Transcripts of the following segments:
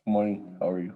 Good morning. How are you?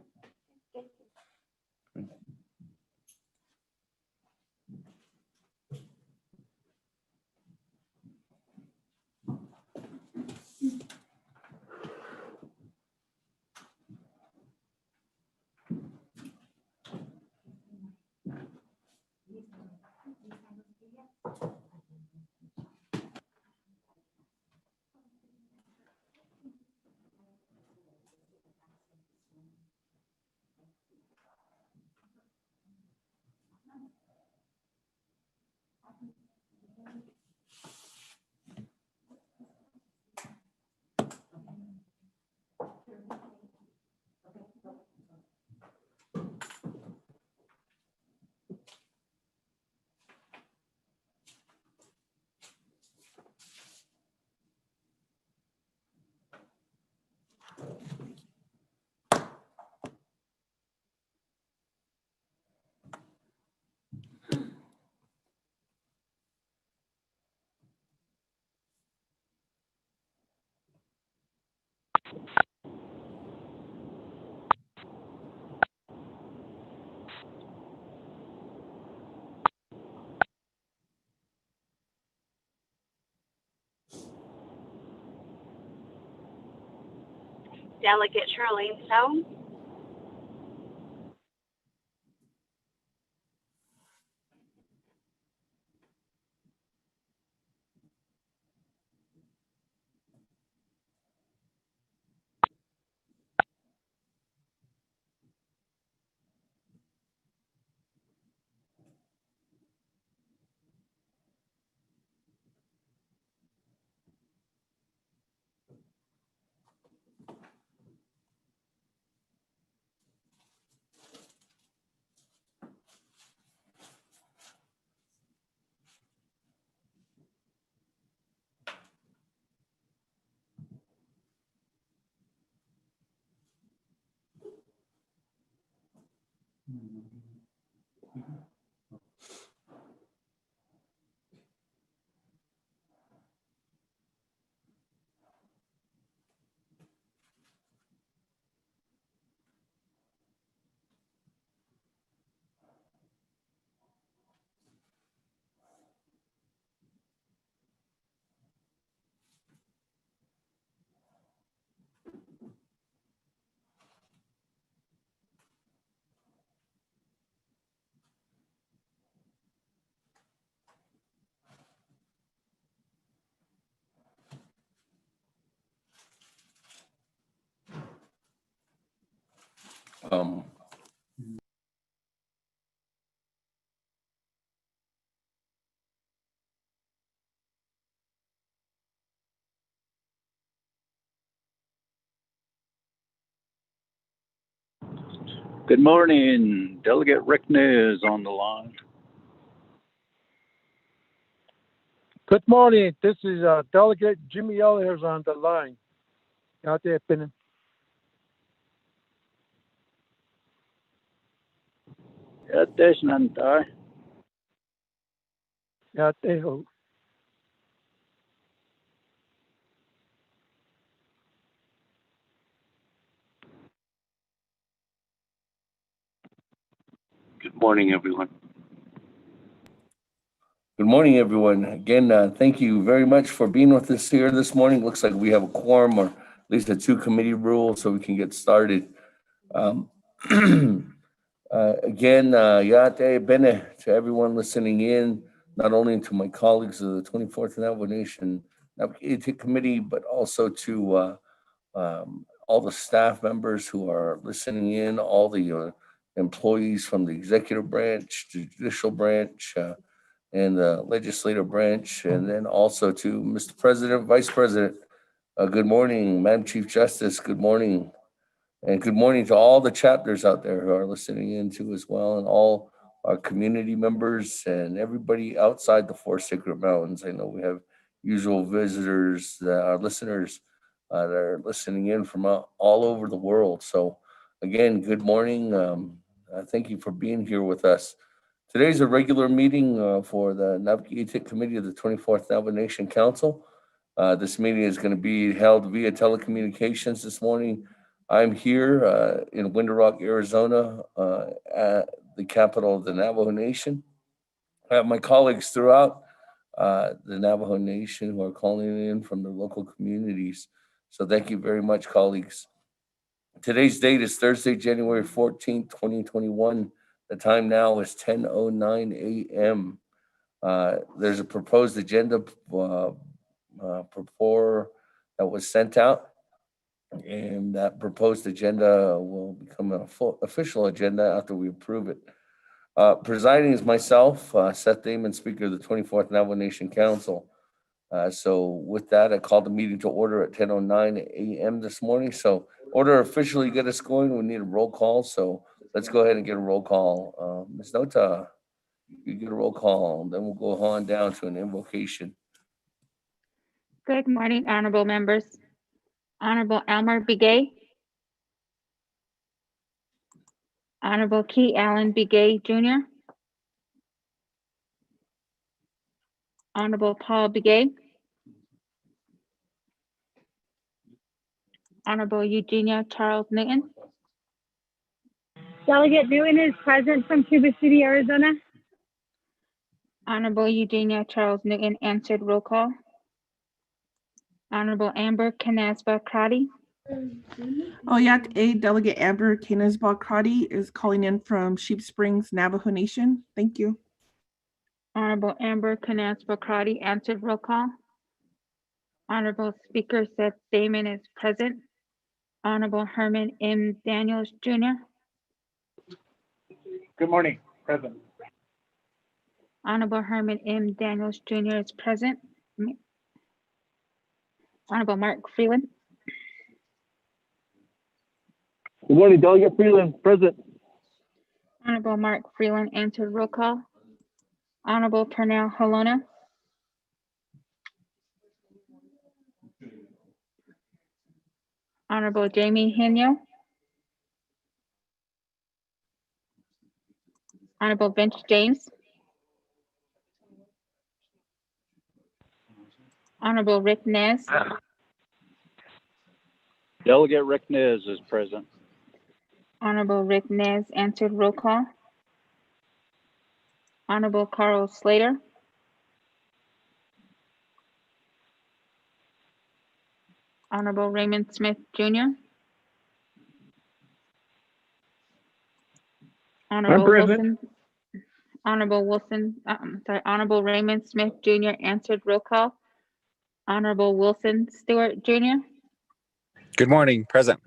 Delegate Charlene Stone. Um, Good morning. Delegate Rick is on the line. Good morning. This is Delegate Jimmy Elliott on the line. Yate pinin. Yate Nantai. Yate ho. Good morning, everyone. Good morning, everyone. Again, thank you very much for being with us here this morning. Looks like we have a quorum, or at least a two-committee rule, so we can get started. Again, Yate Bene to everyone listening in, not only to my colleagues of the 24th Navajo Nation Naabik'íyáti Committee, but also to all the staff members who are listening in, all the employees from the executive branch, judicial branch, and the legislative branch, and then also to Mr. President, Vice President. Good morning, Madam Chief Justice. Good morning. And good morning to all the chapters out there who are listening in too as well, and all our community members and everybody outside the Four Sacred Mountains. I know we have usual visitors, our listeners that are listening in from all over the world. So again, good morning. Thank you for being here with us. Today's a regular meeting for the Naabik'íyáti Committee of the 24th Navajo Nation Council. This meeting is going to be held via telecommunications this morning I'm here in Winter Rock, Arizona, at the capital of the Navajo Nation. I have my colleagues throughout the Navajo Nation who are calling in from their local communities. So thank you very much, colleagues. Today's date is Thursday, January 14th, 2021. The time now is 10:09 a.m. There's a proposed agenda before that was sent out, and that proposed agenda will become a full official agenda after we approve it. Presiding is myself, Seth Damon, Speaker of the 24th Navajo Nation Council. So with that, I called the meeting to order at 10:09 a.m. this morning. So order officially get us going, we need a roll call. So let's go ahead and get a roll call. Ms. Nota, you get a roll call, then we'll go on down to an invocation. Good morning, honorable members. Honorable Elmer Begay. Honorable Key Allen Begay Jr. Honorable Paul Begay. Honorable Eugenia Charles Newton. Delegate Newton is present from Cuba City, Arizona. Honorable Eugenia Charles Newton answered roll call. Honorable Amber Canasba Crotty. Oyat Delegate Amber Canisbah Crotty is calling in from Sheep Springs, Navajo Nation. Thank you. Honorable Amber Canasba Crotty answered roll call. Honorable Speaker Seth Damon is present. Honorable Herman M. Daniels Jr. Good morning, present. Honorable Herman M. Daniels Jr. is present. Honorable Mark Freeland. Good morning, Delegate Freeland, present. Honorable Mark Freeland answered roll call. Honorable Pernell Halona. Honorable Jamie Henyo. Honorable Vince James. Honorable Rick Nez. Delegate Rick Nez is present. Honorable Rick Nez answered roll call. Honorable Carl Slater. Honorable Raymond Smith Jr. Honorable present. Honorable Raymond Smith Jr. answered roll call. Honorable Wilson Stewart Jr. Good morning, present.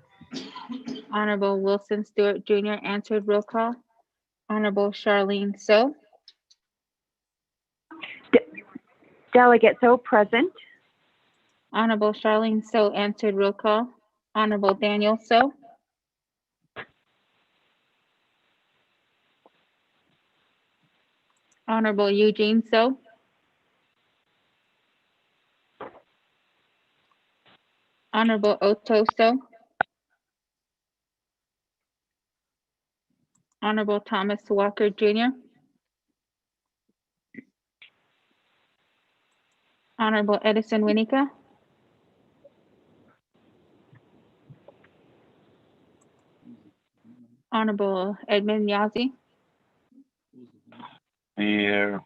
Honorable Wilson Stewart Jr. answered roll call. Honorable Charlene So. Delegate So present. Honorable Charlene So answered roll call. Honorable Daniel So. Honorable Eugene So. Honorable Otto So. Honorable Thomas Walker Jr. Honorable Edison Winika. Honorable Edmund Yazzie. Here.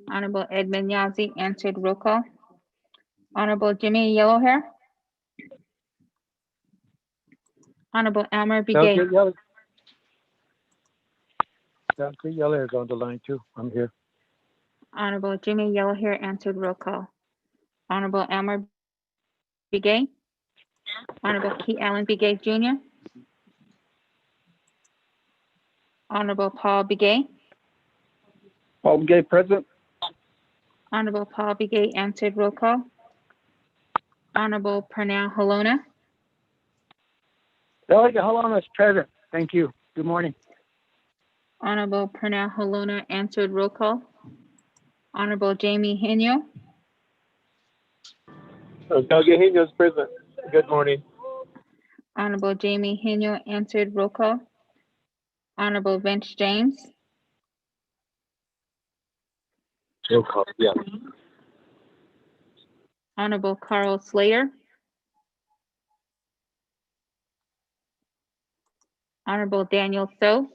Honorable Edmund Yazzie answered roll call. Honorable Jimmy Yellowhair. Honorable Elmer Begay. Delegate Yeller is on the line too. I'm here. Honorable Jimmy Yellowhair answered roll call. Honorable Elmer Begay. Honorable Key Allen Begay Jr. Honorable Paul Begay. Paul Begay, present. Honorable Paul Begay answered roll call. Honorable Pernell Halona. Delegate Halona is present. Thank you. Good morning. Honorable Pernell Halona answered roll call. Honorable Jamie Henyo. Delegate Hino is present. Good morning. Honorable Jamie Henyo answered roll call. Honorable Vince James. Roll call, yeah. Honorable Carl Slater. Honorable Daniel So.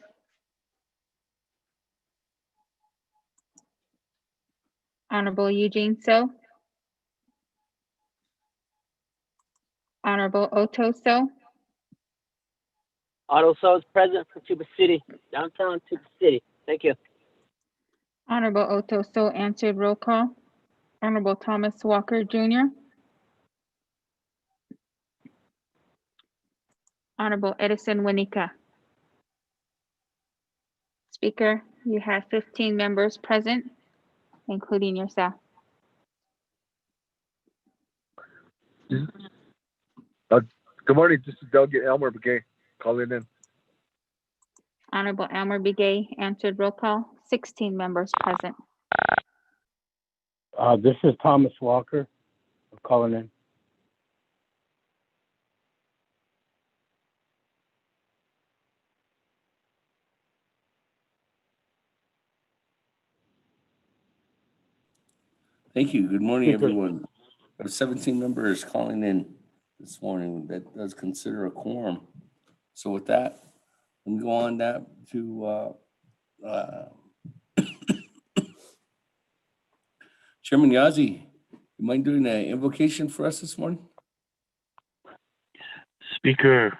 Honorable Eugene So. Honorable Otto So. Otto So is present for Tuba City, downtown Tuba City. Thank you. Honorable Otto So answered. Roll call. Honorable Thomas Walker Jr. Honorable Edison Winika. Speaker, you have 15 members present, including yourself. Good morning. This is Delegate Elmer Begay calling in. Honorable Elmer Begay answered. Roll call. 16 members present. This is Thomas Walker calling in. Thank you. Good morning, Speaker. everyone. We have 17 members calling in this morning. That does consider a quorum. So with that, let me go on that to Chairman Yazzie. You mind doing an invocation for us this morning? Speaker,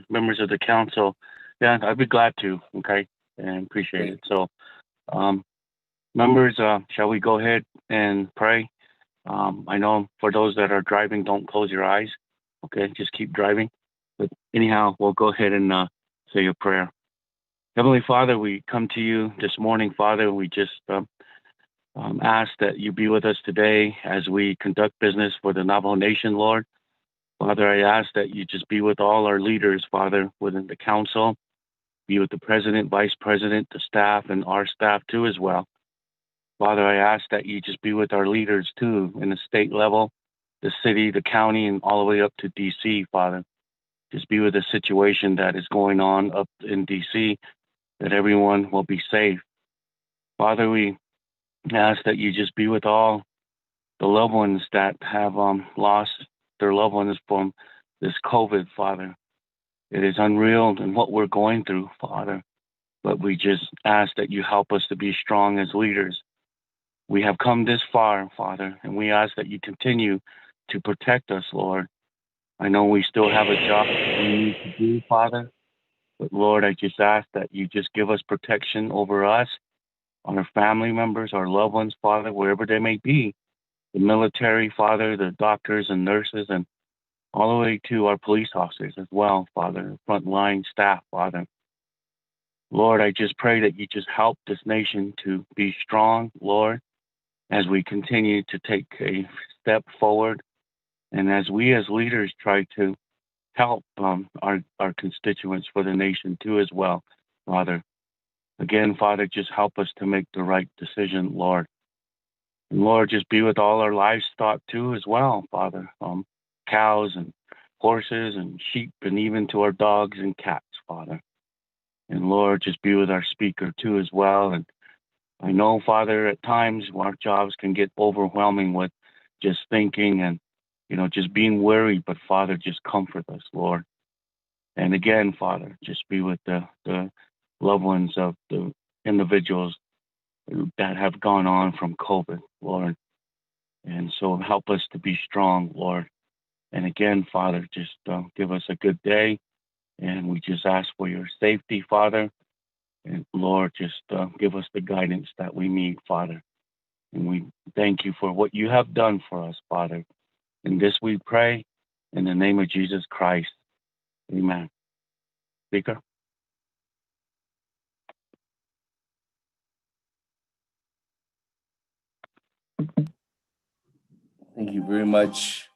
members of the council, yeah, I'd be glad to, okay, and appreciate it. So, members, shall we go ahead and pray? I know for those that are driving, don't close your eyes, okay, just keep driving. But anyhow, we'll go ahead and say a prayer. Heavenly Father, we come to you this morning, Father. We just ask that you be with us today as we conduct business for the Navajo Nation, Lord. Father, I ask that you just be with all our leaders, Father, within the council, be with the president, vice president, the staff, and our staff too as well. Father, I ask that you just be with our leaders too in the state level, the city, the county, and all the way up to DC, Father. Just be with the situation that is going on up in DC, that everyone will be safe. Father, we ask that you just be with all the loved ones that have lost their loved ones from this COVID, Father. It is unreal in what we're going through, Father, but we just ask that you help us to be strong as leaders. We have come this far, Father, and we ask that you continue to protect us, Lord. I know we still have a job we need to do, Father, but Lord, I just ask that you just give us protection over us, on our family members, our loved ones, Father, wherever they may be, the military, Father, the doctors and nurses, and all the way to our police officers as well, Father, frontline staff, Father. Lord, I just pray that you just help this nation to be strong, Lord, as we continue to take a step forward and as we as leaders try to help our constituents for the nation too as well, Father. Again, Father, just help us to make the right decision, Lord. And Lord, just be with all our livestock too as well, Father. Cows and horses and sheep and even to our dogs and cats, Father. And Lord, just be with our speaker too as well. And I know, Father, at times our jobs can get overwhelming with just thinking and, just being worried. But Father, just comfort us, Lord. And again, Father, just be with the loved ones of the individuals that have gone on from COVID, Lord. And so help us to be strong, Lord. And again, Father, just give us a good day. And we just ask for your safety, Father. And Lord, just give us the guidance that we need, Father. And we thank you for what you have done for us, Father. And this we pray in the name of Jesus Christ. Amen. Speaker. Thank you very much,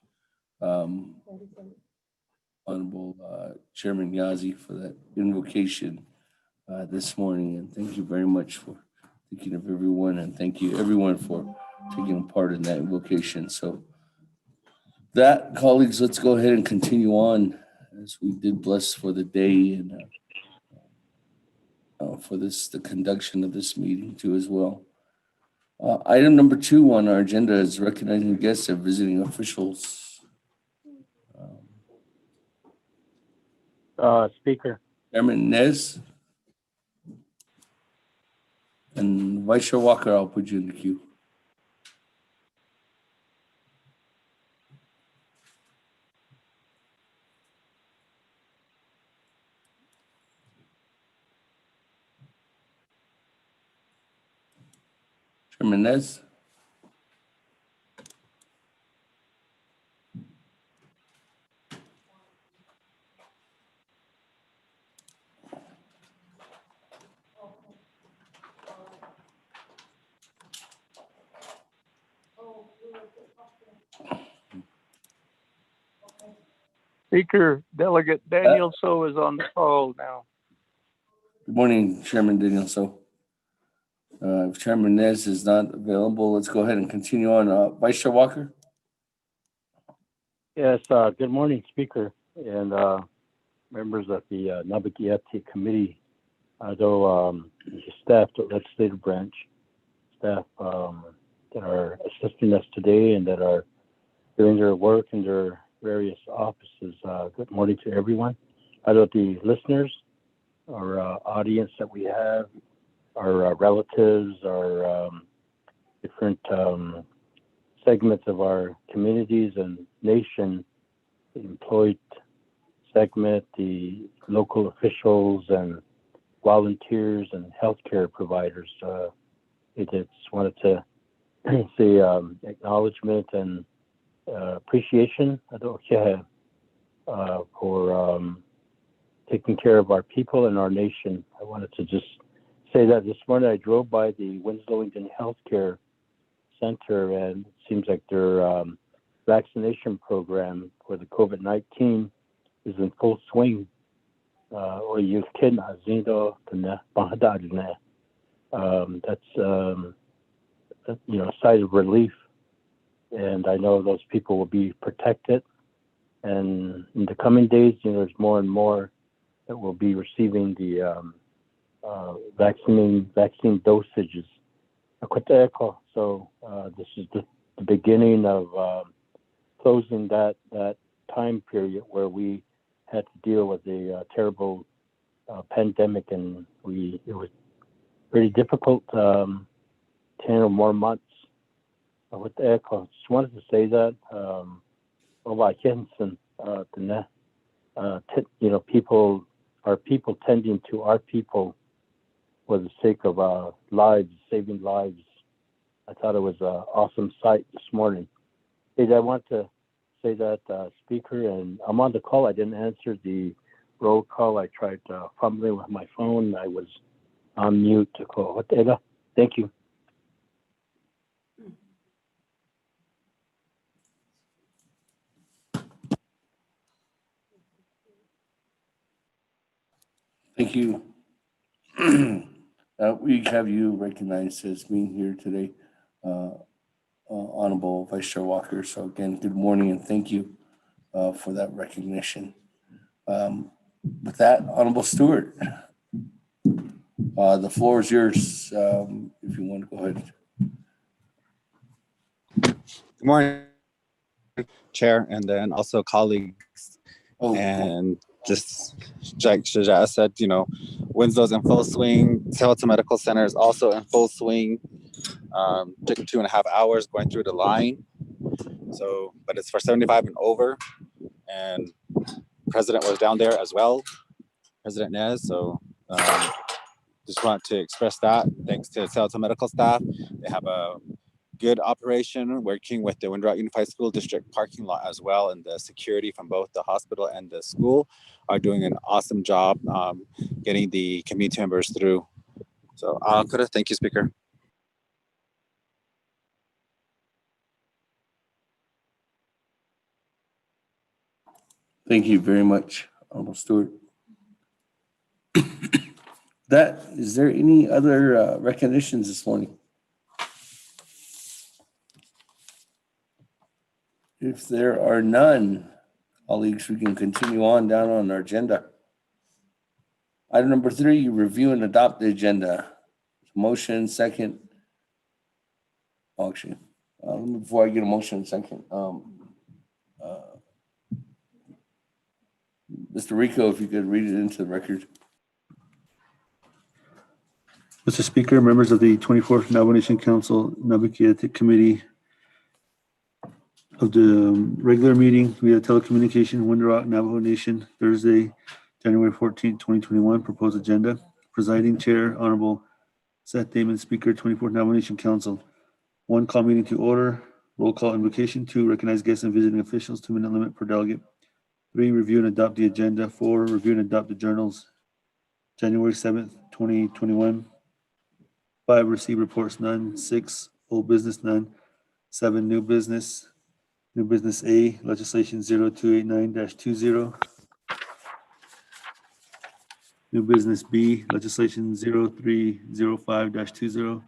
Honorable Chairman Yazzie, for that invocation this morning. And thank you very much for thinking of everyone. And thank you everyone for taking part in that invocation. So that, colleagues, let's go ahead and continue on as we did bless for the day and for the conduction of this meeting too as well. Item number 2 on our agenda is recognizing guests and visiting officials. Speaker. Chairman Nez. And Vice Chair Walker, I'll put you in the queue. Chairman Nez. Speaker Delegate Daniel So is on the call now. Good morning, Chairman Daniel. So if Chairman Nez is not available, let's go ahead and continue on. Vice Chair Walker. Yes, good morning, Speaker and members of the Naabik'íyáti committee. Though staff, the legislative branch staff that are assisting us today and that are doing their work in their various offices. Good morning to everyone. Although the listeners, our audience that we have, our relatives, our different segments of our communities and nation, the employed segment, the local officials and volunteers and healthcare providers. I just wanted to say acknowledgement and appreciation for taking care of our people and our nation. I wanted to just say that this morning I drove by the Winslowington Healthcare Center, and it seems like their vaccination program for the COVID-19 is in full swing. Or you can that's a sigh of relief, and I know those people will be protected. And in the coming days, there's more and more that will be receiving the vaccine dosages. So this is the beginning of closing that time period where we had to deal with a terrible pandemic, and it was pretty difficult 10 or more months with the echo. Just wanted to say that people tending to our people for the sake of saving lives. I thought it was an awesome sight this morning. Hey, I want to say that, Speaker, and I'm on the call. I didn't answer the roll call. I tried fumbling with my phone. I was on mute to call. Thank you. Thank you. We have you recognized as being here today, Honorable Vice Chair Walker. So again, good morning and thank you for that recognition. With that, Honorable Stewart, the floor is yours if you want to go ahead. Good morning, Chair, and then also colleagues. And just like Shaja said, Winslow's in full swing. Telta Medical Center is also in full swing. Took 2.5 hours going through the line. So, but it's for 75 and over. And President was down there as well, President Nez. So just want to express that. Thanks to Telta Medical staff. They have a good operation working with the Windsor Unified School District parking lot as well, and the security from both the hospital and the school are doing an awesome job getting the community members through. So thank you, Speaker. Thank you very much, Honorable Stewart. Is there any other recognitions this morning? If there are none, colleagues, we can continue on down on our agenda. Item number 3, you review and adopt the agenda. Motion, second. Actually, before I get a motion, second. Mr. Rico, if you could read it into the record. Mr. Speaker, members of the 24th Navajo Nation Council Naabik'íyáti Committee of the regular meeting via telecommunication, Window Rock, Navajo Nation, Thursday, January 14th, 2021, proposed agenda. Presiding Chair, Honorable Seth Damon, Speaker, 24th Navajo Nation Council. 1, call meeting to order. Roll call invocation. 2, recognize guests and visiting officials. 2-minute limit per delegate. 3, review and adopt the agenda. 4, review and adopt the journals. January 7th, 2021. 5, receive reports, none. 6, old business, none. 7, new business. New business A, legislation 0289-20. New business B, legislation 0305-20.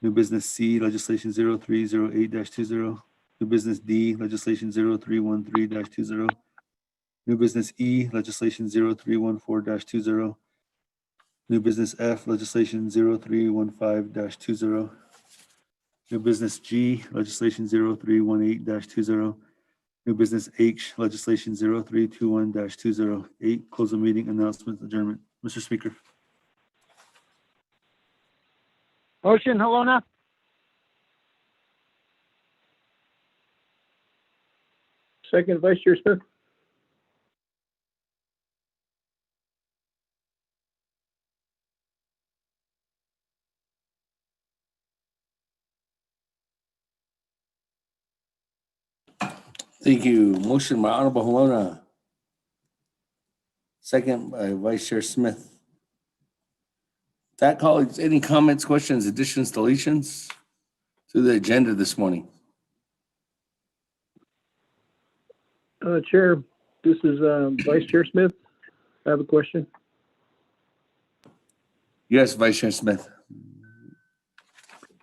New business C, legislation 0308-20. New business D, legislation 0313-20. New business E, legislation 0314-20. New business F, legislation 0315-20. New business G, legislation 0318-20. New business H, legislation 0321-208. Close the meeting, announcements, adjournment. Mr. Speaker. Motion, Helena? Second, Vice Chair Smith. Thank you. Motion by Honorable Helena. Second by Vice Chair Smith. That, colleagues, any comments, questions, additions, deletions to the agenda this morning? Chair, this is Vice Chair Smith. I have a question. Yes, Vice Chair Smith.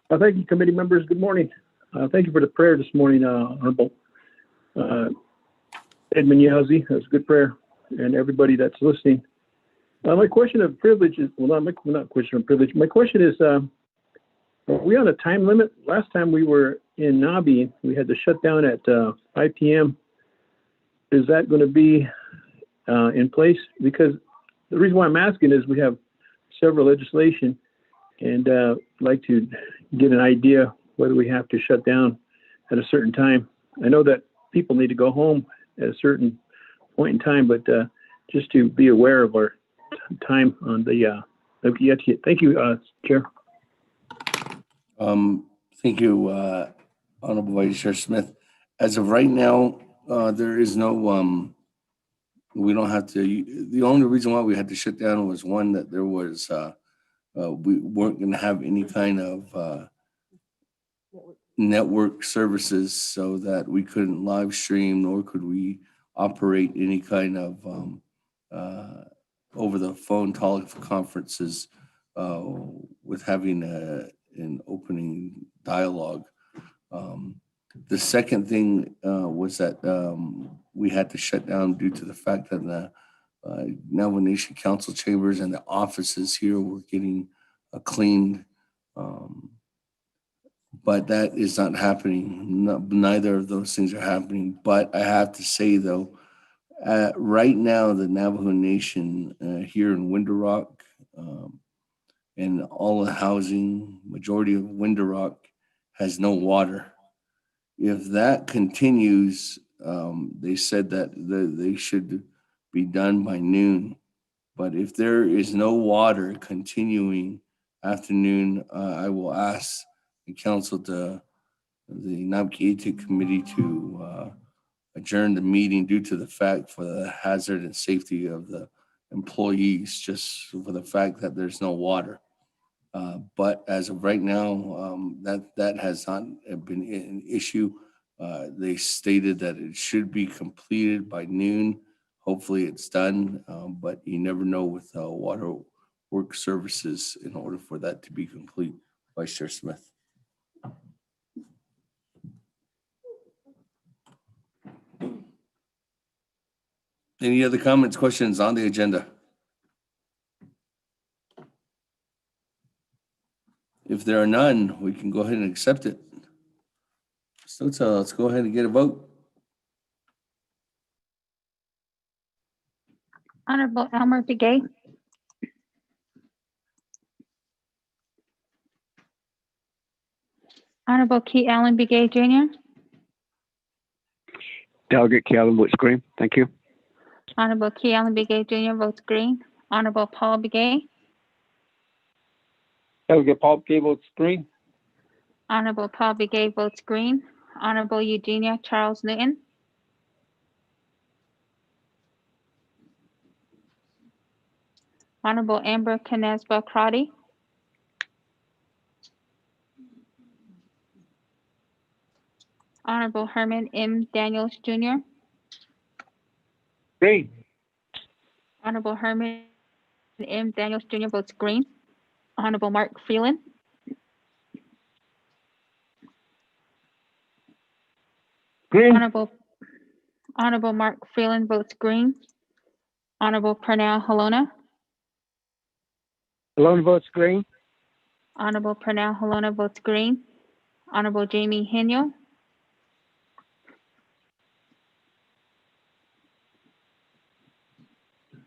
Thank you, committee members. Good morning. Thank you for the prayer this morning, Honorable Edmund Yazzie. That's a good prayer, and everybody that's listening. My question of privilege is, well, not question of privilege. My question is, are we on a time limit? Last time we were in Nabi, we had to shut down at 5 p.m. Is that going to be in place? Because the reason why I'm asking is we have several legislation, and I'd like to get an idea whether we have to shut down at a certain time. I know that people need to go home at a certain point in time, but just to be aware of our time on the Naabik'íyáti. Thank you, Chair. Thank you, Honorable Vice Chair Smith. As of right now, there is no, we don't have to, the only reason why we had to shut down was one, that there was, we weren't going to have any kind of network services, so that we couldn't live stream, nor could we operate any kind of over the phone teleconferences with having an opening dialogue. The second thing was that we had to shut down due to the fact that the Navajo Nation Council chambers and the offices here were getting cleaned. But that is not happening. Neither of those things are happening. But I have to say, though, right now, the Navajo Nation here in Window Rock and all the housing, majority of Window Rock, has no water. If that continues, they said that they should be done by noon. But if there is no water continuing afternoon, I will ask the council to, the Naabik'íyáti committee, to adjourn the meeting due to the fact for the hazard and safety of the employees, just for the fact that there's no water. But as of right now, that has not been an issue. They stated that it should be completed by noon. Hopefully it's done, but you never know with water work services in order for that to be complete. Vice Chair Smith. Any other comments, questions on the agenda? If there are none, we can go ahead and accept it. So let's go ahead and get a vote. Honorable Elmer Begay. Honorable Key Allen Begay Jr. Delegate Calvin votes green. Thank you. Honorable Key Allen Begay Jr. votes green. Honorable Paul Begay. Delegate Paul Begay votes green. Honorable Paul Begay votes green. Honorable Eugenia Charles Newton. Honorable Amber Canesba Crotty. Honorable Herman M. Daniels Jr. Green. Honorable Herman M. Daniels Jr. votes green. Honorable Mark Freeland. Green. Honorable Mark Freeland votes green. Honorable Pernell Halona. Alone votes green. Honorable Pernell Halona votes green. Honorable Jamie Henyo.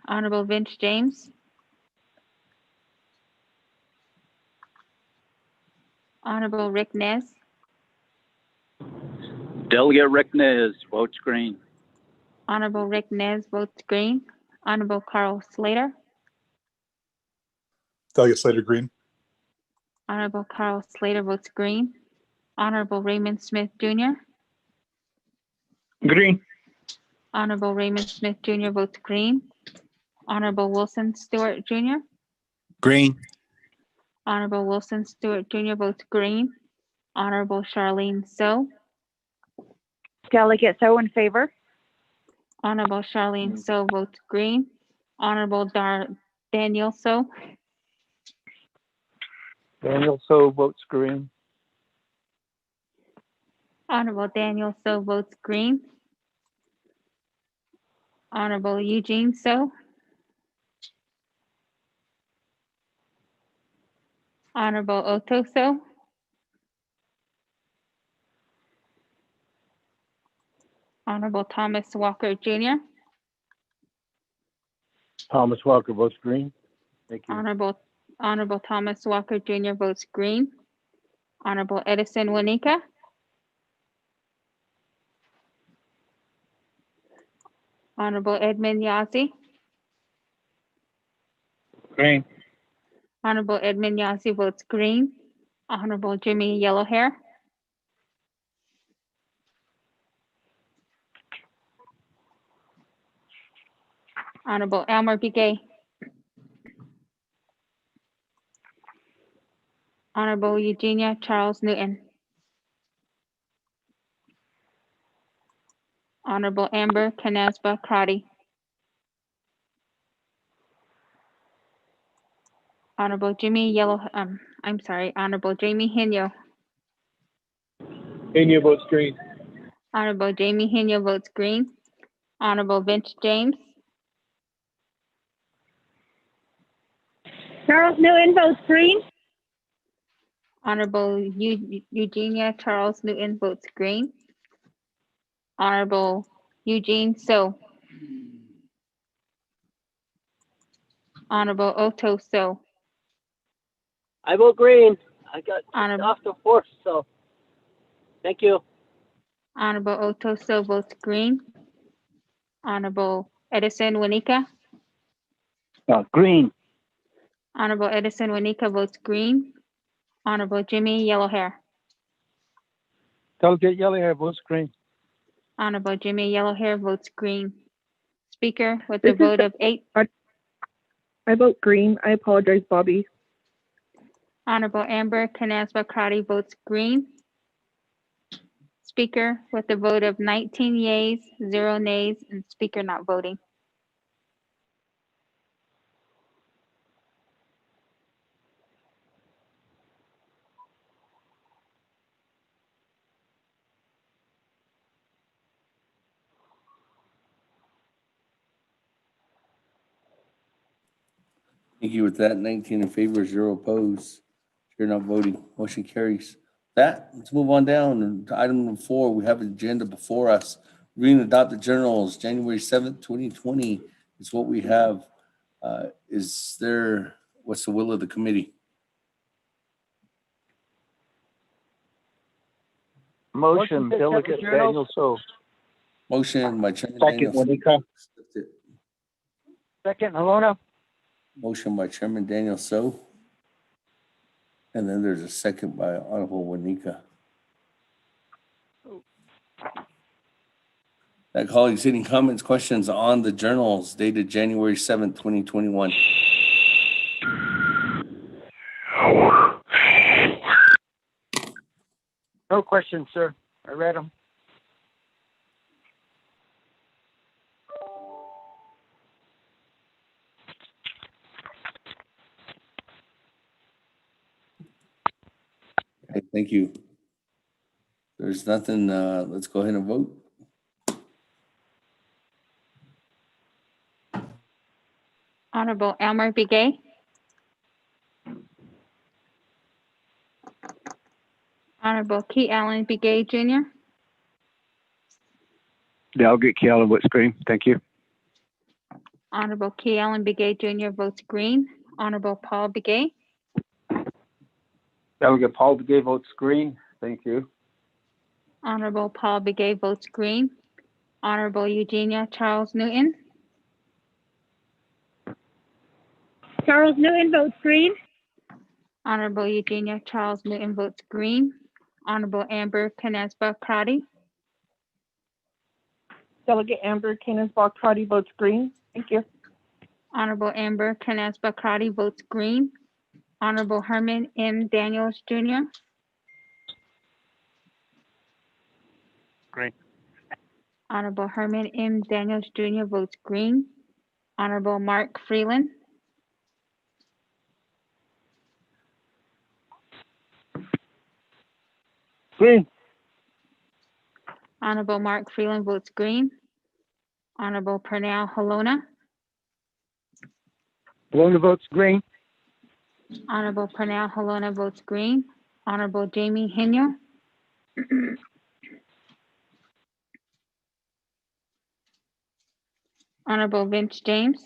Honorable Vince James. Honorable Rick Nez. Delegate Rick Nez votes green. Honorable Rick Nez votes green. Honorable Carl Slater. Delegate Slater green. Honorable Carl Slater votes green. Honorable Raymond Smith Jr. Green. Honorable Raymond Smith Jr. votes green. Honorable Wilson Stewart Jr. Green. Honorable Wilson Stewart Jr. votes green. Honorable Charlene So. Delegate So in favor. Honorable Charlene So votes green. Honorable Daniel So. Daniel So votes green. Honorable Daniel So votes green. Honorable Eugene So. Honorable Otto So. Honorable Thomas Walker Jr. Thomas Walker votes green. Thank you. Honorable Thomas Walker Jr. votes green. Honorable Edison Wanika. Honorable Edmund Yazzie. Green. Honorable Edmund Yazzie votes green. Honorable Jimmy Yellowhair. Honorable Elmer Begay. Honorable Eugenia Charles Newton. Honorable Amber Canesba Crotty. Honorable Honorable Jamie Henyo. Henyo votes green. Honorable Jamie Henyo votes green. Honorable Vince James. Charles Newton votes green. Honorable Eugenia Charles Newton votes green. Honorable Eugene So. Honorable Otto So. I vote green. I got Honorable, off the force, so thank you. Honorable Otto So votes green. Honorable Edison Wanika. Green. Honorable Edison Wanika votes green. Honorable Jimmy Yellowhair. Delegate Yellowhair votes green. Honorable Jimmy Yellowhair votes green. Speaker with a vote of 8. I vote green. I apologize, Bobby. Honorable Amber Canesba Crotty votes green. Speaker with a vote of 19 yeas, 0 nays, and speaker not voting. Thank you. With that, 19 in favor, 0 opposed. Chair not voting. Motion carries. Let's move on down to item number 4. We have an agenda before us. Reading and adopt the journals, January 7th, 2020, It's what we have. What's the will of the committee? Motion, Delegate Daniel So. Motion by Chairman Second, Daniel. Monica. Second, Alona. Motion by Chairman Daniel So. And then there's a second by Honorable Wanika. That colleagues, any comments, questions on the journals dated January 7th, 2021? No questions, sir. I read them. Okay, thank you. There's nothing, let's go ahead and vote. Honorable Elmer Begay. Honorable Key Allen Begay Jr. Delegate Keala Woods Green. Thank you. Honorable Key Allen Begay Jr. votes green. Honorable Paul Begay. Delegate Paul Begay votes green. Thank you. Honorable Paul Begay votes green. Honorable Eugenia Charles Newton. Charles Newton votes green. Honorable Eugenia Charles Newton votes green. Honorable Amber Canespa Crotty. Delegate Amber Canesbaugh-Crotty votes green. Thank you. Honorable Amber Canespa Crotty votes green. Honorable Herman M. Daniels Jr. Green. Honorable Herman M. Daniels Jr. votes green. Honorable Mark Freeland. Green. Honorable Mark Freeland votes green. Honorable Pernell Halona. Alona votes green. Honorable Pernell Halona votes green. Honorable Jamie Henyo. Honorable Vince James.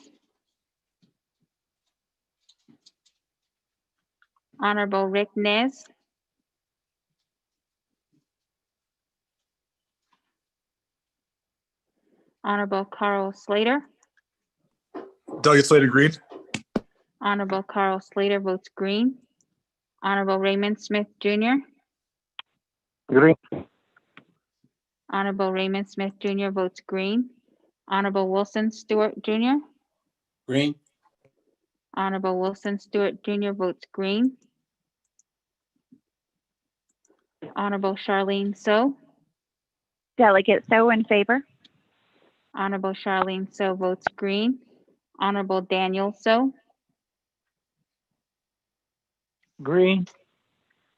Honorable Rick Nez. Honorable Carl Slater. Delegate Slater, green. Honorable Carl Slater votes green. Honorable Raymond Smith Jr. Green. Honorable Raymond Smith Jr. votes green. Honorable Wilson Stewart Jr. Green. Honorable Wilson Stewart Jr. votes green. Honorable Charlene So. Delegate So in favor. Honorable Charlene So votes green. Honorable Daniel So. Green.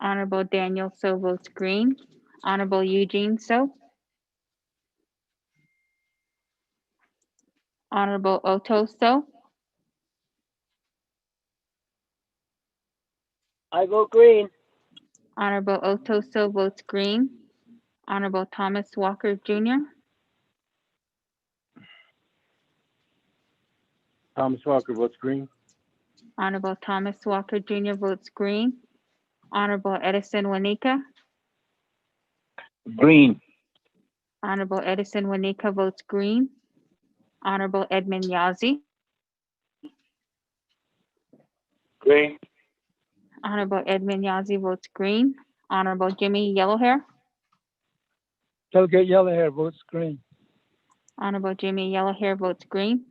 Honorable Daniel So votes green. Honorable Eugene So. Honorable Otto So. I vote green. Honorable Otto So votes green. Honorable Thomas Walker Jr. Thomas Walker votes green. Honorable Thomas Walker Jr. votes green. Honorable Edison Wanika. Green. Honorable Edison Wanika votes green. Honorable Edmund Yazzie. Green. Honorable Edmund Yazzie votes green. Honorable Jimmy Yellowhair. Delegate Yellowhair votes green. Honorable Jimmy Yellowhair votes green.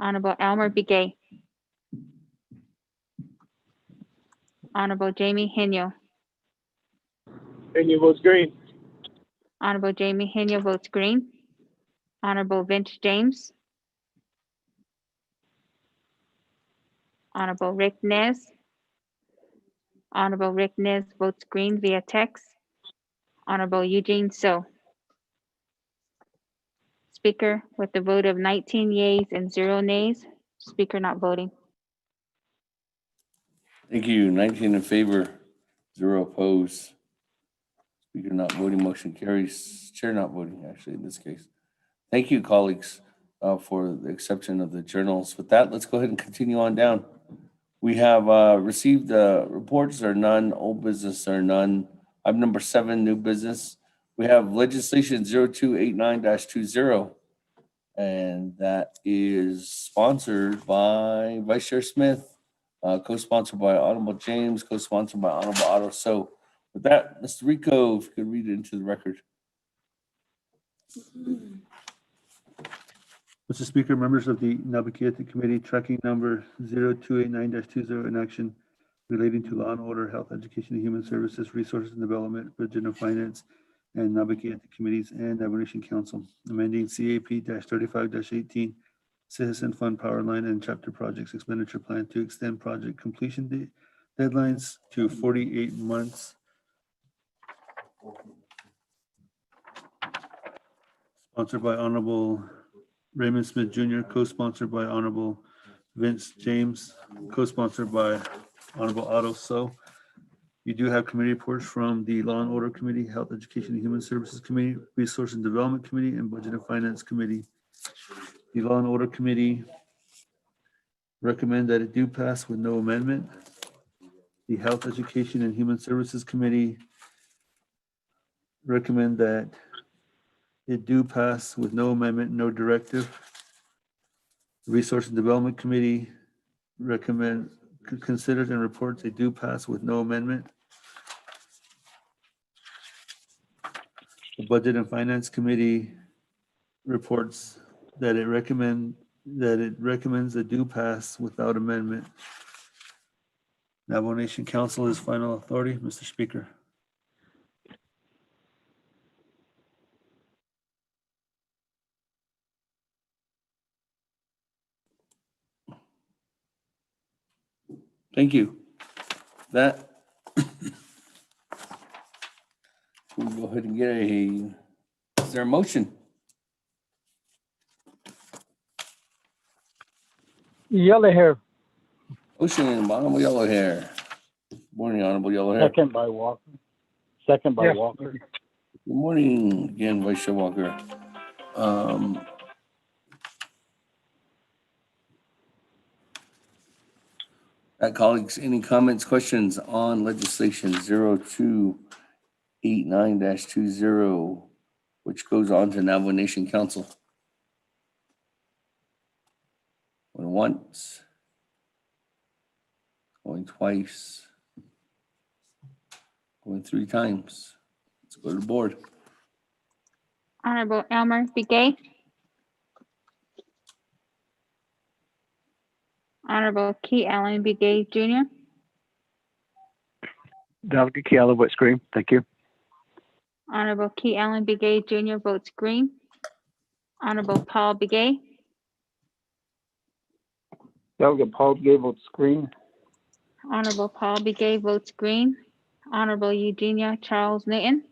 Honorable Elmer Begay. Honorable Jamie Henyo. Henyo votes green. Honorable Jamie Henyo votes green. Honorable Vince James. Honorable Rick Nez. Honorable Rick Nez votes green via text. Honorable Eugene So. Speaker with a vote of 19 yeas and 0 nays. Speaker not voting. Thank you. 19 in favor, 0 opposed. Speaker not voting, motion carries. Chair not voting, actually, in this case. Thank you, colleagues. for the exception of the journals. With that, let's go ahead and continue on down. We have received reports or none, old business or none. Item number 7, new business. We have legislation 0289-20, and that is sponsored by Vice Chair Smith, co-sponsored by Honorable James, co-sponsored by Honorable Otto. So with that, Mr. Rico, if you could read it into the record. Mr. Speaker, members of the Naabik'íyáti Committee, tracking number 0289-20 in action relating to law and order, health, education, and human services, resources and development, budget and finance, and Naabik'íyáti committees and Nation Council, amending CAP-35-18 Citizen Fund Power Line and Chapter Projects Expenditure Plan to extend project completion deadlines to 48 months. Sponsored by Honorable Raymond Smith Jr., co-sponsored by Honorable Vince James, co-sponsored by Honorable Otto. So you do have committee reports from the Law and Order Committee, Health, Education, and Human Services Committee, Resource and Development Committee, and Budget and Finance Committee. The Law and Order Committee recommend that it do pass with no amendment. The Health, Education, and Human Services Committee recommend that it do pass with no amendment, no directive. Resource and Development Committee considers and reports they do pass with no amendment. The Budget and Finance Committee reports that it recommends a do pass without amendment. Navajo Nation Council is final authority, Mr. Speaker. Thank you. That we'll go ahead and get is there a motion? Yellow hair. Motion by Honorable Yellow Hair. Morning, Honorable Yellow Hair. Second by Walker. Second by Walker. Good morning again, Vice Chair Walker. Colleagues, any comments, questions on legislation 0289-20, which goes on to Navajo Nation Council? Going once, going twice, going 3 times. Let's go to the board. Honorable Elmer Begay. Honorable Key Allen Begay Jr. Delegate Kiala votes green. Thank you. Honorable Key Allen Begay Jr. votes green. Honorable Paul Begay. Delegate Paul Begay votes green. Honorable Paul Begay votes green. Honorable Eugenia Charles Newton.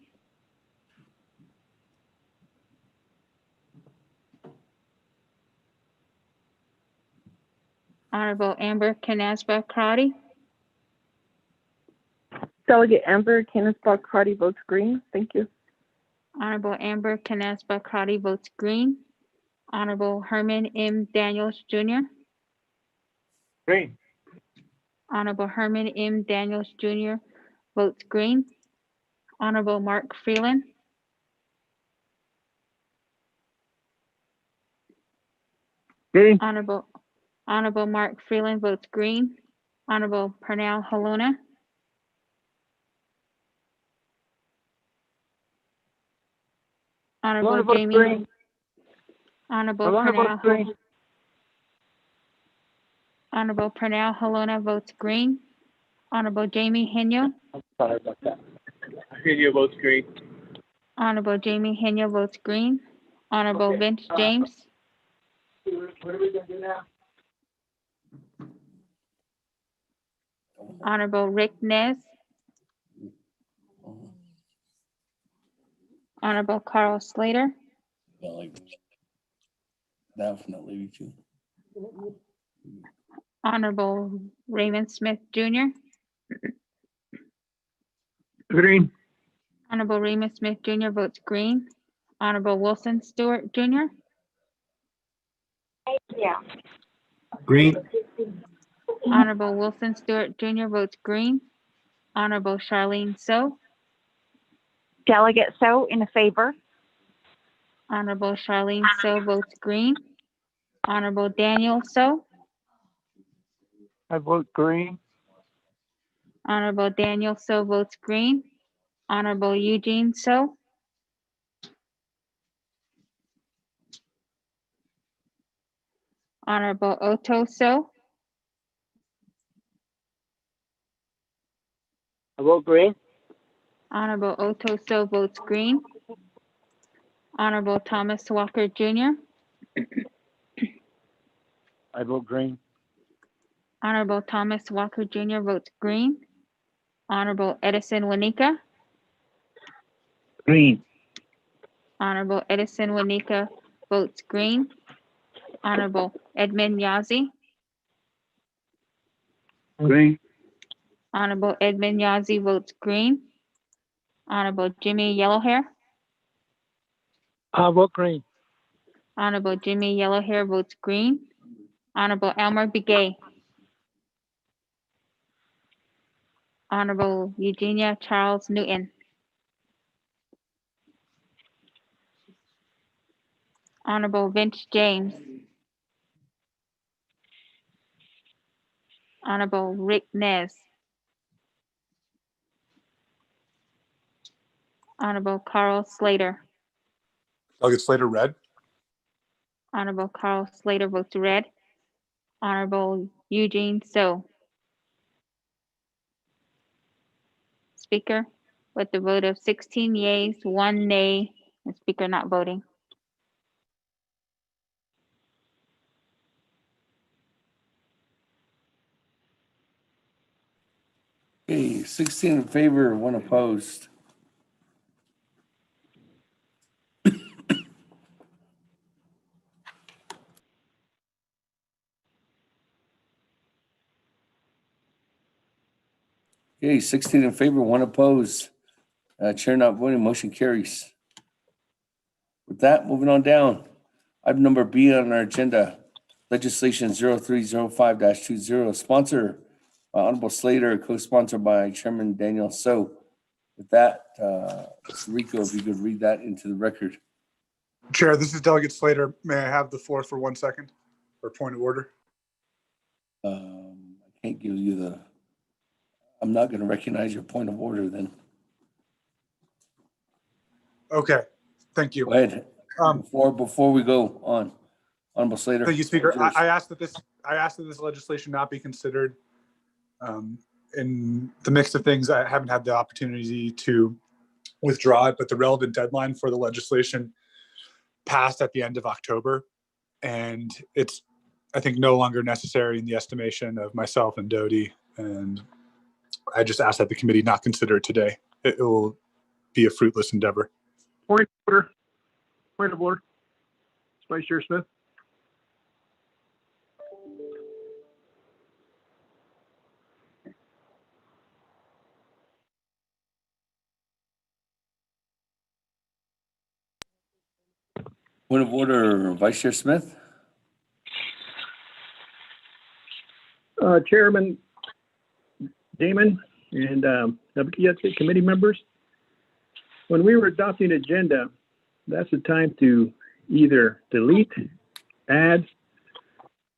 Honorable Amber Canaspa Crotty. Delegate Amber Canisbach Crotty votes green. Thank you. Honorable Amber Canaspa Crotty votes green. Honorable Herman M. Daniels Jr. Green. Honorable Herman M. Daniels Jr. votes green. Honorable Mark Freeland. Green. Honorable Mark Freeland votes green. Honorable Pernell Halona. Honorable Jamie. Green. Honorable Halona votes Pernell. green. Honorable Pernell Halona votes green. Honorable Jamie Henyo. Sorry about that. Henyo votes green. Honorable Jamie Henyo votes green. Honorable Vince James. What are we gonna do now? Honorable Rick Nez. Honorable Carl Slater. Definitely too. Honorable Raymond Smith Jr. Green. Honorable Raymond Smith Jr. votes green. Honorable Wilson Stewart Jr. Green. Honorable Wilson Stewart Jr. votes green. Honorable Charlene So. Delegate So in favor. Honorable Charlene So votes green. Honorable Daniel So. I vote green. Honorable Daniel So votes green. Honorable Eugene So. Honorable Otto So. I vote green. Honorable Otto So votes green. Honorable Thomas Walker Jr. I vote green. Honorable Thomas Walker Jr. votes green. Honorable Edison Wanika. Green. Honorable Edison Wanika votes green. Honorable Edmund Yazi. Green. Honorable Edmund Yazi votes green. Honorable Jimmy Yellowhair. I vote green. Honorable Jimmy Yellowhair votes green. Honorable Elmer Begay. Honorable Eugenia Charles Newton. Honorable Vince James. Honorable Rick Nez. Honorable Carl Slater. Delegate Slater, red. Honorable Carl Slater votes red. Honorable Eugene So. Speaker, with the vote of 16 yeas, 1 nay, and Speaker not voting. Okay, 16 in favor, 1 opposed. Okay, 16 in favor, 1 opposed. Chair not voting, motion carries. With that, moving on down. Item number B on our agenda, legislation 0305-20, sponsor by Honorable Slater, co-sponsored by Chairman Daniel So. With that, Mr. Rico, if you could read that into the record. Chair, this is Delegate Slater. May I have the floor for 1 second for point of order? I can't give you the, I'm not going to recognize your point of order then. Okay, thank you. Go ahead. Before we go on, Honorable Slater. Thank you, Speaker. I asked that this legislation not be considered in the mix of things. I haven't had the opportunity to withdraw it, but the relevant deadline for the legislation passed at the end of October, and it's, I think, no longer necessary in the estimation of myself and Dodie. And I just ask that the committee not consider it today. It will be a fruitless endeavor. Point of order. Point of order. Vice Chair Smith. Point of order, Vice Chair Smith. Chairman Damon and Naabik'íyáti committee members, when we were adopting agenda, that's the time to either delete, add,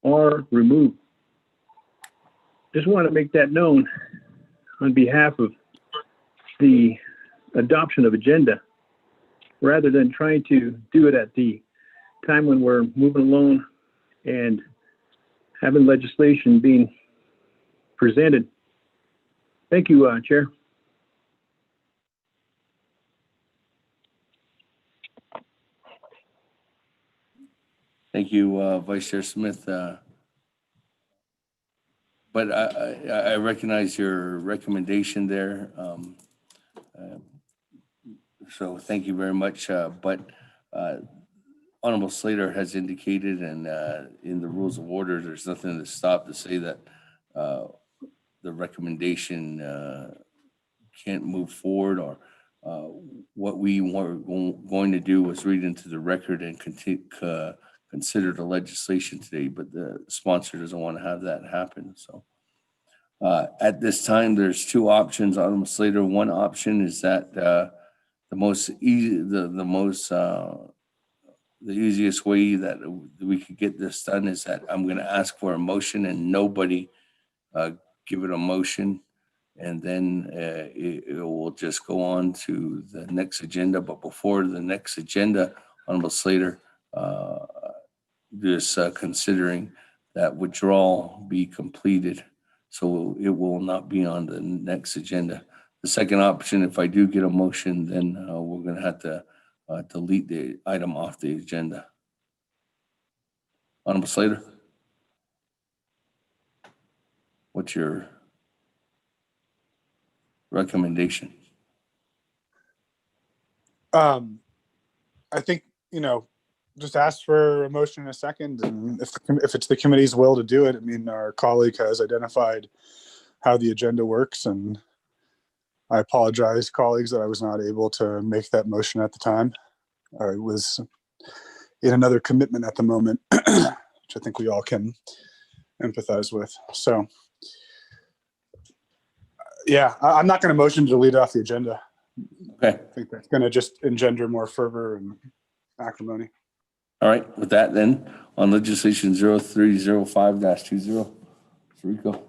or remove. Just want to make that known on behalf of the adoption of agenda, rather than trying to do it at the time when we're moving along and having legislation being presented. Thank you, Chair. Thank you, Vice Chair Smith. But I recognize your recommendation there. So thank you very much. But Honorable Slater has indicated, and in the rules of order, there's nothing to stop to say that the recommendation can't move forward, or what we were going to do was read into the record and consider the legislation today, but the sponsor doesn't want to have that happen. So at this time, there's two options on the Slater. One option is that the easiest way that we could get this done is that I'm going to ask for a motion and nobody give it a motion, and then it will just go on to the next agenda. But before the next agenda, Honorable Slater, just considering that withdrawal be completed, so it will not be on the next agenda. The second option, if I do get a motion, then we're going to have to delete the item off the agenda. Honorable Slater, what's your recommendation? I think, just ask for a motion in a second, and if it's the committee's will to do it. I mean, our colleague has identified how the agenda works, and I apologize, colleagues, that I was not able to make that motion at the time. I was in another commitment at the moment, which I think we all can empathize with. So, yeah, I'm not going to motion to delete it off the agenda. Okay. I think that's going to just engender more fervor and acrimony. All right, with that then, on legislation 0305-20, Rico.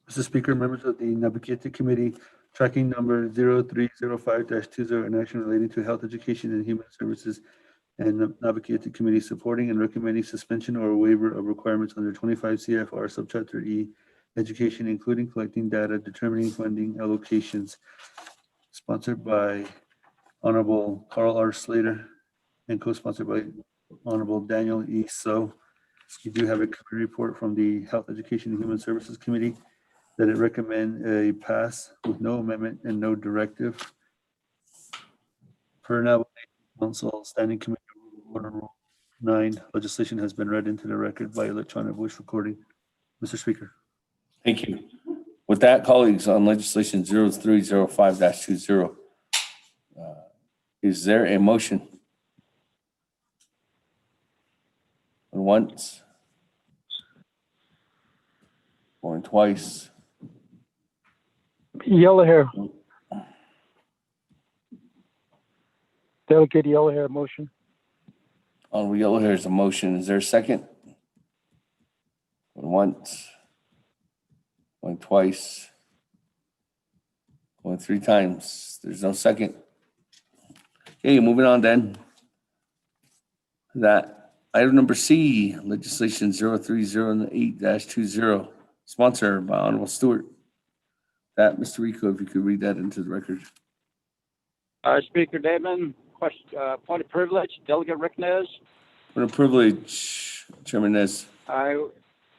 Mr. Speaker, members of the Naabik'íyáti Committee, tracking number 0305-20, an action relating to health education and human services, and Naabik'íyáti Committee supporting and recommending suspension or waiver of requirements under 25 CFR subchapter E, education, including collecting data, determining funding allocations, sponsored by Honorable Carl R. Slater and co-sponsored by Honorable Daniel E. So. You do have a committee report from the Health, Education, and Human Services Committee that it recommend a pass with no amendment and no directive. Per now, Council Standing Committee Order Rule 9, legislation has been read into the record by electronic voice recording. Mr. Speaker. Thank you. With that, colleagues, on legislation 0305-20, is there a motion? Once, going twice. Yellow hair. Delegate Yellow hair motion. Honorable Yellow Hair is a motion. Is there a second? Going once, going twice, going three times. There's no second. Okay, moving on then. That item number C, legislation 0308-20, sponsored by Honorable Stewart. That, Mr. Rico, if you could read that into the record. Speaker Damon, point of privilege, Delegate Rick Nez. What a privilege, Chairman Nez. I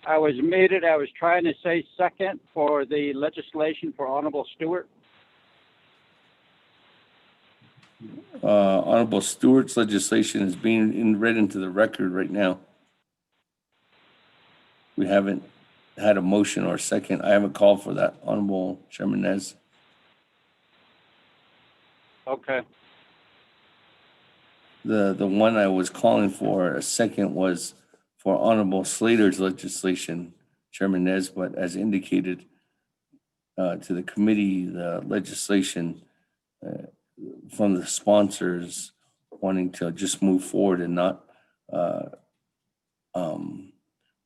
was muted. I was trying to say second for the legislation for Honorable Stewart. Honorable Stewart's legislation is being read into the record right now. We haven't had a motion or a second. I haven't called for that, Honorable Chairman Nez. Okay. The one I was calling for a second was for Honorable Slater's legislation, Chairman Nez, but as indicated to the committee, the legislation from the sponsors wanting to just move forward and not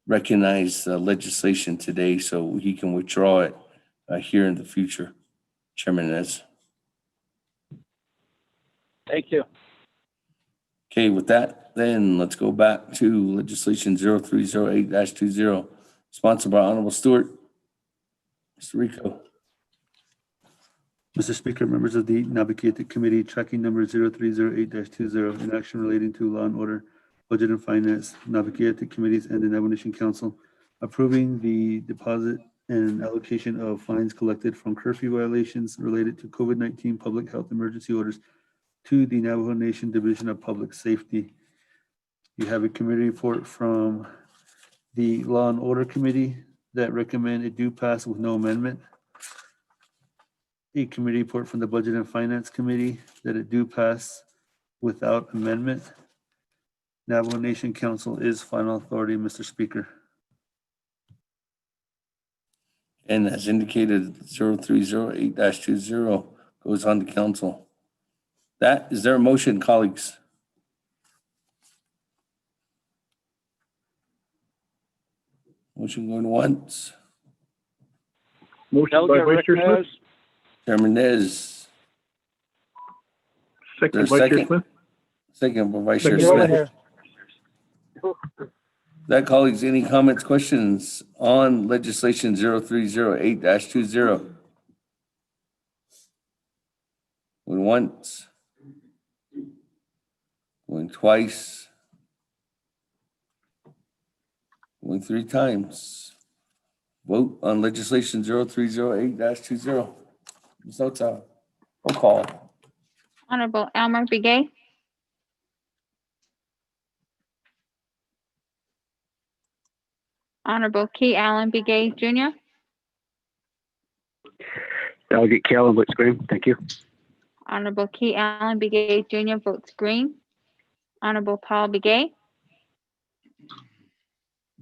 recognize the legislation today so he can withdraw it here in the future, Chairman Nez. Thank you. Okay, with that, then let's go back to legislation 0308-20, sponsored by Honorable Stewart. Mr. Rico. Mr. Speaker, members of the Naabik'íyáti Committee, tracking number 0308-20, an action relating to law and order, budget and finance, Naabik'íyáti Committees, and the Navajo Nation Council, approving the deposit and allocation of fines collected from curfew violations related to COVID-19 public health emergency orders to the Navajo Nation Division of Public Safety. You have a committee report from the Law and Order Committee that recommend it do pass with no amendment. A committee report from the Budget and Finance Committee that it do pass without amendment. Navajo Nation Council is final authority, Mr. Speaker. And as indicated, 0308-20 goes on to council. Is there a motion, colleagues? Motion going once. Motion by Delegate Vice Chair Smith, Ricknez, Chairman Nez. second Is there a Vice Chair second? Smith. Second by Vice Chair Miguel Smith. here. That, colleagues, any comments, questions on legislation 0308-20? Going once. Going twice. Going three times. Vote on legislation 0308-20. Ms. Nota, roll call. Honorable Elmer Begay, Honorable Key Allen Begay Jr., Delegate Callan votes green. Thank you. Honorable Key Allen Begay Jr. votes green. Honorable Paul Begay,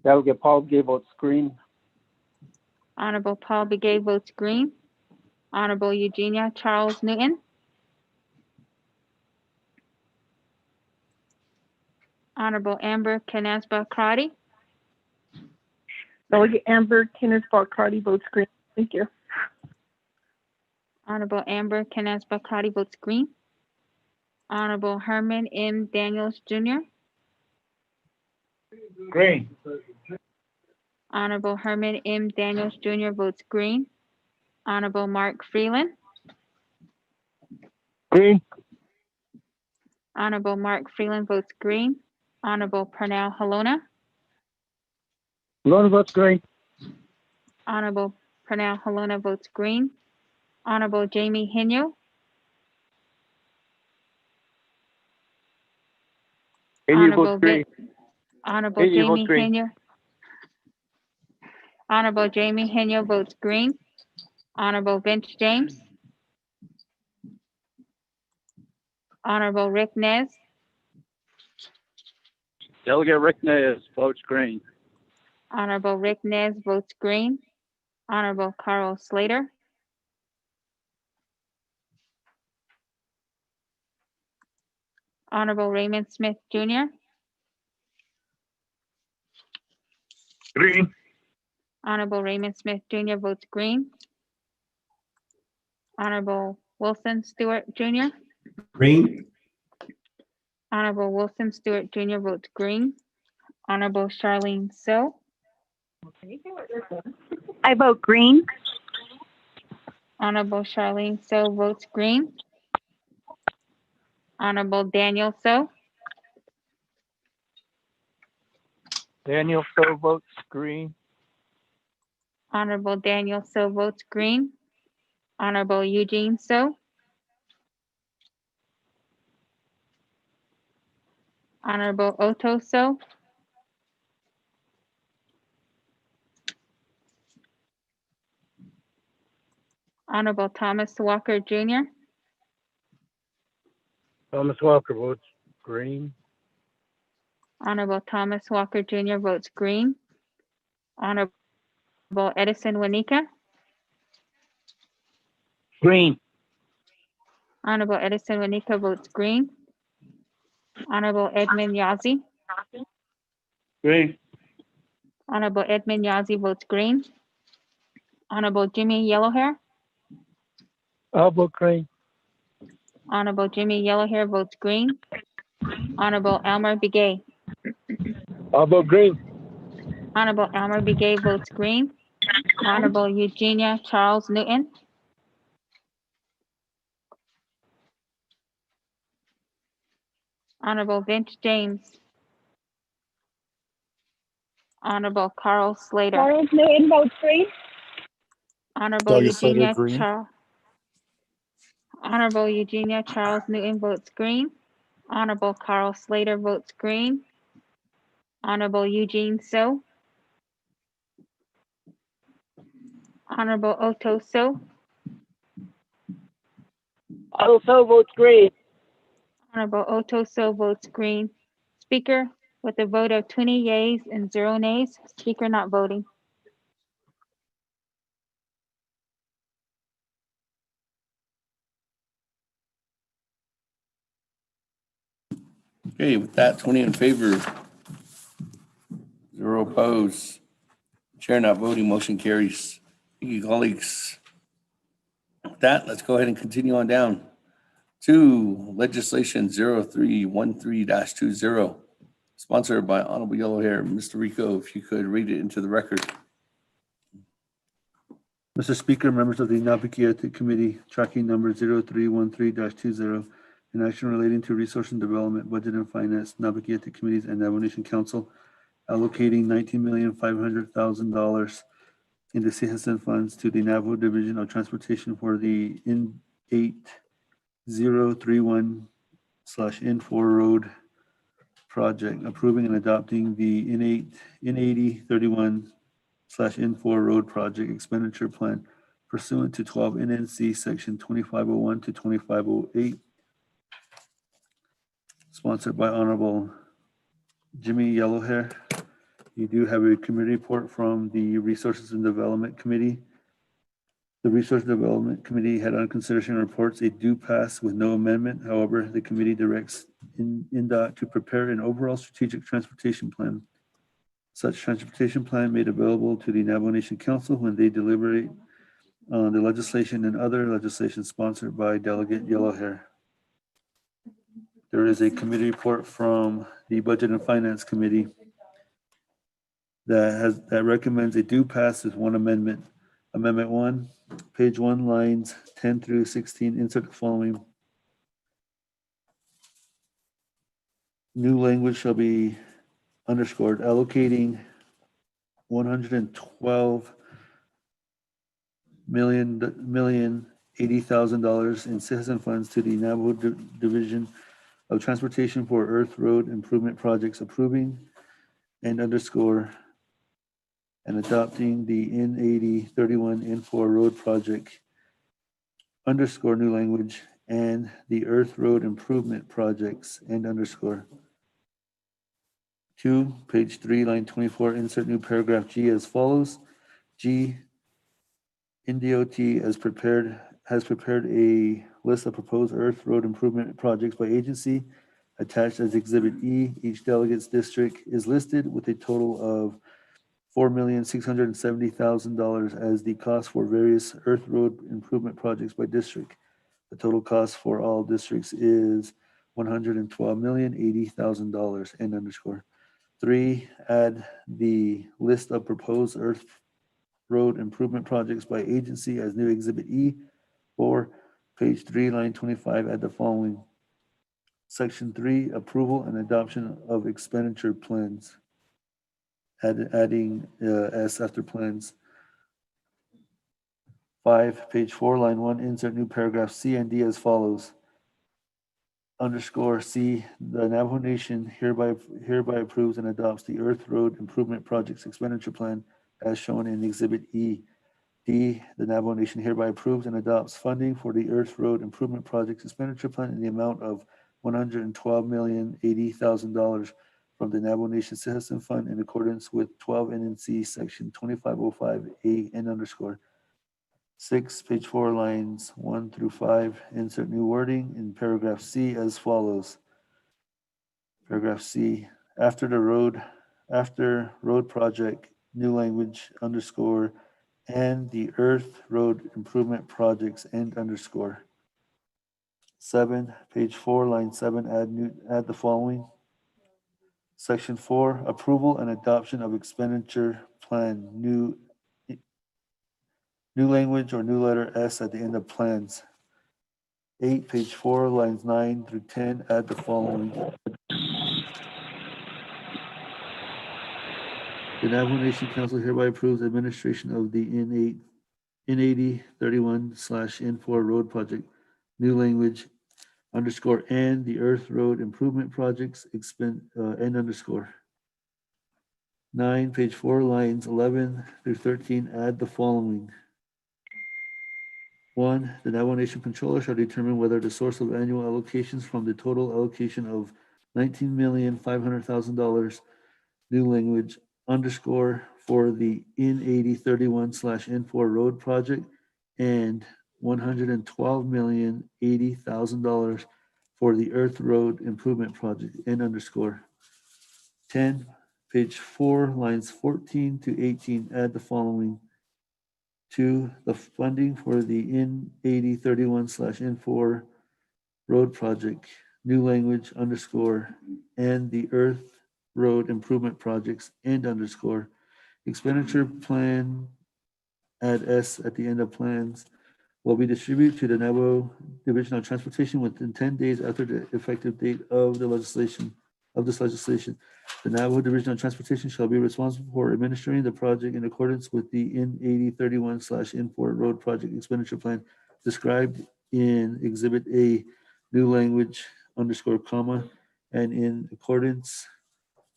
Delegate Paul Gay votes green. Honorable Paul Begay votes green. Honorable Eugenia Charles Newton, Honorable Amber Canasba Crotty, Delegate Amber Kenneth-Balcrotty votes green. Thank you. Honorable Amber Canasba Crotty votes green. Honorable Herman M. Daniels Jr., Green. Honorable Herman M. Daniels Jr. votes green. Honorable Mark Freeland, Green. Honorable Mark Freeland votes green. Honorable Pernell Halona, Lone votes green. Honorable Pernell Halona votes green. Honorable Jamie Henyo, Honorable Honorable Henyo votes Jamie green. Henyo, Honorable Jamie Henyo votes green. Honorable Vince James, Honorable Rick Nez, Delegate Ricknez votes green. Honorable Rick Nez votes green. Honorable Carl Slater, Honorable Raymond Smith Jr., Green. Honorable Raymond Smith Jr. votes green. Honorable Wilson Stewart Jr., Green. Honorable Wilson Stewart Jr. votes green. Honorable Charlene So, I vote green. Honorable Charlene So votes green. Honorable Daniel So, Daniel So votes green. Honorable Daniel So votes green. Honorable Eugene So, Honorable Otto So, Honorable Thomas Walker Jr., Thomas Walker votes green. Honorable Thomas Walker Jr. votes green. Honorable Edison Wanika, Green. Honorable Edison Wanika votes green. Honorable Edmund Yazzie, Green. Honorable Edmund Yazzie votes green. Honorable Jimmy Yellowhair, I'll vote green. Honorable Jimmy Yellowhair votes green. Honorable Elmer Begay, I'll vote green. Honorable Elmer Begay votes green. Honorable Eugenia Charles Newton, Honorable Vince James, Honorable Carl Slater, Charles Newton votes green. Honorable Delegate Slater, Eugenia green. Charles, Honorable Eugenia Charles Newton votes green. Honorable Carl Slater votes green. Honorable Eugene So, Honorable Otto So, Also votes green. Honorable Otto So votes green. Speaker, with a vote of 20 yeas and 0 nays, speaker not voting. Okay, with that, 20 in favor, 0 opposed. Chair not voting, motion carries. Thank you, colleagues. With that, let's go ahead and continue on down to legislation 0313-20, sponsored by Honorable Yellow Hair. Mr. Rico, if you could read it into the record. Mr. Speaker, members of the Naabik'íyáti Committee, tracking number 0313-20, an action relating to resource and development, budget and finance, Naabik'íyáti Committees and Navajo Nation Council, allocating $19,500,000 in the citizen funds to the Navajo Division of Transportation for the N8031/N4 road project, approving and adopting the N8031/N4 road project expenditure plan pursuant to 12 NNC section 2501 to 2508, sponsored by Honorable Jimmy Yellowhair. You do have a committee report from the Resources and Development Committee. The Resource Development Committee had on consideration reports a do pass with no amendment. However, the committee directs INDOT to prepare an overall strategic transportation plan. Such transportation plan made available to the Navajo Nation Council when they deliberate on the legislation and other legislation sponsored by Delegate Yellowhair. There is a committee report from the Budget and Finance Committee that recommends a do pass with one amendment. Amendment 1, page 1, lines 10 through 16, insert the following. New language shall be underscored, allocating $112,080,000 in citizen funds to the Navajo Division of Transportation for Earth Road Improvement Projects, approving and underscore and adopting the N8031-N4 road project, underscore new language, and the Earth Road Improvement Projects, and underscore. 2, page 3, line 24, insert new paragraph G as follows. G, NDOT has prepared a list of proposed Earth Road Improvement Projects by agency attached as Exhibit E. Each delegate's district is listed with a total of $4,670,000 as the cost for various Earth Road Improvement Projects by district. The total cost for all districts is $112,080,000 and underscore. 3, add the list of proposed Earth Road Improvement Projects by agency as new Exhibit E. 4, page 3, line 25, add the following. Section 3, approval and adoption of expenditure plans. Adding S after plans. 5, page 4, line 1, insert new paragraph C and D as follows. Underscore C, the Navajo Nation hereby approves and adopts the Earth Road Improvement Projects Expenditure Plan as shown in Exhibit E. D, the Navajo Nation hereby approves and adopts funding for the Earth Road Improvement Projects Expenditure Plan in the amount of $112,080,000 from the Navajo Nation Citizen Fund in accordance with 12 NNC Section 2505A and underscore. 6, page 4, lines 1 through 5, insert new wording in paragraph C as follows. Paragraph C, after road project, new language, underscore, and the Earth Road Improvement Projects, and underscore. 7, page 4, line 7, add the following. Section 4, approval and adoption of expenditure plan, new language or new letter S at the end of plans. 8, page 4, lines 9 through 10, add the following. The Navajo Nation Council hereby approves administration of the N8031/N4 road project, new language, underscore, and the Earth Road Improvement Projects, and underscore. 9, page 4, lines 11 through 13, add the following. 1, the Navajo Nation Controller shall determine whether the source of annual allocations from the total allocation of $19,500,000, new language, underscore for the N8031/N4 road project, and $112,080,000 for the Earth Road Improvement Project, N underscore. 10, page 4, lines 14 to 18, add the following. 2, the funding for the N8031/N4 road project, new language, underscore, and the Earth Road Improvement Projects, and underscore. Expenditure plan, add S at the end of plans, will be distributed to the Navajo Division of Transportation within 10 days after the effective date of this legislation. The Navajo Division of Transportation shall be responsible for administering the project in accordance with the N8031/N4 road project expenditure plan described in Exhibit A, new language, underscore, comma, and in accordance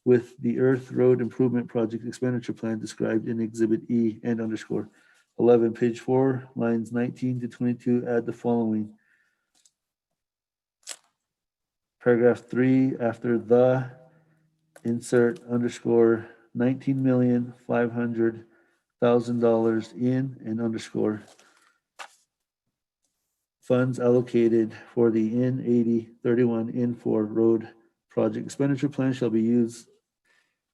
with the Earth Road Improvement Project expenditure plan described in Exhibit E and underscore. 11, page 4, lines 19 to 22, add the following. Paragraph 3, after the, insert underscore $19,500,000 in and underscore. Funds allocated for the N8031/N4 road project expenditure plan shall be used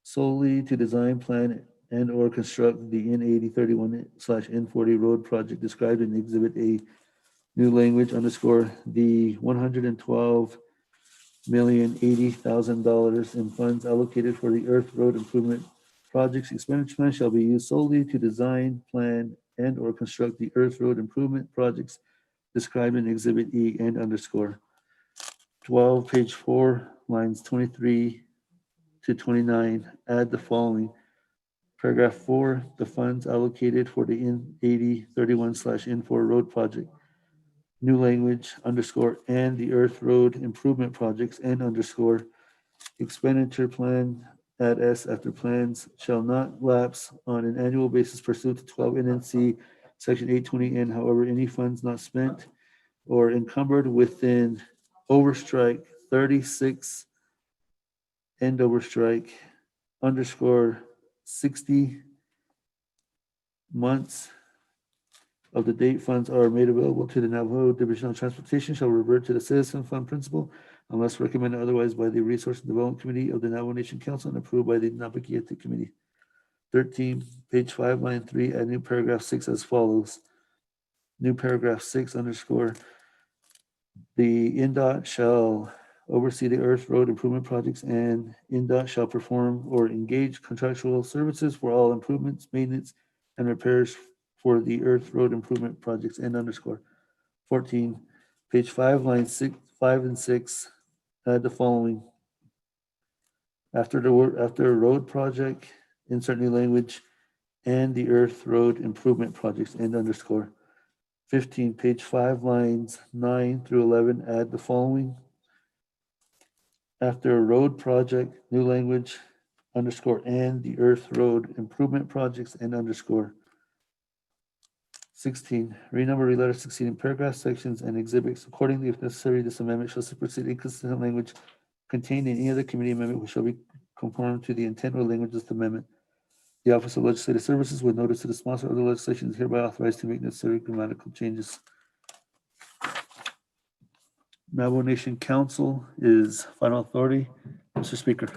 solely to design, plan, and or construct the N8031/N40 road project described in Exhibit A, new language, underscore, the $112,080,000 in funds allocated for the Earth Road Improvement Projects expenditure plan shall be used solely to design, plan, and or construct the Earth Road Improvement Projects described in Exhibit E and underscore. 12, page 4, lines 23 to 29, add the following. Paragraph 4, the funds allocated for the N8031/N4 road project, new language, underscore, and the Earth Road Improvement Projects, and underscore. Expenditure plan, add S after plans, shall not lapse on an annual basis pursuant to 12 NNC Section 820N. However, any funds not spent or encumbered within overstrike 36 end overstrike underscore 60 months of the date funds are made available to the Navajo Division of Transportation shall revert to the Citizen Fund principal unless recommended otherwise by the Resource and Development Committee of the Navajo Nation Council and approved by the Naabik'íyáti Committee. 13, page 5, line 3, add new paragraph 6 as follows. New paragraph 6 underscore, the INDOT shall oversee the Earth Road Improvement Projects, and INDOT shall perform or engage contractual services for all improvements, maintenance, and repairs for the Earth Road Improvement Projects, and underscore. 14, page 5, lines 5 and 6, add the following. After a road project, insert new language, and the Earth Road Improvement Projects, and underscore. 15, page 5, lines 9 through 11, add the following. After a road project, new language, underscore, and the Earth Road Improvement Projects, and underscore. 16, renumber, reletter succeeding paragraphs, sections, and exhibits. Accordingly, if necessary, this amendment shall supersede inconsistent language contained in any other committee amendment which shall be conformed to the intent or language of the amendment. The Office of Legislative Services, with notice to the sponsor of the legislation, is hereby authorized to make necessary grammatical changes. Navajo Nation Council is final authority. Mr. Speaker.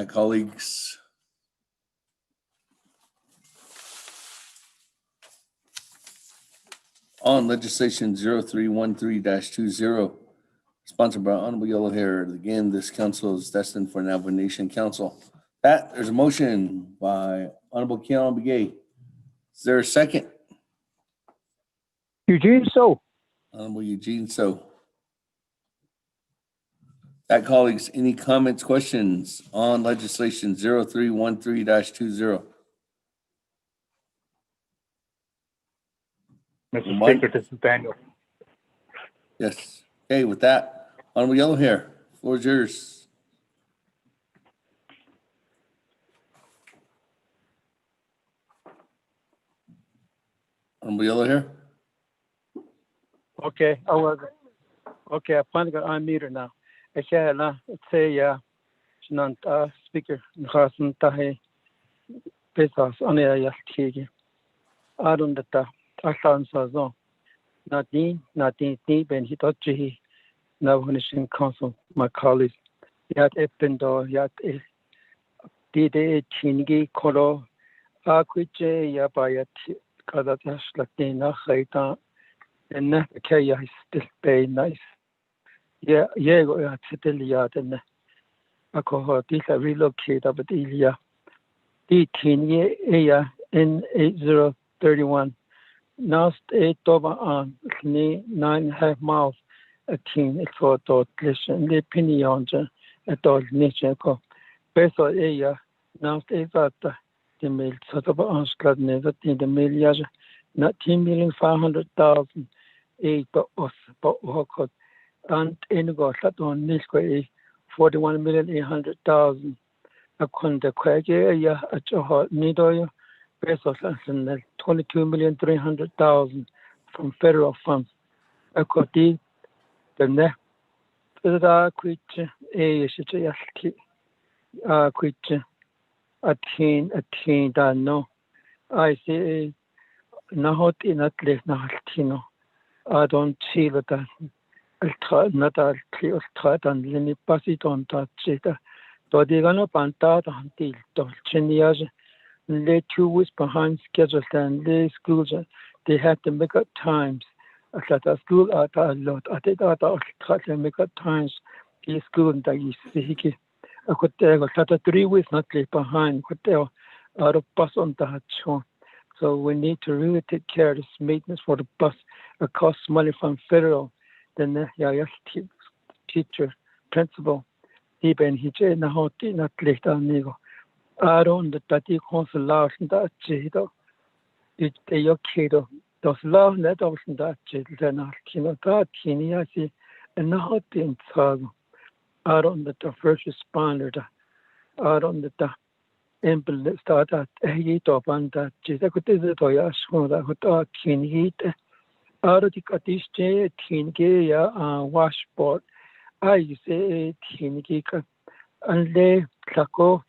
Colleagues. On legislation 0313-20, sponsored by Honorable Yellow Hair. Again, this council is destined for Navajo Nation Council. There's a motion by Honorable Naabik'íyáti. Is there a second? Eugene So. Honorable Eugene So. Colleagues, any comments, questions on legislation 0313-20? Mr. Speaker, this is Daniel. Yes. Okay, with that, Honorable Yellow Hair, floor is yours. Honorable Yellow here? Okay, okay, I finally got unmuted now. Okay, now, say, Shanant, speaker, Nhasan Tahe, Pesas, Anaya Tigi. I don't know that I found so. Nadine, Ben Hitachi, Navanishin Council, my colleagues. Yat Ependo, Yat Dide Tingi Koro, Aquije, Yabayat, Kadatash Latina, Haita, and Nakaya is still very nice. Yeah, go at Sitilia, and Akoho, these are relocated up at Ilia. D10 N8031. Nast 8 over on 9.5 miles a teen. It's for dot listen, the pinionja at all nature. Peso area, nast 8 at the mill, sort of on Skladneva in the milliage, not 10,500,000 8 but us, but Hokot, and Inigo sat on Nisquay 41,800,000. A conda area at Johor Nidoyo, pesos and 22,300,000 from federal funds. A coti, the net, the creature, a shitty, a creature, a teen, that no. I say, not in at least Nahaltino. I don't see that not a clear threat and limit pass it on that cheetah. So they're gonna panta until the 10 years, late 2 weeks behind schedule and the schools they had to make up times. At a school at a lot at it at all make up times the school that you see. I could tell at 3 weeks not late behind, could tell out of bus on that show. So we need to really take care of this maintenance for the bus. It costs money from federal, then teacher, principal. Even he said, "No, not late on Nigo. I don't the petty consular that Jedo. It's a kiddo. Those love net of that Jedo, not that teeny, I see, and not in Sago. I don't the first responder. I don't the ambulance start at a heat up on that Jedo. Could is it or yes, that would teen heat. Out of the Katish teen gay washboard. I say teen geek and they taco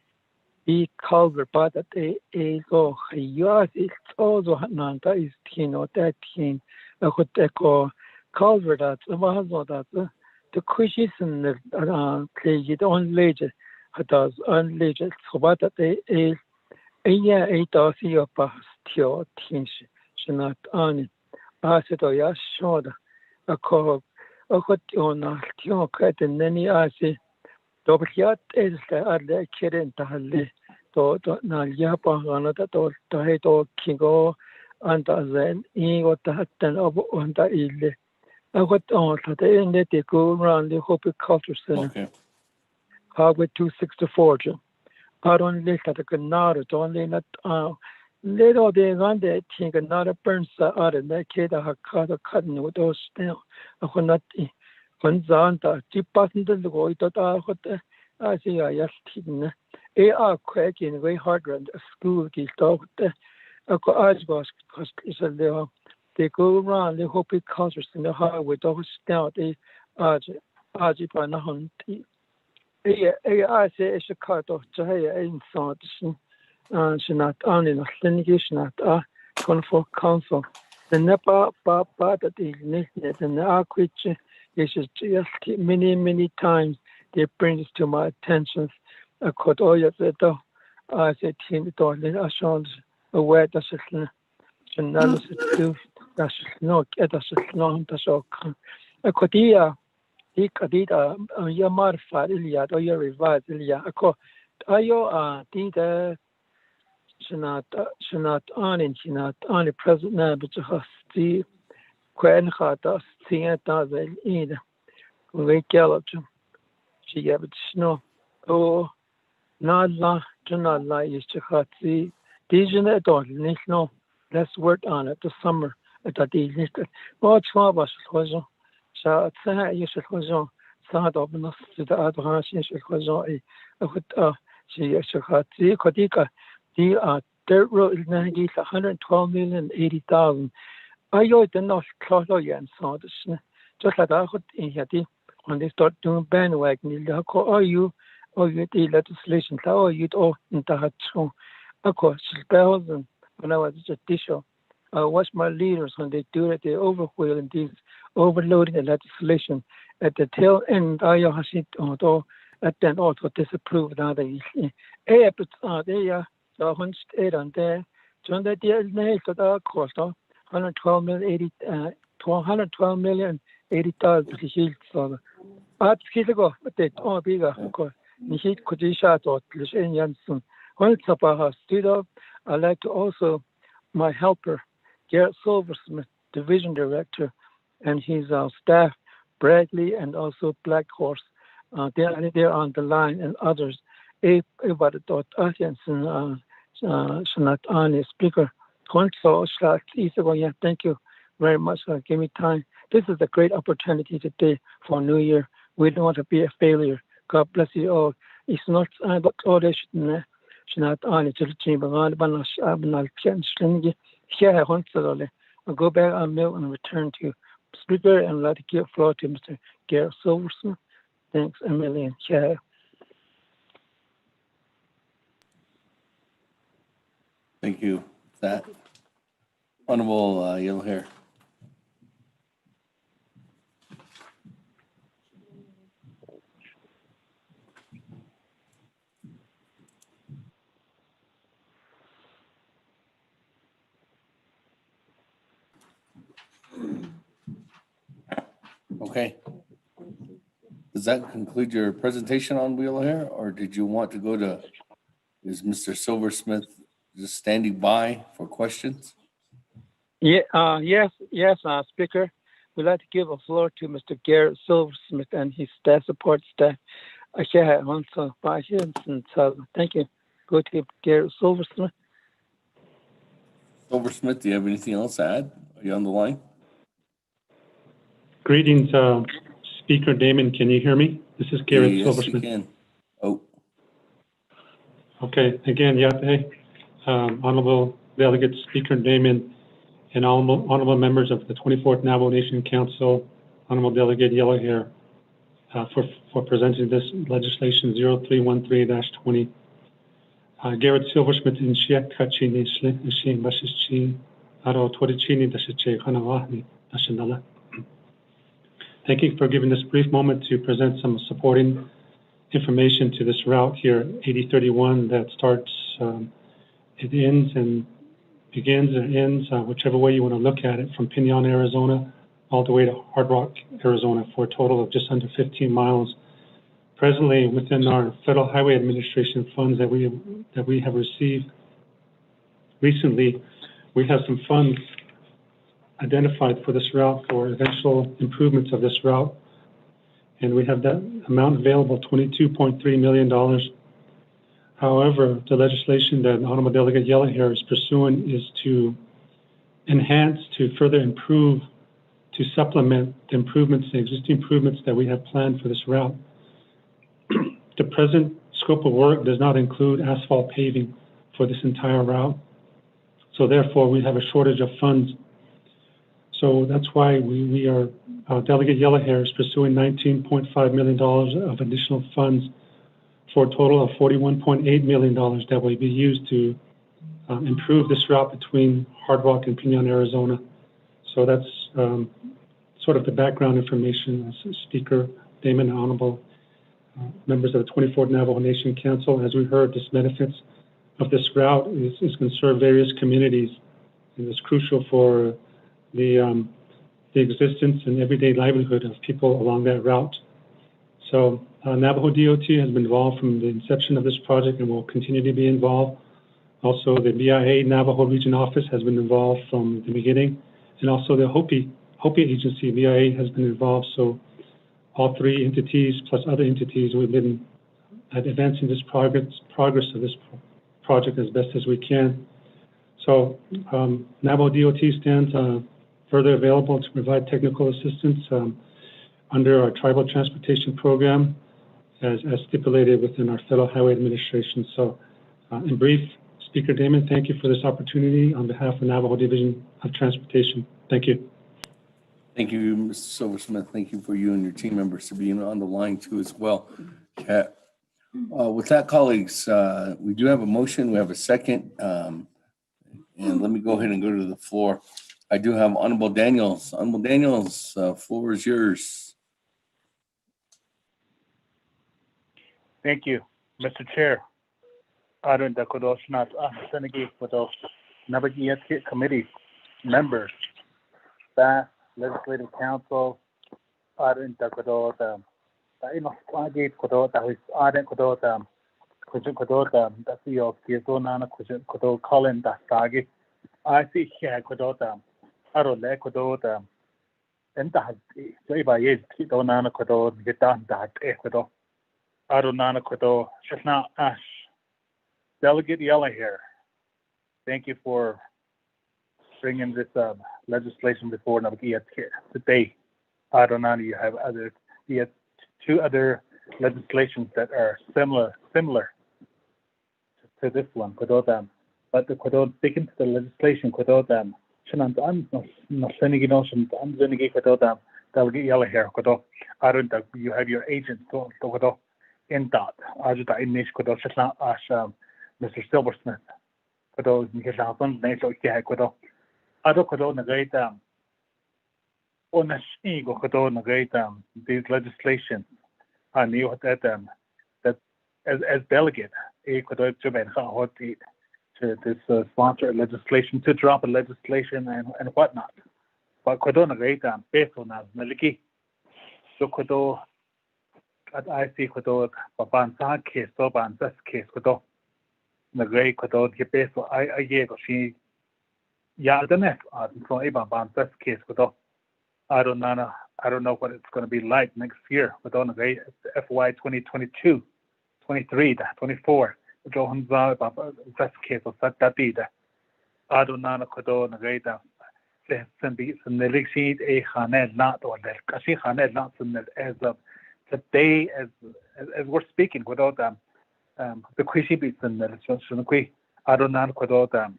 be culver, but that a go yes, it's also Nanta is teen or that teen. I could echo culver that was that the quizzes and the play it on later. It does on later, so but that a year 8 your past your teens should not on it. I said, oh, yeah, sure. I call. I got on a tion cat and then I say, double yet is the kid in Tali, to Nayapa, another to head or Kingo, and then he got the hat and on the Ile. I got on today and let it go around the Hopi Culture Center. Okay. Highway 264. I don't live at the Canada, only not. Little they run there, think another burns out of that kid. I cut a cutting with those still. I could not. When Zanta, 2% of the go to I see I just hidden. They are cracking way harder at school. They talk there. I got eyes was because they go around the Hopi cultures in the highway. Those down. They are by the hunt. I say it's a cut off Jaya in Sanderson. She not on in a litigation at for council. The Nepa that is listed and the Aquich is just many times they bring this to my attention. I could all you said though. I said team darling I shall aware that's analysis do that's no that's long that's all. I could hear he could your modified Iliad or your revised Iliad. I call ayo did Shanat on the present now, but the Quen Hata, seeing it as either. We galloped him. She gave it snow. Oh, not la, do not lie, is to hot see. These in the door, no, let's work on it this summer at the day. Watch for us, Hozo. So it's a you should Hozo. Sad of us to the other hand, she should Hozo. I would, she should hot see, Kodika. The dirt road is 112,080,000. I know the North Carolina and so on. Just like I got in here, when they start doing bandwagon, they call you the legislation, you all in the home. Of course, thousand when I was a teacher. I watch my leaders when they do it, they overwhelm these overloading the legislation. At the tail end, I have seen at then also disapprove now the but they are the 108 on there. John that the nail to the cost of 112 million 80,000 so at Kisago, but they all bigger, of course. Nihit Kudisha or Lishan Janssen. When Sapaha stood up, I like to also my helper, Garrett Silversmith, Division Director, and his staff, Bradley, and also Black Horse. They're on the line, and others. About the Shanat Ani speaker. Thank you very much for giving me time. This is a great opportunity today for New Year. We don't want to be a failure. God bless you all. It's not about all this. Shanat Ani to the chamber. I'll go back on mail and return to speaker and let the give floor to Mr. Garrett Silverson. Thanks a million. Yeah. Thank you. That Honorable Yellow Hair. Okay. Does that conclude your presentation on Yellow Hair, or did you want to go to, is Mr. Silversmith just standing by for questions? Yeah, yes, Speaker. We'd like to give a floor to Mr. Garrett Silversmith and his staff, support staff. I share also by him, so thank you. Go to Garrett Silversmith. Silversmith, do you have anything else to add? Are you on the line? Greetings, Speaker Damon. Can you hear me? This is Garrett Silversmith. Yes, you can. Oh. Okay. Again, Yate, Honorable Delegate Speaker Damon, and honorable members of the 24th Navajo Nation Council, Honorable Delegate Yellow Hair, for presenting this legislation 0313-20. Garrett Silversmith in Shiak Kachini Shin Bashichi Aro Torichini Dashiche Hanawahni Nashanala. Thank you for giving this brief moment to present some supporting information to this route here, 8031, that starts, it ends and begins and ends, whichever way you want to look at it, from Pinon, Arizona, all the way to Hard Rock, Arizona, for a total of just under 15 miles. Presently, within our Federal Highway Administration funds that we have received recently, we have some funds identified for this route for eventual improvements of this route. And we have that amount available, $22.3 million. However, the legislation that Honorable Delegate Yellow Hair is pursuing is to enhance, to further improve, to supplement the improvements, the existing improvements that we have planned for this route. The present scope of work does not include asphalt paving for this entire route. So therefore, we have a shortage of funds. So that's why we are, Delegate Yellow Hair is pursuing $19.5 million of additional funds for a total of $41.8 million that will be used to improve this route between Hard Rock and Pinon, Arizona. So that's sort of the background information, Speaker Damon, Honorable members of the 24th Navajo Nation Council. As we heard, this benefits of this route is going to serve various communities, and it's crucial for the existence and everyday livelihood of people along that route. So Navajo DOT has been involved from the inception of this project and will continue to be involved. Also, the BIA Navajo Region Office has been involved from the beginning, and also the Hopi agency, BIA, has been involved. So all three entities plus other entities, we've been advancing this progress of this project as best as we can. So Navajo DOT stands further available to provide technical assistance under our Tribal Transportation Program as stipulated within our Federal Highway Administration. So in brief, Speaker Damon, thank you for this opportunity on behalf of Navajo Division of Transportation. Thank you. Thank you, Mr. Silversmith. Thank you for you and your team members to being on the line too as well. With that, colleagues, we do have a motion. We have a second. And let me go ahead and go to the floor. I do have Honorable Daniels. Honorable Daniels, floor is yours. Thank you, Mr. Chair. Arun Dakodos, not Senegi for the Naabik'íyáti Committee members, staff, Legislative Council, Arun Dakodos, Taino Swagi Kodo, Tavis Arden Kodo, Kujan Kodo, that's your Kizonana Kujan Kodo, Colin Dasagi. I see here Kodo, Arole Kodo, and that Jaiba is Kidonana Kodo, Gitan that Ecuador. Arunana Kodo, Shasna Ash. Delegate Yella here. Thank you for bringing this legislation before Naabik'íyáti today. Arunana, you have two other legislations that are similar to this one. Kododam, but the Kodod taken to the legislation Kododam. Shanant no senigi notion Zenigi Kododam. Delegate Yella here. Kodo Arunta, you have your agent to Kodo in that. Ajuda in Nish Kodo Shasna Ash. Mr. Silversmith, Kodo Nikashapan, Naso Kia Kodo, Ado Kodo Nagaitam, Onash Ego Kodo Nagaitam, these legislation, I knew that as delegate, a Kodo Juben Hoti to this sponsor legislation, to drop a legislation and whatnot. But Kodo Nagaitam, Pesona, Maliki, so Kodo, I see Kodo, Papansa case, Sobansa case, Kodo. Nagay Kodo Gipeso I Yego she Yardanek from Iban Bantas case Kodo. I don't know what it's gonna be like next year with on the FY 2022, 23, 24. Johan Zaba that's case of that did. I don't know Kodo Nagata send the Nelixi a Hanel not or that Kashi Hanel not as of today as we're speaking without them. The Quishi beats and the Shunqui, I don't know Kododam,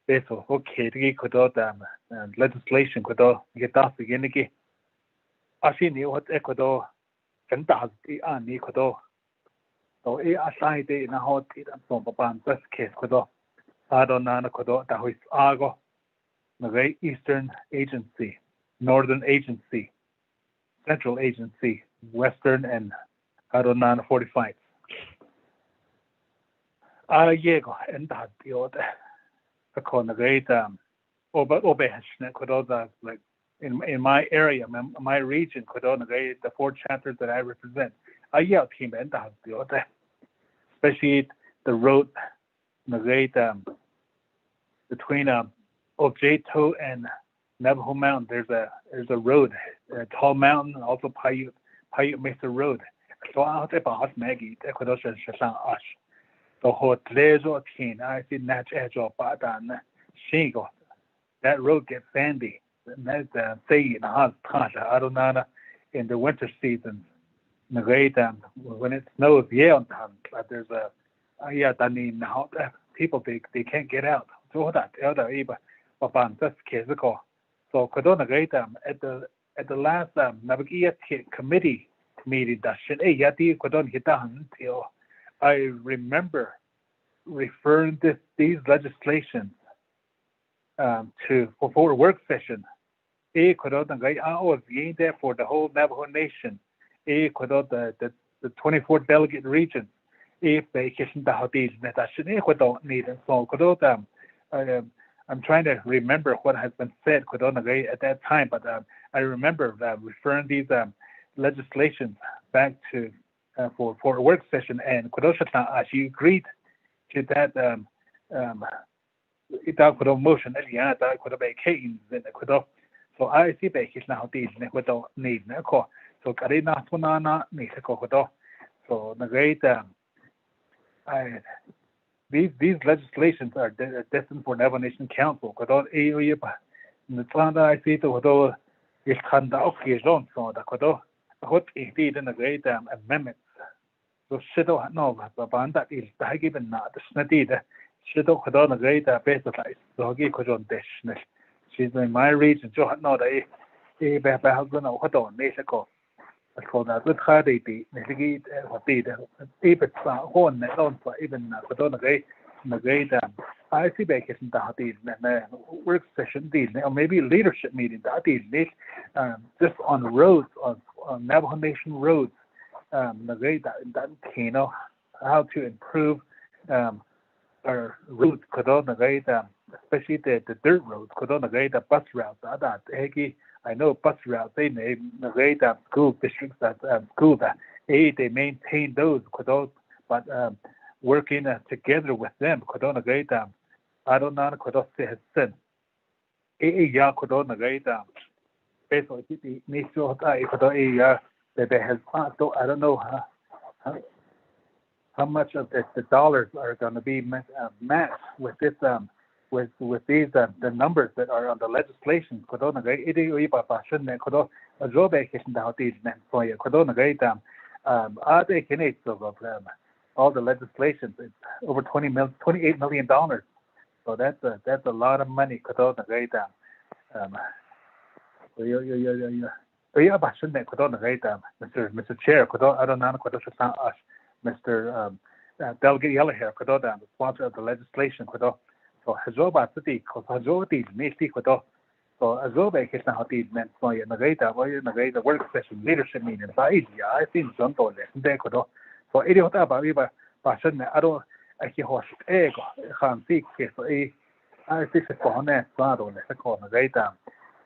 Beso, okay, the Kododam, and legislation Kodo, get off again again. I knew what Ecuador and does the Ani Kodo. So I signed in a hot and from Papan, best case Kodo. I don't know Kodo, that was Argo, the Eastern Agency, Northern Agency, Central Agency, Western, and I don't know 45. Llego and that the other according to Kododa, like in my area, my region, Kododa, the 4 chapters that I represent, I yell team and that the other, especially the road between Ojeto and Navajo Mountain. There's a road, a tall mountain, also Paiute Mesa Road. So I'll say about Maggie, Ecuador Shashan Ash. The hotel teen, I see Natch Edge of Badan, Shingo. That road gets sandy. That's say in a hot I don't know in the winter season. When it snows, there's people they can't get out. So that that's physical. So Kodona at the last Naabik'íyáti committee meeting that Yati Kodon Hitan till I remember referring these legislations for a work session. I was there for the whole Navajo Nation. The 24 delegate regions. I'm trying to remember what has been said at that time, but I remember referring these legislations back to for a work session, and she agreed to that motion. So I see that he's now these need so Karina Sunana Nisako. So the great these legislations are destined for Navajo Nation Council. I see the is Kanda okay zone so the what indeed in the great amendments. So Shido no Banda is the given not the snatty she don't know the great basic so he could on dish. She's in my region, so not a husband or what on Mexico. For that, with her, they be, what be the even horn, even the great I see vacation that and work session deal or maybe leadership meeting that deal just on roads on Navajo Nation roads the great that you know how to improve our roads could on the great especially the dirt roads could on the great bus routes that I know bus routes they name the great school districts that school that they maintain those could all but working together with them could on a great I don't know could also have said ya could on a great basically needs to could that they has I don't know how much of the dollars are going to be matched with this with these the numbers that are on the legislation could on a great could a job vacation down these men for you could on a great are they can of all the legislation it's over $28 million. So that's a lot of money could on a great Mr. Chair could I don't know could us Mr. Delegate Yellowhair could the sponsor of the legislation could so Hazoba City could Hazoti Nisi could so Azoba is now the meant for you in the work session leadership meeting I think some dollars they could so it is about I don't I hear horse egg can't see so I think it's on that side on the call the rate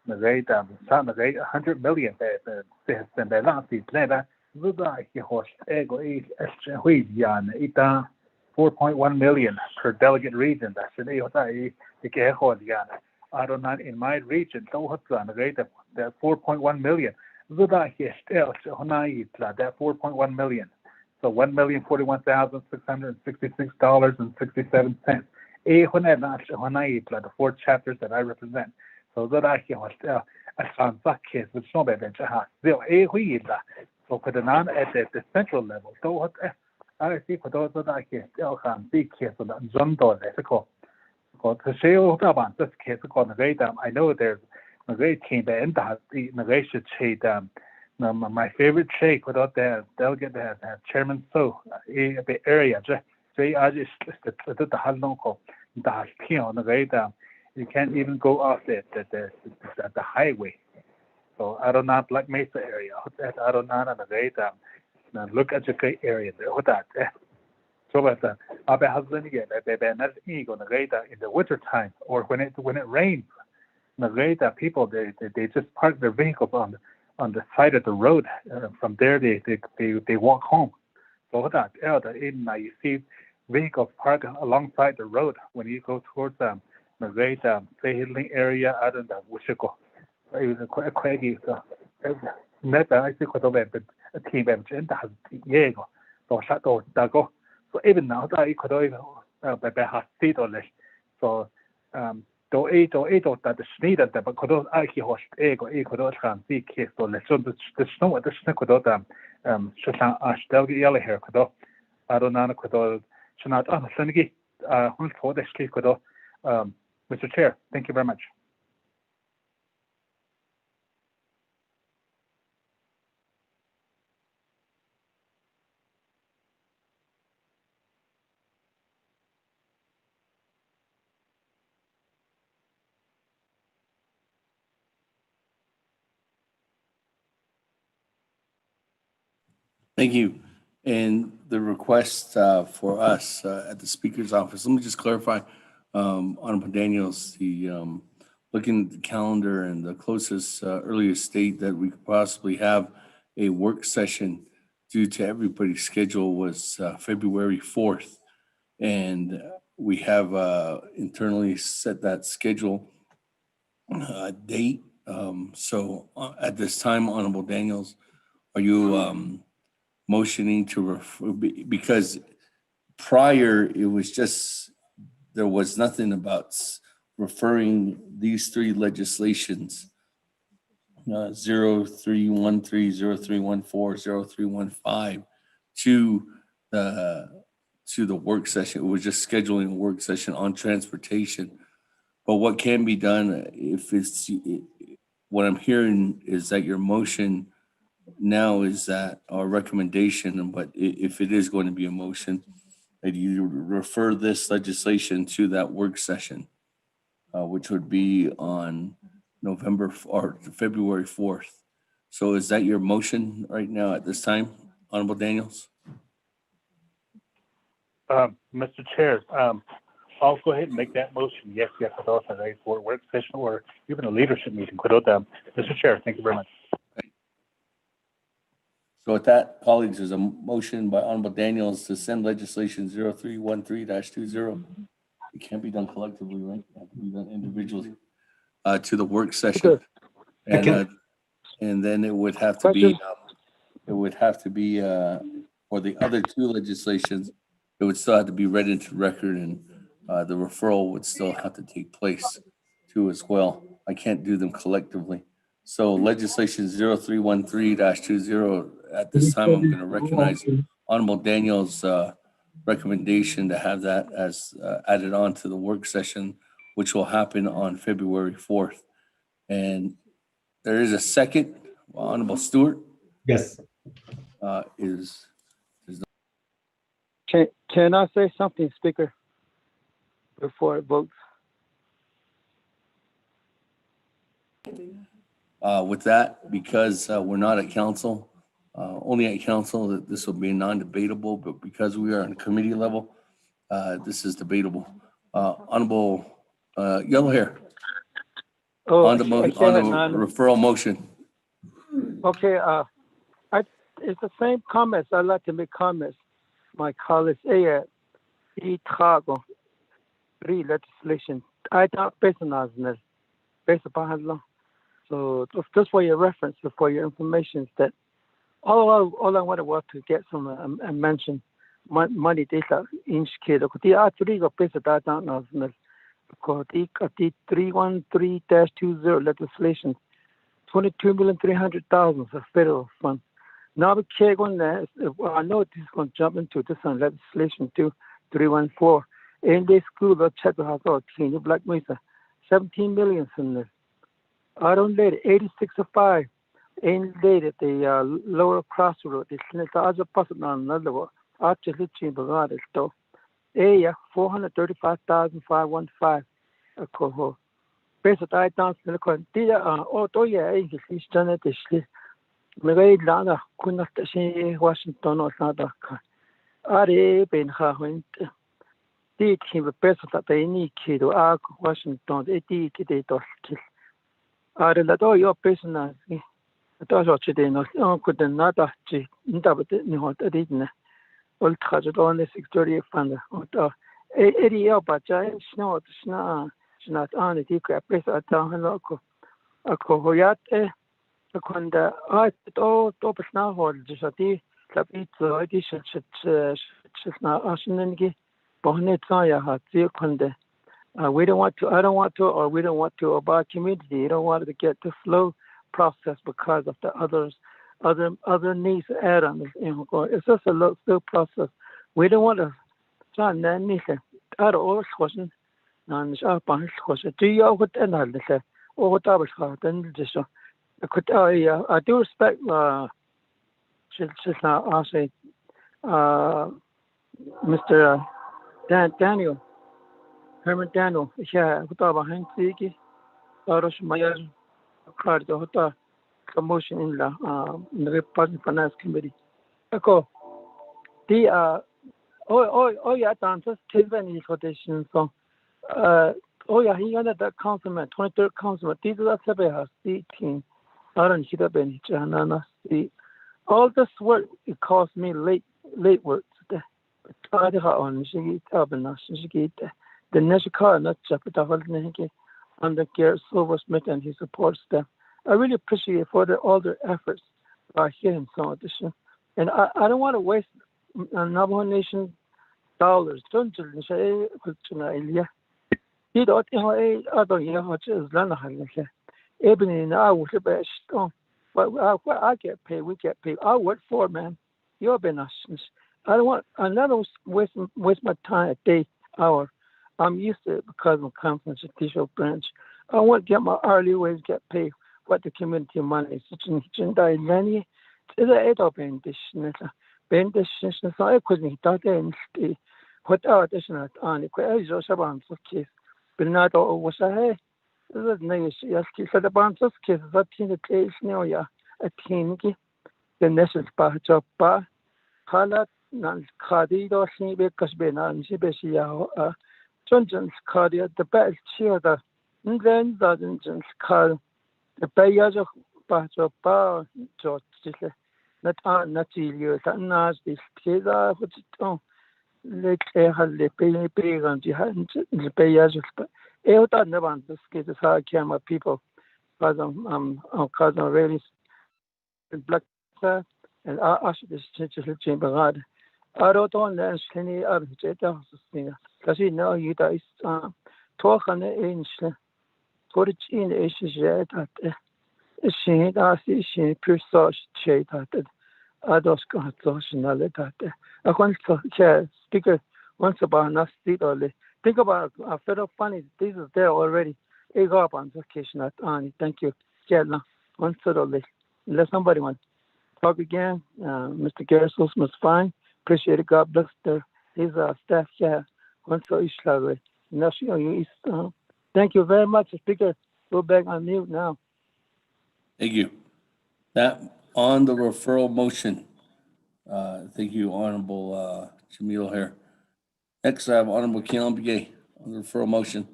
the rate $100 million they have spent their last year I hear horse egg we 4.1 million per delegate region that's the get I don't know in my region so what's on the rate that 4.1 million I hear still that 4.1 million so $1,041,666.67. When the 4 chapters that I represent. So that I can a case with so bad so put it on at the central level. So what I see for those that I can still big case of the Zondo ethical. To show about this case called the great I know there's a great team that end the nation shade my favorite shake without the delegate chairman so the area I just the local the you can't even go off the highway so I don't know Black Mesa area I don't know the great look at the great area there what that so but I husband again not ego the great in the winter time or when it rains the great people they just park their vehicles on the side of the road. From there, they walk home. So that you see vehicles parked alongside the road when you go towards the great Sahilling area out in the Wishiko. It's quite craggy. So I see quite a team of Diego. So Shadow Dago. So even now, I could by half feet or less. So do that the sneed at the but could I host ego can see case or less so the snow at the snake could Shashan Ash Delegate Yellowhair could I don't know could Shanat Senegi for the street could Mr. Chair, thank you very much. Thank you. And the request for us at the Speaker's office, let me just clarify, Honorable Daniels, looking at the calendar and the closest earliest date that we could possibly have a work session due to everybody's schedule was February 4th. And we have internally set that schedule date. So at this time, Honorable Daniels, are you motioning to because prior it was just there was nothing about referring these 3 legislations 0313, 0314, 0315 to to the work session. It was just scheduling a work session on transportation. But what can be done, if it's, what I'm hearing is that your motion now is that our recommendation, but if it is going to be a motion, that you refer this legislation to that work session, which would be on February 4th. So is that your motion right now at this time, Honorable Daniels? Mr. Chair, I'll go ahead and make that motion. Yes, for a work session or even a leadership meeting. Mr. Chair, thank you very much. So with that, colleagues, there's a motion by Honorable Daniels to send legislation 0313-20. It can't be done collectively, right? It has to be done individually to the work session. And then it would have to be, for the other two legislations, it would still have to be read into record, and the referral would still have to take place too as well. I can't do them collectively. So legislation 0313-20, at this time, I'm going to recognize Honorable Daniel's recommendation to have that as added on to the work session, which will happen on February 4th. And there is a second, Honorable Stewart. Yes. Can I say something, Speaker, before it votes? With that, because we're not at council, only at council, that this will be non-debatable, but because we are on committee level, this is debatable. Honorable Yellow Hair. On the referral motion. Okay, it's the same comments. I'd like to make comments. My colleagues, Chicago, legislation. I don't business based upon. So just for your reference, for your information, that all I wanted was to get some mention money data in Chicago. The R3 of business I don't know. The 313-20 legislation, 22,300,000 of federal funds. Now we check on that. I know this is going to jump into this on legislation 2314. In this school, the check house or King Black Mesa, 17 million in this. I don't let 86.5. In later the lower crossroad. It's not other person on another one. Actually, chamber is though. 435,515. A cohort. Based on dance, the quantity auto, English done it. Maybe Lana couldn't see Washington or Sadaka. Are been her went. Did him a best that they need to arc Washington, a deed they don't kill. Are the all your business? That's what you did not could another G. Double what I didn't. All tragic on the 630 fund. Eddie Elba, snow, not on it. You could press a down local. A cohoyat, a conda, I all top now hold just a tea, the pizza edition should not ashen bonnet saya hat the conda. We don't want to, I don't want to, or we don't want to about community. You don't want to get the flow process because of the other needs add on. It's just a slow process. We don't want to try and anything. I don't question. None is up on his question. Do you what another say? Or what I was hard and just I do respect just now I say Mr. Daniel Herman Daniel, yeah, what about him Siki? Oros Mayer card the promotion in the Republican Finance Committee. Echo the yeah, dances Kilven quotation so yeah, he got that councilman, 23rd councilman. These are the 18. I don't see that bench. All this work it cost me late work today. I on she the next car not under Garrett Silver Smith and his support staff. I really appreciate for all their efforts by hearing some of this. And I don't want to waste Navajo Nation dollars. Don't you say he don't I don't know how to learn how to even in our best but I get paid, we get paid. I work for man. You're been us I don't want another waste my time a day, hour. I'm used to it because I'm coming from the judicial branch. I want to get my hourly wage, get paid what the community money is. It's in the money. It's a 8 of benediction. Benediction, so I couldn't start in the what out is not on it. I just about to kiss. But not all was a hey. This is nice. Yes, kiss at the bounce of kisses. I've seen the place now, yeah. A tinky. The nested part of bar. Halat, non cardido, see because Ben and Zibesia. Johnson's cardia, the best cheer the England Johnson's car. The payers of part of bar, George. Not on, not you, that nas this kid, what's it on? Let the pay on the payers of I never want to skate as hard camera people because I'm really black and I should just chamber hard. I don't know any other thing because you know you guys talk on the inch for the chin issues that she she pure social shade that I just got social that I want to speaker once about not street only. Think about a federal funny. This is there already. I go up on vacation at Ani. Thank you. Kjell, once only. Unless somebody want to talk again, Mr. Gersos was fine. Appreciate it. God bless his staff here. Once so Ishlaway. Thank you very much, Speaker. Go back on mute now. Thank you. That on the referral motion. Thank you, Honorable Jamil here. Next, I have Honorable Naabik'íyáti on the referral motion.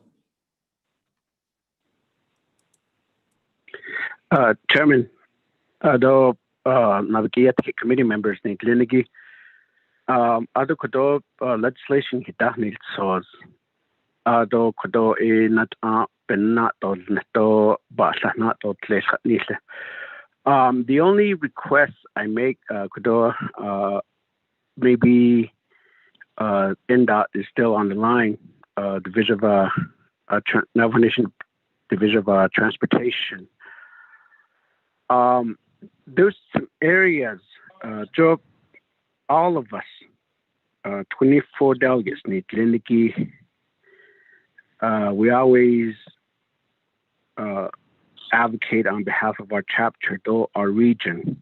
Chairman, the Naabik'íyáti committee members need Linigi. Other Kodo legislation hidahni source. Other Kodo not not to basla not to nisle. The only request I make Kodo maybe NDOT is still on the line. Division of Navajo Nation Division of Transportation. There's some areas, Joe, all of us, 24 delegates need Liniki. We always advocate on behalf of our chapter, though our region.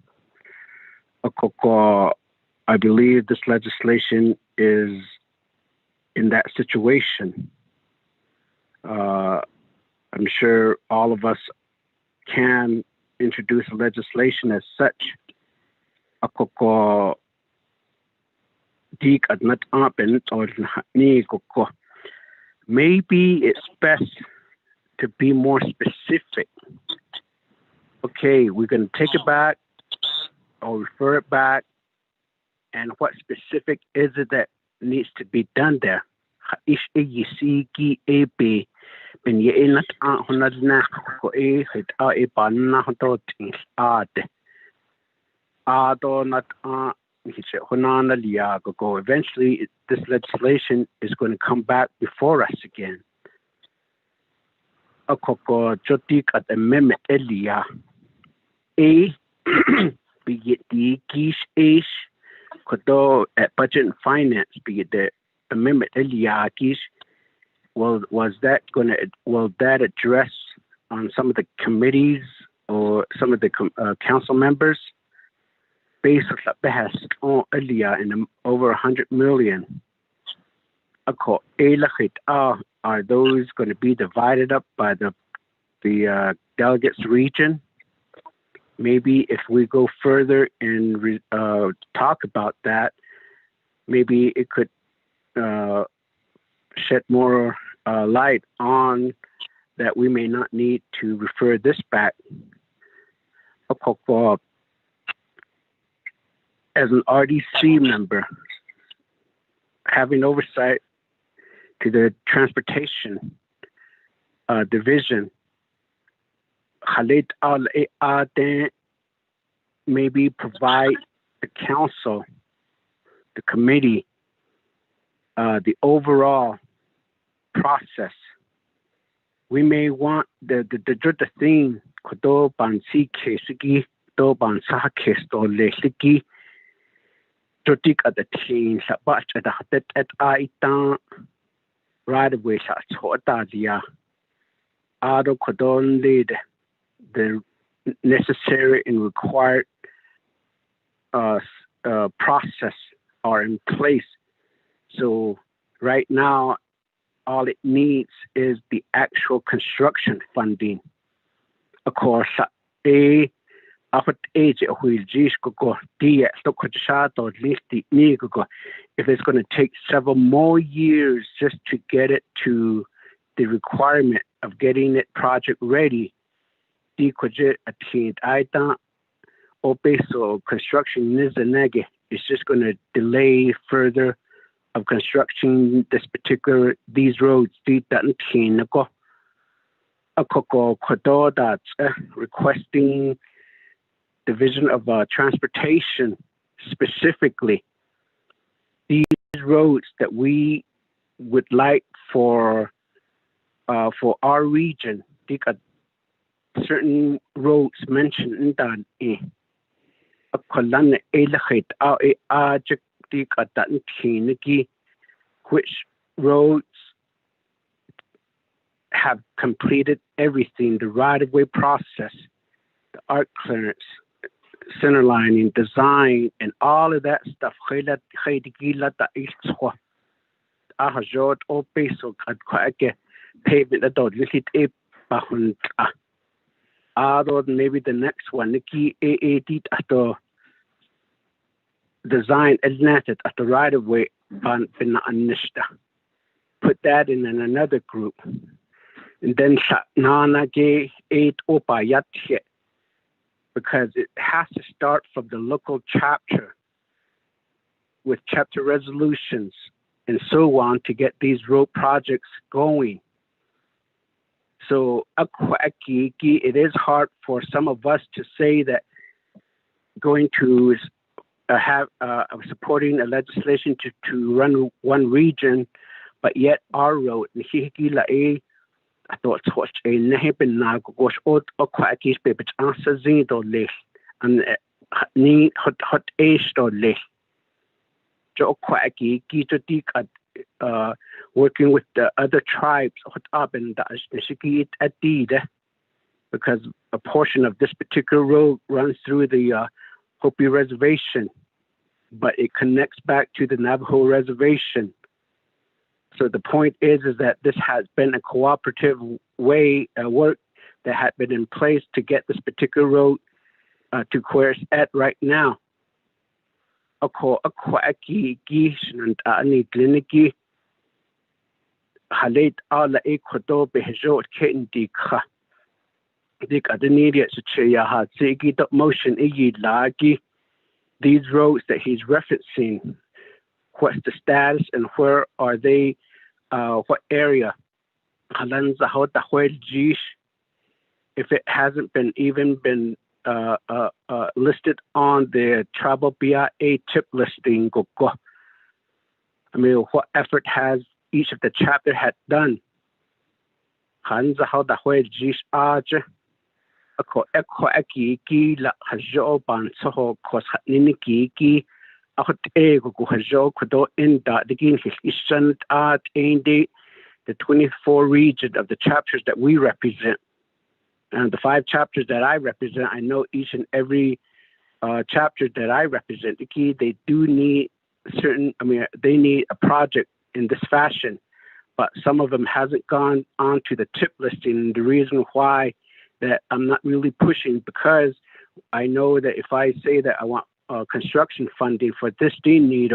I believe this legislation is in that situation. I'm sure all of us can introduce legislation as such. Maybe it's best to be more specific. Okay, we're going to take it back or refer it back. And what specific is it that needs to be done there? Eventually, this legislation is going to come back before us again. Amendment at Budget and Finance, be it the amendment will that address on some of the committees or some of the council members? Based on and over 100 million. Are those going to be divided up by the delegates region? Maybe if we go further and talk about that, maybe it could shed more light on that we may not need to refer this back. As an RDC member, having oversight to the transportation division, maybe provide the council, the committee, the overall process. We may want the thing Totik at the team, Sabat at Aitan, right away, Sotazia. Ado Kodon lead the necessary and required process are in place. So right now, all it needs is the actual construction funding. Of course, if it's going to take several more years just to get it to the requirement of getting it project ready, so construction is just going to delay further of construction these roads. That's requesting Division of Transportation specifically these roads that we would like for our region. Certain roads mentioned in that which roads have completed everything, the right-of-way process, the art clearance, center lining, design, and all of that stuff. Maybe the next one, design at the right of way put that in another group. And then because it has to start from the local chapter with chapter resolutions and so on to get these road projects going. So it is hard for some of us to say that going to have supporting a legislation to run one region, but yet our road I thought and need hot working with the other tribes because a portion of this particular road runs through the Hopi Reservation, but it connects back to the Navajo Reservation. So the point is that this has been a cooperative way work that had been in place to get this particular road to where it's at right now. Motion these roads that he's referencing, what's the status and where are they, what area? If it hasn't been listed on the tribal BIA tip listing, I mean, what effort has each of the chapter had done? The 24 regions of the chapters that we represent, and the 5 chapters that I represent, I know each and every chapter that I represent, they do need they need a project in this fashion, but some of them hasn't gone on to the tip listing. The reason why that I'm not really pushing, because I know that if I say that I want construction funding for this need,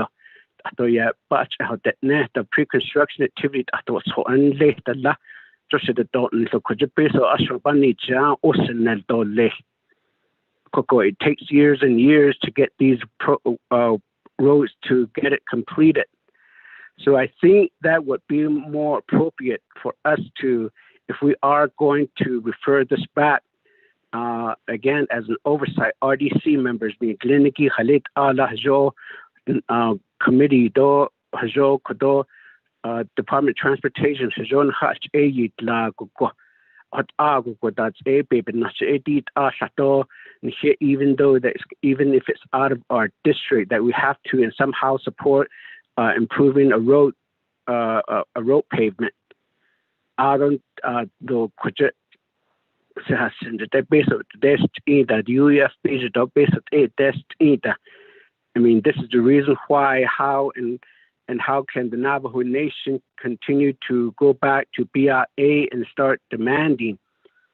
the pre-construction activity it takes years and years to get these roads to get it completed. So I think that would be more appropriate for us to, if we are going to refer this back, again, as an oversight, RDC members, being Gleniki, Khalid Allah, Hajo, Committee, Do, Hajo, Kodo, Department of Transportation, Hajon Hach, Ayit, La, Gugo, hot ago that's a baby not edit shato and here even if it's out of our district that we have to and somehow support improving a road pavement. I don't do could se has the base of the test either the UF base of base of a test either. I mean, this is the reason why, how, and how can the Navajo Nation continue to go back to BRA and start demanding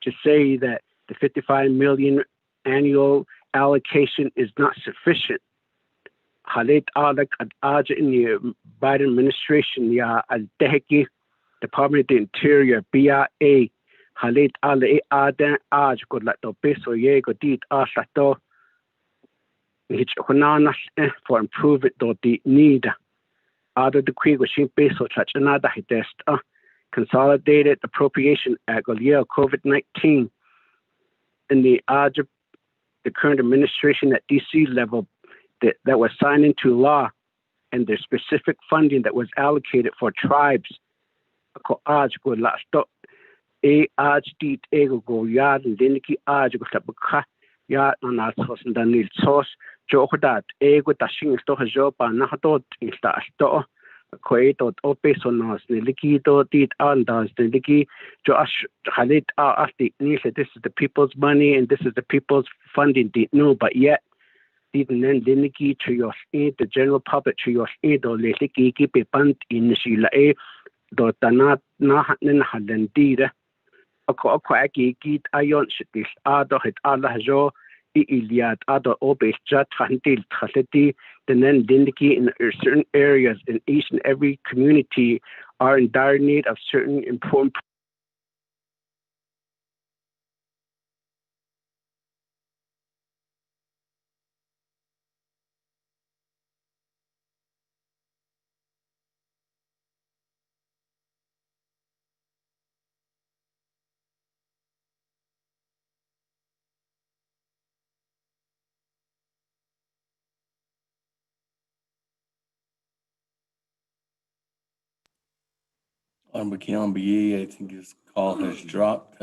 to say that the 55 million annual allocation is not sufficient. Halit Alak at Aja in the Biden administration, ya al Deheki, Department of the Interior, BRA, Halit Ale Adan Aj, good like the Beso Yego Dit Ashato. For improvement the need out of the Quigo Peso Church another test consolidated appropriation at COVID-19 in the current administration at DC level that was signed into law and the specific funding that was allocated for tribes ya na sos danil sos jo khodat ego tashing sto hajo pa na hatot insta sto koi tot opeso nos liki to tit andas liki jo ash khalit afti ni this is the people's money and this is the people's funding no but yet didn't then liki to your the general public to your do liki ki pe pant in shila e do tanat na hanen haden dira ako aki kit ayon shitis ado het Allah jo iliad ado obes jat handil khaseti then lindiki in certain areas in each and every community are in dire need of certain important Naabik'íyáti, I think his call has dropped.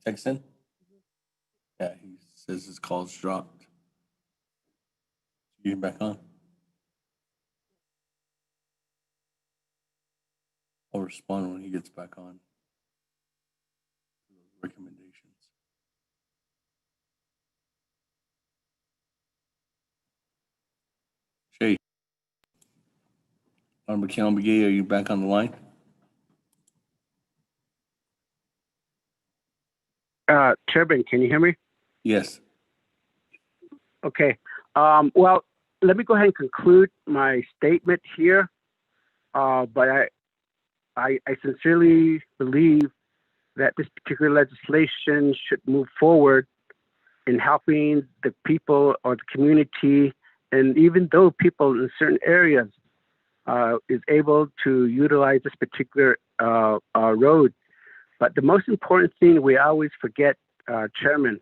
Texan? Yeah, he says his call's dropped. Get back on. I'll respond when he gets back on. Recommendations. Shay. Naabik'íyáti, are you back on the line? Chairman, can you hear me? Yes. Okay. Well, let me go ahead and conclude my statement here. But I sincerely believe that this particular legislation should move forward in helping the people or the community, and even though people in certain areas is able to utilize this particular road. But the most important thing we always forget, Chairman,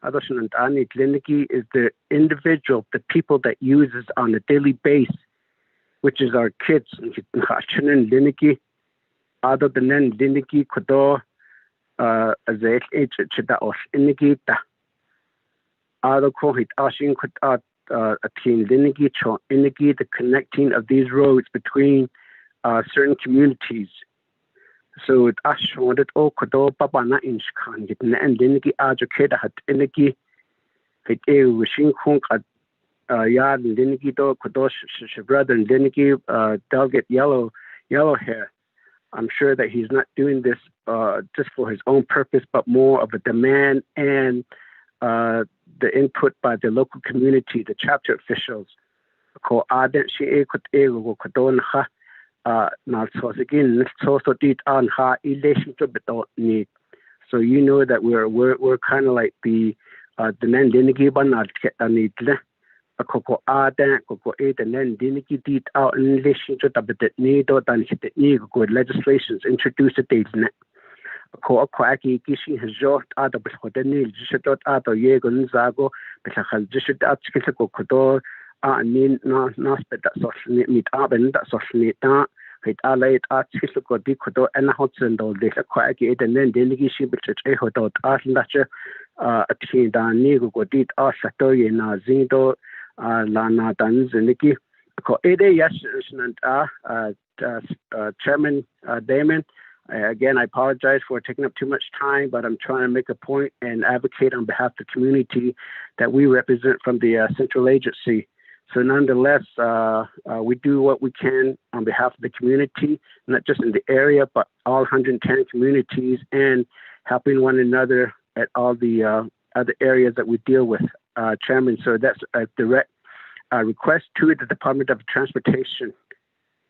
is the individual, the people that uses on a daily basis, which is our kids. Other than then, Lindiki Kodo, as a chida of Inigita. Other Kohit Ashin Kut a team Lindiki Cho Inigi, the connecting of these roads between certain communities. So it ash wanted all Kodo Papa na in Shkan, and Lindiki Ajokeda had Inigi, it a wishing Kunk at Yard and Lindiki do Kodo brother and Lindiki delegate yellow hair. I'm sure that he's not doing this just for his own purpose, but more of a demand and the input by the local community, the chapter officials. So you know that we're kind of like the Koko Ada, Koko 8, and then Diniki did out in relation to the need or than hit the good legislations introduced a date in it. Ko Kwaki Kishi has jot out of the Nil, Jishot out of Yegon Zago, but I had just at Skitako Kodo, and mean not that social meet up and that social meet that, hit alay at chisu ko di kodo ana hotsen do de ko agi den den delegation bit e hodo at lacha a tin da ni go di a sato ye na zindo la na dan ziniki ko ede yes Chairman Damon. Again, I apologize for taking up too much time, but I'm trying to make a point and advocate on behalf of the community that we represent from the central agency. So nonetheless, we do what we can on behalf of the community, not just in the area, but all 110 communities, and helping one another at all the other areas that we deal with, Chairman. So that's a direct request to the Department of Transportation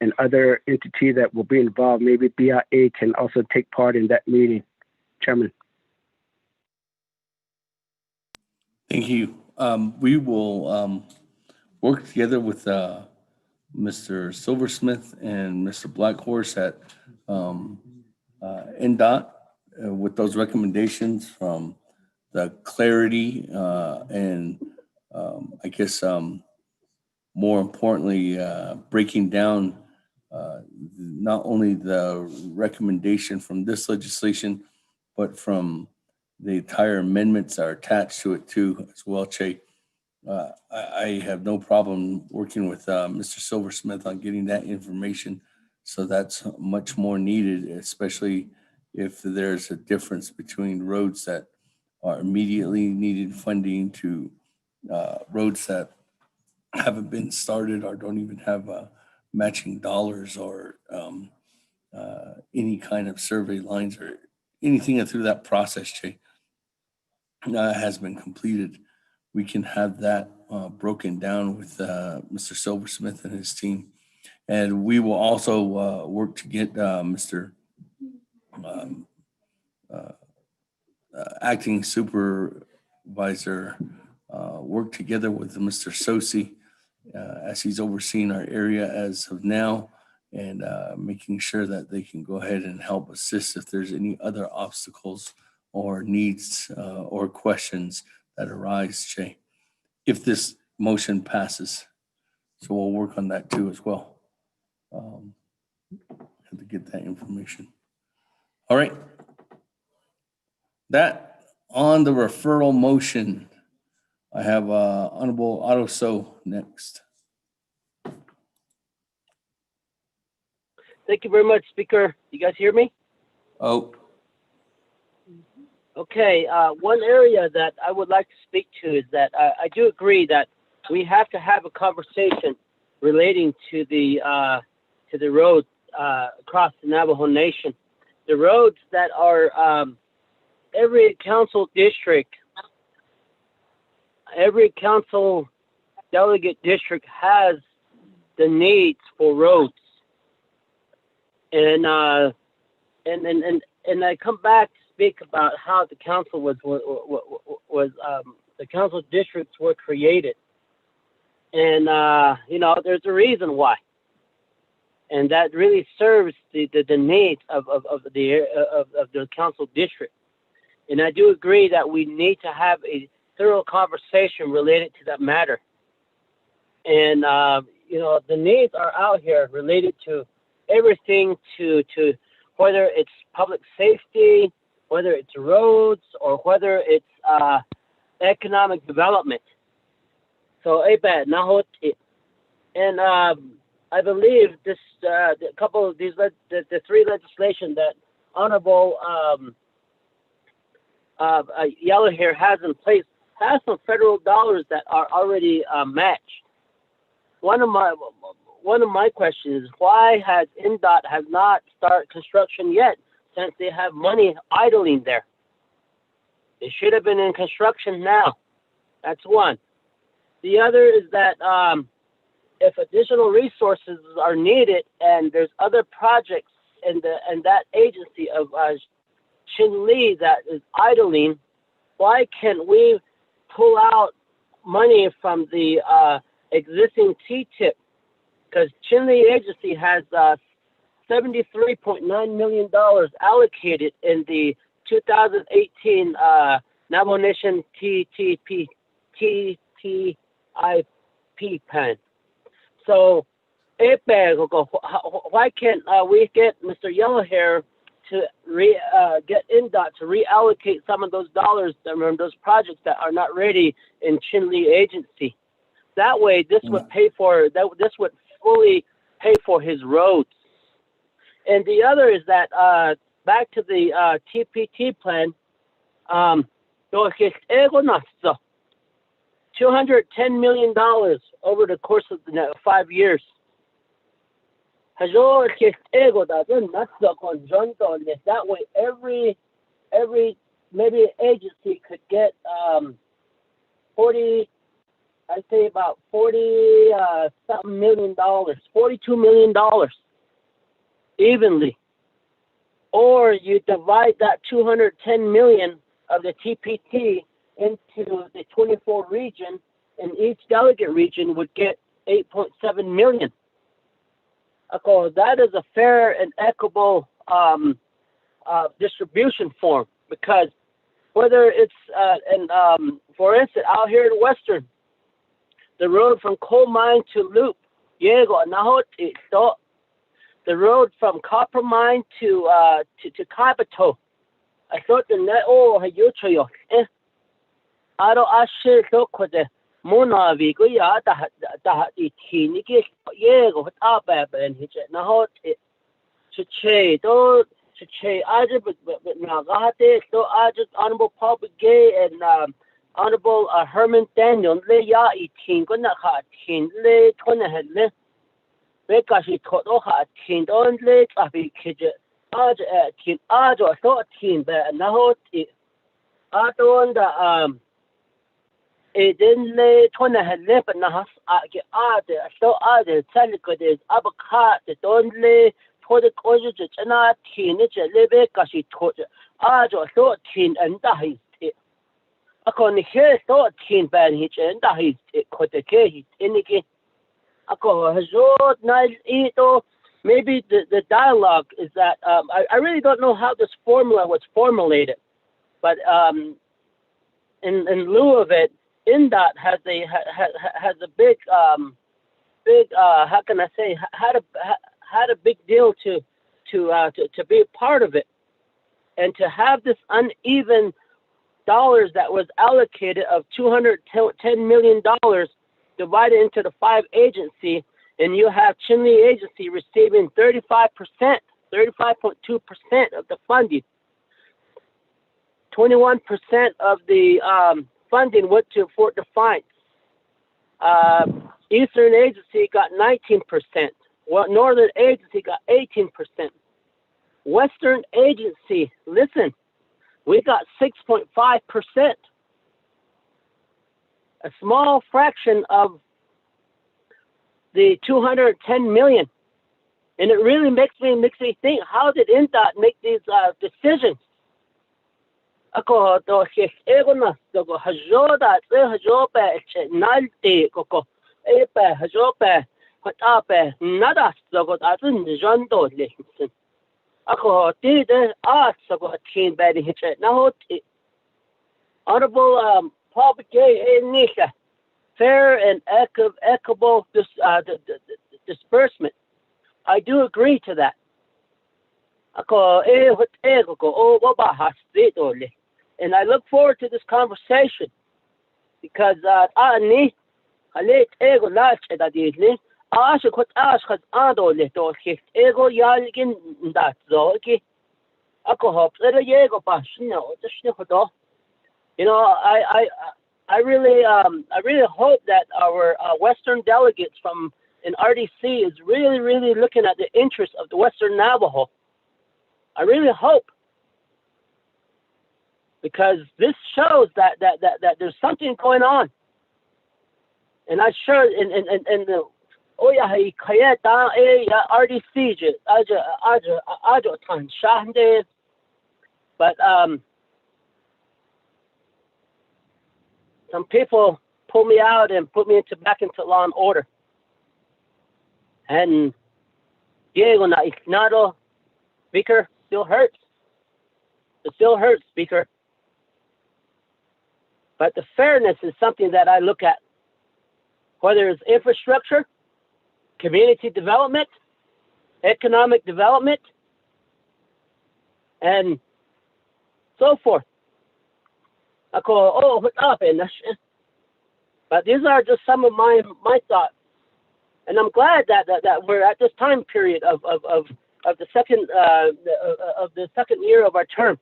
and other entity that will be involved. Maybe BIA can also take part in that meeting, Chairman. Thank you. We will work together with Mr. Silversmith and Mr. Blackhorse at NDOT with those recommendations from the clarity and I guess more importantly, breaking down not only the recommendation from this legislation, but from the entire amendments that are attached to it too, as well, Che. I have no problem working with Mr. Silversmith on getting that information. So that's much more needed, especially if there's a difference between roads that are immediately needed funding to roads that haven't been started or don't even have matching dollars or any kind of survey lines or anything through that process, Jay, has been completed. We can have that broken down with Mr. Silversmith and his team. And we will also work to get Mr. Acting Supervisor work together with Mr. Sosi as he's overseeing our area as of now, and making sure that they can go ahead and help assist if there's any other obstacles or needs or questions that arise, Jay, if this motion passes. So we'll work on that too as well. Have to get that information. All right. That on the referral motion, I have Honorable Otto So next. Thank you very much, Speaker. You guys hear me? Oh. Okay. One area that I would like to speak to is that I do agree that we have to have a conversation relating to the roads across the Navajo Nation. The roads that are every council district, every council delegate district has the needs for roads. And I come back to speak about how the council was the council districts were created, and there's a reason why, and that really serves the needs of the council district. And I do agree that we need to have a thorough conversation related to that matter. And the needs are out here related to everything to whether it's public safety, whether it's roads, or whether it's economic development. So, and I believe this a couple of these the three legislation that Honorable Yellow here has in place has some federal dollars that are already matched. One of my questions is, why has NDOT have not started construction yet, since they have money idling there? They should have been in construction now. That's one. The other is that if additional resources are needed and there's other projects in that agency of Chin Lee that is idling, why can't we pull out money from the existing T-tip? Because Chin Lee Agency has $73.9 million allocated in the 2018 Navajo Nation TTIP plan. So why can't we get Mr. Yellowhair to get NDOT to reallocate some of those dollars from those projects that are not ready in Chinle agency? That way, this would pay for this would fully pay for his roads. And the other is that back to the TPT plan. $210 million over the course of the 5 years. That way, every maybe agency could get 40. I'd say about 40 something $million, $42 million evenly. Or you divide that 210 million of the TPT into the 24 region, and each delegate region would get 8.7 million. That is a fair and equitable distribution form, because whether it's for instance, out here in Western, the road from coal mine to Loop, the road from copper mine to Kabato, I thought the net Aro ashe kwade Naabik'íyáti tiniki yego ben hije na hot che to che aje but na gahate to aje honorable public gay and honorable Herman Daniel le ya itin ko na kha tin le thona hele be ka shi thodo kha tin don le tsabi khije aje tin ajo so tin be na hot aton da then le thona hele but na has age ade so ade telecommunications abakha don le thoda koje chana tin che le be ka shi thoje ajo so tin anda hi Akon here thought teen ban hitch and the heat kote iniki. Ako hazot nile ito. Maybe the dialogue is that I really don't know how this formula was formulated, but in lieu of it, INDOT has a big how can I say had a big deal to be a part of it, and to have this uneven dollars that was allocated of $210 million divided into the 5 agency, and you have Chinle agency receiving 35%, 35.2% of the funding. 21% of the funding went to Fort Defiance. Eastern agency got 19%. Well, Northern agency got 18%. Western agency, listen, we got 6.5%, a small fraction of the 210 million. And it really makes me think, how did INDOT make these decisions? Honorable public fair and equitable disbursement. I do agree to that. And I look forward to this conversation, because you know, I really hope that our Western delegates from an RDC is really looking at the interests of the Western Navajo. I really hope, because this shows that there's something going on. And I sure in the RDC but some people pull me out and put me back into law and order. And Diego na Ignado, Speaker, still hurts. It still hurts, Speaker. But the fairness is something that I look at. Whether it's infrastructure, community development, economic development, and so forth. Ako, what's up? But these are just some of my thoughts. And I'm glad that we're at this time period of the second year of our term.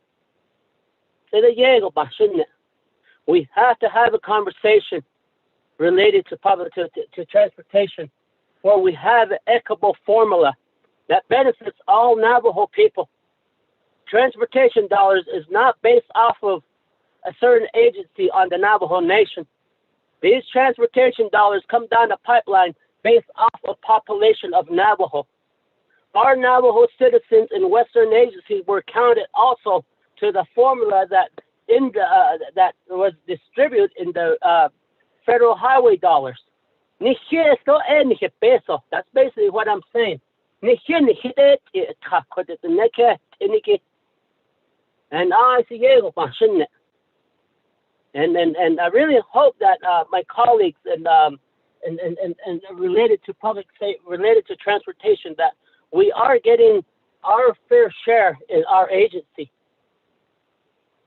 We have to have a conversation related to public to transportation, where we have an equitable formula that benefits all Navajo people. Transportation dollars is not based off of a certain agency on the Navajo Nation. These transportation dollars come down the pipeline based off of population of Navajo. Our Navajo citizens in Western agencies were counted also to the formula that that was distributed in the federal highway dollars. That's basically what I'm saying. And I see and I really hope that my colleagues and related to related to transportation, that we are getting our fair share in our agency.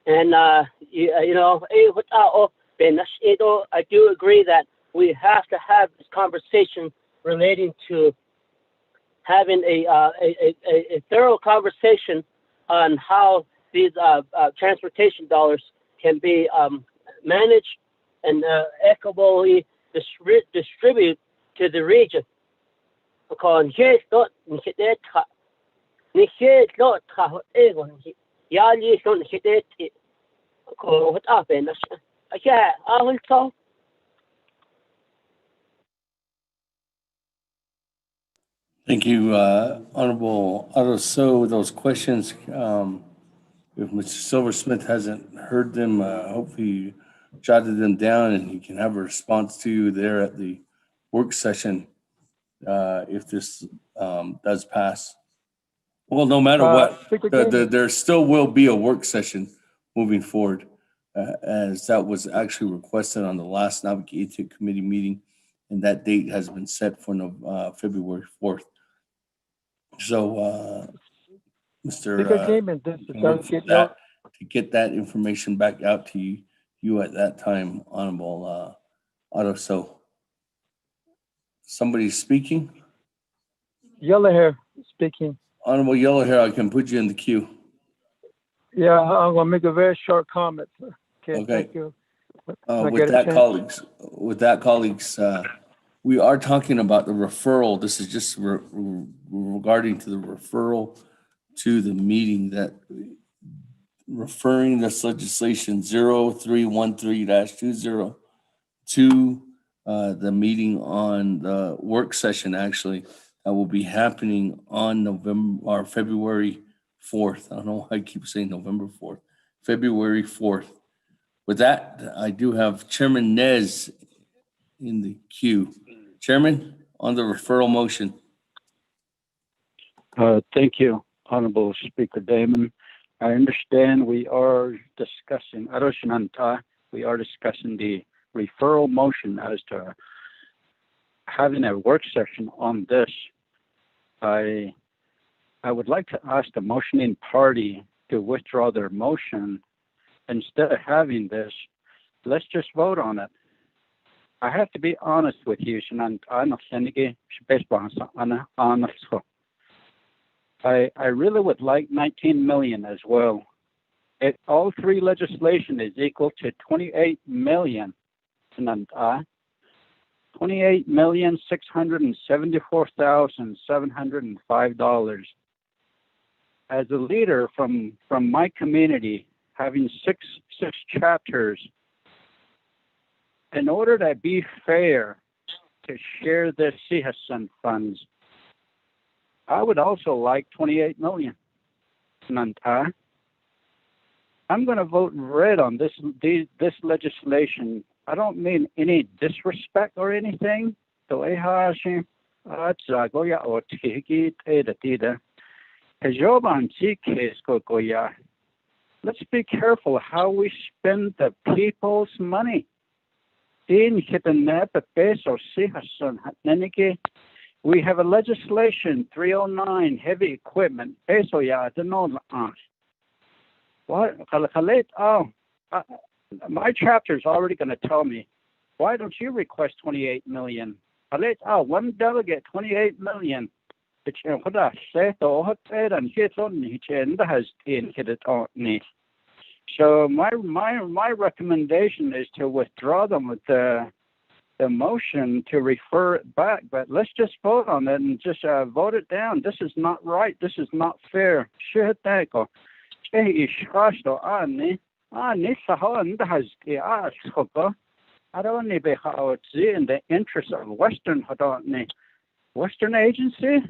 And I do agree that we have to have this conversation relating to having a thorough conversation on how these transportation dollars can be managed and equitably distribute to the region. Thank you, Honorable Otto. So those questions, if Mr. Silversmith hasn't heard them, hopefully you jotted them down and he can have a response to you there at the work session if this does pass. Well, no matter what, there still will be a work session moving forward, as that was actually requested on the last Naabik'íyáti committee meeting, and that date has been set for February 4th. So, Mr. To get that information back out to you at that time, Honorable Otto. So, somebody's speaking? Yellow hair speaking. Honorable Yellow Hair, I can put you in the queue. Yeah, I'm gonna make a very short comment. Okay. Thank you. With that, colleagues, we are talking about the referral. This is just regarding to the referral to the meeting, that referring this legislation 0313-20 to the meeting on the work session, actually, that will be happening on February 4th. I don't know why I keep saying November 4th, February 4th. With that, I do have Chairman Nez in the queue. Chairman, on the referral motion. Thank you, Honorable Speaker Damon. I understand we are discussing the referral motion as to having a work session on this. I would like to ask the motioning party to withdraw their motion. Instead of having this, let's just vote on it. I have to be honest with you. I really would like 19 million as well. All three legislation is equal to 28 million. $28,674,705. As a leader from my community, having six chapters, in order to be fair to share the CHSN funds, I would also like 28 million. I'm going to vote red on this legislation. I don't mean any disrespect or anything. Let's be careful how we spend the people's money. We have a legislation 309 heavy equipment. Eso ya the no what? My chapter is already going to tell me. Why don't you request 28 million? One delegate, 28 million. So my recommendation is to withdraw them with the motion to refer it back. But let's just vote on it and just vote it down. This is not right. This is not fair. I don't need to in the interest of Western agency.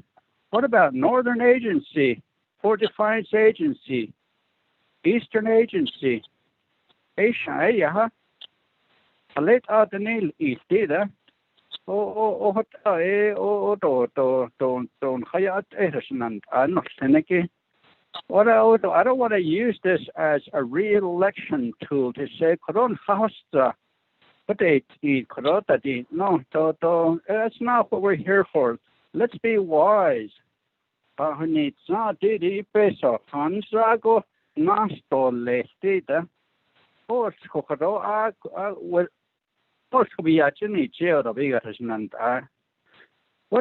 What about Northern agency, Port Defiance agency, Eastern agency? Asia, yeah. Late out the nail east either. Don't hayat and I'm not cynical. I don't want to use this as a re-election tool to say Koron Hasta. But no, that's not what we're here for. Let's be wise. What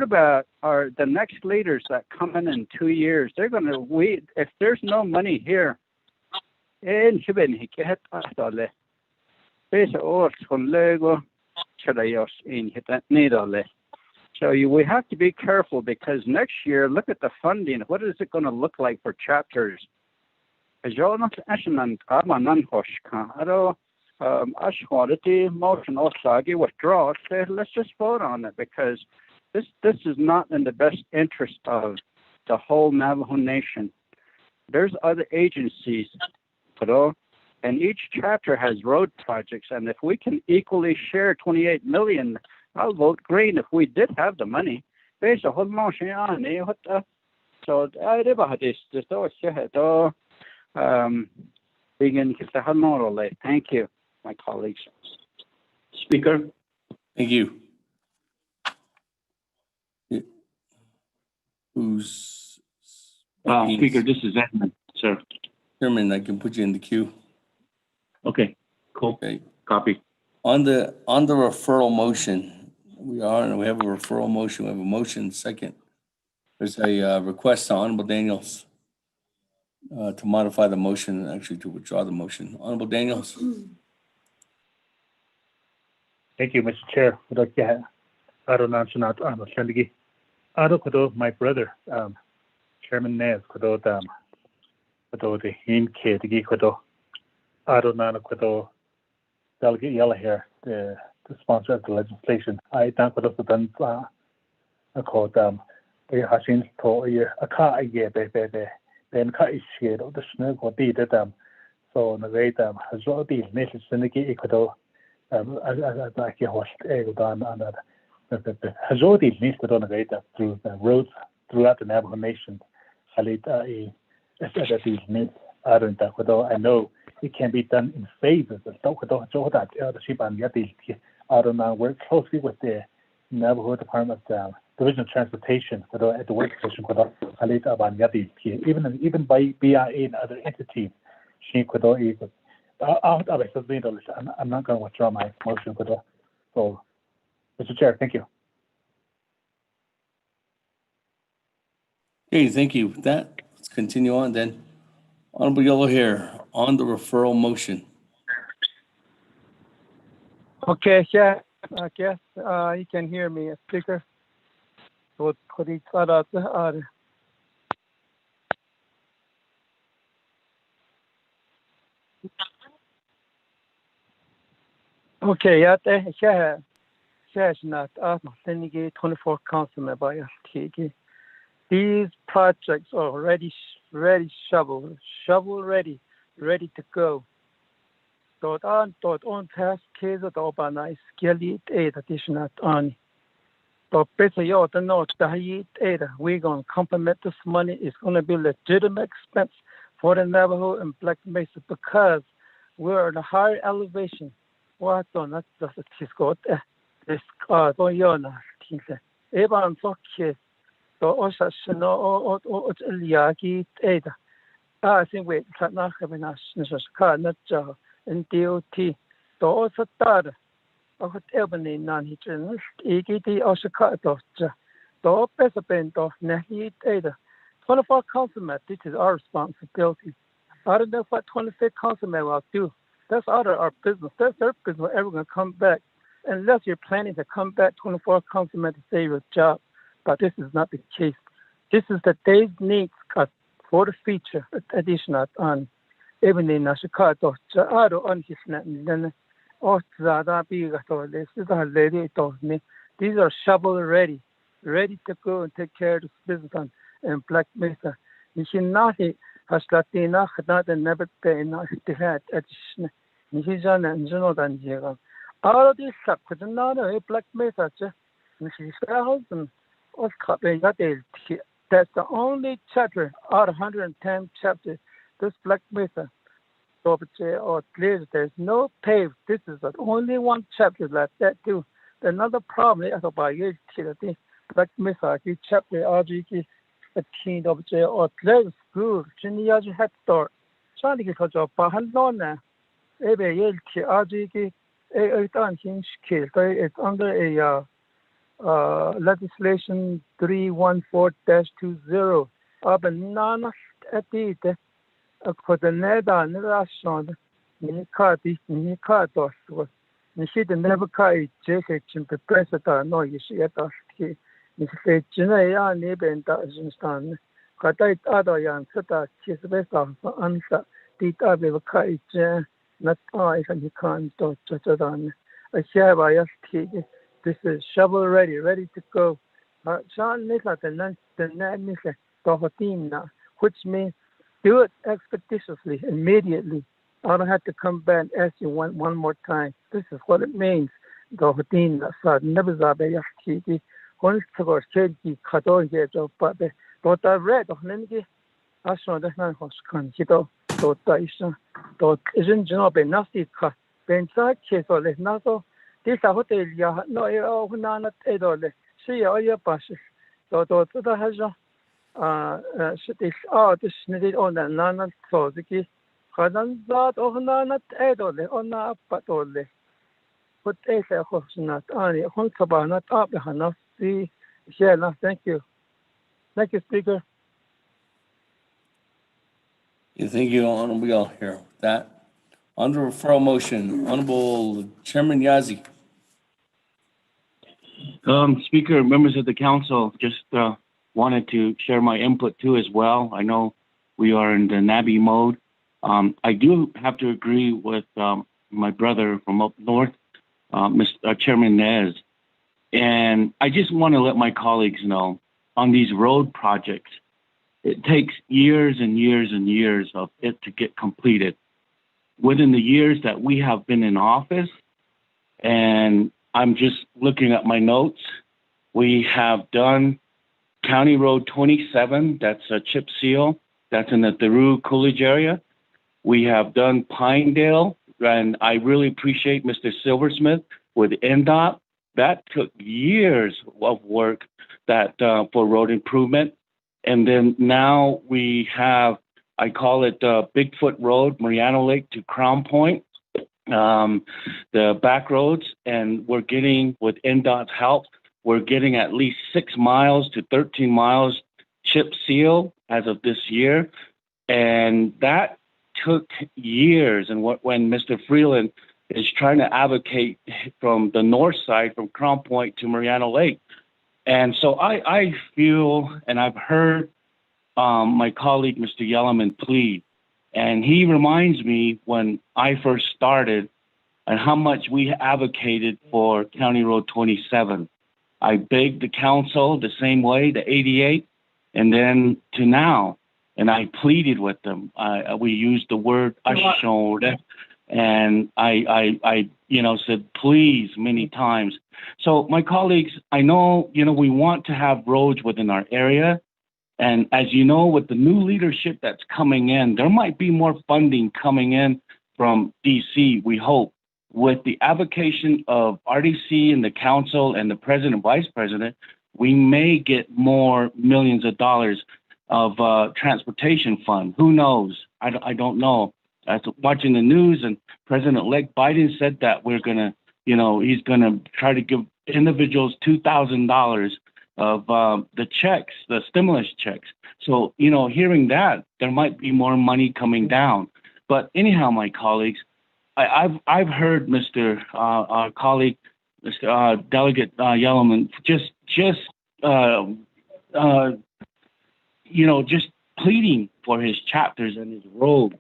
about the next leaders that come in 2 years? They're going to if there's no money here, so we have to be careful because next year, look at the funding. What is it going to look like for chapters? Motion withdraw. Let's just vote on it because this is not in the best interest of the whole Navajo Nation. There's other agencies, and each chapter has road projects. And if we can equally share 28 million, I'll vote green if we did have the money. So thank you, my colleagues. Speaker. Thank you. Who's Speaker, this is Edmund, sir. Chairman, I can put you in the queue. Okay, cool. Okay. Copy. On the referral motion, we have a referral motion. We have a motion second. There's a request to Honorable Daniels to modify the motion, actually to withdraw the motion. Honorable Daniels. Thank you, Mr. Chair. My brother, Chairman Nez, the Delegate Yellow here, the sponsor of the legislation. I thank for the done. I called we have seen to a car year, then car is shared of the snow or did them. So the way has already made it syndicate equal. As I was able done and that has already missed it on the way through the roads throughout the Navajo Nation. I know it can be done in phases. I don't know. Work closely with the Navajo Department Division of Transportation at the work station. Even by BIA and other entities. I'm not going to withdraw my motion. So, Mr. Chair, thank you. Okay, thank you. With that, let's continue on then. Honorable Yellow Hair on the referral motion. Okay, yeah, I guess you can hear me, Speaker. Okay, yeah, not 24 councilman by TG. These projects are already ready, shovel ready to go. On task case of the Obana Skelly aid additional on. But better you to know that we're going to complement this money. It's going to be legitimate expense for the Navajo and Black Mesa because we're in a higher elevation. What on that does it got this Eban Soke, so Osasano or Liaki Ada. I think we can not have an not and DOT. So also that. Och Ebony non-hitchen, EGT Osaka, the Pesapent of Nahi Ada. 24 consummate, this is our responsibility. I don't know what 26 consummate will do. That's our business. That's their business. Everyone going to come back. Unless you're planning to come back 24 consummate to save your job. But this is not the case. This is the day's need for the feature additional on Ebony Nashika, Ado on his net. These are shovel ready to go and take care of this business in Black Mesa. Nishinahi has Latina not and never pay not to have addition. Nishan and General Danjega. All of these stuff could not a Black Mesa. That's the only chapter out of 110 chapters. This Black Mesa. Or clear, there's no pave. This is the only one chapter like that too. Another problem is about the Black Mesa chapter RGK a teen of or clear school, junior head start. Trying to get a job behind on every RGK it's under a legislation 314-20 of a non at the for the Neda Nation, Nikati, Nikatos was Nishid never kai Jake in the president, no, you see at us. He said, Jinaya Neben Dajinstan, Katai Adayan, Seta, Kisbesa, answer, did I be a kai, not I, and he can't do Chachadan. I share by us, this is shovel ready to go. John Nisa, the Nisa, Dohotina, which means do it expeditiously, immediately. I don't have to come back and ask you one more time. This is what it means. The routine that never zabe yaki. Once to go shady kato yejo, but what I read of Nengi, I saw the man was considered. So Taisha, so isn't Job a nasty cut? Ben Saki, so there's not so. This is a hotel, no, not edole. See all your passes. So the has this this needed on the non Soziki. Hadan that of not edole, on the patole. But they say, of not only Hunsaba, not up the Hanasi. Yeah, thank you. Thank you, Speaker. Thank you, Honorable. We all hear that. Under referral motion, Honorable Chairman Yazzie. Speaker, members of the council, just wanted to share my input too as well. I know we are in the NABI mode. I do have to agree with my brother from up north, Mr. Chairman Nez. And I just want to let my colleagues know on these road projects, it takes years and years and years of it to get completed. Within the years that we have been in office, and I'm just looking at my notes, we have done County Road 27, that's a chip seal, that's in the Theru Coolidge area. We have done Pinedale, and I really appreciate Mr. Silversmith with NDOT. That took years of work that for road improvement. And then now we have, I call it Bigfoot Road, Mariano Lake to Crown Point, the back roads, and we're getting, with NDOT's help, we're getting at least 6 miles to 13 miles chip seal as of this year. And that took years. And when Mr. Freeland is trying to advocate from the north side, from Crown Point to Mariano Lake. And so I feel, and I've heard my colleague, Mr. Yellerman, plead, and he reminds me when I first started and how much we advocated for County Road 27. I begged the council the same way, the 88, and then to now, and I pleaded with them. We used the word assured, and I said please many times. So my colleagues, I know, we want to have roads within our area. And as you know, with the new leadership that's coming in, there might be more funding coming in from DC, we hope. With the avocation of RDC and the council and the president and vice president, we may get more millions of dollars of transportation fund. Who knows? I don't know. I was watching the news, and President-elect Biden said that we're gonna, he's gonna try to give individuals $2,000 of the checks, the stimulus checks. So, hearing that, there might be more money coming down. But anyhow, my colleagues, I've heard Mr. Our colleague, Mr. Delegate Yellowman, just pleading for his chapters and his robe.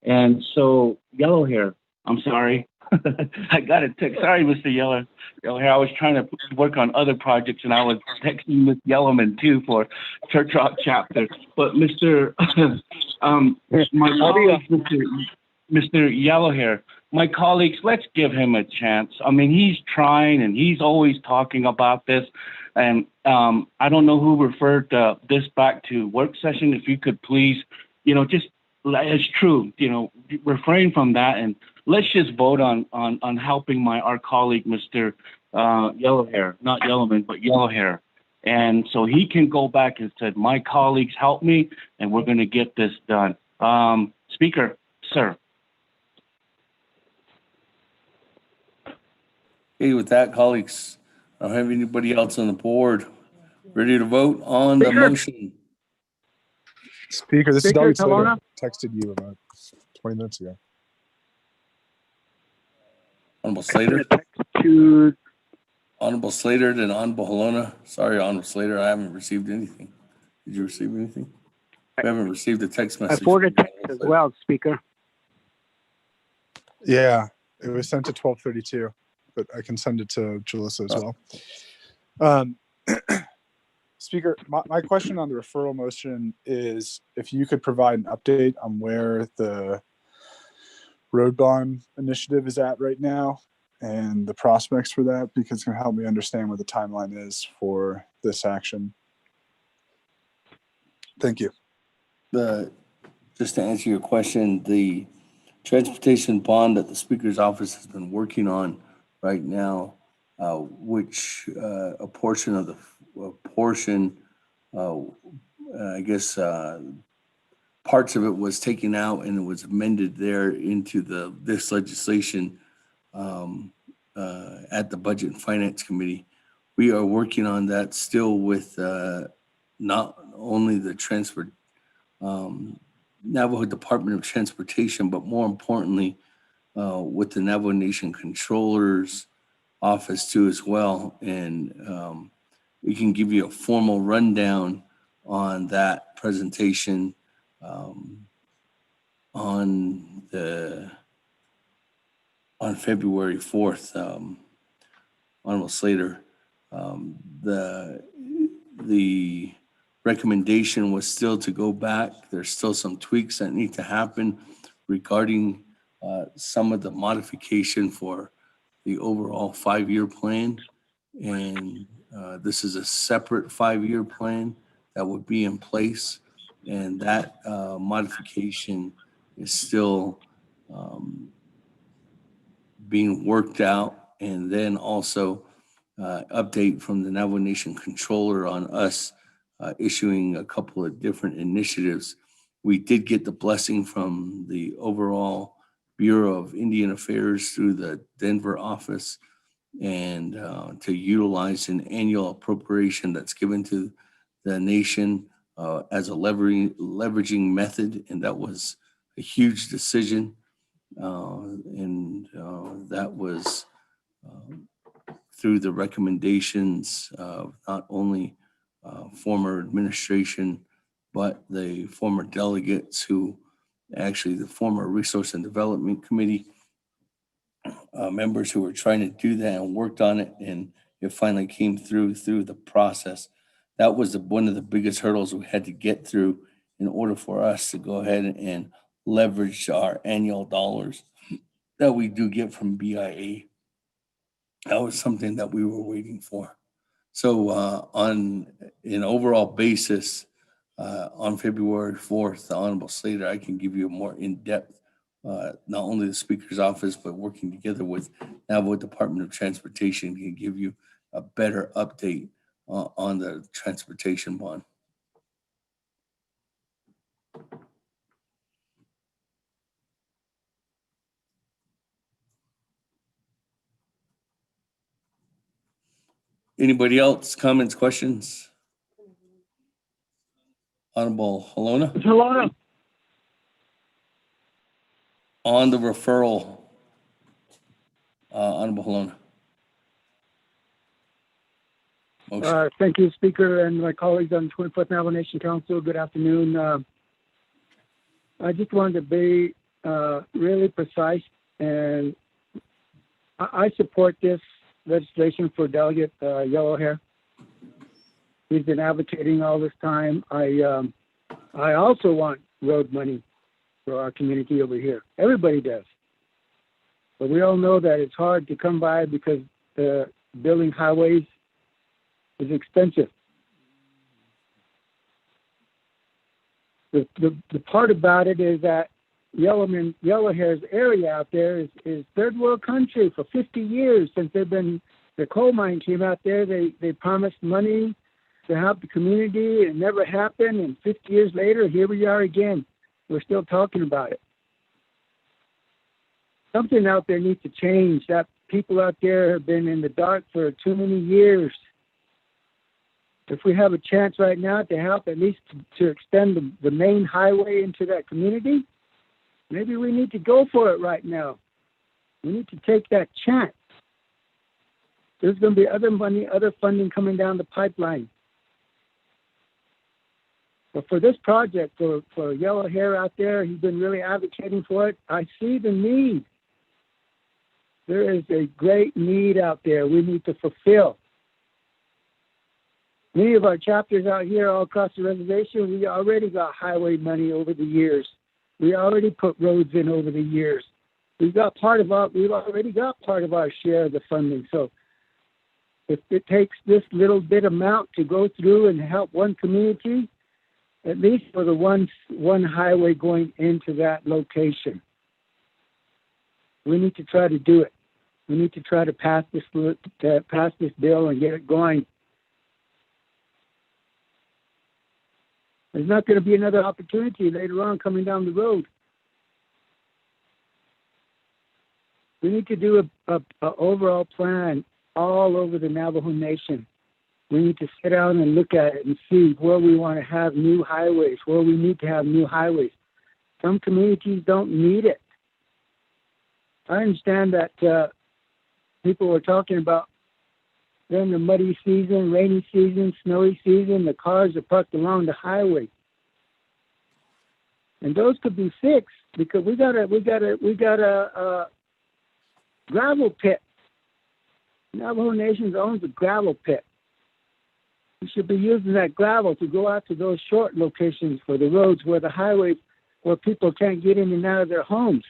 And so, Yellow Hair, I'm sorry. I got a text. Sorry, Mr. Yellow Hair. I was trying to work on other projects, and I was texting Ms. Yellowman too for Church Rock chapter. But Mr. My colleague, Mr. Yellow Hair, my colleagues, let's give him a chance. I mean, he's trying, and he's always talking about this. And I don't know who referred this back to work session. If you could please, it's true, refrain from that, and let's just vote on helping our colleague, Mr. Yellow Hair, not Yellowman, but Yellow Hair. And so he can go back and say, my colleagues help me, and we're going to get this done. Speaker, sir. Okay, with that, colleagues, I don't have anybody else on the board ready to vote on the motion. Speaker, this Speaker, is Doug Slater. Talona? Texted you about 20 minutes ago. Honorable Slater? Honorable Slater, then Honorable Halona. Sorry, Honorable Slater, I haven't received anything. Did you receive anything? I haven't received a text message. I forwarded a text as well, Speaker. Yeah, it was sent to 12:32, but I can send it to Jalissa as well. Speaker, my question on the referral motion is if you could provide an update on where the road bond initiative is at right now and the prospects for that, because it's going to help me understand what the timeline is for this action. Thank you. Just to answer your question, the transportation bond that the Speaker's office has been working on right now, which a portion of I guess parts of it was taken out and it was amended there into this legislation at the Budget and Finance Committee. We are working on that still with not only the Navajo Department of Transportation, but more importantly, with the Navajo Nation Controller's office too as well. And we can give you a formal rundown on that presentation on February 4th. Honorable Slater, the recommendation was still to go back. There's still some tweaks that need to happen regarding some of the modification for the overall 5-year plan. And this is a separate 5-year plan that would be in place. And that modification is still being worked out. And then also update from the Navajo Nation Controller on us issuing a couple of different initiatives. We did get the blessing from the overall Bureau of Indian Affairs through the Denver office and to utilize an annual appropriation that's given to the nation as a leveraging method. And that was a huge decision. That was through the recommendations of not only former administration, but the former delegates who actually the former Resource and Development Committee members who were trying to do that and worked on it, and it finally came through the process. That was one of the biggest hurdles we had to get through in order for us to go ahead and leverage our annual dollars that we do get from BIA. That was something that we were waiting for. So on an overall basis, on February 4th, the Honorable Slater, I can give you a more in-depth, not only the Speaker's office, but working together with Navajo Department of Transportation can give you a better update on the transportation bond. Anybody else? Comments, questions? Honorable Halona? Hello. On the referral, Honorable Halona. Motion. Thank you, Speaker, and my colleagues on the 24th Navajo Nation Council. Good afternoon. I just wanted to be really precise, and I support this legislation for Delegate Yellow Hair. He's been advocating all this time. I also want road money for our community over here. Everybody does. But we all know that it's hard to come by because building highways is expensive. The part about it is that Yellow Hair's area out there is third world country. For 50 years since the coal mine came out there, they promised money to help the community. It never happened, and 50 years later, here we are again. We're still talking about it. Something out there needs to change. That people out there have been in the dark for too many years. If we have a chance right now to help at least to extend the main highway into that community, maybe we need to go for it right now. We need to take that chance. There's going to be other money, other funding coming down the pipeline. But for this project, for Yellow Hair out there, he's been really advocating for it. I see the need. There is a great need out there we need to fulfill. Many of our chapters out here all across the reservation, we already got highway money over the years. We already put roads in over the years. We've already got part of our share of the funding. So if it takes this little bit amount to go through and help one community, at least for the one highway going into that location, we need to try to do it. We need to try to pass this bill and get it going. There's not going to be another opportunity later on coming down the road. We need to do a overall plan all over the Navajo Nation. We need to sit down and look at it and see where we want to have new highways, where we need to have new highways. Some communities don't need it. I understand that people were talking about during the muddy season, rainy season, snowy season, the cars are parked along the highway. And those could be fixed because we got a gravel pit. Navajo Nation owns a gravel pit. We should be using that gravel to go out to those short locations for the roads where the highways, where people can't get in and out of their homes.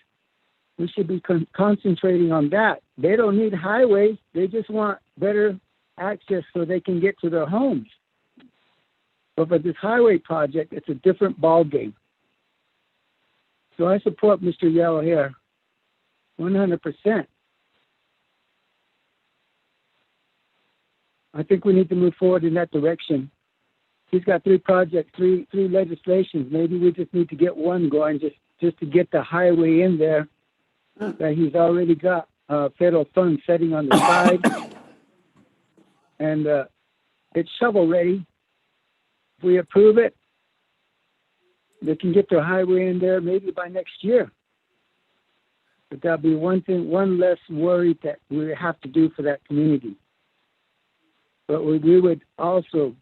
We should be concentrating on that. They don't need highways. They just want better access so they can get to their homes. But for this highway project, it's a different ball game. So I support Mr. Yellow Hair 100%. I think we need to move forward in that direction. He's got 3 projects, three legislations. Maybe we just need to get one going just to get the highway in there that he's already got federal funds setting on the side. And it's shovel ready. If we approve it, they can get their highway in there maybe by next year. But that'll be one less worry that we have to do for that community. But we would also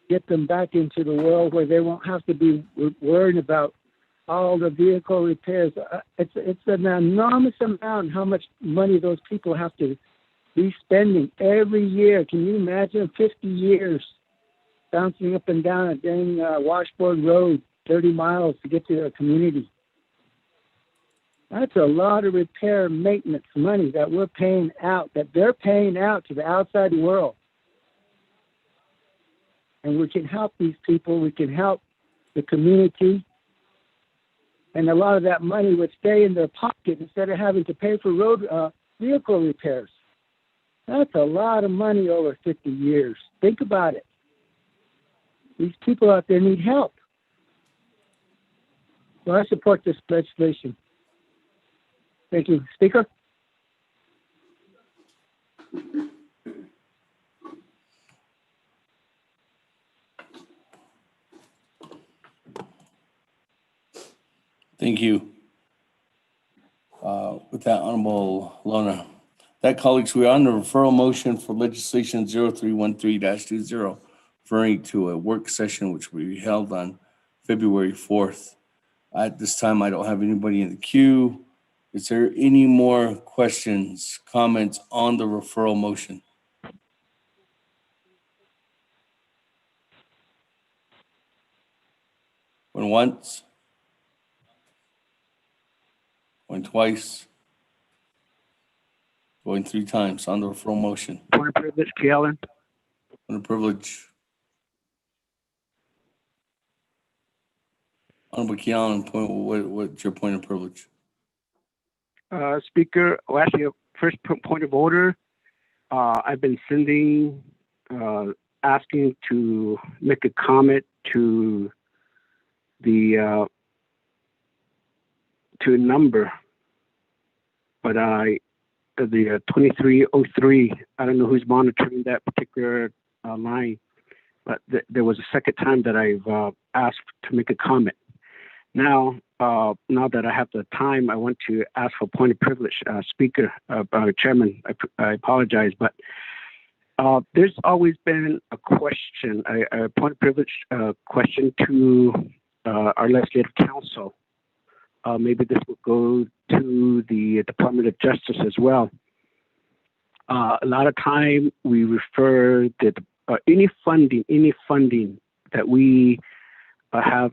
get them back into the world where they won't have to be worried about all the vehicle repairs. It's an enormous amount how much money those people have to be spending every year. Can you imagine 50 years bouncing up and down a dang washboard road, 30 miles to get to their community? That's a lot of repair and maintenance money that we're paying out, that they're paying out to the outside world. And we can help these people. We can help the community. And a lot of that money would stay in their pocket instead of having to pay for road vehicle repairs. That's a lot of money over 50 years. Think about it. These people out there need help. So I support this legislation. Thank you. Speaker? Thank you. With that, Honorable Lona. That, colleagues, we are on the referral motion for legislation 0313-20, referring to a work session which will be held on February 4th. At this time, I don't have anybody in the queue. Is there any more questions, comments on the referral motion? Going once? Going twice? Going three times on the referral motion? Point of privilege, Kellen. Point of privilege. Honorable Keelan, what's your point of privilege? Speaker, well, actually, first point of order. I've been sending, asking to make a comment to the to a number, but the 2303. I don't know who's monitoring that particular line, but there was a second time that I've asked to make a comment. Now that I have the time, I want to ask for point of privilege, Speaker, Chairman. I apologize, but there's always been a question, a point of privilege question to our legislative council. Maybe this will go to the Department of Justice as well. A lot of time we refer that any funding that we have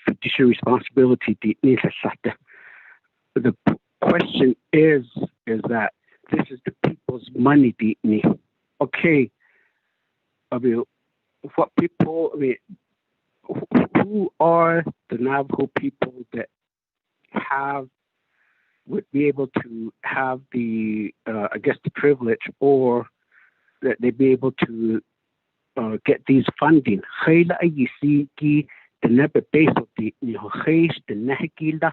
fiduciary responsibility. The question is that this is the people's money. Okay, I mean, what people? I mean, who are the Navajo people that would be able to have the I guess the privilege, or that they'd be able to get these funding? The never base of the the Nahikila,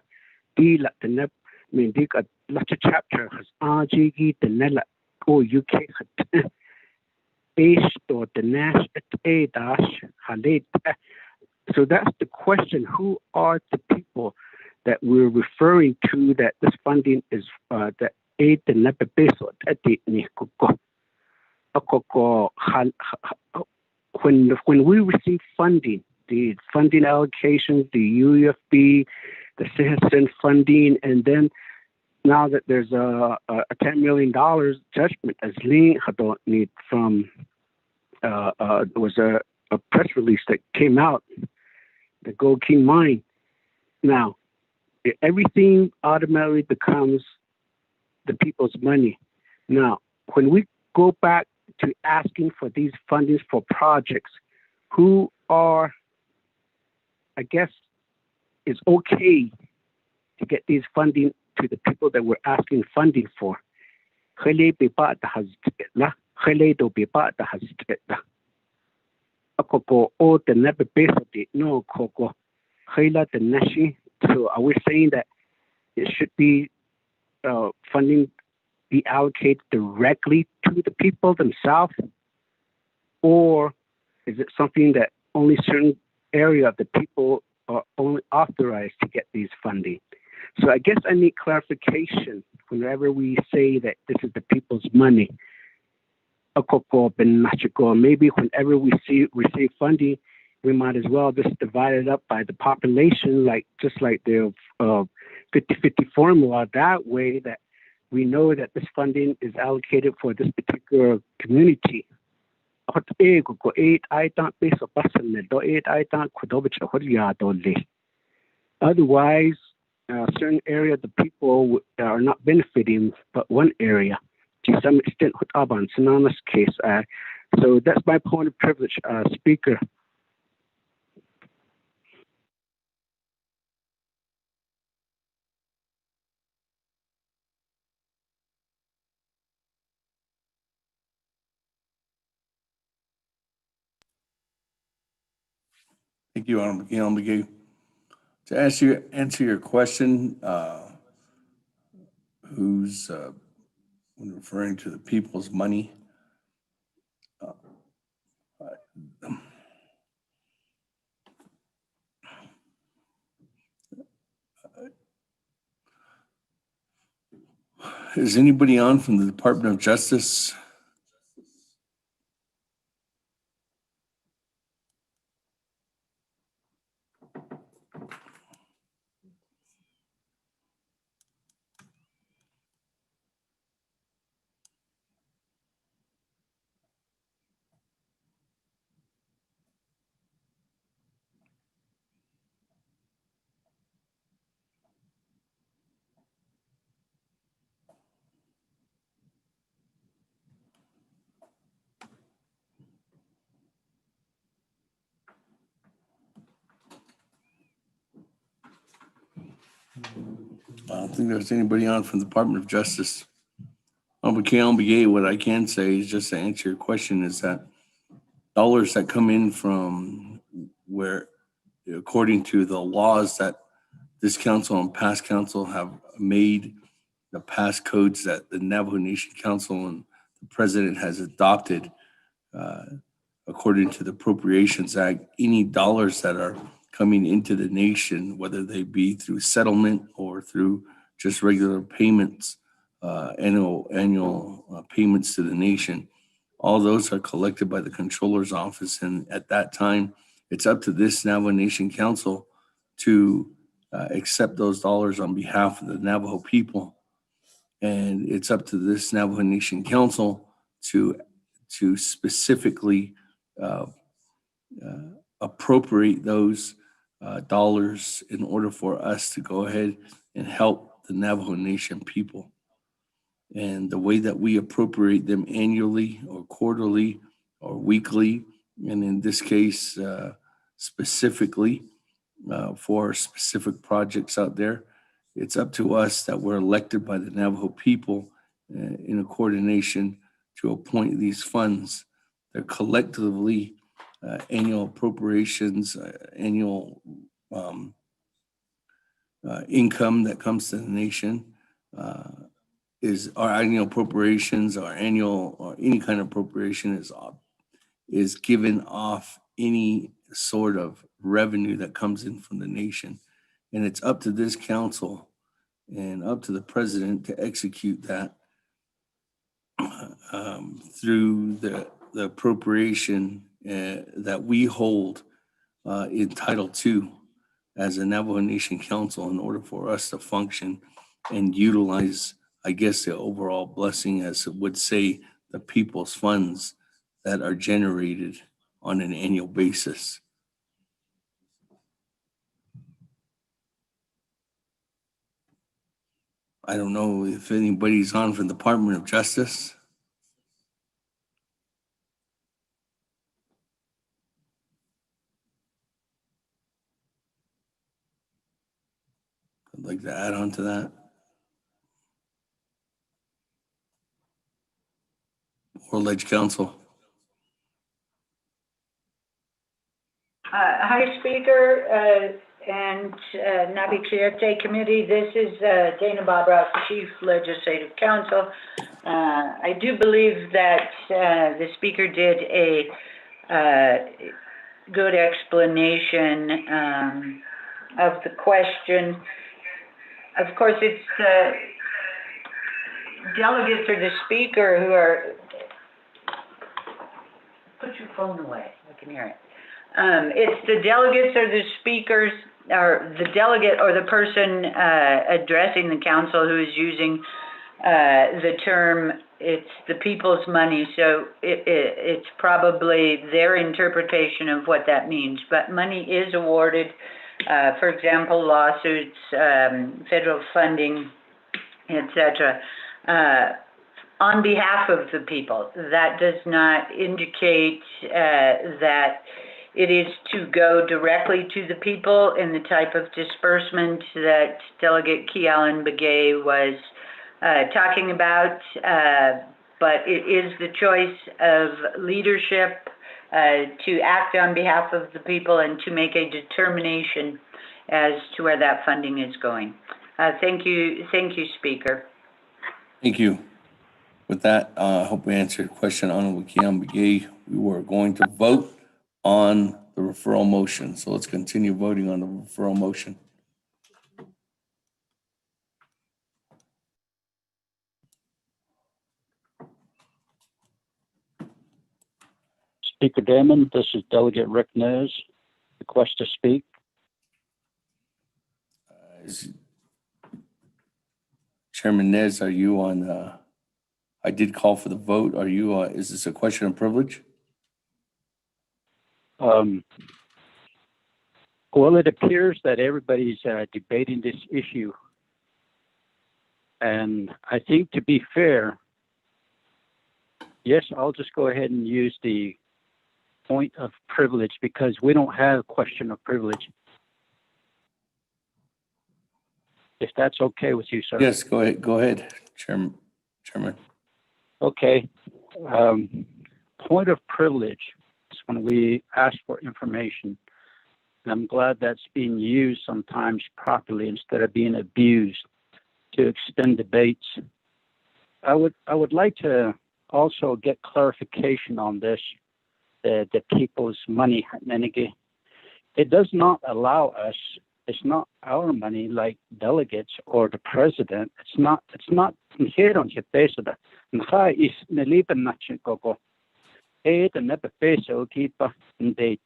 the neb, I mean, they got lots of chapter has RGG, the Nella, or UK, or the Nash, A dash, Haled. So that's the question. Who are the people that we're referring to that this funding is that aid the never base at the Nikuko? When we receive funding, the funding allocations, the UFB, the citizen funding, and then now that there's a $10 million judgment as lien need from there was a press release that came out, the Gold King Mine. Now everything automatically becomes the people's money. Now when we go back to asking for these fundings for projects, who are, I guess, is okay to get these funding to the people that we're asking funding for. So are we saying that it should be funding be allocated directly to the people themselves, or is it something that only certain area of the people are only authorized to get these funding? So I guess I need clarification whenever we say that this is the people's money. Maybe whenever we receive funding, we might as well just divide it up by the population, just like the 50-50 formula. That way that we know that this funding is allocated for this particular community. Otherwise, certain area of the people are not benefiting, but one area, to some extent, Sanana's case. So that's my point of privilege, Speaker. Thank you, Honorable Gay. To answer your question, who's when referring to the people's money? Is anybody on from the Department of Justice? I don't think there's anybody on from the Department of Justice. What I can say is, just to answer your question, is that dollars that come in from where, according to the laws that this council and past council have made, the past codes that the Navajo Nation Council and the president has adopted, according to the Appropriations Act, any dollars that are coming into the nation, whether they be through settlement or through just regular payments, annual payments to the nation, all those are collected by the Controller's Office. And at that time, it's up to this Navajo Nation Council to accept those dollars on behalf of the Navajo people. And it's up to this Navajo Nation Council to specifically appropriate those dollars in order for us to go ahead and help the Navajo Nation people. And the way that we appropriate them annually or quarterly or weekly, and in this case specifically for specific projects out there, it's up to us that we're elected by the Navajo people in a coordination to appoint these funds. They're collectively annual appropriations, annual income that comes to the nation. Is our annual appropriations, our annual or any kind of appropriation is given off any sort of revenue that comes in from the nation. And it's up to this council and up to the president to execute that through the appropriation that we hold in Title II as a Navajo Nation Council in order for us to function and utilize, I guess, the overall blessing, as it would say, the people's funds that are generated on an annual basis. I don't know if anybody's on from the Department of Justice. I'd like to add on to that. Or Ledge Council. Hi, Speaker and Naabik'íyáti Committee. This is Dana Bobroff, Chief Legislative Counsel. I do believe that the Speaker did a good explanation of the question. Of course, it's the delegates or the Speaker who are... Put your phone away, I can hear it. It's the delegates or the speakers, or the delegate or the person addressing the council who is using the term, it's the people's money. So it's probably their interpretation of what that means. But money is awarded, for example, lawsuits, federal funding, etc., on behalf of the people. That does not indicate that it is to go directly to the people in the type of disbursement that Delegate Kealan Begay was talking about, but it is the choice of leadership to act on behalf of the people and to make a determination as to where that funding is going. Thank you, Speaker. Thank you. With that, I hope we answered your question, Honorable Kian Begay. We were going to vote on the referral motion, so let's continue voting on the referral motion. Speaker Damon, this is Delegate Rick Nez. Request to speak. Chairman Nez, are you on? I did call for the vote. Are you? Is this a question of privilege? Well, it appears that everybody's debating this issue. And I think, to be fair, yes, I'll just go ahead and use the point of privilege because we don't have a question of privilege. If that's okay with you, sir. Yes, go ahead. Go ahead, Chairman. Okay. Point of privilege is when we ask for information. And I'm glad that's being used sometimes properly instead of being abused to extend debates. I would like to also get clarification on this, the people's money. It does not allow us, it's not our money like delegates or the president. It's not here on your face of the is nelipa nachin koko. The never face of keeper and date.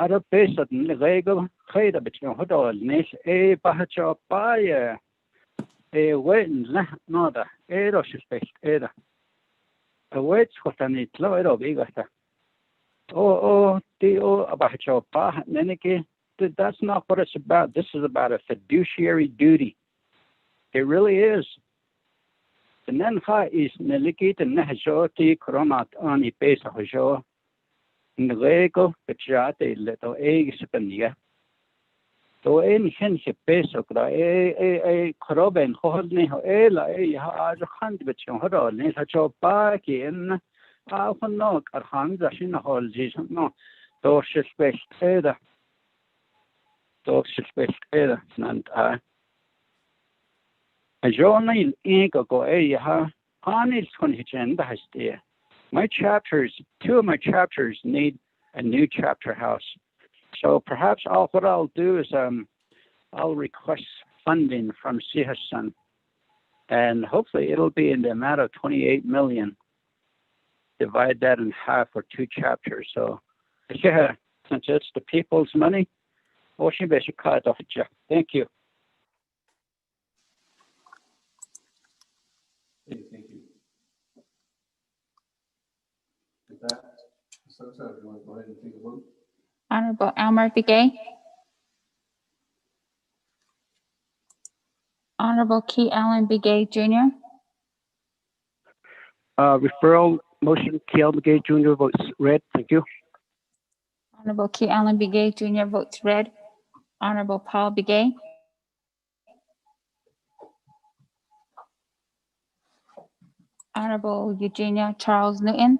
Other face of the regel, Haida between Hodol, Nish, Bahacha, Paya, a waiting nada, Edo suspect, Eda. A wait what I need, Lloyd of Igata. Oh, Bahacha, Pah, Neneke. That's not what it's about. This is about a fiduciary duty. It really is. The Nenha is Nelikit and Nehajoti, Coronat Ani Pesa Hojo, Nrego, Pechate, Leto Egspenia. So in Henship Peso, a Coroben, Hodney, Ela, a hand which you had all, Nehacho Paki, and I will not at hands as in the whole season. No, those suspect either. Those suspect either. And a journal ego go a Anil Conhigenda has there. My chapters, two of my chapters need a new chapter house. So perhaps what I'll do is I'll request funding from CHSN, and hopefully it'll be in the amount of 28 million. Divide that in half for two chapters. So yeah, since it's the people's money, thank you. Thank you. With that, Secretary, you want to go ahead and take a vote? Honorable Elmer Begay. Honorable Key Allen Begay Jr. Referral motion, Kiel McGay Jr. votes red. Thank you. Honorable Key Allen Begay Jr. votes red. Honorable Paul Begay. Honorable Eugenia Charles Newton.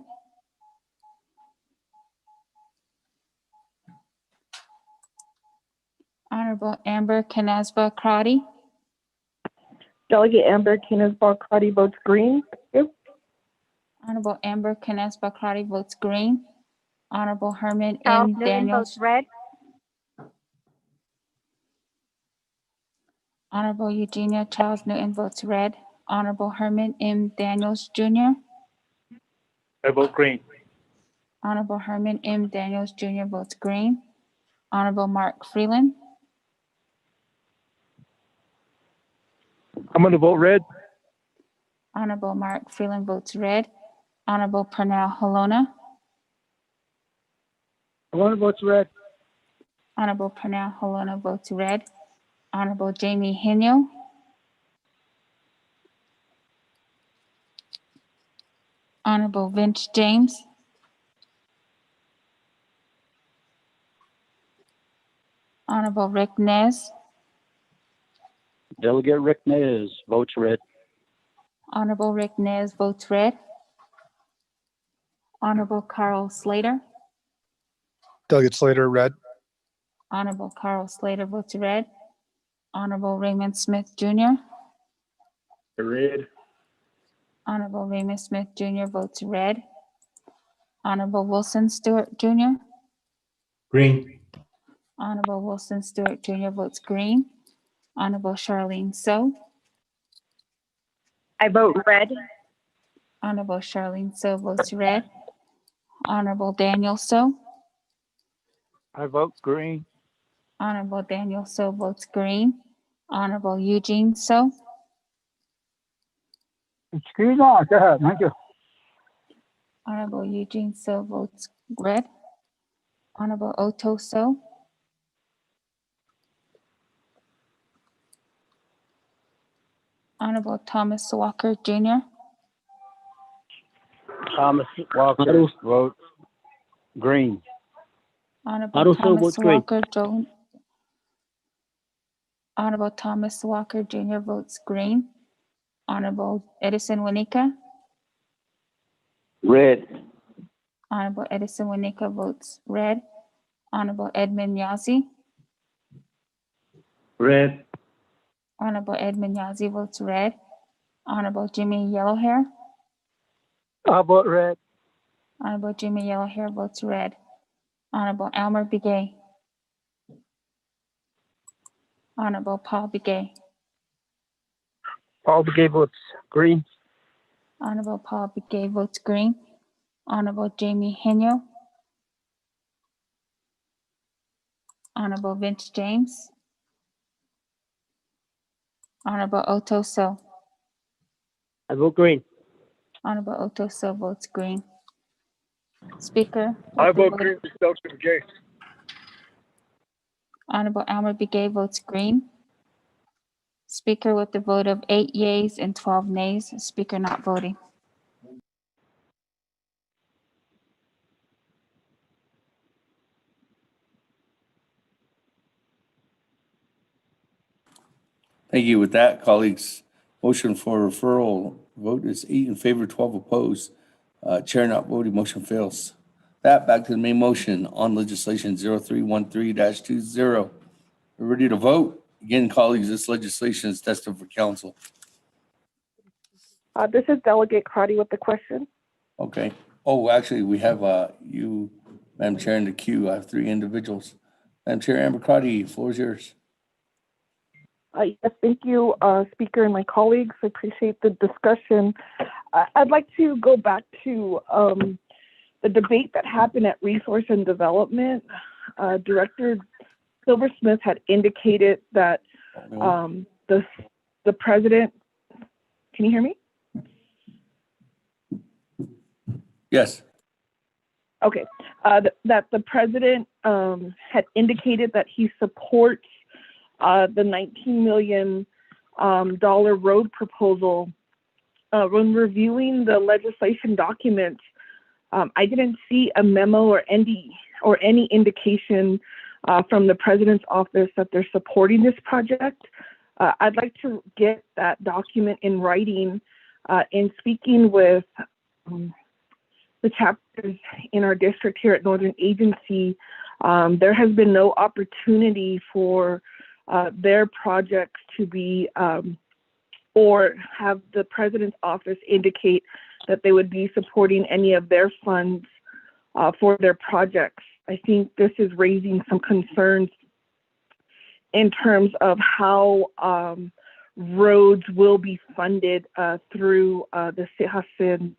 Honorable Amber Canasba Crotty. Delegate Amber Canisbal-Crotty votes green. Thank you. Honorable Amber Canasba Crotty votes green. Honorable Herman Charles M. Newton Daniels. votes red. Honorable Eugenia Charles Newton votes red. Honorable Herman M. Daniels Jr. I vote green. Honorable Herman M. Daniels Jr. votes green. Honorable Mark Freeland. I'm going to vote red. Honorable Mark Freeland votes red. Honorable Pernell Halona. Halona votes red. Honorable Pernell Halona votes red. Honorable Jamie Henio. Honorable Vince James. Honorable Rick Nez. Delegate Rick Nez votes red. Honorable Rick Nez votes red. Honorable Carl Slater. Delegate Slater, red. Honorable Carl Slater votes red. Honorable Raymond Smith Jr. Red. Honorable Raymond Smith Jr. votes red. Honorable Wilson Stewart Jr. Green. Honorable Wilson Stewart Jr. votes green. Honorable Charlene So. I vote red. Honorable Charlene So votes red. Honorable Daniel So. I vote green. Honorable Daniel So votes green. Honorable Eugene So. It's green on. Go ahead. Thank you. Honorable Eugene So votes red. Honorable Otto So. Honorable Thomas Walker Jr. Thomas Walker votes green. Honorable Thomas Walker Jones. Honorable Thomas Walker Jr. votes green. Honorable Edison Winika. Red. Honorable Edison Winika votes red. Honorable Edmund Yazzie. Red. Honorable Edmund Yazzie votes red. Honorable Jimmy Yellowhair. I vote red. Honorable Jimmy Yellowhair votes red. Honorable Elmer Begay. Honorable Paul Begay. Paul Begay votes green. Honorable Paul Begay votes green. Honorable Jamie Henyo. Honorable Vince James. Honorable Otto So. I vote green. Honorable Otto So votes green. Speaker. I vote green for Stokes Begay. Honorable Elmer Begay votes green. Speaker with the vote of 8 yeas and 12 nays. Speaker not voting. Thank you. With that, colleagues, motion for referral vote is 8 in favor, 12 opposed. Chair not voting, motion fails. That back to the main motion on legislation 0313-20. We're ready to vote. Again, colleagues, this legislation is destined for council. This is Delegate Crotty with the question. Okay. Oh, actually, we have you, Madam Chair, in the queue. I have 3 individuals. Madam Chair, Amber Crotty, floor is yours. Yes, thank you, Speaker and my colleagues. I appreciate the discussion. I'd like to go back to the debate that happened at Resource and Development. Director Silversmith had indicated that the president, can you hear me? Yes. Okay, that the president had indicated that he supports the $19 million road proposal. When reviewing the legislation documents, I didn't see a memo or any indication from the president's office that they're supporting this project. I'd like to get that document in writing. In speaking with the chapters in our district here at Northern Agency, there has been no opportunity for their projects to be or have the president's office indicate that they would be supporting any of their funds for their projects. I think this is raising some concerns in terms of how roads will be funded through the CIHACIN.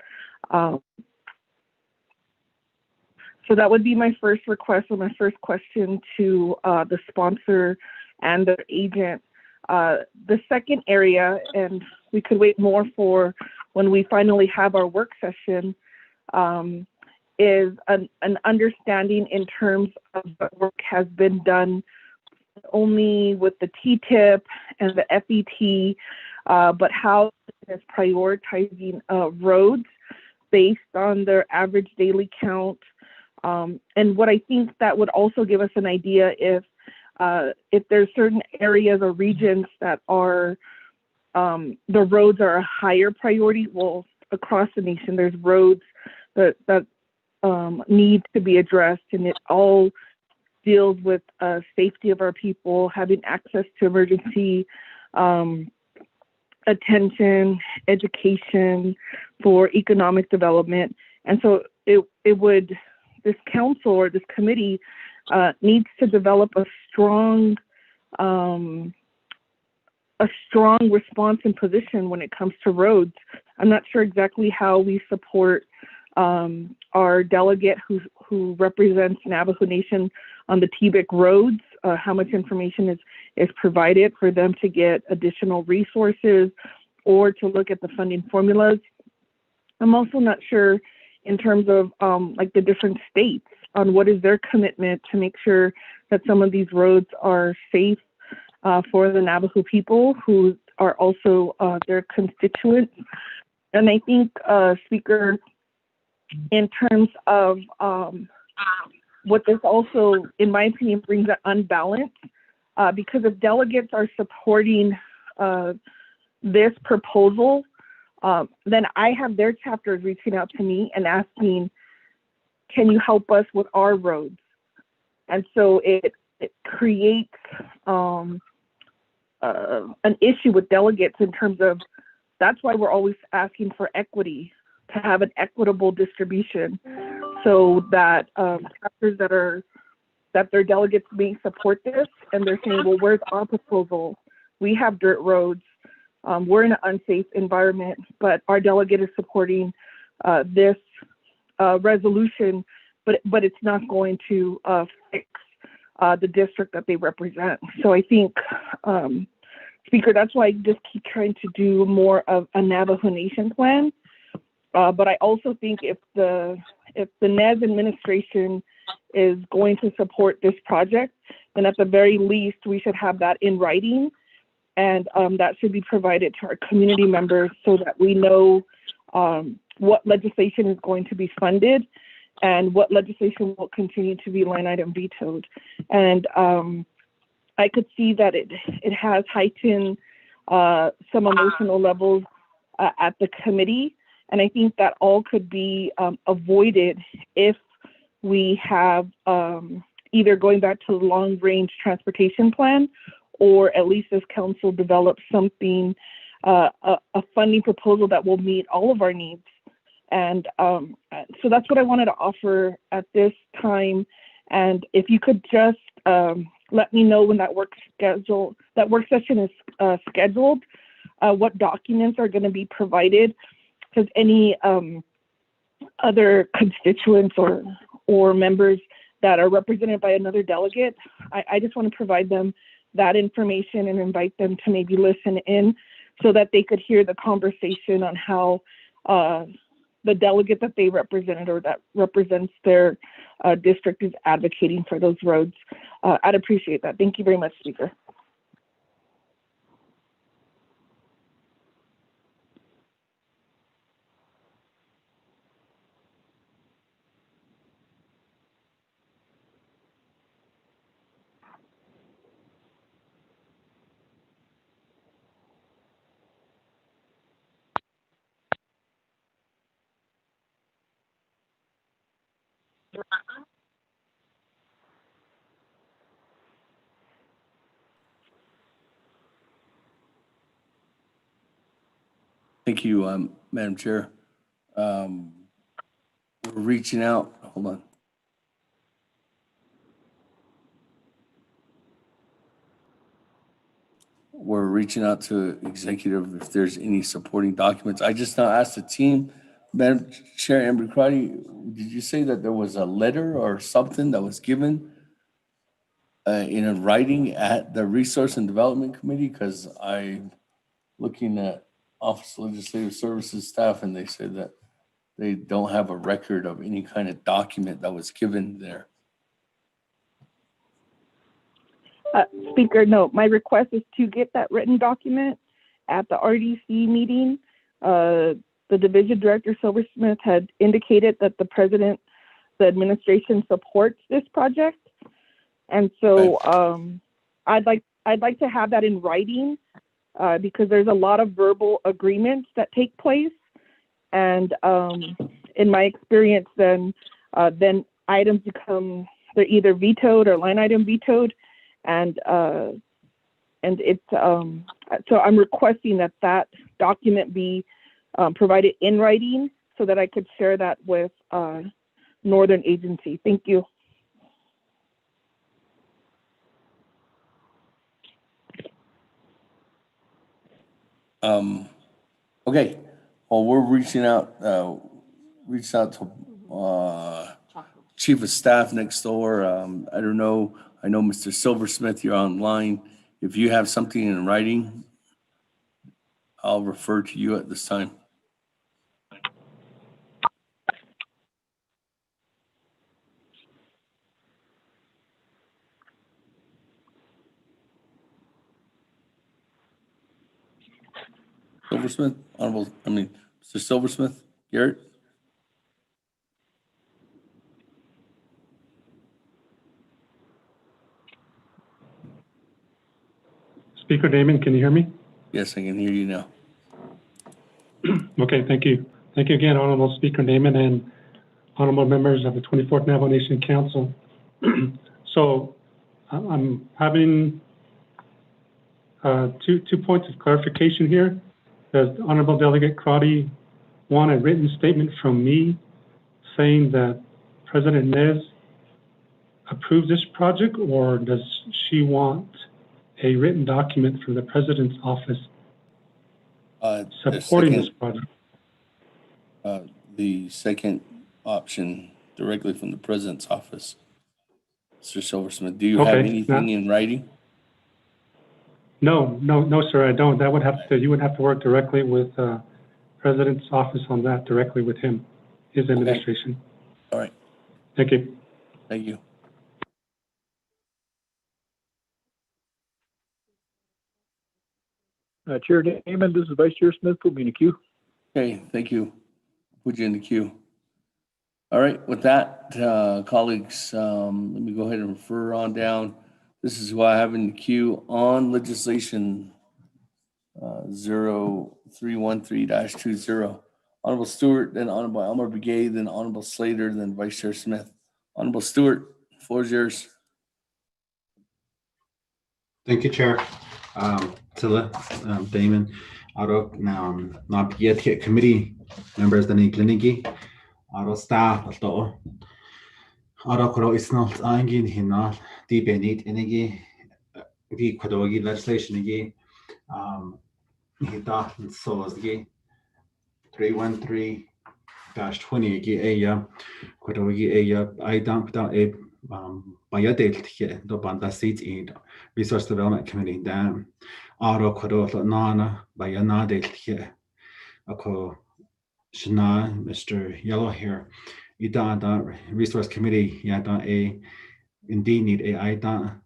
So that would be my first request or my first question to the sponsor and the agent. The second area, and we could wait more for when we finally have our work session, is an understanding in terms of what work has been done only with the TTIP and the FET, but how it is prioritizing roads based on their average daily count. And what I think that would also give us an idea if there's certain areas or regions that are, the roads are a higher priority. Well, across the nation, there's roads that need to be addressed, and it all deals with safety of our people, having access to emergency attention, education, for economic development. And so this council or this committee needs to develop a strong response and position when it comes to roads. I'm not sure exactly how we support our delegate who represents Navajo Nation on the TBIC roads, how much information is provided for them to get additional resources or to look at the funding formulas. I'm also not sure in terms of like the different states on what is their commitment to make sure that some of these roads are safe for the Navajo people who are also their constituents. And I think, Speaker, in terms of what this also, in my opinion, brings an unbalance, because if delegates are supporting this proposal, then I have their chapters reaching out to me and asking, can you help us with our roads? And so it creates an issue with delegates in terms of, that's why we're always asking for equity, to have an equitable distribution, so that chapters that their delegates may support this, and they're saying, well, where's our proposal? We have dirt roads. We're in an unsafe environment, but our delegate is supporting this resolution, but it's not going to fix the district that they represent. So I think, Speaker, that's why I just keep trying to do more of a Navajo Nation plan. But I also think if the NES administration is going to support this project, then at the very least we should have that in writing, and that should be provided to our community members so that we know what legislation is going to be funded and what legislation will continue to be line item vetoed. And I could see that it has heightened some emotional levels at the committee. And I think that all could be avoided if we have either going back to the long range transportation plan, or at least this council develops something, a funding proposal that will meet all of our needs. And so that's what I wanted to offer at this time. And if you could just let me know when that work session is scheduled, what documents are going to be provided, because any other constituents or members that are represented by another delegate, I just want to provide them that information and invite them to maybe listen in so that they could hear the conversation on how the delegate that they represented or that represents their district is advocating for those roads. I'd appreciate that. Thank you very much, Speaker. Thank you, Madam Chair. We're reaching out, hold on. We're reaching out to executive if there's any supporting documents. I just now asked the team, Madam Chair Naabik'íyáti, did you say that there was a letter or something that was given in a writing at the Resource and Development Committee? Because I'm looking at Office of Legislative Services staff, and they said that they don't have a record of any kind of document that was given there. Speaker, no, my request is to get that written document at the RDC meeting. The Division Director Silversmith had indicated that the administration supports this project. And so I'd like to have that in writing because there's a lot of verbal agreements that take place. And in my experience, then then items become, they're either vetoed or line item vetoed, and it's so I'm requesting that that document be provided in writing so that I could share that with Northern Agency. Thank you. Okay, well, we're reaching out to Chief of Staff next door. I don't know, I know Mr. Silversmith, you're online. If you have something in writing, I'll refer to you at this time. Silversmith, Mr. Silversmith, Garrett? Speaker Damon, can you hear me? Yes, I can hear you now. Okay, thank you. Thank you again, Honorable Speaker Damon and honorable members of the 24th Navajo Nation Council. So I'm having two points of clarification here. Does Honorable Delegate Crotty want a written statement from me saying that President Nez approves this project, or does she want a written document from the President's office supporting this project? The second option, directly from the President's office. Mr. Silversmith, do you have anything in writing? No, sir, I don't. That would have to, you would have to work directly with President's office on that, directly with him, his administration. All right. Thank you. Thank you. Chair Damon, this is Vice Chair Smith. Put me in the queue. Okay, thank you. Put you in the queue. All right, with that, colleagues, let me go ahead and refer on down. This is who I have in the queue on legislation 0313-20. Honorable Stewart, then Honorable Elmer Begay, then Honorable Slater, then Vice Chair Smith. Honorable Stewart, the floor is yours. Thank you, Chair. Tilla, Damon, Aro, Naabik'íyáti committee members, the Niklinigi, Aro staff, Aro Koro Isnal Angin Hinal, Deep Benit Inigi, V Kwadogi legislation igi, Hita and Sozgi, 313-20 igi Aya, Kwadogi Aya, I dumped out a Bayadel here, the Banda seat in Resource Development Committee, Dan, Aro Kwado Nana, Bayanadel here, Ako Shana, Mr. Yellow here, Ida Resource Committee, Yada a indeed need a Ida.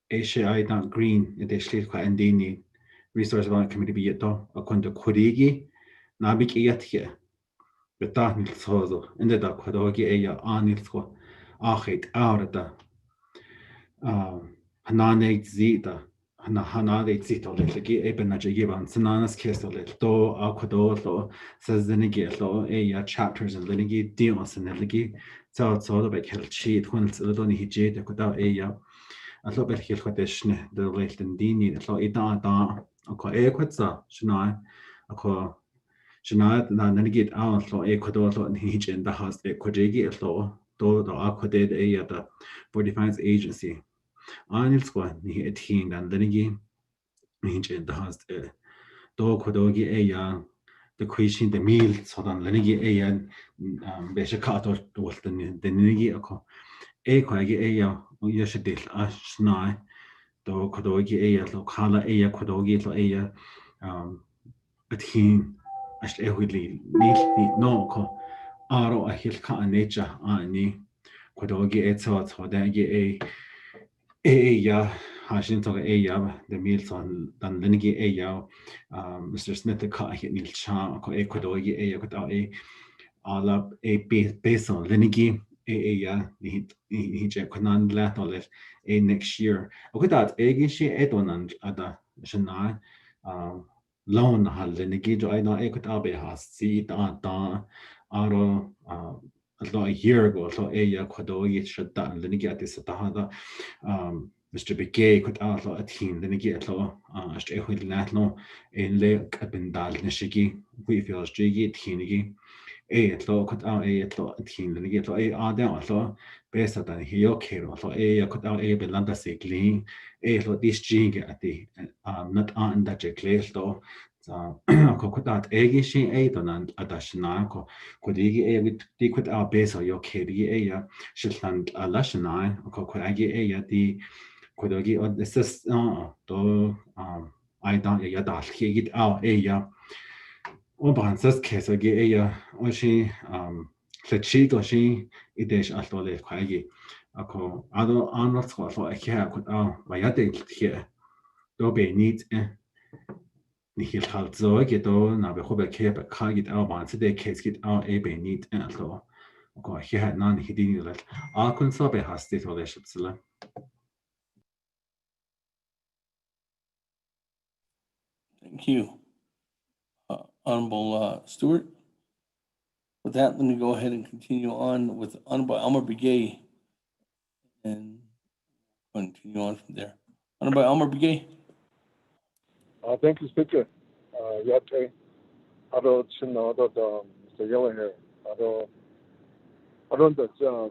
Asia green additionally quite indeed need Resource Development Committee be it a quanto Kurigi, Naabik'íyáti, but that nil sozo, and the Kwadogi aya anilsko, Achit out of the Hanane Zita, Hanade Zito, little Ebenaja given, Sananas Kestel, Do Aquado, says the Nigelo, a chapters and Linigi, Dios and Ligi, so the back held cheat when it's a little hijit, without a a little bit here for this, the late and dini, the law ida, a co equitza, Shana, a co Shana, Nanigit out, law equador, and hitch in the house, equadigi, law, do the aquadid a the for defense agency. Anil squad, he a teen and Linigi, hitch in the house, do quadogi a the question, the meal, so then Linigi a and Beshacato, the Nigi, a co. Equagi aya, Yashadil, Ashnai, do Kodogi aya, Lokala aya, Kodogi, aya, but he, as Ehudli, no, Aro a Hilka and nature, Ani, Kodogi etso, Hodagi aya, Hashinto aya, the meals on Danligi aya, Mr. Smith, the car hit Nil Cha, Kodogi aya, without a all a base on Linigi. He check on Latol a next year. Okay, that Egishi Edon and other Shana loan Hal Linigi, I know Ekutabe has see Aro a year ago, Shadda and Linigati Satahada, Mr. Begay could outlaw a team, Linigate law, Ashwil Natlo, in Lake Abendal Nishigi, we feel Jigi, Tinigi, law could out law a team, Linigate law, down law, based on Hiokero, law could out Belanda Sigli, law this jig at the not on that Jacklay law. Cocodat Egishi Adonan Adashanako, could he could our base or your KD a Shetland Alashana, Cocoagi a the Kodogi or the sis do I don't yadal hit out a ya. Oban's case again a or she Fletchit or she Idesh Altole Quagi. Ako Ado Arnold for a care could out by a day here. Dobe needs Nihil Halzo get all now be hobe keep a car get out once they case get out a be neat and so. Okay, he had none he didn't let all consobe has state relationships. Thank you. Honorable Stewart. With that, let me go ahead and continue on with Honorable Elmer Begay and continue on from there. Honorable Elmer Begay. Thank you, Speaker. Yate, Ado Chino, Mr. Yellow here. I don't know, Mr.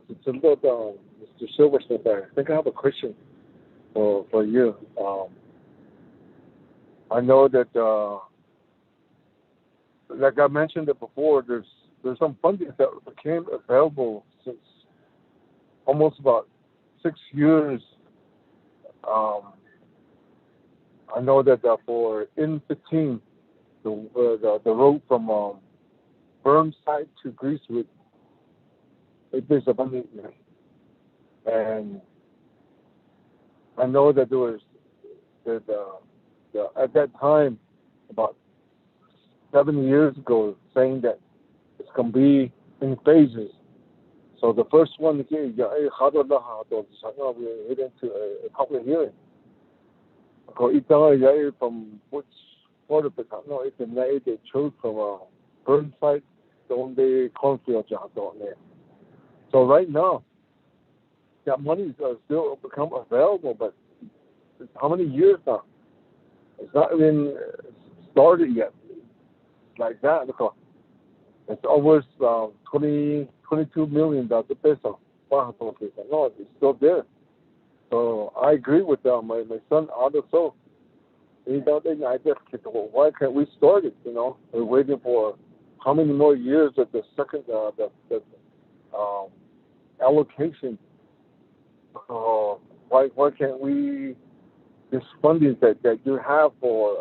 Silverstone there. I think I have a question for you. I know that, like I mentioned it before, there's some funding that became available since almost about 6 years. I know that for N15, the road from Burnside to Greasewood, there's a funding there. And I know that there was at that time, about 7 years ago, saying that it's going to be in phases. So the first one, we head into a public hearing. From which part of it? No, it's a night they chose from Burnside, the only cornfield job down there. So right now, that money is still become available, but how many years now? It's not even started yet. Like that, because it's almost 22 million peso. No, it's still there. So I agree with my son also. He don't think I just why can't we start it? You know, we're waiting for how many more years of the second allocation. Why can't we this funding that you have for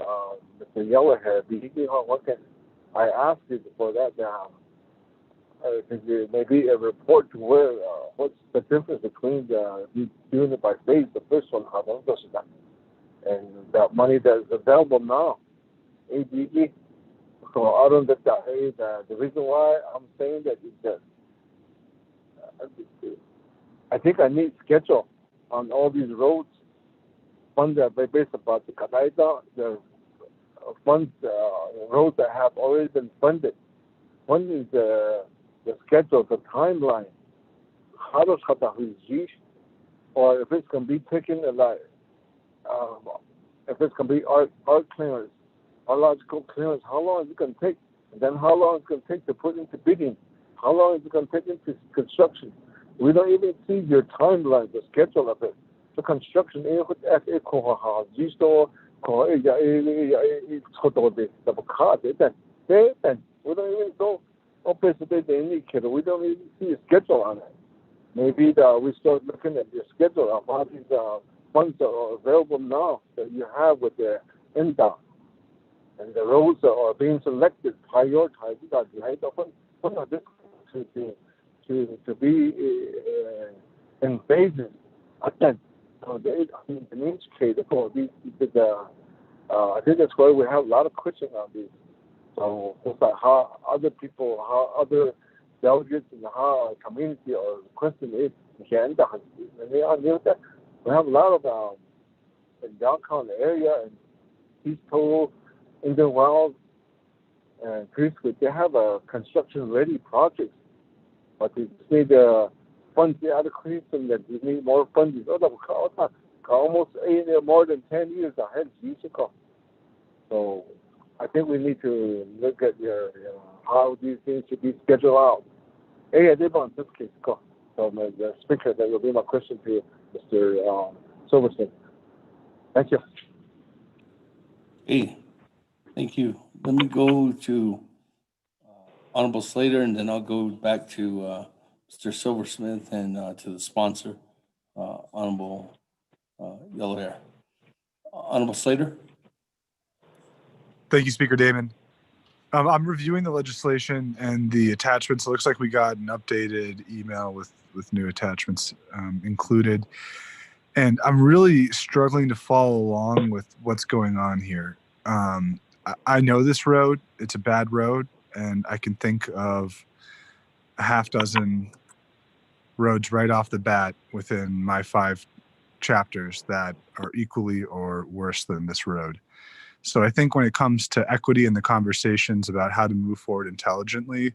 Mr. Yellowhead? Why can't I asked you for that now? Maybe a report to where what's the difference between you doing it by faith, the first one, and the money that is available now. ADE. So I don't get that. The reason why I'm saying that is that I think I need schedule on all these roads. Funds that are based upon the Kadaida, the funds, roads that have already been funded. One is the schedule, the timeline. How does or if it's going to be taken like, if it's going to be art clearance, archaeological clearance, how long is it going to take? And then how long is it going to take to put into bidding? How long is it going to take into construction? We don't even see your timeline, the schedule of it. The construction, we don't even know. We don't even see a schedule on it. Maybe we start looking at your schedule of how these funds are available now that you have with the NDOT. And the roads are being selected, prioritized. To be in phases. Again, in each case, I think that's why we have a lot of questions on these. So it's like how other people, how other delegates and how our community are requesting it. We have a lot of in downtown area and East Togo, Indian Wells, and Greasewood. They have a construction ready projects But you see the funds adequate and that you need more funds. Almost more than 10 years ahead. So I think we need to look at how these things should be scheduled out. This case, so the speaker, that will be my question to you, Mr. Silverstein. Thank you. Hey, thank you. Let me go to Honorable Slater, and then I'll go back to Mr. Silversmith and to the sponsor, Honorable Yellow Hair. Honorable Slater? Thank you, Speaker Damon. I'm reviewing the legislation and the attachments. It looks like we got an updated email with new attachments included. And I'm really struggling to follow along with what's going on here. I know this road. It's a bad road. And I can think of a half dozen roads right off the bat within my 5 chapters that are equally or worse than this road. So I think when it comes to equity and the conversations about how to move forward intelligently,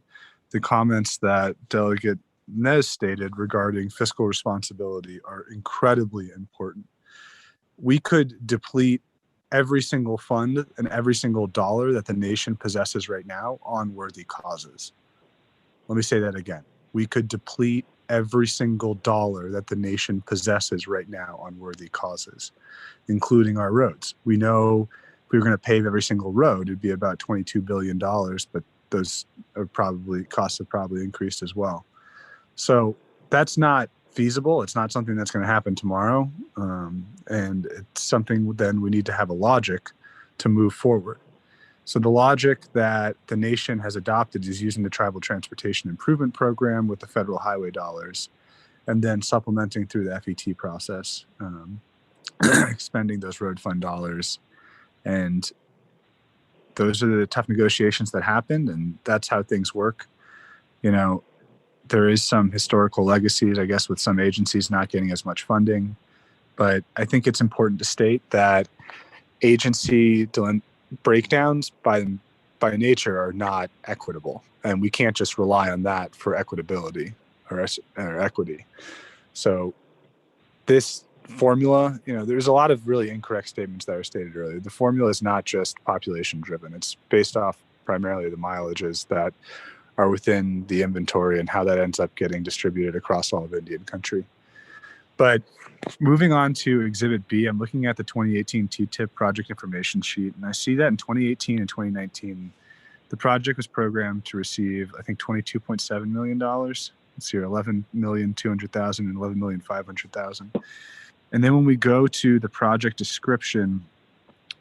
the comments that Delegate Nez stated regarding fiscal responsibility are incredibly important. We could deplete every single fund and every single dollar that the nation possesses right now on worthy causes. Let me say that again. We could deplete every single dollar that the nation possesses right now on worthy causes, including our roads. We know if we were going to pave every single road, it'd be about $22 billion, but those are costs have probably increased as well. So that's not feasible. It's not something that's going to happen tomorrow. And it's something then we need to have a logic to move forward. So the logic that the nation has adopted is using the Tribal Transportation Improvement Program with the federal highway dollars, and then supplementing through the FET process, expending those road fund dollars. And those are the tough negotiations that happened, and that's how things work. You know, there is some historical legacies, I guess, with some agencies not getting as much funding. But I think it's important to state that agency breakdowns by nature are not equitable. And we can't just rely on that for equitability or equity. So this formula, there's a lot of really incorrect statements that were stated earlier. The formula is not just population driven. It's based off primarily the mileages that are within the inventory and how that ends up getting distributed across all of Indian country. But moving on to Exhibit B, I'm looking at the 2018 TTIP project information sheet, and I see that in 2018 and 2019, the project was programmed to receive, I think, $22.7 million. Let's see here, $11,200,000 and $11,500,000. And then when we go to the project description,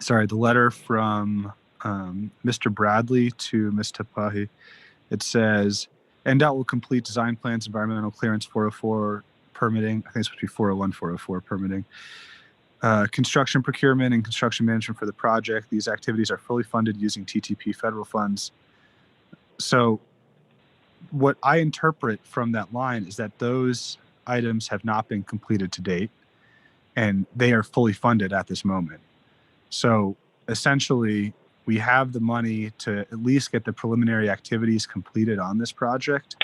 the letter from Mr. Bradley to Ms. Tapahi, it says, NDOT will complete design plans, environmental clearance, 404 permitting. I think it's supposed to be 401, 404 permitting. Construction procurement and construction management for the project. These activities are fully funded using TTP federal funds. So what I interpret from that line is that those items have not been completed to date, and they are fully funded at this moment. So essentially, we have the money to at least get the preliminary activities completed on this project,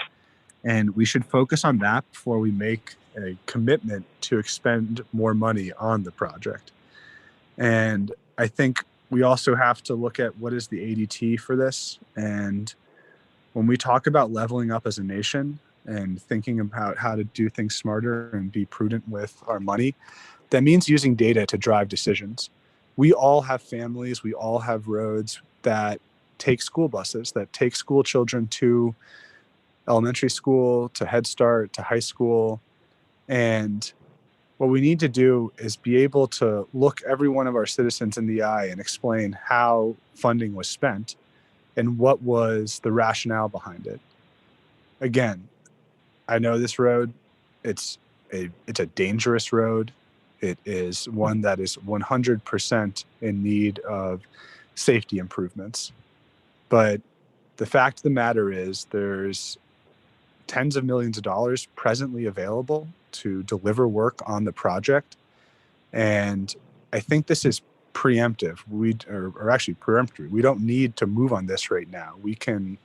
and we should focus on that before we make a commitment to expend more money on the project. And I think we also have to look at what is the ADT for this. And when we talk about leveling up as a nation and thinking about how to do things smarter and be prudent with our money, that means using data to drive decisions. We all have families, we all have roads that take school buses, that take school children to elementary school, to Head Start, to high school. And what we need to do is be able to look every one of our citizens in the eye and explain how funding was spent and what was the rationale behind it. Again, I know this road, it's a dangerous road. It is one that is 100% in need of safety improvements. But the fact of the matter is there's tens of millions of dollars presently available to deliver work on the project. And I think this is preemptive. Or actually peremptory. We don't need to move on this right now. We can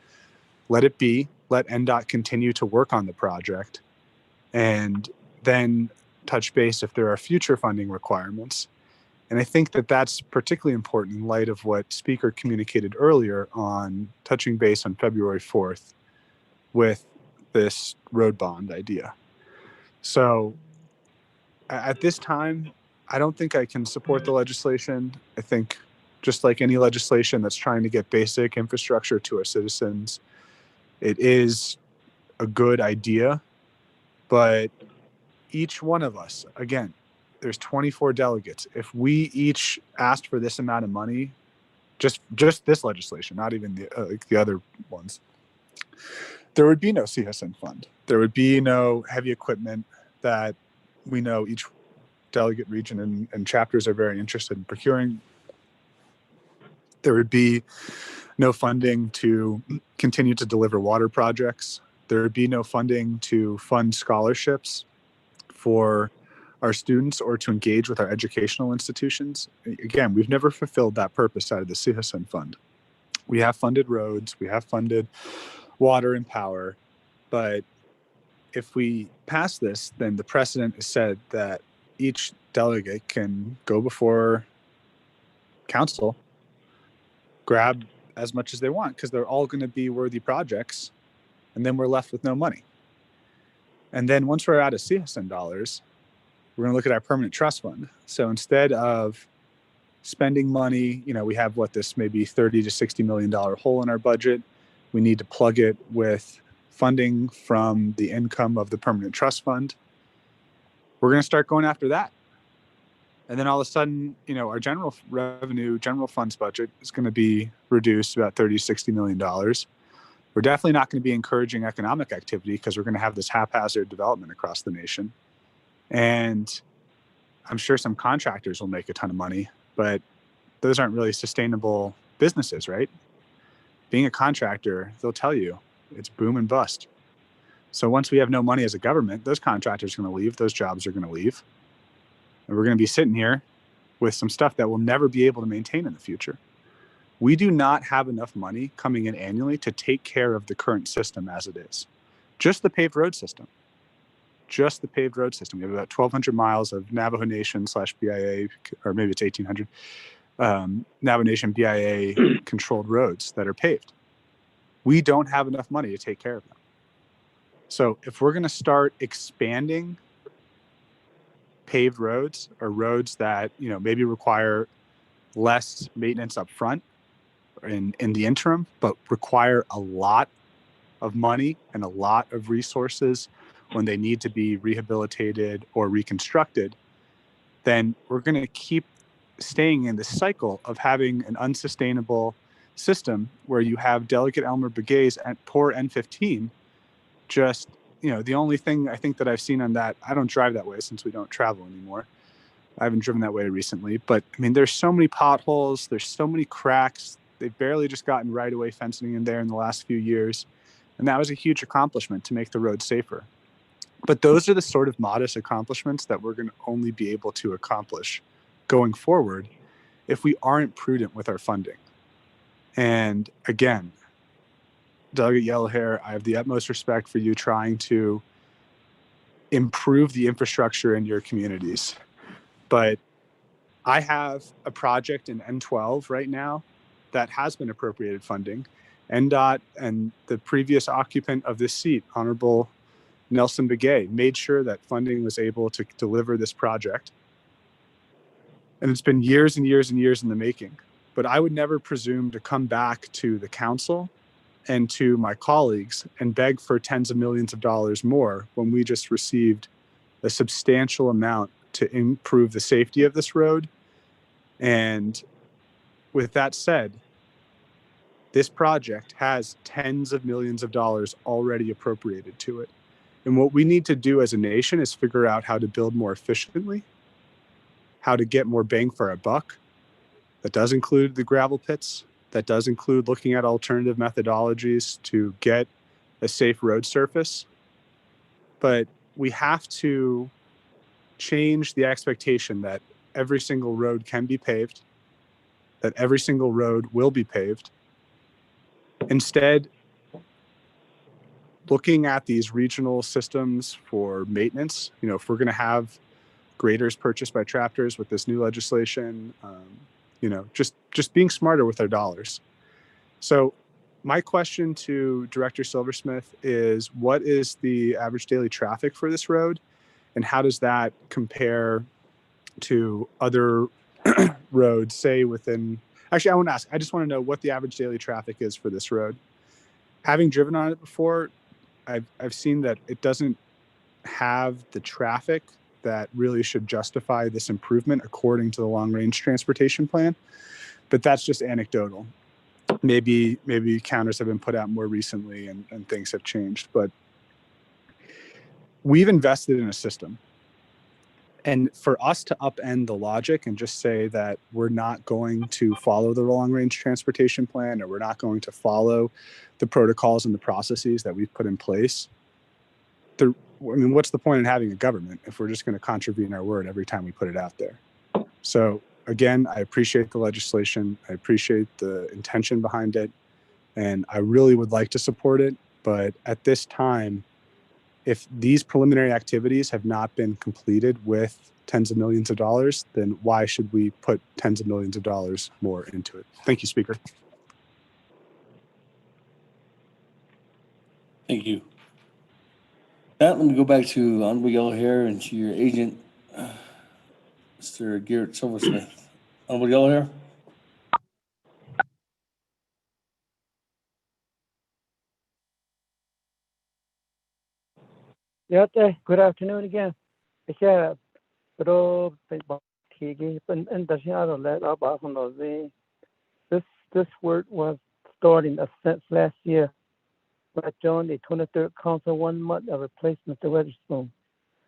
let it be let NDOT continue to work on the project, and then touch base if there are future funding requirements. And I think that that's particularly important in light of what Speaker communicated earlier on touching base on February 4th with this road bond idea. So at this time, I don't think I can support the legislation. I think just like any legislation that's trying to get basic infrastructure to our citizens, it is a good idea, but each one of us, again, there's 24 delegates. If we each asked for this amount of money, just this legislation, not even the other ones, there would be no CSN fund. There would be no heavy equipment that we know each delegate region and chapters are very interested in procuring. There would be no funding to continue to deliver water projects. There would be no funding to fund scholarships for our students or to engage with our educational institutions. Again, we've never fulfilled that purpose out of the CSN fund. We have funded roads, we have funded water and power, but if we pass this, then the precedent is set that each delegate can go before council, grab as much as they want, because they're all going to be worthy projects, and then we're left with no money. And then once we're out of CSN dollars, we're going to look at our permanent trust fund. So instead of spending money, we have this maybe $30 to $60 million hole in our budget. We need to plug it with funding from the income of the permanent trust fund. We're going to start going after that. And then all of a sudden, our general revenue, general funds budget is going to be reduced about $30 to $60 million. We're definitely not going to be encouraging economic activity because we're going to have this haphazard development across the nation. And I'm sure some contractors will make a ton of money, but those aren't really sustainable businesses, right? Being a contractor, they'll tell you it's boom and bust. So once we have no money as a government, those contractors are going to leave, those jobs are going to leave. And we're going to be sitting here with some stuff that we'll never be able to maintain in the future. We do not have enough money coming in annually to take care of the current system as it is. Just the paved road system. Just the paved road system. We have about 1,200 miles of Navajo Nation / BIA, or maybe it's 1,800, Navajo Nation BIA controlled roads that are paved. We don't have enough money to take care of them. So if we're going to start expanding paved roads or roads that maybe require less maintenance up front in the interim, but require a lot of money and a lot of resources when they need to be rehabilitated or reconstructed, then we're going to keep staying in the cycle of having an unsustainable system where you have Delegate Elmer Begay's poor N15 just, the only thing I think that I've seen on that, I don't drive that way since we don't travel anymore. I haven't driven that way recently, but there's so many potholes, there's so many cracks. They've barely just gotten right-of-way fencing in there in the last few years. And that was a huge accomplishment to make the road safer. But those are the sort of modest accomplishments that we're going to only be able to accomplish going forward if we aren't prudent with our funding. And again, Delegate Yellowhair, I have the utmost respect for you trying to improve the infrastructure in your communities. But I have a project in N12 right now that has been appropriated funding. NDOT and the previous occupant of this seat, Honorable Nelson Begay, made sure that funding was able to deliver this project. And it's been years and years and years in the making. But I would never presume to come back to the council and to my colleagues and beg for tens of millions of dollars more when we just received a substantial amount to improve the safety of this road. And with that said, this project has tens of millions of dollars already appropriated to it. And what we need to do as a nation is figure out how to build more efficiently, how to get more bang for our buck. That does include the gravel pits. That does include looking at alternative methodologies to get a safe road surface. But we have to change the expectation that every single road can be paved, that every single road will be paved. Instead, looking at these regional systems for maintenance, if we're going to have graders purchased by tractors with this new legislation, just being smarter with our dollars. So my question to Director Silversmith is, what is the average daily traffic for this road? And how does that compare to other roads, say within, actually I won't ask, I just want to know what the average daily traffic is for this road. Having driven on it before, I've seen that it doesn't have the traffic that really should justify this improvement according to the long range transportation plan, but that's just anecdotal. Maybe counters have been put out more recently and things have changed, but we've invested in a system. And for us to upend the logic and just say that we're not going to follow the long range transportation plan, or we're not going to follow the protocols and the processes that we've put in place, what's the point in having a government if we're just going to contravene our word every time we put it out there? So again, I appreciate the legislation. I appreciate the intention behind it. And I really would like to support it. But at this time, if these preliminary activities have not been completed with tens of millions of dollars, then why should we put tens of millions of dollars more into it? Thank you, Speaker. Thank you. Let me go back to Honorable Yellow Hair and to your agent, Mr. Garrett Silversmith. Honorable Yellow Hair. Good afternoon again. This work was starting since last year. I joined the 23rd Council 1 month of replacement to Weatherspoon.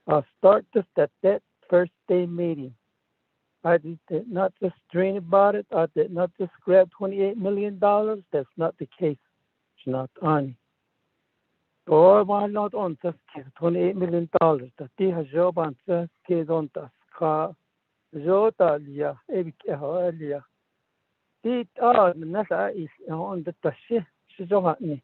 I'll start just at that first day meeting. I did not just dream about it. I did not just grab $28 million. That's not the case. It's not on. Or why not on this case? $28 million. The T has job on this case on this car. Jotalia, Ebikalia. T are the Nasa is on the Tashi. She's on me.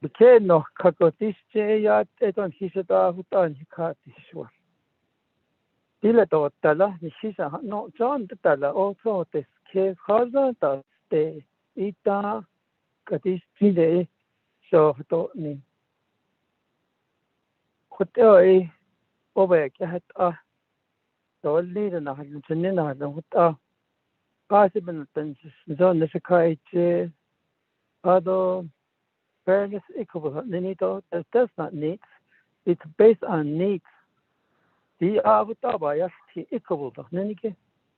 Because no Kakotish Jayat, it on his Hutan Hikatishwa. Dilato Tala, she's no John the Tala, also this case, Hazard, the Ita Katish Pide. So me. Hotel over at so lead and I had to Nina the possible things on the Sakai, although fairness equal, that's not needs. It's based on needs. The Avutaba equal.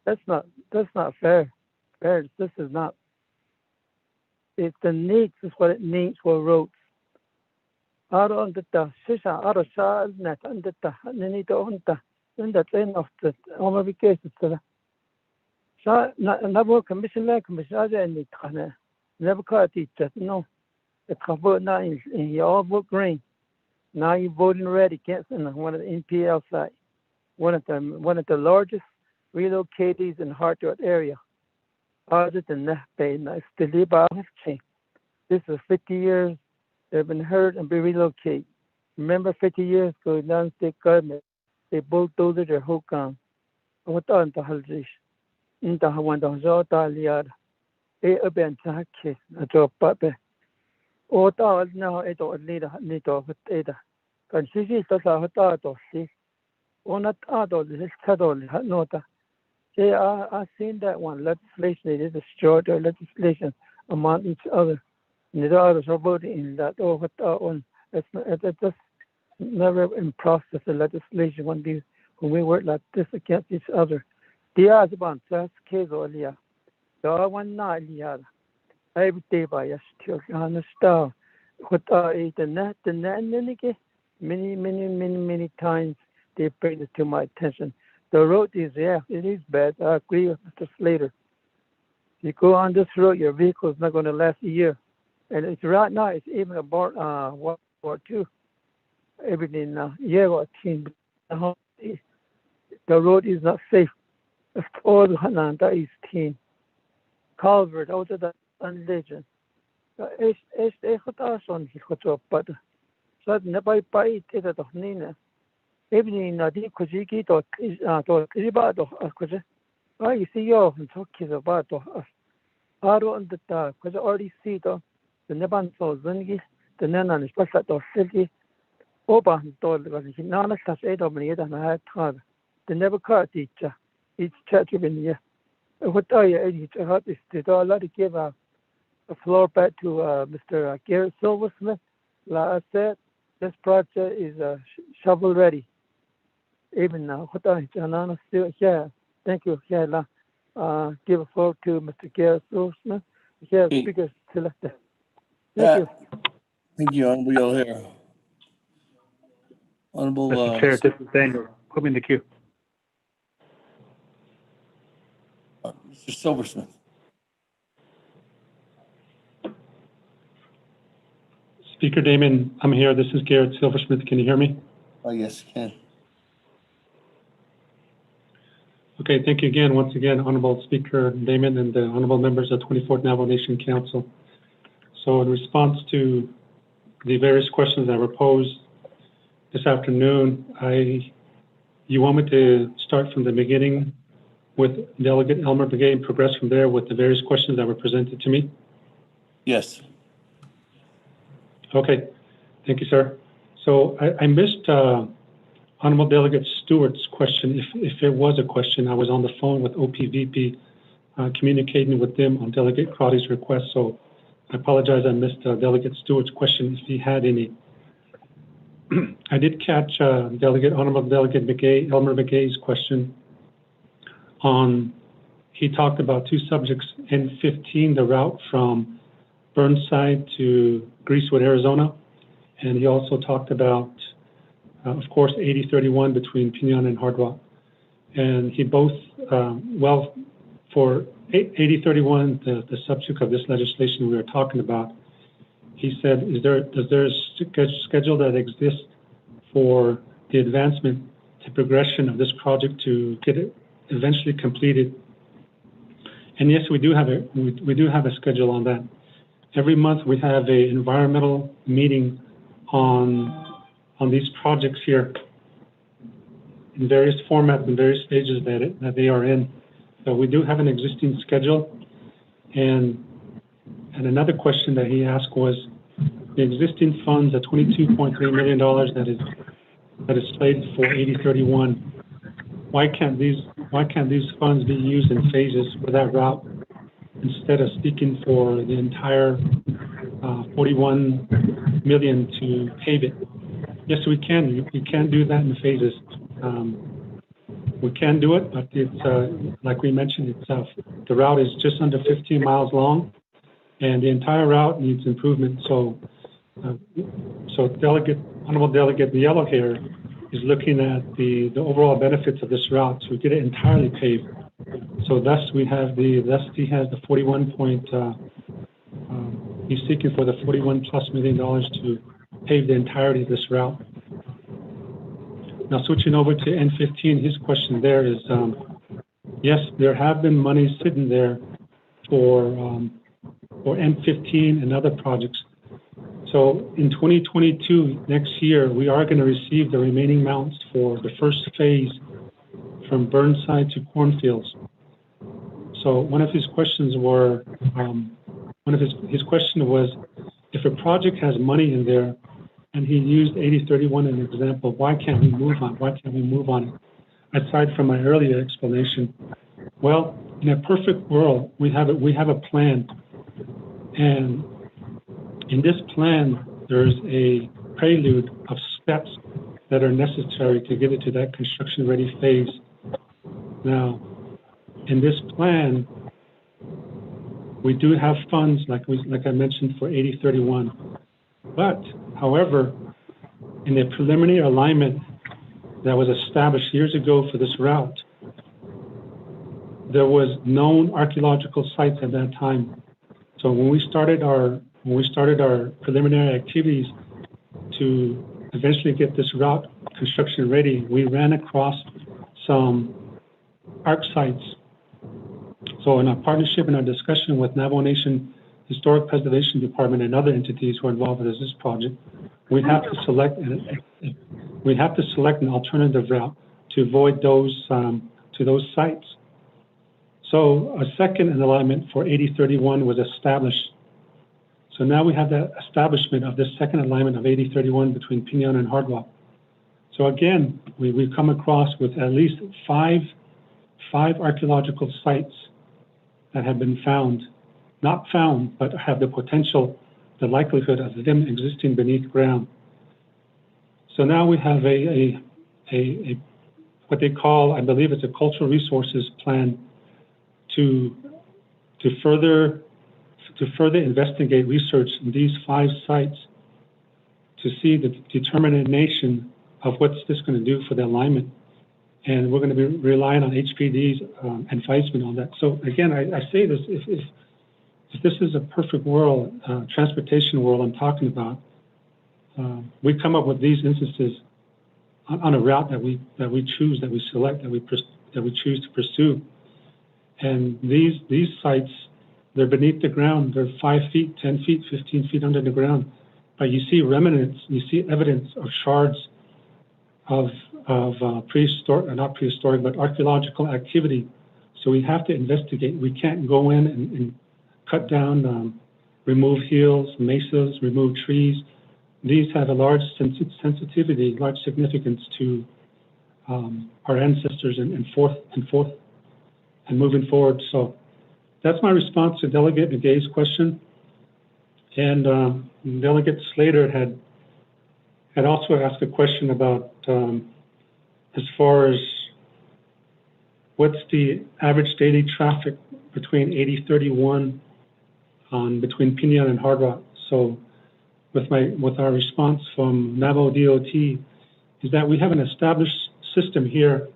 That's not fair. Fair. This is not. It's the needs is what it needs for roads. Out on the Shisha, out of Shah, net under the Ninito Hunta, in the train of the Omar cases. Shah, never commission like Commission and the Kana. Never caught teacher. No. The couple now in your book green. Now you're voting red against one of the NPL side. One of the largest relocatees in Hartford area. Other than that, it's the Liba chain. This is 50 years. They've been heard and be relocated. Remember 50 years ago, the United States government, they bulldozed their whole town. What on the Haldish? In the Hawanda Jota Liad, a bent case, a job puppet. Or now it or lead a little of Ada. Can she see that I thought of see? Or not adult, this cuddle, nota. Yeah, I've seen that one legislation. They did destroy their legislation among each other. And the others are voting in that. Oh, what one? It's just never in process of legislation when we work like this against each other. The other one, that's case earlier. The one night, yeah. Every day by us, to understand what the net, many times they bring it to my attention. The road is, it is bad. I agree with Mr. Slater. You go on this road, your vehicle is not going to last a year. And it's right now, it's even about World War II. Everything now, year or 10. The road is not safe. It's all the Hananda is 10. Culvert, out of the legend. Echotason, Hichotopad. So never buy it at of Nina. Even Nadi Kojiki dot is Ribad of Akose. I see you and talk about us. Aro and the dark, because I already see the Neban so Zengi, the Nana is Pasat or Silky. Oban told was Nana has 8 of me and I had time. The never car teacher. Each church in here. What are you, Eddie? Is to allow to give a floor back to Mr. Garrett Silversmith. Like I said, this project is shovel ready. Even now, what are you still here? Thank you. Here, give a floor to Mr. Garrett Silversmith. Here, speakers selected. Thank you. Thank you, Honorable Yell here. Honorable Mr. Chair, this is Daniel. Put me in the queue. Mr. Silversmith. Speaker Damon, I'm here. This is Garrett Silversmith. Can you hear me? Oh, yes, you can. Okay, thank you again, once again, Honorable Speaker Damon and the Honorable members of 24th Navajo Nation Council. So in response to the various questions that were posed this afternoon, you want me to start from the beginning with Delegate Elmer Begay and progress from there with the various questions that were presented to me? Yes. Okay, thank you, sir. So I missed Honorable Delegate Stewart's question. If there was a question, I was on the phone with OPVP communicating with them on Delegate Crowley's request. So I apologize, I missed Delegate Stewart's question if he had any. I did catch Honorable Delegate Begay, Elmer Begay's question on, he talked about two subjects, N15, the route from Burnside to Greasewood, Arizona. And he also talked about, of course, 8031 between Pinon and Hard Rock. And he both, well, for 8031, the subject of this legislation we are talking about, he said, does there a schedule that exists for the advancement, the progression of this project to get it eventually completed? And yes, we do have a schedule on that. Every month we have an environmental meeting on these projects here in various formats and various stages that they are in. So we do have an existing schedule. And another question that he asked was the existing funds, the $22.3 million that is slated for 8031. Why can't these funds be used in phases for that route instead of speaking for the entire 41 million to pave it? Yes, we can. We can do that in phases. We can do it, but it's like we mentioned, the route is just under 15 miles long, and the entire route needs improvement. So Honorable Delegate Yellow here is looking at the overall benefits of this route to get it entirely paved. So thus he has the 41 point. He's seeking for the $41+ million to pave the entirety of this route. Now switching over to N15, his question there is, yes, there have been monies sitting there for N15 and other projects. So in 2022, next year, we are going to receive the remaining amounts for the first phase from Burnside to Cornfields. So one of his questions were, his question was, if a project has money in there, and he used 8031 as an example, why can't we move on? Why can't we move on it? Aside from my earlier explanation, well, in a perfect world, we have a plan, and in this plan, there's a prelude of steps that are necessary to get it to that construction-ready phase. Now, in this plan, we do have funds, like I mentioned, for 8031. But, however, in the preliminary alignment that was established years ago for this route, there was known archaeological sites at that time. So when we started our preliminary activities to eventually get this route construction ready, we ran across some ARC sites. So in our partnership and our discussion with Navajo Nation Historic Preservation Department and other entities who are involved with this project, we have to select an alternative route to avoid those to those sites. So a second alignment for 8031 was established. So now we have the establishment of this second alignment of 8031 between Piñon and Hard Rock. So again, we've come across with at least five archaeological sites that have been not found, but have the potential, the likelihood of them existing beneath ground. So now we have a what they call, I believe it's a cultural resources plan to further investigate research in these 5 sites to see the determination of what's this going to do for the alignment. And we're going to be relying on HPD's advisement on that. So again, I say this, if this is a perfect world, transportation world I'm talking about, we come up with these instances on a route that we choose, that we select, that we choose to pursue. And these sites, they're beneath the ground. They're 5 feet, 10 feet, 15 feet under the ground. But you see remnants, you see evidence of shards of prehistoric, not prehistoric, but archaeological activity. So we have to investigate. We can't go in and cut down, remove hills, mesas, remove trees. These have a large sensitivity, large significance to our ancestors and moving forward. So that's my response to Delegate McGay's question. And Delegate Slater had also asked a question about as far as what's the average daily traffic between 8031 between Piñon and Hard Rock. So with our response from Navajo DOT is that we have an established system here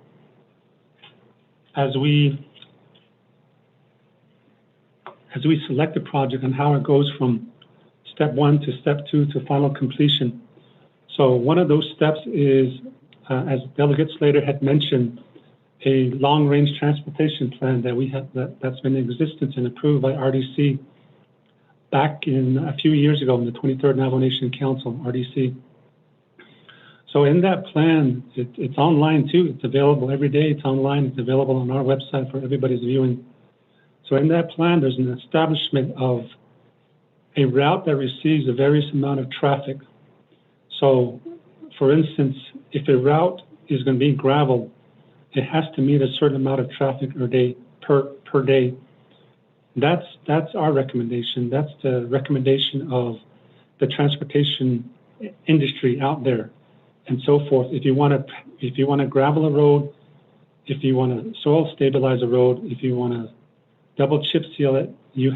as we select the project and how it goes from step 1 to step 2 to final completion. So one of those steps is, as Delegate Slater had mentioned, a long-range transportation plan that we have that's been in existence and approved by RDC back in a few years ago in the 23rd Navajo Nation Council, RDC. So in that plan, it's online too. It's available every day. It's online. It's available on our website for everybody's viewing. So in that plan, there's an establishment of a route that receives a various amount of traffic. So, for instance, if a route is going to be gravel, it has to meet a certain amount of traffic per day. That's our recommendation. That's the recommendation of the transportation industry out there, and so forth. If you want to gravel a road, if you want to soil stabilize a road, if you want to double chip seal it, it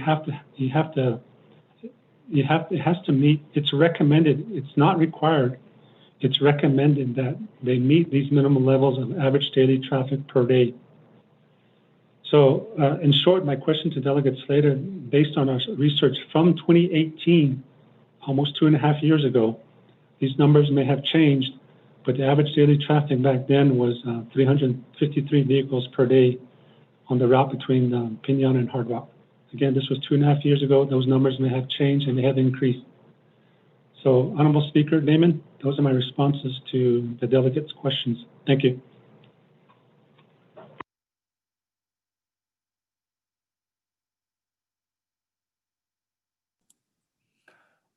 has to meet, it's recommended, it's not required, it's recommended that they meet these minimum levels of average daily traffic per day. So in short, my question to Delegate Slater, based on our research from 2018, almost 2.5 years ago, these numbers may have changed, but the average daily traffic back then was 353 vehicles per day on the route between Piñon and Hard Rock. Again, this was 2.5 years ago. Those numbers may have changed and they have increased. So, Honorable Speaker Lehman, those are my responses to the delegates' questions. Thank you.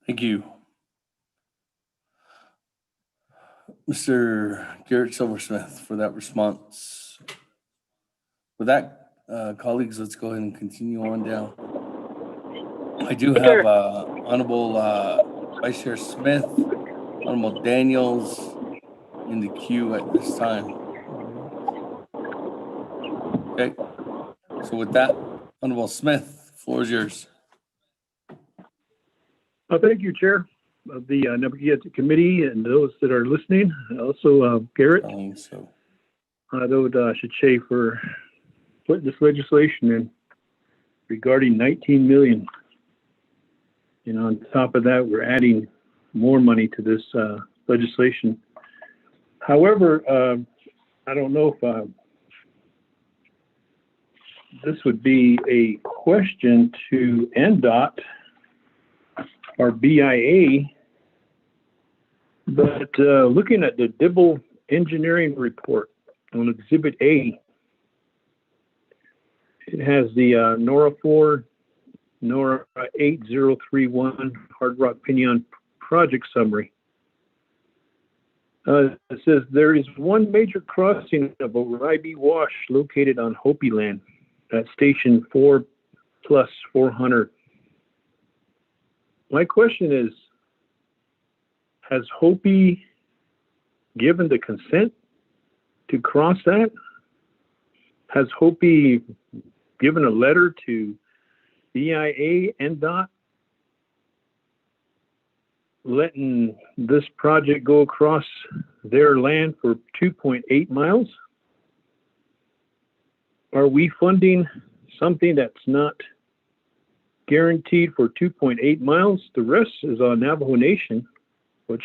Thank you. Mr. Garrett Silversmith for that response. With that, colleagues, let's go ahead and continue on down. I do have Honorable Vice Chair Smith, Honorable Daniels in the queue at this time. Okay, so with that, Honorable Smith, floor is yours. Thank you, Chair of the Naabik'íyáti Committee and those that are listening. Also, Garrett, Shichay for putting this legislation in regarding 19 million. And on top of that, we're adding more money to this legislation. However, I don't know if this would be a question to NDOT our BIA, but looking at the Dibble engineering report on Exhibit A, it has the NORA 4, NORA 8031 Hard Rock Pinion project summary. It says there is one major crossing of Oribe Wash located on Hopi land at station 4+400. My question is, has Hopi given the consent to cross that? Has Hopi given a letter to BIA and DOT letting this project go across their land for 2.8 miles? Are we funding something that's not guaranteed for 2.8 miles? The rest is on Navajo Nation, which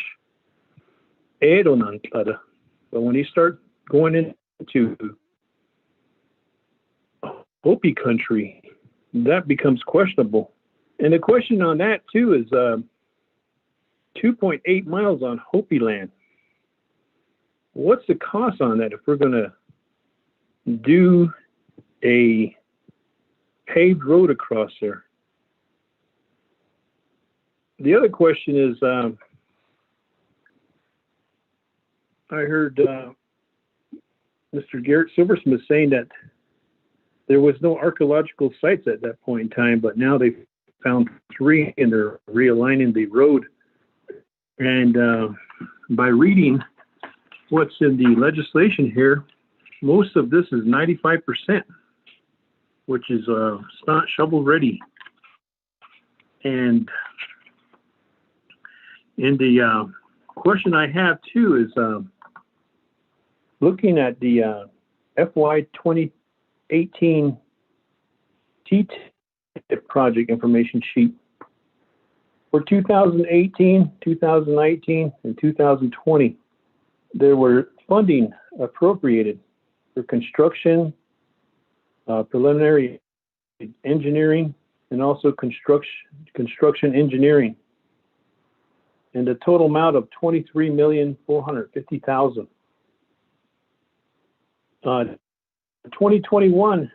but when you start going into Hopi country, that becomes questionable. And the question on that too is 2.8 miles on Hopi land. What's the cost on that if we're going to do a paved road across there? The other question is, I heard Mr. Garrett Silversmith saying that there was no archaeological sites at that point in time, but now they've found 3 and they're realigning the road. And by reading what's in the legislation here, most of this is 95%, which is not shovel ready. And in the question I have too is looking at the FY 2018 TTIP project information sheet. For 2018, 2019, and 2020, there were funding appropriated for construction, preliminary engineering, and also construction engineering, and a total amount of $23,450,000. 2021,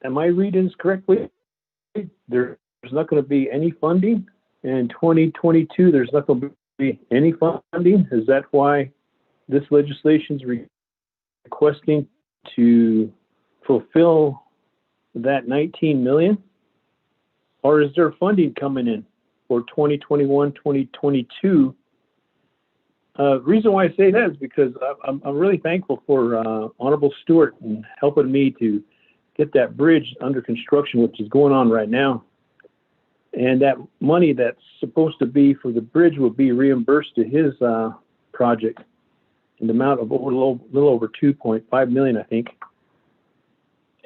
am I reading this correctly? There's not going to be any funding. And 2022, there's not going to be any funding. Is that why this legislation is requesting to fulfill that 19 million? Or is there funding coming in for 2021, 2022? Reason why I say that is because I'm really thankful for Honorable Stewart and helping me to get that bridge under construction, which is going on right now. And that money that's supposed to be for the bridge will be reimbursed to his project in the amount of a little over 2.5 million, I think.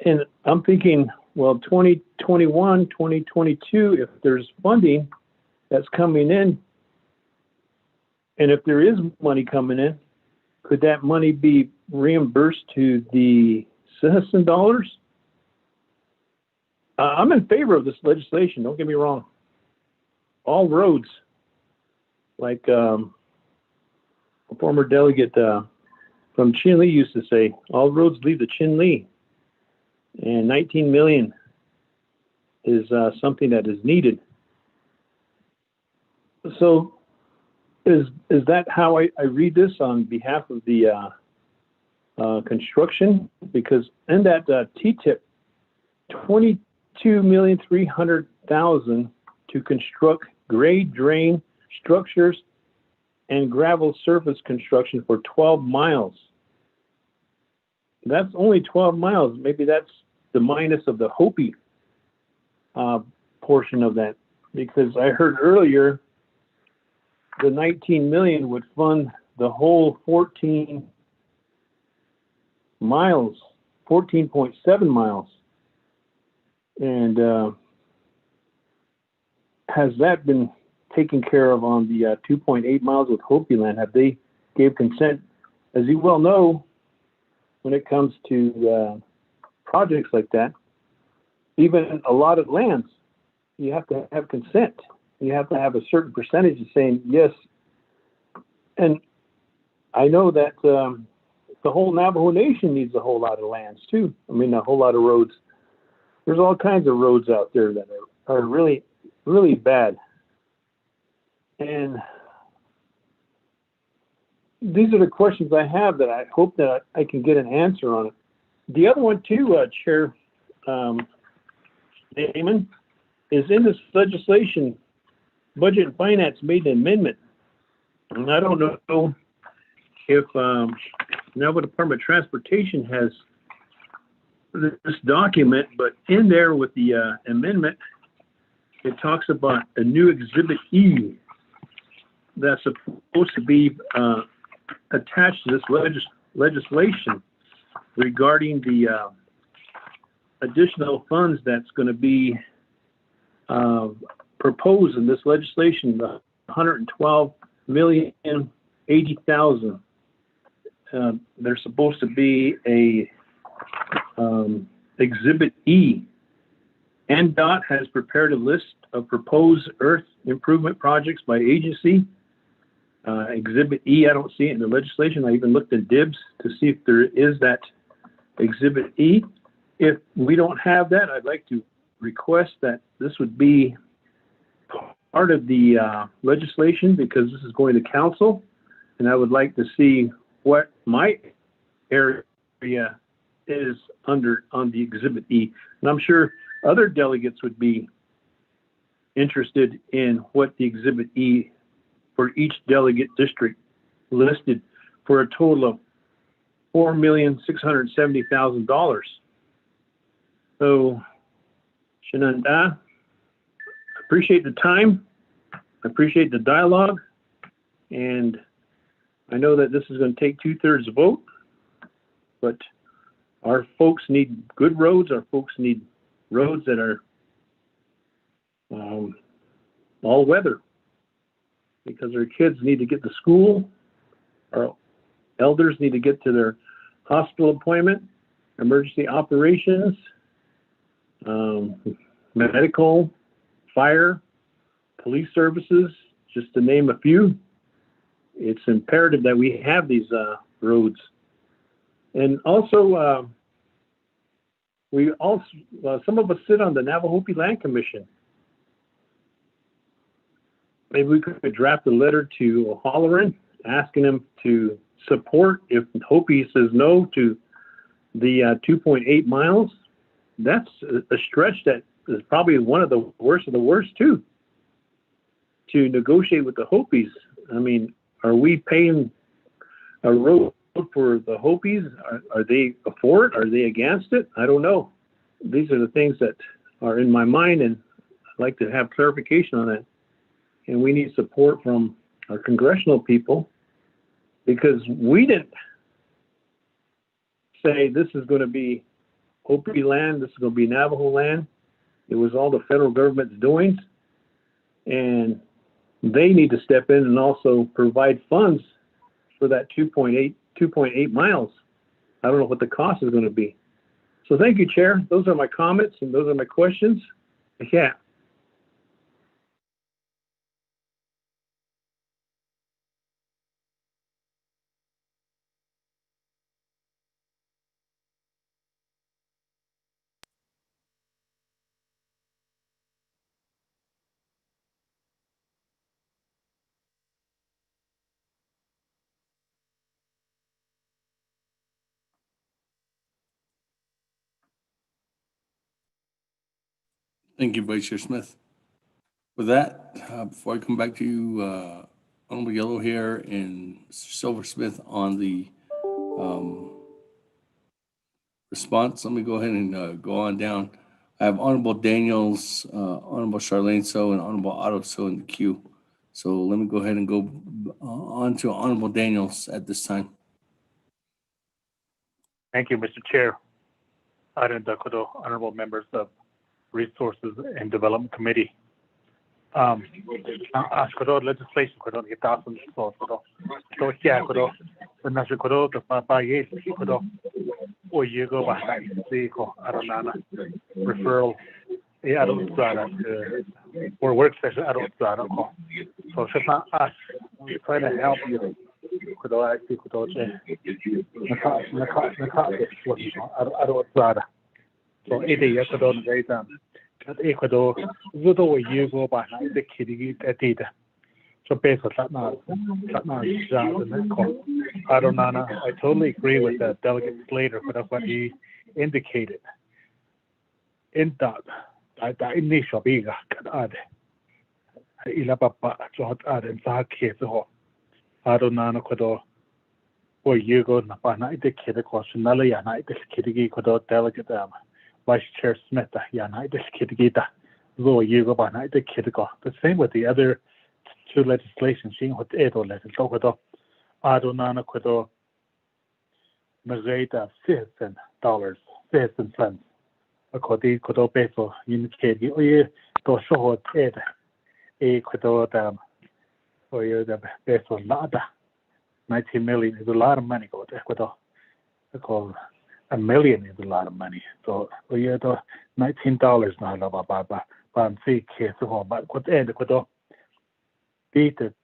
And I'm thinking, well, 2021, 2022, if there's funding that's coming in, and if there is money coming in, could that money be reimbursed to the citizen dollars? I'm in favor of this legislation, don't get me wrong. All roads, like a former delegate from Chin Lee used to say, all roads lead to Chin Lee. And 19 million is something that is needed. So is that how I read this on behalf of the construction? Because in that TTIP, 22,300,000 to construct grade drain structures and gravel surface construction for 12 miles. That's only 12 miles. Maybe that's the minus of the Hopi portion of that, because I heard earlier the 19 million would fund the whole 14 miles, 14.7 miles. And has that been taken care of on the 2.8 miles with Hopi land? Have they gave consent? As you well know, when it comes to projects like that, even allotted lands, you have to have consent. You have to have a certain percentage of saying yes. And I know that the whole Navajo Nation needs a whole lot of lands too. I mean, a whole lot of roads. There's all kinds of roads out there that are really, really bad. And these are the questions I have that I hope that I can get an answer on it. The other one too, Chair Damon, is in this legislation, Budget and Finance made an amendment. And I don't know if Navajo Department of Transportation has this document, but in there with the amendment, it talks about a new Exhibit E that's supposed to be attached to this legislation regarding the additional funds that's going to be proposed in this legislation, the $112,080,000. There's supposed to be a Exhibit E. NDOT has prepared a list of proposed earth improvement projects by agency. Exhibit E, I don't see it in the legislation. I even looked at DIBS to see if there is that Exhibit E. If we don't have that, I'd like to request that this would be part of the legislation, because this is going to council, and I would like to see what my area is on the Exhibit E. And I'm sure other delegates would be interested in what the Exhibit E for each delegate district listed, for a total of $4,670,000. So, Shenandoah, I appreciate the time, I appreciate the dialogue, and I know that this is going to take 2/3 vote, but our folks need good roads. Our folks need roads that are all weather, because our kids need to get to school, our elders need to get to their hospital appointment, emergency operations, medical, fire, police services, just to name a few. It's imperative that we have these roads. And also, some of us sit on the Navajo Land Commission. Maybe we could draft a letter to O'Halloran asking him to support, if Hopi says no to the 2.8 miles. That's a stretch that is probably one of the worst too, to negotiate with the Hopis. I mean, are we paying a road for the Hopis? Are they for it? Are they against it? I don't know. These are the things that are in my mind, and I'd like to have clarification on that. And we need support from our congressional people, because we didn't say this is going to be Hopi land, this is going to be Navajo land. It was all the federal government's doings, and they need to step in and also provide funds for that 2.8 miles. I don't know what the cost is going to be. So thank you, Chair. Those are my comments and those are my questions. Yeah. Thank you, Vice Chair Smith. With that, before I come back to you, Honorable Yellow Hair and Silversmith on the response, let me go ahead and go on down. I have Honorable Daniels, Honorable Charlene So, and Honorable Otto So in the queue. So let me go ahead and go on to Honorable Daniels at this time. Thank you, Mr. Chair. Honorable members of Resources and Development Committee. Legislation referral or work session at all. So it's not us. We're trying to help you. Could I see could I so it is a don very done. At Ecuador, Zudo you go by the kitty at it. So based on that now, I don't know. I totally agree with Delegate Slater for what he indicated. In that initial big ad, Ilababa, Jot ad and Saki, I don't know. Or you go Napana, the kid, Quasinala, Yanai, the kitty, Delegate Vice Chair Smith, Yanai, the kitty, though you go by night, the kid go. The same with the other two legislation, seeing what it or let it go with. I don't know, Margate $citizen, citizen funds. According to the peso, indicate you to show it a quadro or you the peso nada. 19 million is a lot of money go to Ecuador. I call $1 million is a lot of money. So we are the $19 now, but I'm saying case of but what end Ecuador beat it.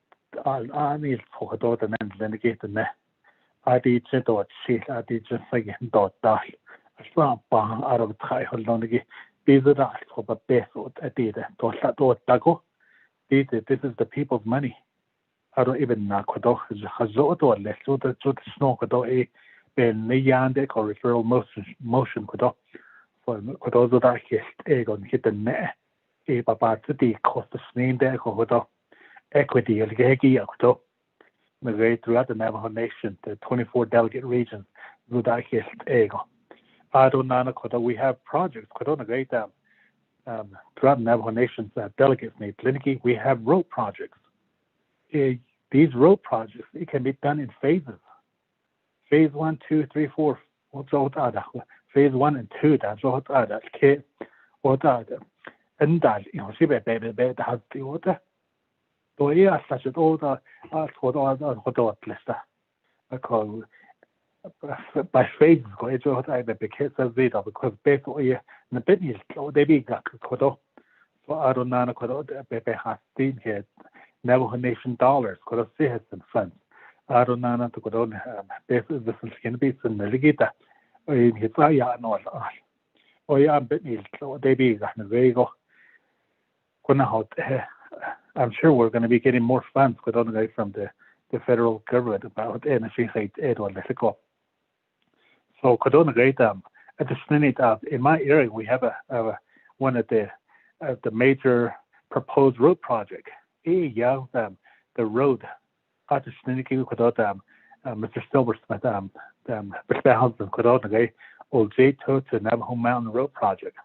I need for the daughter and then get the net. I did it or shit. I did just like dot die. I saw out of Thai hold on again. These are that for the best what I did. This is the people's money. I don't even know Ecuador has or less so the snow Ecuador a ben yande or referral motion Ecuador. For Ecuador that hit egg on hit the net. A papa to the cost of name there Ecuador. Equity Ecuador. Throughout the Navajo Nation, the 24 delegate regions, that hit egg. I don't know we have projects. Throughout the Navajo Nation's delegates need clinicy. We have road projects. These road projects, it can be done in phases. Phase 1, 2, 3, 4. What's all that? Phase 1 and 2. That's all that. Okay. What that? And that see baby has the order. So yeah, such as all the list. I call by phases. Go it's what I because of it because basically the business they be got Kodo. So I don't know Kodo baby has been here. Navajo Nation dollars, Kodo citizen funds. I don't know to go down. This is going to be some Ligita. In his eye, no. Oh, yeah, I'm betting so they be very go. I'm sure we're going to be getting more funds from the federal government about energy rate or let it go. So Kodona Great at the Senate in my area we have a one of the major proposed road project. The road at the Senate Mr. Silversmith husband Kodona Old J2 to Navajo Mountain Road project.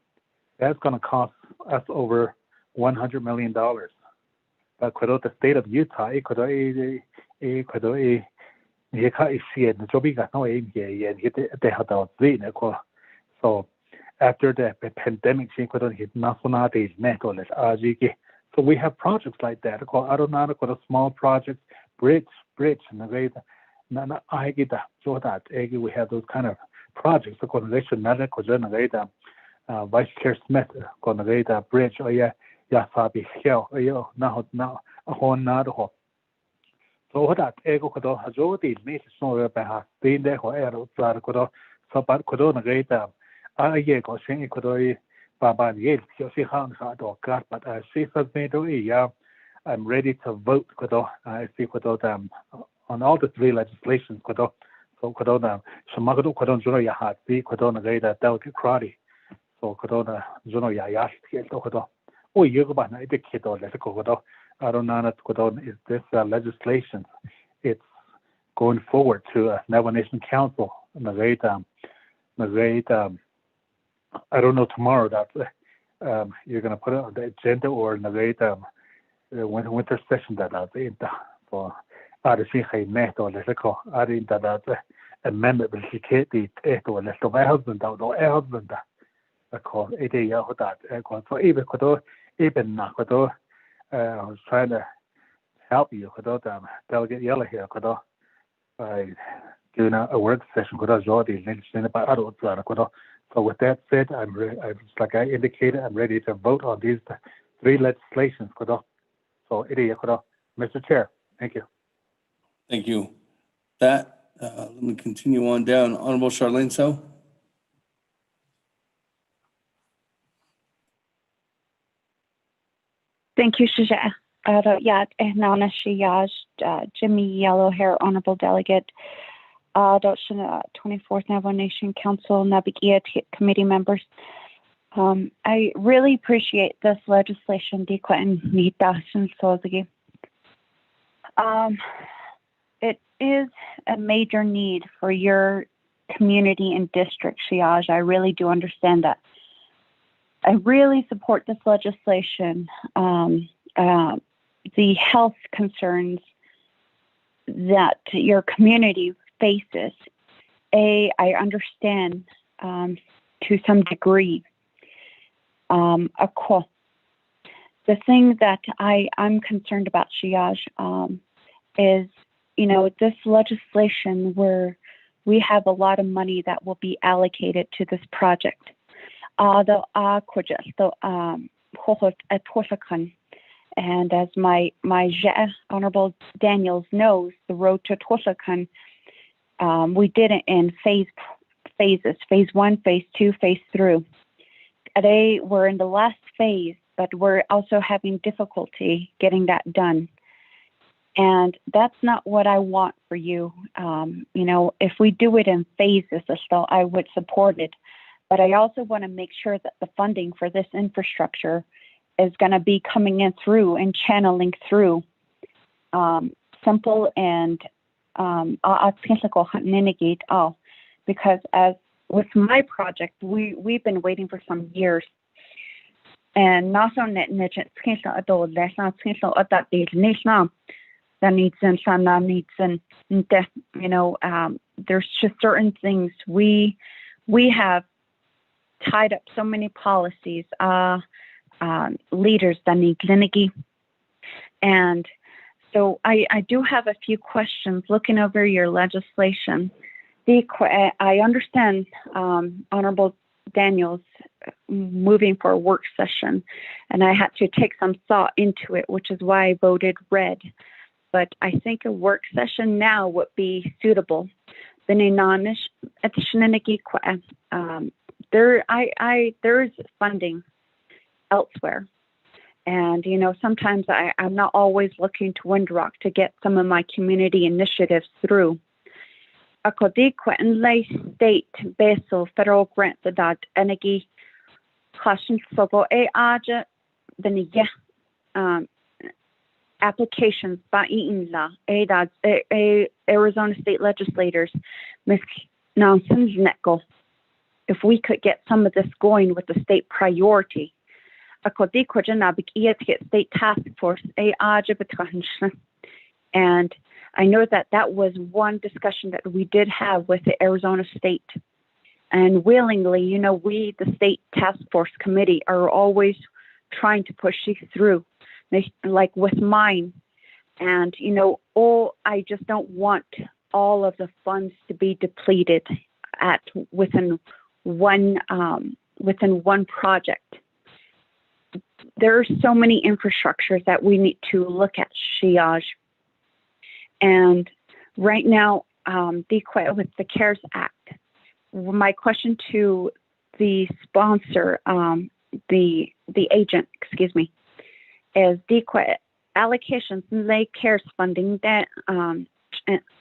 That's going to cost us over $100 million. But the state of Utah, so after the pandemic, so we have projects like that. I don't know, small projects, bridge, and we have those kind of projects. Vice Chair Smith, bridge, oh yeah. Yasabi Hill, now, so what that ego could have Jodi made snow by being there for air, so bad could on a great I go saying could Baba Yale, she found hard or got, but I see for me to yeah, I'm ready to vote, I see on all the three legislations, so Kodona, so Magado Kodon Juno had be Kodona great delicate crowdy, so Kodona Juno Yash, oh, you go by the kid or let it go. I don't know is this legislation. It's going forward to Navajo Nation Council. I don't know tomorrow that you're going to put it on the agenda or winter session that for net or let it go. I think that amendment will the or let my husband out or husband. I call it that. So even I was trying to help you Delegate Yellow here by doing a work session so with that said, I'm like I indicated, I'm ready to vote on these three legislations kodo. So it is kodo. Mr. Chair, thank you. Thank you. Let me continue on down. Honorable Charlene So. Thank you, Shaja. Nana Shiyaj, Jimmy Yellow Hair, Honorable Delegate, 24th Navajo Nation Council, Naabik'íyáti Committee members. I really appreciate this legislation. It is a major need for your community and district, Shiyaj. I really do understand that. I really support this legislation. The health concerns that your community faces, I understand to some degree. Of course, the thing that I'm concerned about, Shiyaj, is, this legislation where we have a lot of money that will be allocated to this project. And as my Honorable Daniels knows, the road to Twasakan, we did it in phases, phase 1, phase 2, phase 3. Today we're in the last phase, but we're also having difficulty getting that done. And that's not what I want for you. If we do it in phases, I would support it. But I also want to make sure that the funding for this infrastructure is going to be coming in through and channeling through simple and because as with my project, we've been waiting for some years. And there's just certain things we have tied up so many policies, leaders that need clinicky. And so I do have a few questions looking over your legislation. I understand Honorable Daniels moving for a work session, and I had to take some thought into it, which is why I voted red. But I think a work session now would be suitable. There is funding elsewhere. And, sometimes I'm not always looking to Windrock to get some of my community initiatives through. State basal federal grant that energy caution for applications by Arizona state legislators, Ms. Nonsense Netco. If we could get some of this going with the state priority. Naabik'íyáti state task force, and I know that was one discussion that we did have with the Arizona state. And willingly, we, the state task force committee, are always trying to push you through, like with mine. And, I just don't want all of the funds to be depleted within one project. There are so many infrastructures that we need to look at, Shiyaj. And right now, with the CARES Act, my question to the sponsor, the agent, is allocations in lay CARES funding that, and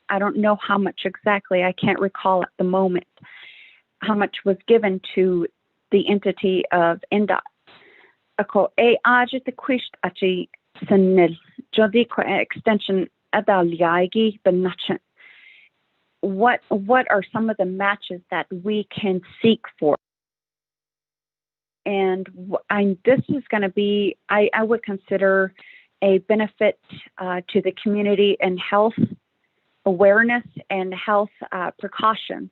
I don't know how much exactly, I can't recall at the moment, how much was given to the entity of NDOT. Extension what are some of the matches that we can seek for? And this is going to be, I would consider a benefit to the community and health awareness and health precautions.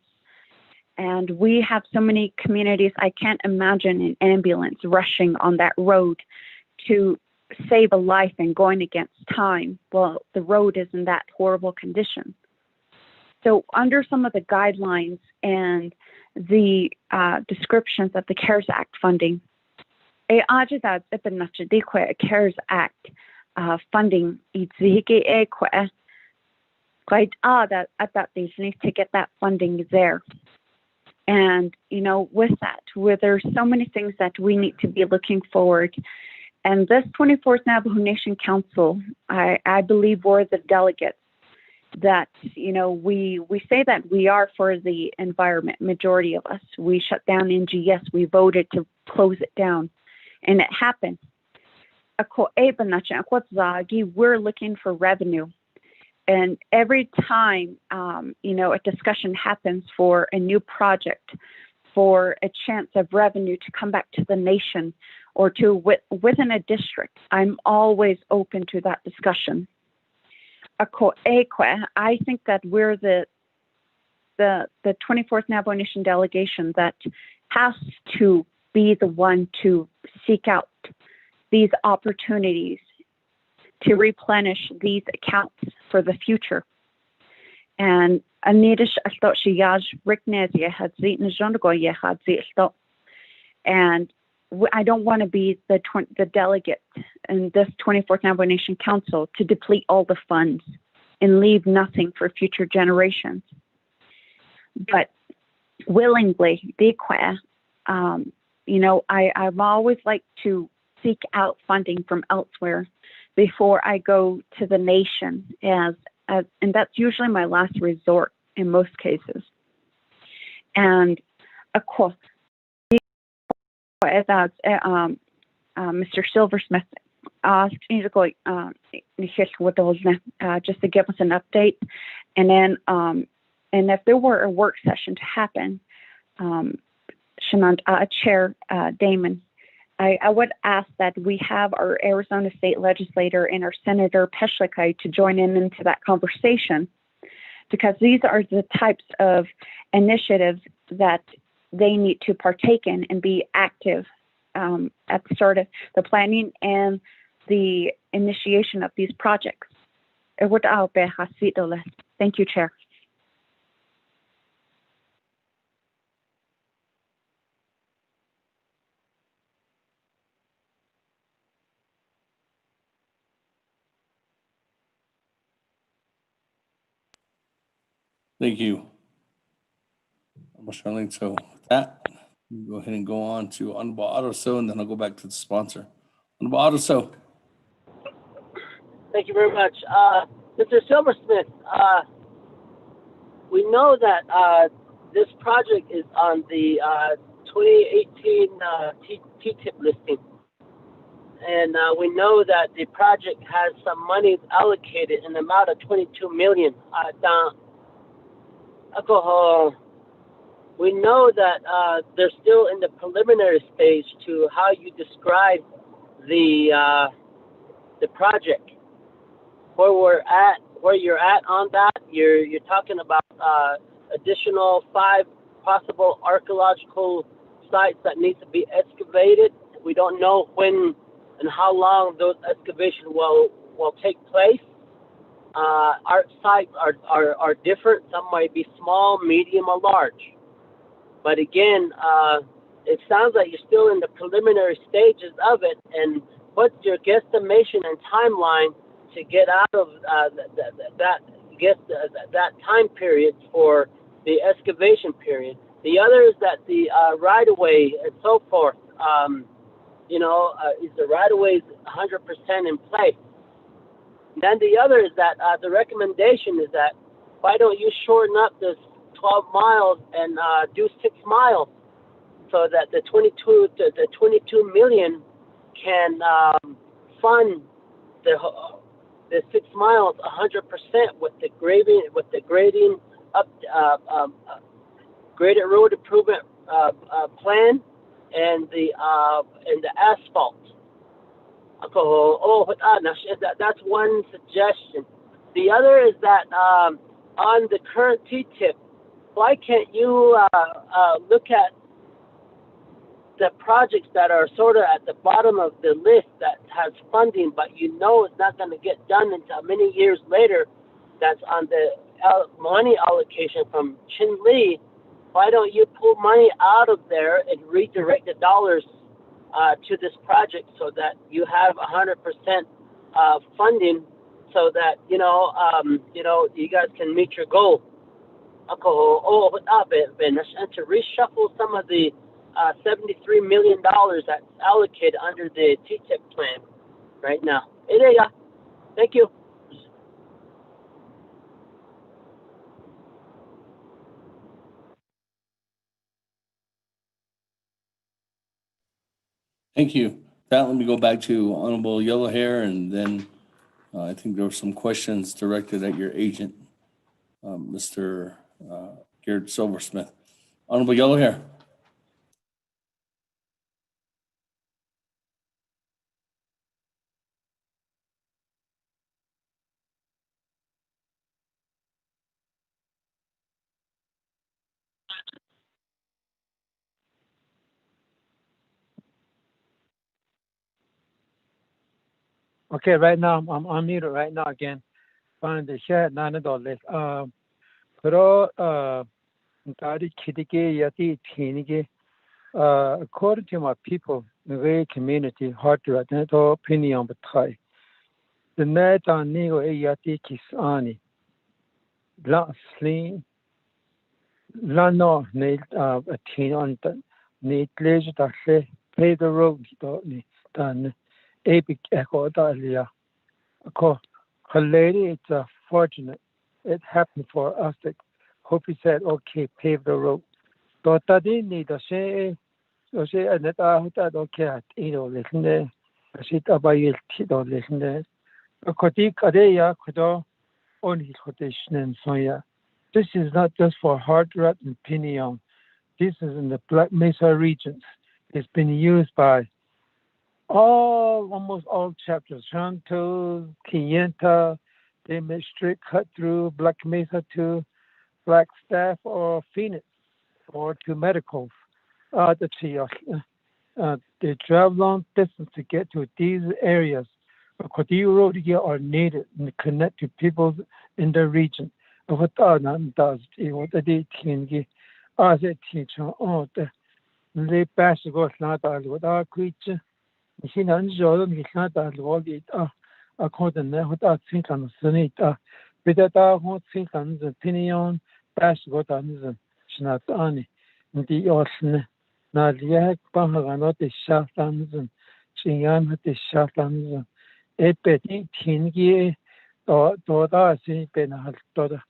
And we have so many communities, I can't imagine an ambulance rushing on that road to save a life and going against time. Well, the road is in that horrible condition. So under some of the guidelines and the descriptions of the CARES Act funding, Ajidad Ipanacha CARES Act funding Itzike quite that at that they need to get that funding there. And with that, where there's so many things that we need to be looking forward. And this 24th Navajo Nation Council, I believe we're the delegates that, we say that we are for the environment, majority of us. We shut down NGS, we voted to close it down, and it happened. We're looking for revenue. And every time, a discussion happens for a new project, for a chance of revenue to come back to the nation or to within a district, I'm always open to that discussion. I think that we're the 24th Navajo Nation delegation that has to be the one to seek out these opportunities to replenish these accounts for the future. And Anidish Astot Shiyaj Riknezia had Zit Njondogoye had Zit. And I don't want to be the delegate in this 24th Navajo Nation Council to deplete all the funds and leave nothing for future generations. But willingly, I've always liked to seek out funding from elsewhere before I go to the nation, and that's usually my last resort in most cases. And of course, Mr. Silversmith asked me to go just to give us an update, and then and if there were a work session to happen, Chair Damon, I would ask that we have our Arizona State Legislator and our Senator Peshlikai to join into that conversation, because these are the types of initiatives that they need to partake in and be active at the start of the planning and the initiation of these projects. Thank you, Chair. Thank you, Charlene. So with that, we'll go ahead and go on to Honorable Ottoso, and then I'll go back to the sponsor. Honorable Ottoso. Thank you very much. Mr. Silversmith, we know that this project is on the 2018 TTIP listing. And we know that the project has some money allocated in the amount of $22 million. We know that they're still in the preliminary stage to how you describe the project. Where you're at on that, you're talking about additional 5 possible archaeological sites that need to be excavated. We don't know when and how long those excavations will take place. Our sites are different. Some might be small, medium, or large. But again, it sounds like you're still in the preliminary stages of it. And what's your guesstimation and timeline to get out of that time period for the excavation period? The other is that the right-of-way and so forth. Is the right-of-way 100% in place? Then the other is that the recommendation is that why don't you shorten up this 12 miles and do 6 miles so that the 22 million can fund the 6 miles 100% with the grading up graded road improvement plan and the asphalt. That's one suggestion. The other is that on the current TTIP, why can't you look at the projects that are sort of at the bottom of the list that has funding, but it's not going to get done until many years later, that's on the money allocation from Chin Lee? Why don't you pull money out of there and redirect the dollars to this project so that you have 100% funding, so that you guys can meet your goal. And to reshuffle some of the $73 million that's allocated under the TTIP plan right now. Thank you. Thank you. That, let me go back to Honorable Yellow Hair, and then I think there were some questions directed at your agent, Mr. Garrett Silversmith. Honorable Yellow Hair. Okay, right now I'm unmuted right now again. Find the share $9. Pero Naabik'íyáti tinigi. According to my people, the very community, hard to attend opinion but try. The net on Nigo Iyati Kisani. La Sling. La no need a tin on the need leisure that say pay the road done. Epic echo dalia. Her lady, it's fortunate. It happened for us. That hope he said, okay, pave the road. But I didn't need a say, so say, and that I thought, okay, listen there. I said, about you, listen there. A Kotik Adeya Kodo on his quotation and so yeah. This is not just for Hard Rock and Pinion. This is in the Black Mesa regions. It's been used by almost all chapters, Chantos, Kiyenta, they made straight cut through Black Mesa to Flagstaff or Phoenix or to medicals. They travel long distance to get to these areas. Because road here are needed and connect to people in the region. What does what they can as a teacher on the pass go not what our creature. He knows he's not all it according to what I think on the Senate. But that I won't think on the opinion, pass what on the Snat Annie. The Osne, not yet, Baha, not the Shaftans and Chingan with the Shaftans. A petit tingy or daughter, see, Ben daughter,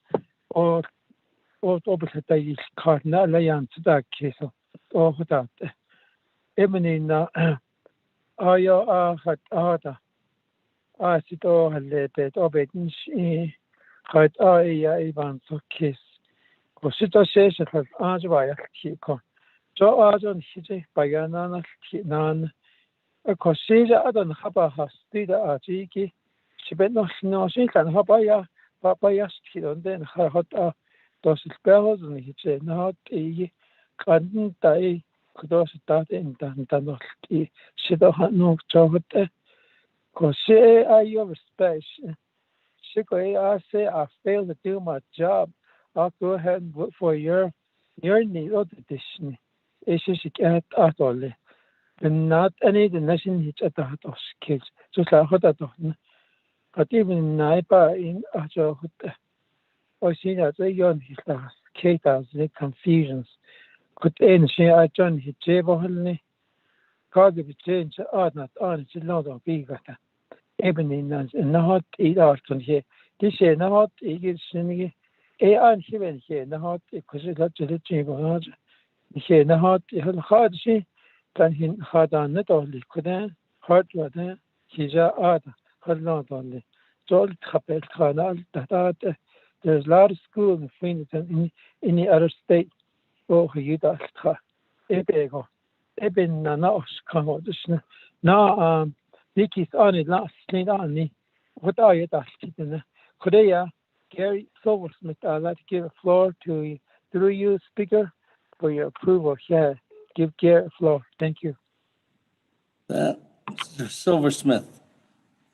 or opposite the cardinal alliance that case or that. Evening, Aya had order. I sit all related, obedient, had Aya even so kiss. Or situation has Ajwaya Kiko. So Arjun Hiji by Yanana Kinan. A Cosida Adan Haba has Stida Ajiki. She bet no she can Habaya, Papaya Skid, then her hot those spells and he said, not a couldn't die. Could also start in Dantanok. She don't have no job. Because she are your space. She go, I say, I failed to do my job. I'll go ahead and vote for your need of the Disney. It's just get out all. And not any the nation hits at the heart of kids. Just like what I don't. But even in Naipa in Ajo, I see that they young his last caterers, the confusions. Could end she I joined his table, honey. Cause if it change, not on it's a lot of bigger. Even in the hot eat out on here. This year, the hot eat singing. And even here, the hot because it's got to the table. Here, the hot hard she. Can he had on it only couldn't hurt what he's a other had not only so capel canal that there's a lot of schools in Phoenix and in any other state oh you that ebego eben na come out this now Vicky's on it last thing on me what are you that could Gary Silversmith I'd like to give the floor to through you speaker for your approval here. Give Garrett the floor. Thank you. That Mr. Silversmith,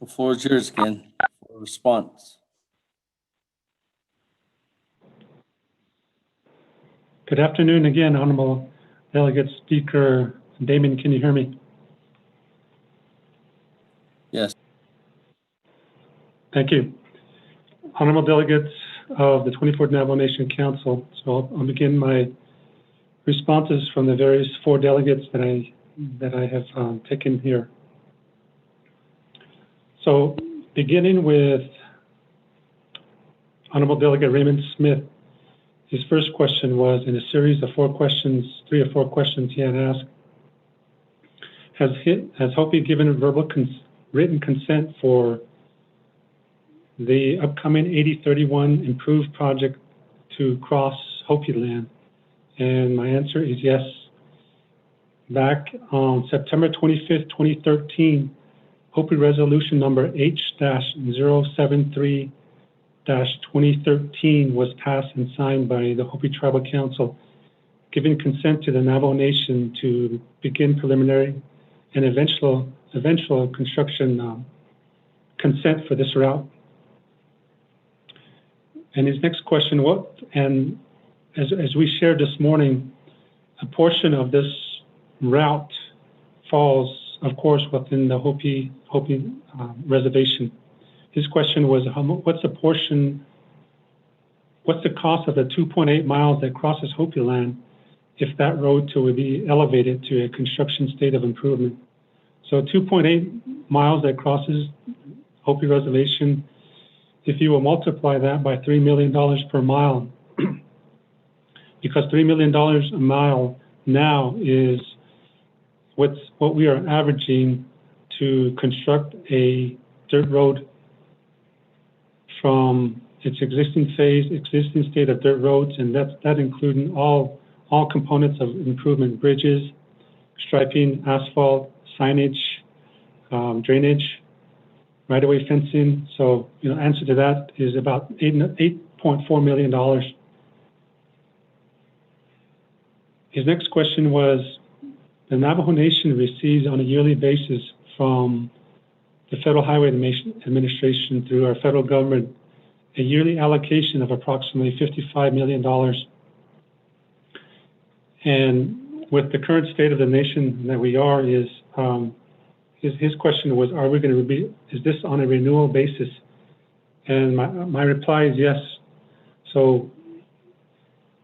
the floor is yours again for response. Good afternoon again, Honorable Delegate Speaker Damon. Can you hear me? Yes. Thank you. Honorable delegates of the 24th Navajo Nation Council. So I'll begin my responses from the various 4 delegates that I have taken here. So beginning with Honorable Delegate Raymond Smith, his first question was in a series of 4 questions, 3 or 4 questions he had asked. Has Hopi given verbal written consent for the upcoming 8031 improved project to cross Hopi land? And my answer is yes. Back on September 25th, 2013, Hopi Resolution number H-073-2013 was passed and signed by the Hopi Tribal Council, giving consent to the Navajo Nation to begin preliminary and eventual construction consent for this route. And his next question, as we shared this morning, a portion of this route falls, of course, within the Hopi reservation. His question was, what's the cost of the 2.8 miles that crosses Hopi land if that road would be elevated to a construction state of improvement? So 2.8 miles that crosses Hopi reservation, if you will multiply that by $3 million per mile, because $3 million a mile now is what we are averaging to construct a dirt road from its existing state of dirt roads, and that including all components of improvement: bridges, striping, asphalt, signage, drainage, right-of-way fencing. So, answer to that is about $8.4 million. His next question was, the Navajo Nation receives on a yearly basis from the Federal Highway Administration through our federal government a yearly allocation of approximately $55 million. And with the current state of the nation that we are, his question was, is this on a renewal basis? And my reply is yes. So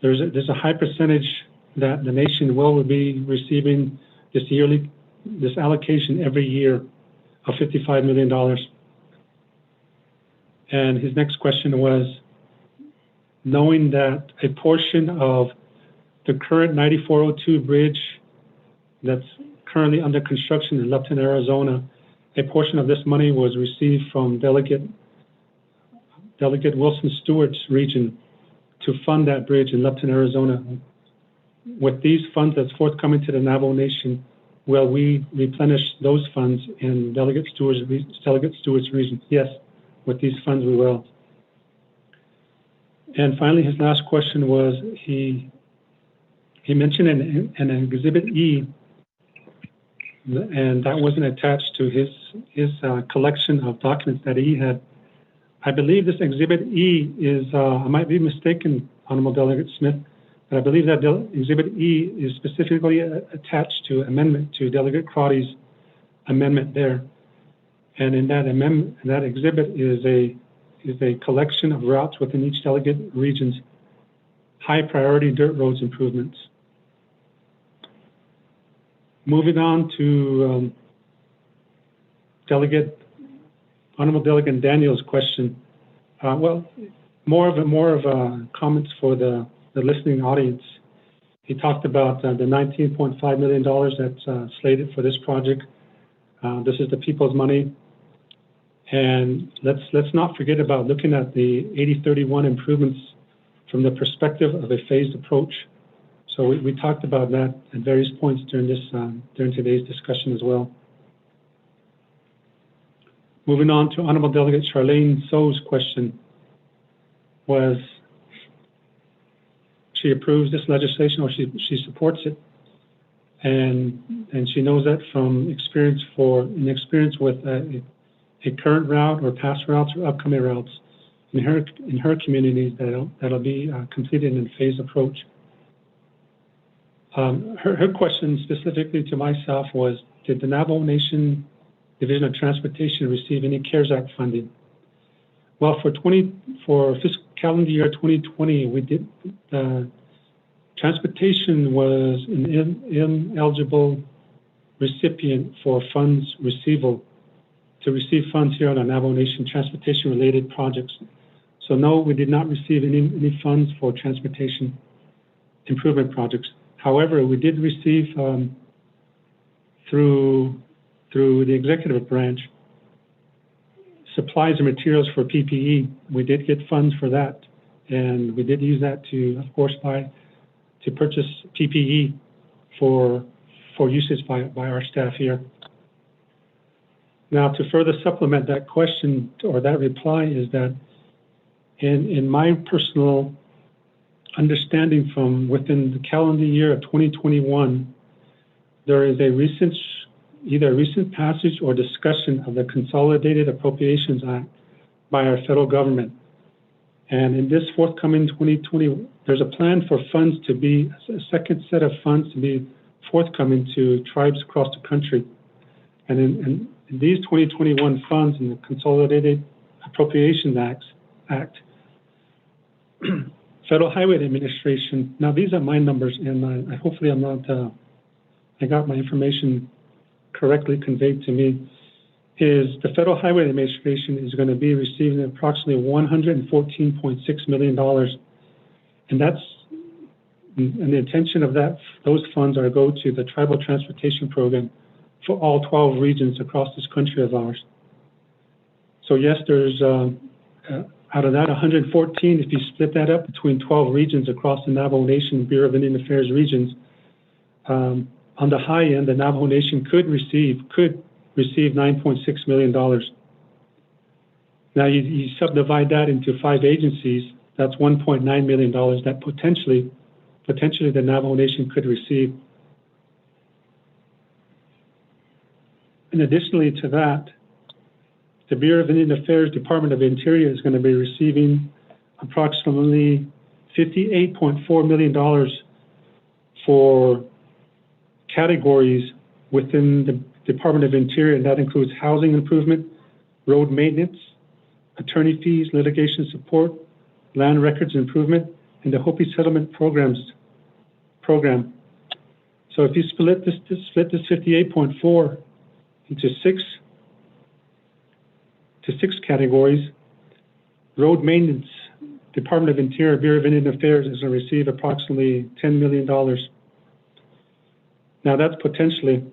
there's a high percentage that the nation will be receiving this allocation every year of $55 million. And his next question was, knowing that a portion of the current 9402 bridge that's currently under construction in Lupton, Arizona, a portion of this money was received from Delegate Wilson Stewart's region to fund that bridge in Lupton, Arizona. With these funds that's forthcoming to the Navajo Nation, will we replenish those funds in Delegate Stewart's region? Yes, with these funds we will. And finally, his last question was, he mentioned an Exhibit E, and that wasn't attached to his collection of documents that he had. I believe this Exhibit E is, I might be mistaken, Honorable Delegate Smith, but I believe that Exhibit E is specifically attached to amendment to Delegate Crotty's amendment there. And in that amendment, that exhibit is a collection of routes within each delegate region's high priority dirt roads improvements. Moving on to Honorable Delegate Daniel's question. Well, more of a comments for the listening audience. He talked about the $19.5 million that's slated for this project. This is the people's money. And let's not forget about looking at the 8031 improvements from the perspective of a phased approach. So we talked about that at various points during today's discussion as well. Moving on to Honorable Delegate Charlene So's question was, she approves this legislation, or she supports it, and she knows that from experience with a current route or past routes or upcoming routes in her communities that'll be completed in a phased approach. Her question specifically to myself was, did the Navajo Nation Division of Transportation receive any CARES Act funding? Well, for fiscal calendar year 2020, we did, transportation was an ineligible recipient for funds to receive funds here on our Navajo Nation transportation-related projects. So no, we did not receive any funds for transportation improvement projects. However, we did receive through the executive branch supplies and materials for PPE. We did get funds for that, and we did use that to, of course, to purchase PPE for usage by our staff here. Now, to further supplement that question or that reply is that in my personal understanding from within the calendar year of 2021, there is either a recent passage or discussion of the Consolidated Appropriations Act by our federal government. And in this forthcoming 2020, there's a plan for funds to be, a second set of funds to be forthcoming to tribes across the country. And in these 2021 funds in the Consolidated Appropriations Act, Federal Highway Administration, now these are my numbers, and hopefully I'm not, I got my information correctly conveyed to me, is the Federal Highway Administration is going to be receiving approximately $114.6 million. And the intention of those funds are to go to the Tribal Transportation Program for all 12 regions across this country of ours. So yes, there's, out of that 114, if you split that up between 12 regions across the Navajo Nation Bureau of Indian Affairs regions, on the high end, the Navajo Nation could receive $9.6 million. Now you subdivide that into 5 agencies, that's $1.9 million that potentially the Navajo Nation could receive. And additionally to that, the Bureau of Indian Affairs Department of Interior is going to be receiving approximately $58.4 million for categories within the Department of Interior, and that includes housing improvement, road maintenance, attorney fees, litigation support, land records improvement, and the Hopi Settlement Program. So if you split this 58.4 into six categories, road maintenance, Department of Interior, Bureau of Indian Affairs is going to receive approximately $10 million. Now that's potentially,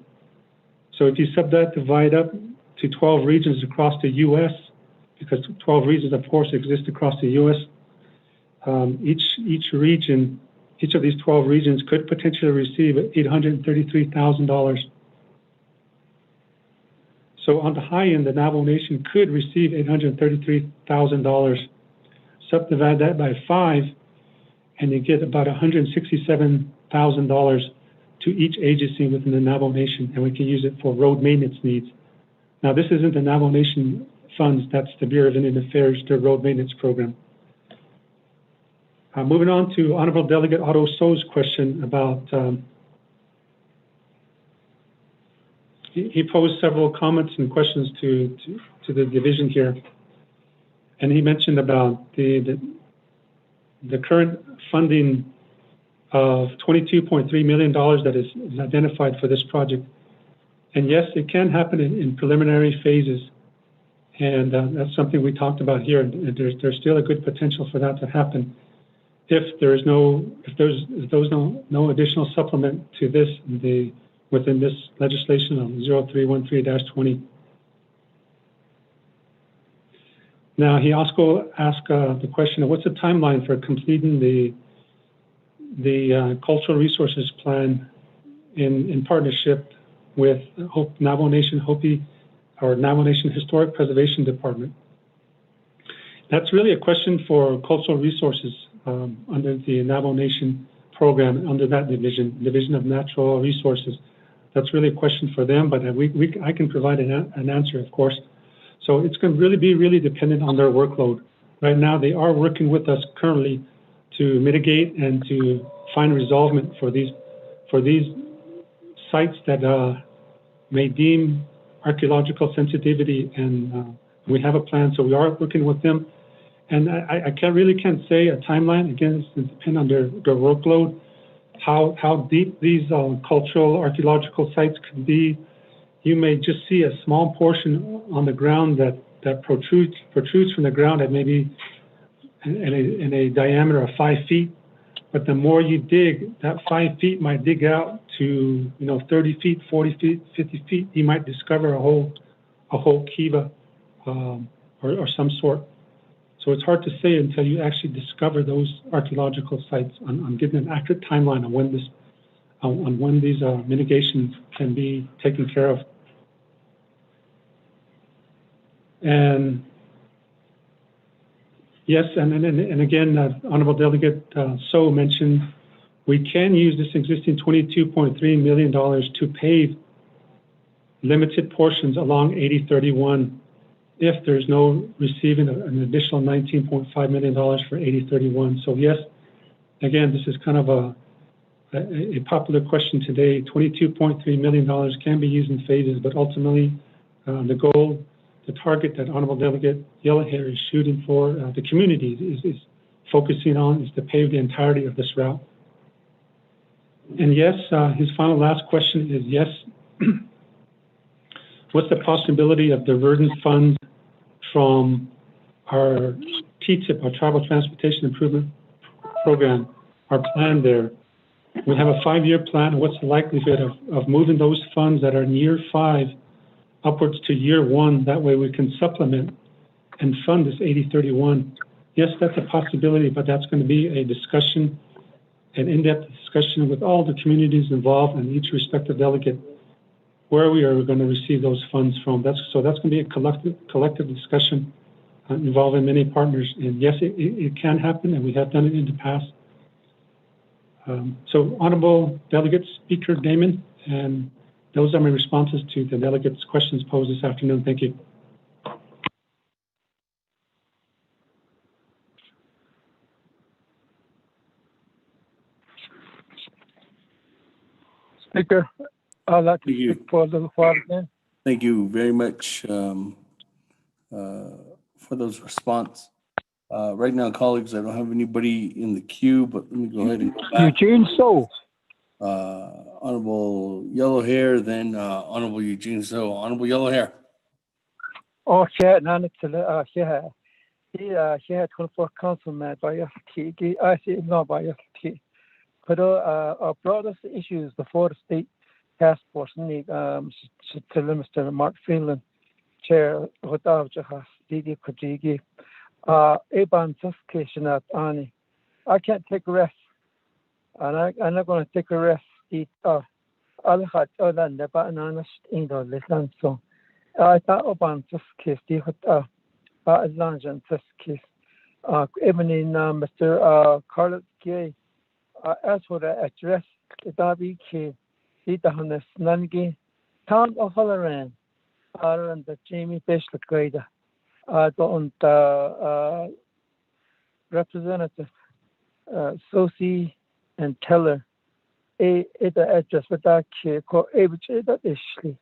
so if you divide up to 12 regions across the U.S., because 12 regions, of course, exist across the U.S., each of these 12 regions could potentially receive $833,000. So on the high end, the Navajo Nation could receive $833,000. Subdivide that by 5, and you get about $167,000 to each agency within the Navajo Nation, and we can use it for road maintenance needs. Now, this isn't the Navajo Nation funds, that's the Bureau of Indian Affairs, their road maintenance program. Moving on to Honorable Delegate Otto So's question about, he posed several comments and questions to the division here, and he mentioned about the current funding of $22.3 million that is identified for this project. And yes, it can happen in preliminary phases. And that's something we talked about here. And there's still a good potential for that to happen if there's no additional supplement to this within this legislation on 0313-20. Now, he also asked the question of what's the timeline for completing the Cultural Resources Plan in partnership with Navajo Nation Hopi or Navajo Nation Historic Preservation Department. That's really a question for Cultural Resources under the Navajo Nation program, under that Division of Natural Resources. That's really a question for them, but I can provide an answer, of course. So it's going to really be dependent on their workload. Right now, they are working with us currently to mitigate and to find resolvement for these sites that may deem archaeological sensitivity, and we have a plan, so we are working with them. And I can't say a timeline. Again, it's depend on their workload, how deep these cultural archaeological sites can be. You may just see a small portion on the ground that protrudes from the ground at maybe in a diameter of 5 feet. But the more you dig, that 5 feet might dig out to 30 feet, 40 feet, 50 feet. You might discover a whole kiva or some sort. So it's hard to say until you actually discover those archaeological sites. I'm giving an accurate timeline on when these mitigations can be taken care of. And yes, and again, Honorable Delegate So mentioned we can use this existing $22.3 million to pave limited portions along 8031 if there's no receiving an additional $19.5 million for 8031. So yes, again, this is kind of a popular question today. $22.3 million can be used in phases, but ultimately the target that Honorable Delegate Yellowhair is shooting for the community is focusing on is to pave the entirety of this route. And yes, his last question is yes. What's the possibility of diverting funds from our TTIP, our Tribal Transportation Improvement Program, our plan there? We have a 5-year plan. What's the likelihood of moving those funds that are in year 5 upwards to year 1? That way we can supplement and fund this 8031. Yes, that's a possibility, but that's going to be a discussion, an in-depth discussion with all the communities involved and each respective delegate where we are going to receive those funds from. That's going to be a collective discussion involving many partners. And yes, it can happen, and we have done it in the past. So, Honorable Delegate Speaker Damon, and those are my responses to the delegates' questions posed this afternoon. Thank you. Speaker, I'd like to speak for a little while again. Thank you very much for those responses. Right now, colleagues, I don't have anybody in the queue, but let me go ahead and go back. Eugene So. Honorable Yellowhair, then Honorable Eugene So. Honorable Yellowhair. Oh, Chair, Nana Tilla, he had 24 councilmen by ST, I see not by ST. But our broadest issues before the state task force, Mr. Mark Freeland, Chair, Hodav Jahas, Didi Kajigi, Eban Suskation at Ani. I can't take a rest, and I'm not going to take a rest. I'll have other than the bananas in the Lisland. So I thought about Suskis, the Atlantic and Suskis. Even in Mr. Carlos Gay, as for the address, the Dabi K, the Hannes Nangi, Town of Holleran, and the Jamie Bishop Grader, the Representative Sosi and Teller, the address with that kid called that Ishley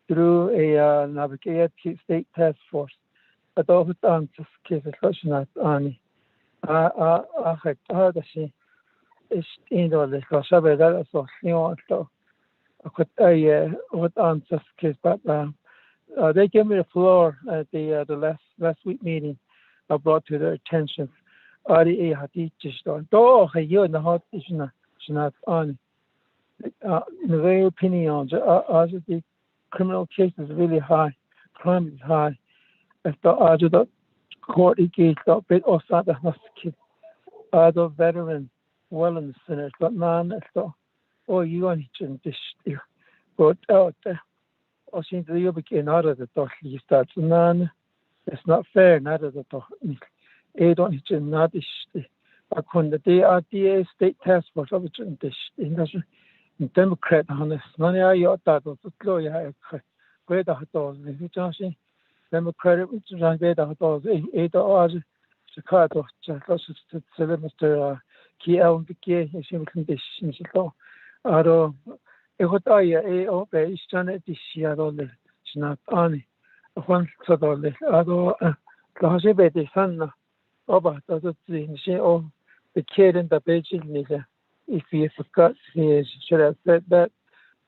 through a Naabik'íyáti State Task Force. But all the time, just keep it such not on. I had heard that she is in the Shabbat, that so you want to. I could what answers kids, but they gave me the floor at the last week meeting. I brought to their attention. The just oh, you and the hot is not on. In the very opinion, the criminal case is really high, crime is high. If the court engaged a bit of that, the veteran, well in the sinners, but man, it's the oh, you on each and this, but out there. I seem to you begin out of the door. You start to none. It's not fair, not of the door. I don't each and not this. I couldn't the DRDA state task force of it in this industry. Democrat on this money. I thought was a lawyer. Great out of the Johnson. Democratic, which is on bed out of 8 hours. Chicago, just to Mr. Kiel, the key, as you conditions. So, it would I obey Janet this year on the not only one totally although the baby son over the thing she oh the kid in the Beijing if you forgot he should have said that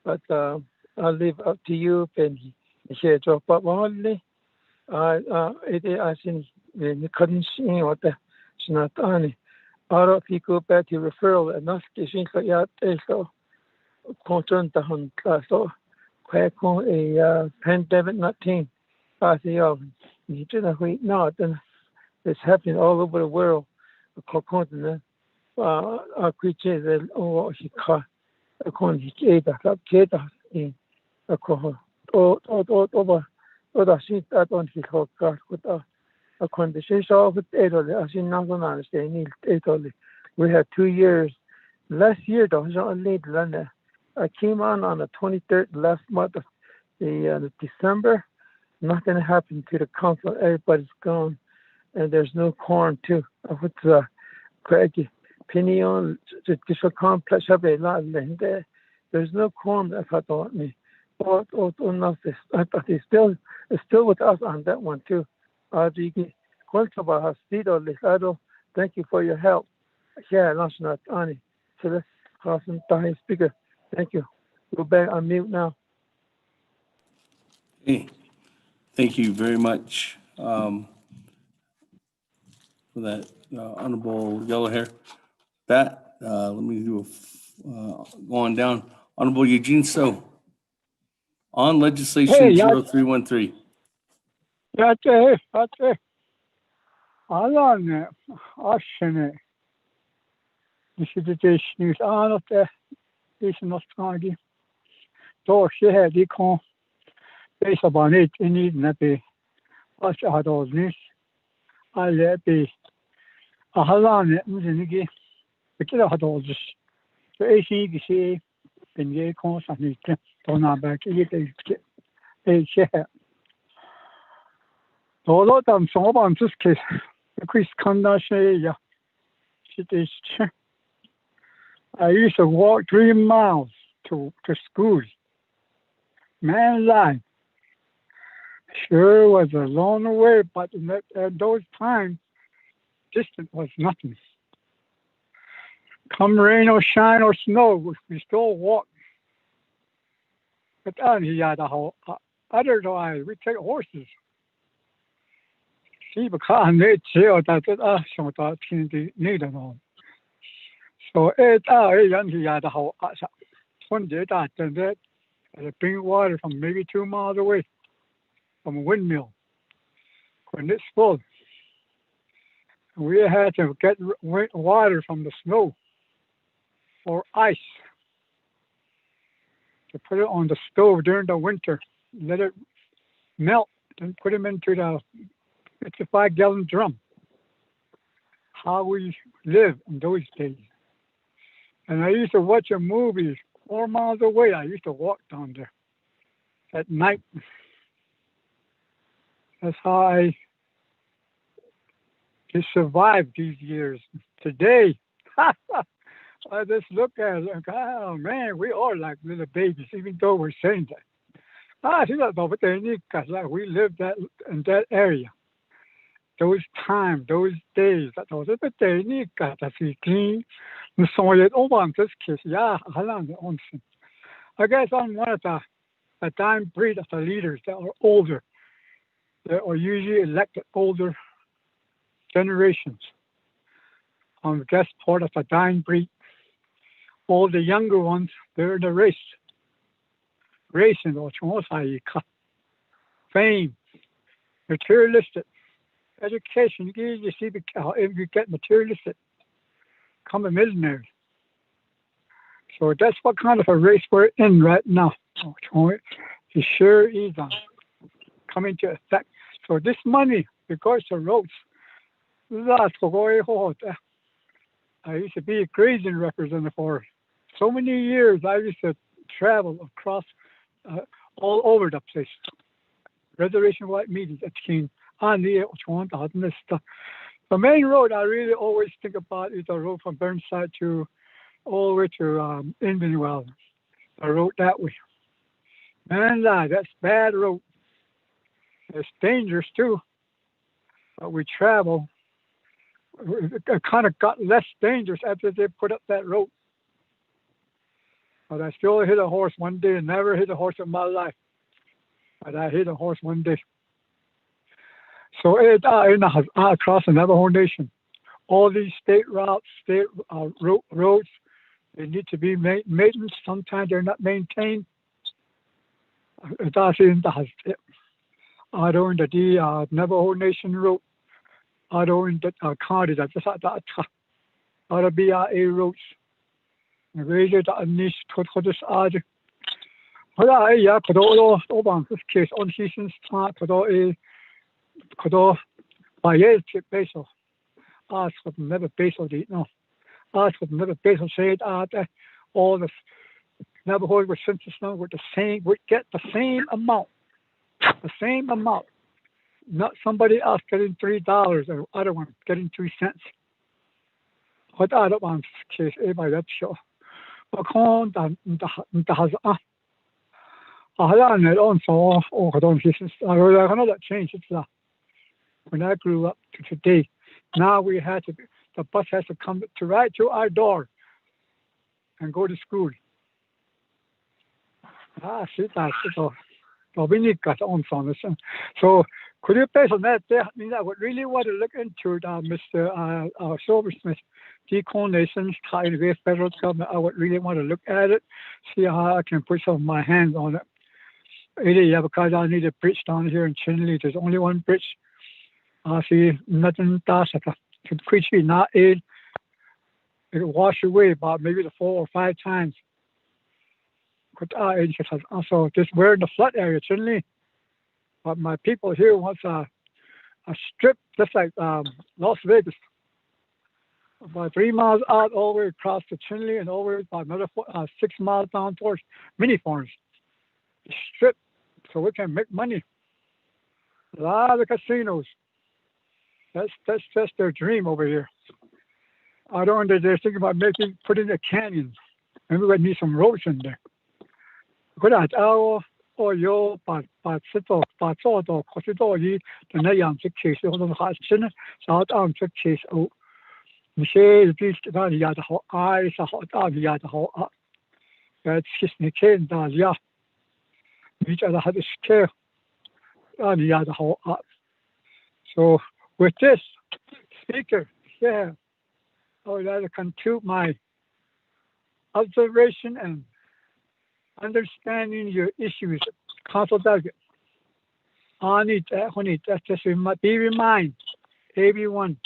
but I'll leave up to you Penny she drop up only I think the couldn't see what the it's not only all of people back to referral and not getting so content on so quite a pandemic 19 I see of need to wait not and it's happening all over the world continent our creatures or he caught a con he gave up kid in a cohort over the sheet that on his whole car with a condition so with Italy as in not understanding Italy we had 2 years last year though so late run I came on the 23rd last month of the December. Nothing happened to the council. Everybody's gone, and there's no quorum too. With Craig Pinion, the complex have a lot in there. There's no quorum. If I thought me, or not this. I thought it's still with us on that one too. Thank you for your help. Yeah, that's not on. So let's call some time speaker. Thank you. Go back on mute now. Hey, thank you very much for that, Honorable Yellow Hair. That, let me do go on down. Honorable Eugene So, on legislation 0313. Yate, Alan, Ashene. This is the dish news on of the Eastern Australia. So she had the con based upon it in it, and be what I had all this. I let be a Halan, Muzinigi, the killer had all this. So ACDC, in the cons and it, don't know back, a share. So a lot of them, some of this case, the Chris Kandashe, yeah, she is. I used to walk 3 miles to school. Man alive. Sure was a long way, but at those times, distance was nothing. Come rain or shine or snow, we still walk. But otherwise, we take horses. See, because they chill that so that the need and all. So one day that bring water from maybe 2 miles away from a windmill. When it's full, we had to get water from the snow or ice to put it on the stove during the winter, let it melt, and put them into the 55-gallon drum. How we lived in those days. And I used to watch a movie 4 miles away. I used to walk down there at night. That's how I just survived these years. Today, I just look at it like, oh man, we are like little babies, even though we're saying that. We lived in that area. Those times, those days, that was a bit that we clean. This case, yeah, I guess I'm one of the dying breed of the leaders that are older. They are usually elected older generations. I'm just part of the dying breed. All the younger ones, they're in the race. Racing or fame, materialistic. Education, you see, if you get materialistic, become a millionaire. So that's what kind of a race we're in right now. It sure is coming to effect. So this money, because the roads, I used to be a grazing representative for so many years. I used to travel across all over the place. Reservation-wide meetings at King. The main road I really always think about is the road from Burnside to all the way to Indian Well. The road that way. Man, that's bad road. It's dangerous too, but we travel. It kind of got less dangerous after they put up that road. But I still hit a horse one day. Never hit a horse in my life, but I hit a horse one day. So across the Navajo Nation, all these state routes, roads, they need to be maintenance. Sometimes they're not maintained. That's in the Navajo Nation road. In the county that just at that BIA roads. Raise the niche to this age. Yeah, could all this case on seasons could all by years basil. Ask for never basil no. Ask for never basil said all the Navajo with census number with the same would get the same amount. The same amount. Not somebody else getting $3 or other one getting 3 cents. What I don't want case by that show. But on the has I had on so I know that changed it when I grew up to today. Now we had to the bus has to come to right to our door and go to school. See that so we need got on some. So could you based on that I would really want to look into Mr. Silversmith decolonization tied with federal government. I would really want to look at it, see how I can put some of my hands on it. Yeah, because I need a bridge down here in Chinley. There's only one bridge. I see nothing does it. Completely not it. It wash away about maybe the 4 or 5 times. So just we're in the flood area, Chinley. But my people here wants a strip just like Las Vegas. About 3 miles out all the way across to Chinley and over about another 6 miles down towards mini farms. Strip so we can make money. A lot of casinos. That's just their dream over here. I don't know, they're thinking about putting a canyon. Maybe we need some roads in there. Good at our or your but sit off, but all the cosito, the Nayan case, all the hot chin, South Arm case. Oh, Michelle, please, the other hot eyes, a hot eye, the other hot. That's just the cane, yeah. Each other had a scare, the other hot. So, with this speaker, yeah, I would like to conclude my observation and understanding your issues. Council Delegate. I need that just be remind everyone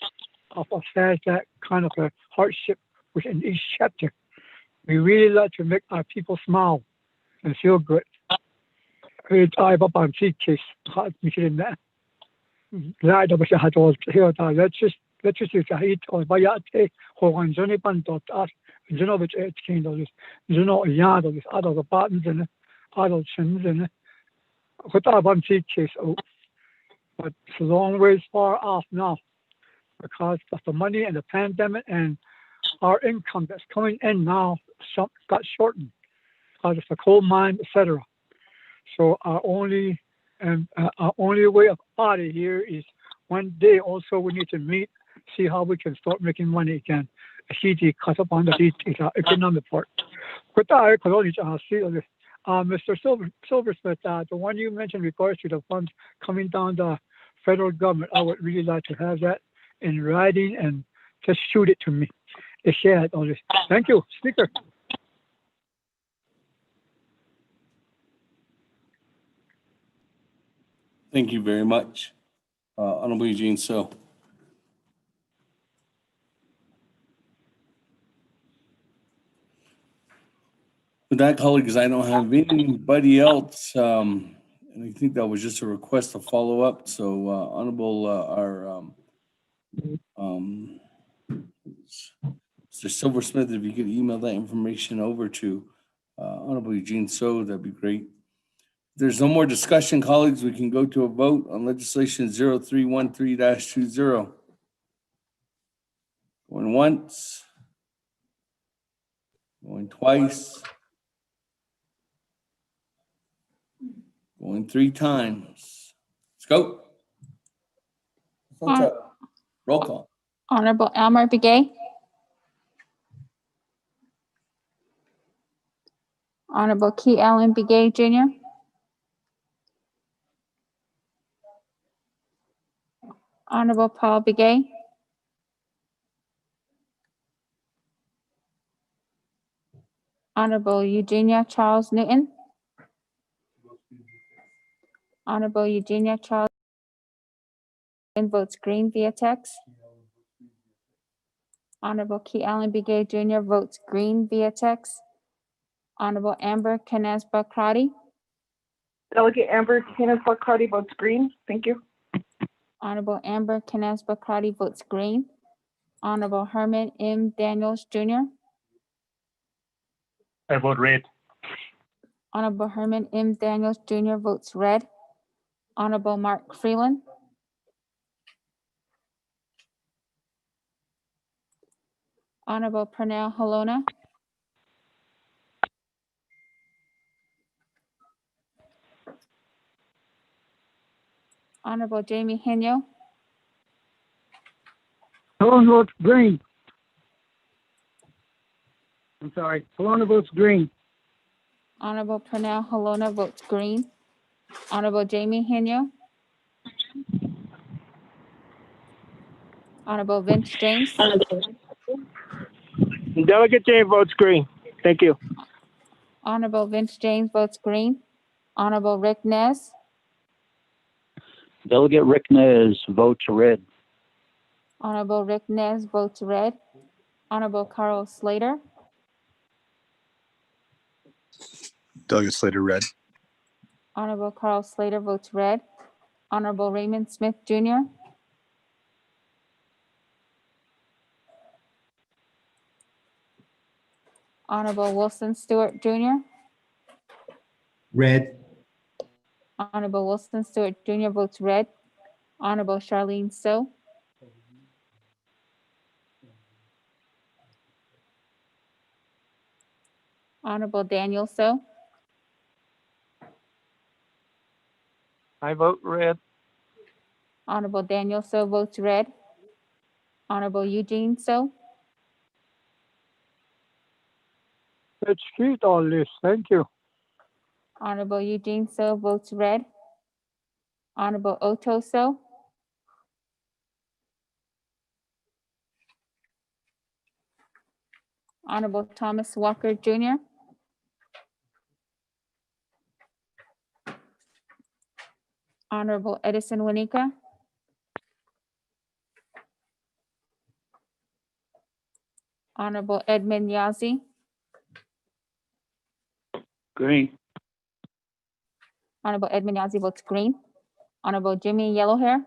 of us has that kind of a hardship within each chapter. We really like to make our people smile and feel good. It's on case. Let's just use a or Bayate or on Johnny Bantot, Genovich Edge dollars, Geno Yard of other apartments and adult chins and what I want to case. But it's a long ways far off now because of the money and the pandemic and our income that's coming in now got shortened because of the coal mine, etc. So our only way of out of here is one day also we need to meet, see how we can start making money again. CD cut up on the economic part. But I could only see Mr. Silversmith, the one you mentioned regards to the funds coming down the federal government, I would really like to have that in writing and just shoot it to me. Share it on this. Thank you, Speaker. Thank you very much, Honorable Eugene So. With that, colleagues, I don't have anybody else. And I think that was just a request to follow up. So, Honorable, Mr. Silversmith, if you could email that information over to Honorable Eugene So, that'd be great. If there's no more discussion, colleagues, we can go to a vote on legislation 0313-20. Going once, going twice, going 3 times. Let's Go. Hon- Roll call. Honorable Elmer Begay. Honorable Key Allen Begay Jr. Honorable Paul Begay. Honorable Eugenia Charles Newton. Honorable Eugenia Charles Newton votes green via text. Honorable Key Allen Begay Jr. votes green via text. Honorable Amber Canespa Crotty. Delegate Amber Canespa-Crotty votes green. Thank you. Honorable Amber Canespa Crotty votes green. Honorable Herman M. Daniels Jr. I vote red. Honorable Herman M. Daniels Jr. votes red. Honorable Mark Freeland. Honorable Pernell Halona. Honorable Jamie Henyo. Halona votes green. I'm sorry. Halona votes green. Honorable Pernell Halona votes green. Honorable Jamie Henyo. Honorable Vince James. Delegate James votes green. Thank you. Honorable Vince James votes green. Honorable Rick Nez. Delegate Rick Nez votes red. Honorable Rick Nez votes red. Honorable Carl Slater. Delegate Slater, red. Honorable Carl Slater votes red. Honorable Raymond Smith Jr. Honorable Wilson Stewart Jr. Red. Honorable Wilson Stewart Jr. votes red. Honorable Charlene So. Honorable Daniel So. I vote red. Honorable Daniel So votes red. Honorable Eugene So. Let's keep all this. Thank you. Honorable Eugene So votes red. Honorable Otto So. Honorable Thomas Walker Jr. Honorable Edison Wanika. Honorable Edmund Yazi. Green. Honorable Edmund Yazi votes green. Honorable Jimmy Yellowhair.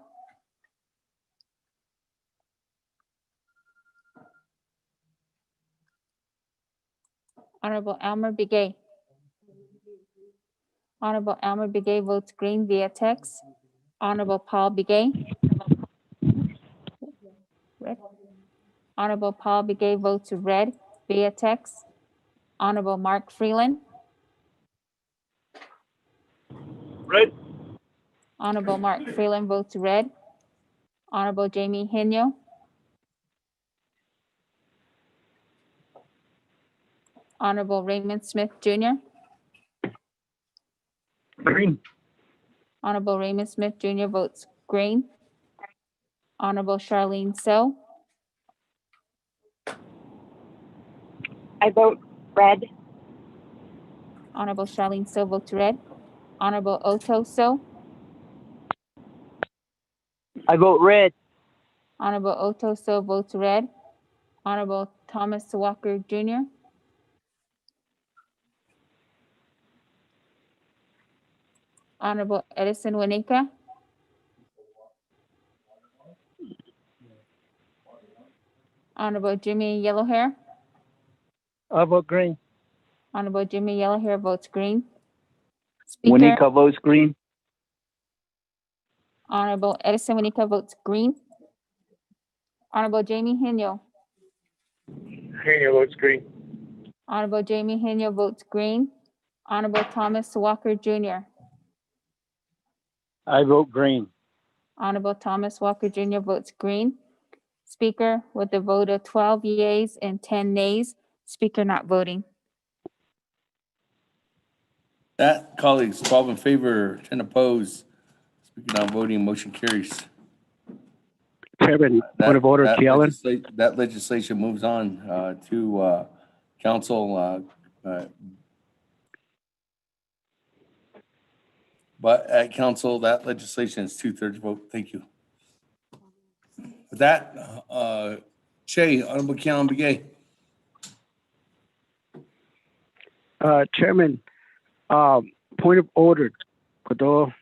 Honorable Elmer Begay. Honorable Elmer Begay votes green via text. Honorable Paul Begay. Red. Honorable Paul Begay votes red via text. Honorable Mark Freeland. Red. Honorable Mark Freeland votes red. Honorable Jamie Henyo. Honorable Raymond Smith Jr. Green. Honorable Raymond Smith Jr. votes green. Honorable Charlene So. I vote red. Honorable Charlene So votes red. Honorable Otto So. I vote red. Honorable Otto So votes red. Honorable Thomas Walker Jr. Honorable Edison Wanika. Honorable Jimmy Yellowhair. I vote green. Honorable Jimmy Yellowhair votes green. Speaker. Wanika votes green. Honorable Edison Wanika votes green. Honorable Jamie Henyo. Henyo votes green. Honorable Jamie Henyo votes green. Honorable Thomas Walker Jr. I vote green. Honorable Thomas Walker Jr. votes green. Speaker, with a vote of 12 yeas and 10 nays, Speaker not voting. That, colleagues, 12 in favor, 10 opposed. Speaker not voting, motion carries. Chairman, point of order, Keelan. That legislation moves on to council. But at council, that legislation is 2/3 vote. Thank you. With that, Che, Honorable Keelan Begay. Chairman, point of order. Although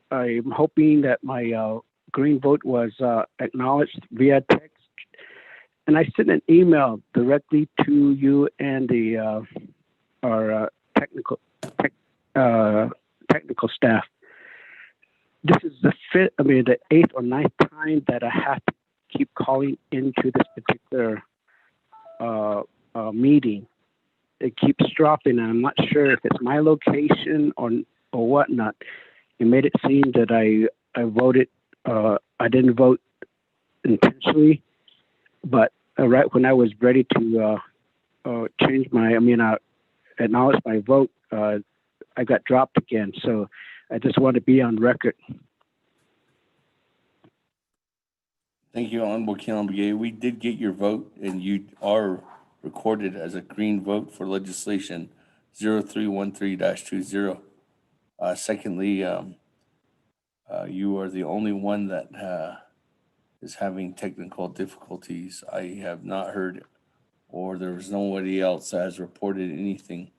I'm hoping that my green vote was acknowledged via text, and I sent an email directly to you and our technical staff. This is the the 8th or 9th time that I have to keep calling into this particular meeting. It keeps dropping, and I'm not sure if it's my location or whatnot. It made it seem that I voted. I didn't vote intentionally, but right when I was ready to change my, acknowledge my vote, I got dropped again. So I just want to be on record. Thank you, Honorable Keelan Begay. We did get your vote, and you are recorded as a green vote for legislation 0313-20. Secondly, you are the only one that is having technical difficulties. I have not heard, or there was nobody else that has reported anything.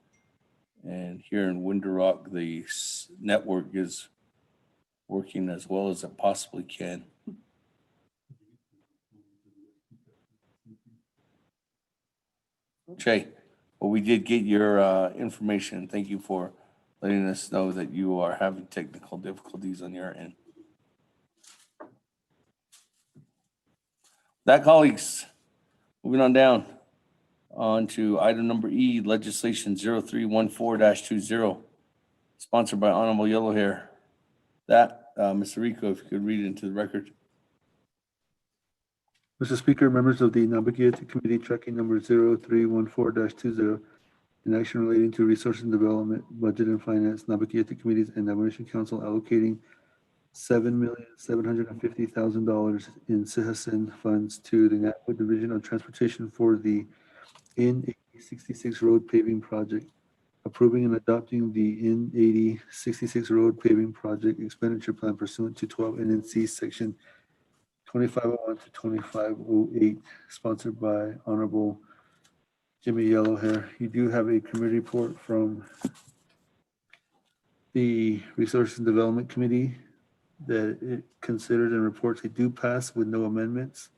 And here in Window Rock, the network is working as well as it possibly can. Che, well, we did get your information. Thank you for letting us know that you are having technical difficulties on your end. That, colleagues, moving on down to item number E, legislation 0314-20, sponsored by Honorable Yellowhair. That, Mr. Rico, if you could read it into the record. Mr. Speaker, members of the Naabik'íyáti Committee, tracking number 0314-20, in action relating to resource and development, budget and finance, Naabik'íyáti Committees and Nation Council allocating $7,750,000 in citizen funds to the NAPWA Division of Transportation for the N-8066 road paving project, approving and adopting the N-8066 road paving project expenditure plan pursuant to 12 NNC section 2501 to 2508, sponsored by Honorable Jimmy Yellowhair. You do have a committee report from the Resources and Development Committee that it considered and reports they do pass with no amendments.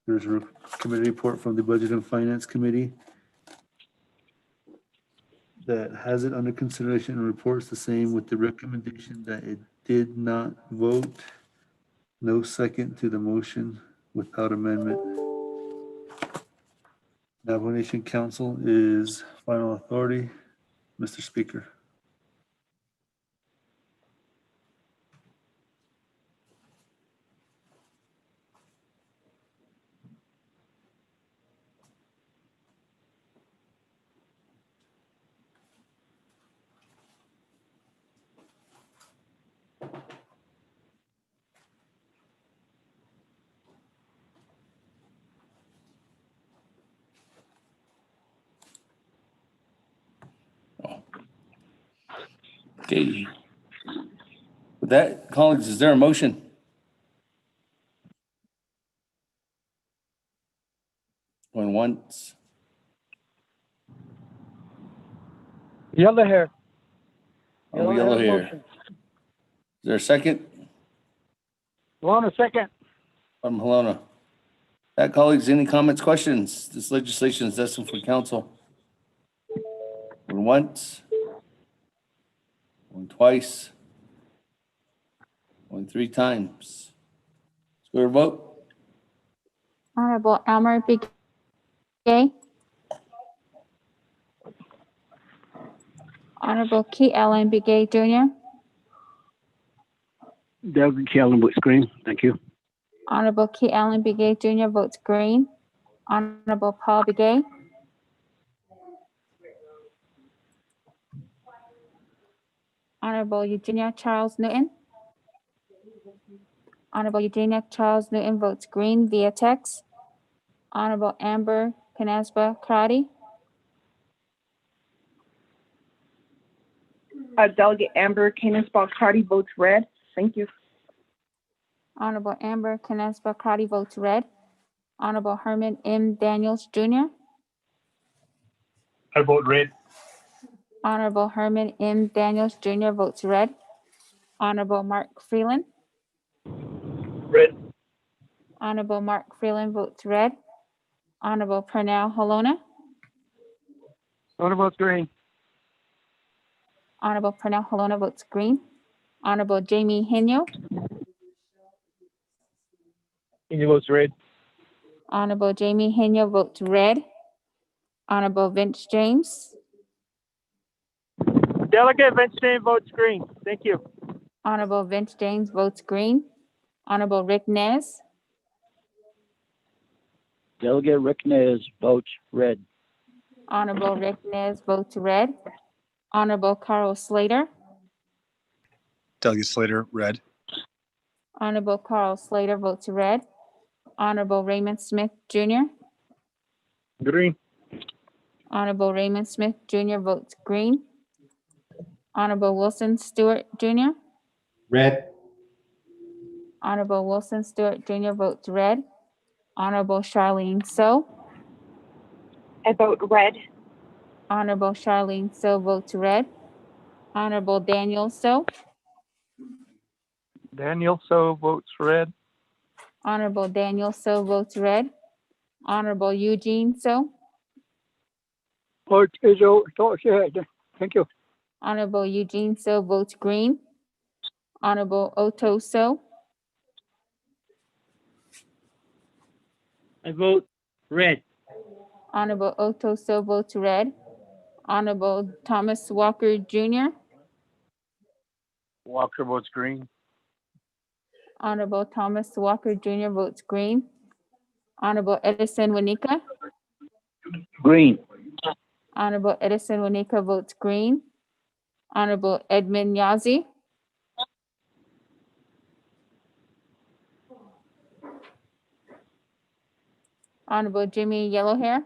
There's a committee report from the Budget and Finance Committee that has it under consideration and reports the same with the recommendation that it did not vote. No second to the motion without amendment. Navajo Nation Council is final authority. Mr. Speaker. Okay. With that, colleagues, is there a motion? Going once. Yellowhair. Oh, Yellowhair. Is there a second? Hello, second. From Helena. That, colleagues, any comments, questions? This legislation is destined for council. Going once. Going twice. Going 3 times. Let's go to vote. Honorable Elmer Begay. Honorable Keelan Begay Jr. Delegate Kellen votes green. Thank you. Honorable Key Allen Begay Jr. votes green. Honorable Paul Begay. Honorable Eugenia Charles Newton. Honorable Eugenia Charles Newton votes green via text. Honorable Amber Canaspa Karate. Delegate Amber Canisbach Cardi votes red. Thank you. Honorable Amber Canaspa Karate votes red. Honorable Herman M. Daniels Jr. I vote red. Honorable Herman M. Daniels Jr. votes red. Honorable Mark Freeland. Red. Honorable Mark Freeland votes red. Honorable Pernell Halona. Honorable green. Honorable Pernell Halona votes green. Honorable Jamie Henyo. He votes red. Honorable Jamie Henyo votes red. Honorable Vince James. Delegate Vince James votes green. Thank you. Honorable Vince James votes green. Honorable Rick Nez. Delegate Rick Nez votes red. Honorable Rick Nez votes red. Honorable Carl Slater. Delegate Slater, red. Honorable Carl Slater votes red. Honorable Raymond Smith Jr. Green. Honorable Raymond Smith Jr. votes green. Honorable Wilson Stewart Jr. Red. Honorable Wilson Stewart Jr. votes red. Honorable Charlene So. I vote red. Honorable Charlene So votes red. Honorable Daniel So. Daniel So votes red. Honorable Daniel So votes red. Honorable Eugene So. Thank you. Honorable Eugene So votes green. Honorable Otto So. I vote red. Honorable Otto So votes red. Honorable Thomas Walker Jr. Walker votes green. Honorable Thomas Walker Jr. votes green. Honorable Edison Wanika. Green. Honorable Edison Wanika votes green. Honorable Edmund Yazi. Honorable Jimmy Yellowhair.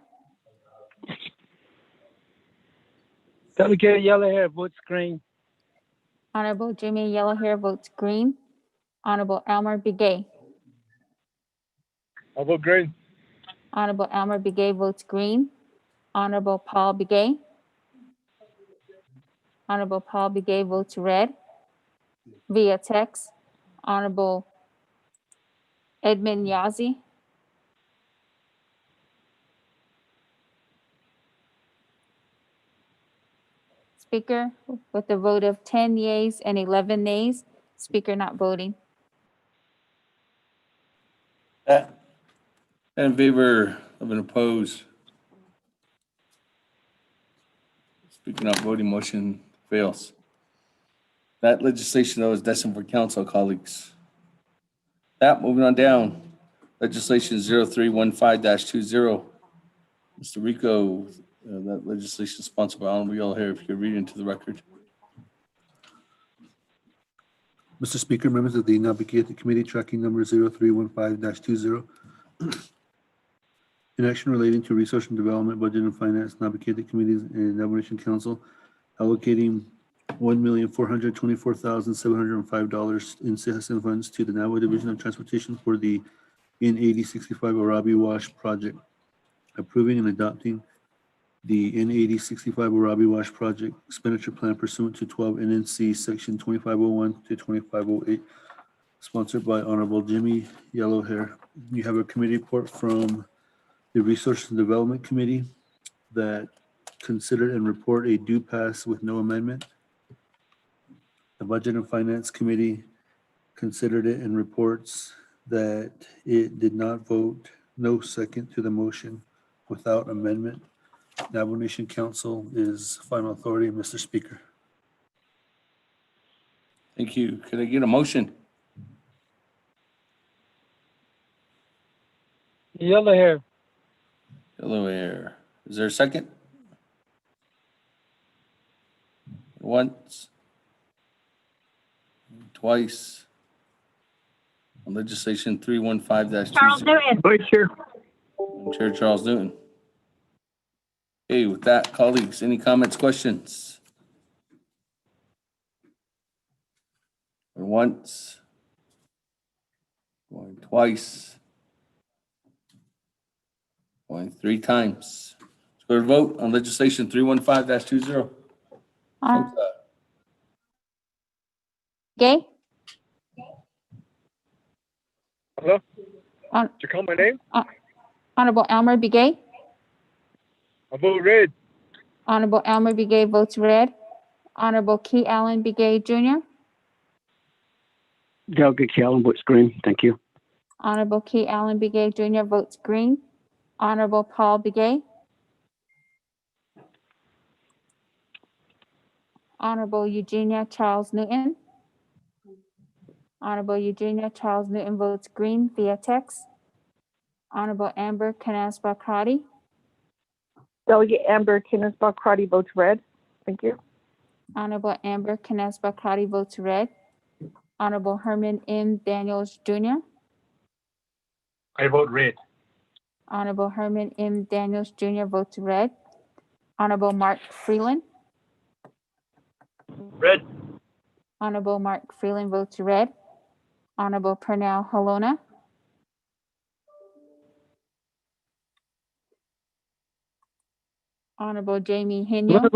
Delegate Yellowhair votes green. Honorable Jimmy Yellowhair votes green. Honorable Elmer Begay. I vote green. Honorable Elmer Begay votes green. Honorable Paul Begay. Honorable Paul Begay votes red. Via text, Honorable Edmund Yazi. Speaker, with a vote of 10 yeas and 11 nays, Speaker not voting. In favor of an opposed? Speaker not voting, motion fails. That legislation, though, is destined for council, colleagues. That, moving on down, legislation 0315-20. Mr. Rico, that legislation sponsored by Honorable Yellowhair, if you could read into the record. Mr. Speaker, members of the Naabik'íyáti Committee, tracking number 0315-20. In action relating to Research and Development, Budget and Finance, Naabik'íyáti Committees and Navigation Council, allocating $1,424,705 in citizen funds to the Navajo Division of Transportation for the N8065 Arabi Wash project, approving and adopting the N8065 Arabi Wash project expenditure plan pursuant to 12 NNC section 2501 to 2508, sponsored by Honorable Jimmy Yellowhair. You have a committee report from the Resource and Development Committee that considered and report a due pass with no amendment. The Budget and Finance Committee considered it and reports that it did not vote no second to the motion without amendment. Navajo Nation Council is final authority, Mr. Speaker. Thank you. Could I get a motion? Yellow hair. Yellow hair. Is there a second? Once. Twice. On legislation 315-20. Charles Newton. Vice Chair. Chair Charles Newton. Okay, with that, colleagues, any comments, questions? Going once. Going twice. Going 3 times. Let's go to vote on legislation 315-20. Gay? Hello? On, Did you call my name? Honorable Elmer Begay? I vote red. Honorable Elmer Begay votes red. Honorable Key Allen Begay Jr.? Delegate Callan votes green. Thank you. Honorable Key Allen Begay Jr. votes green. Honorable Paul Begay? Honorable Eugenia Charles Newton? Honorable Eugenia Charles Newton votes green via text. Honorable Amber Canas Bakrati? Delegate Amber Kinness-Bakrati votes red. Thank you. Honorable Amber Canas Bakrati votes red. Honorable Herman M. Daniels Jr.? I vote red. Honorable Herman M. Daniels Jr. votes red. Honorable Mark Freeland? Red. Honorable Mark Freeland votes red. Honorable Pernell Halona? Honorable Jamie Henyo?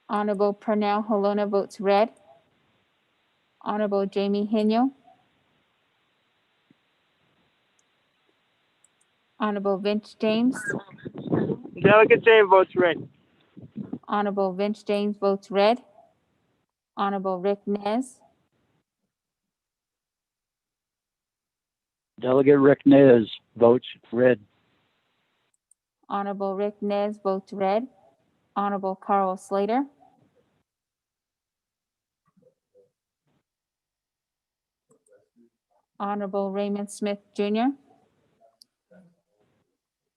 Honorable Pernell Halona votes red. Honorable Jamie Henyo? Honorable Vince James? Delegate James votes red. Honorable Vince James votes red. Honorable Rick Nez? Delegate Rick Nez votes red. Honorable Rick Nez votes red. Honorable Carl Slater? Honorable Raymond Smith Jr.?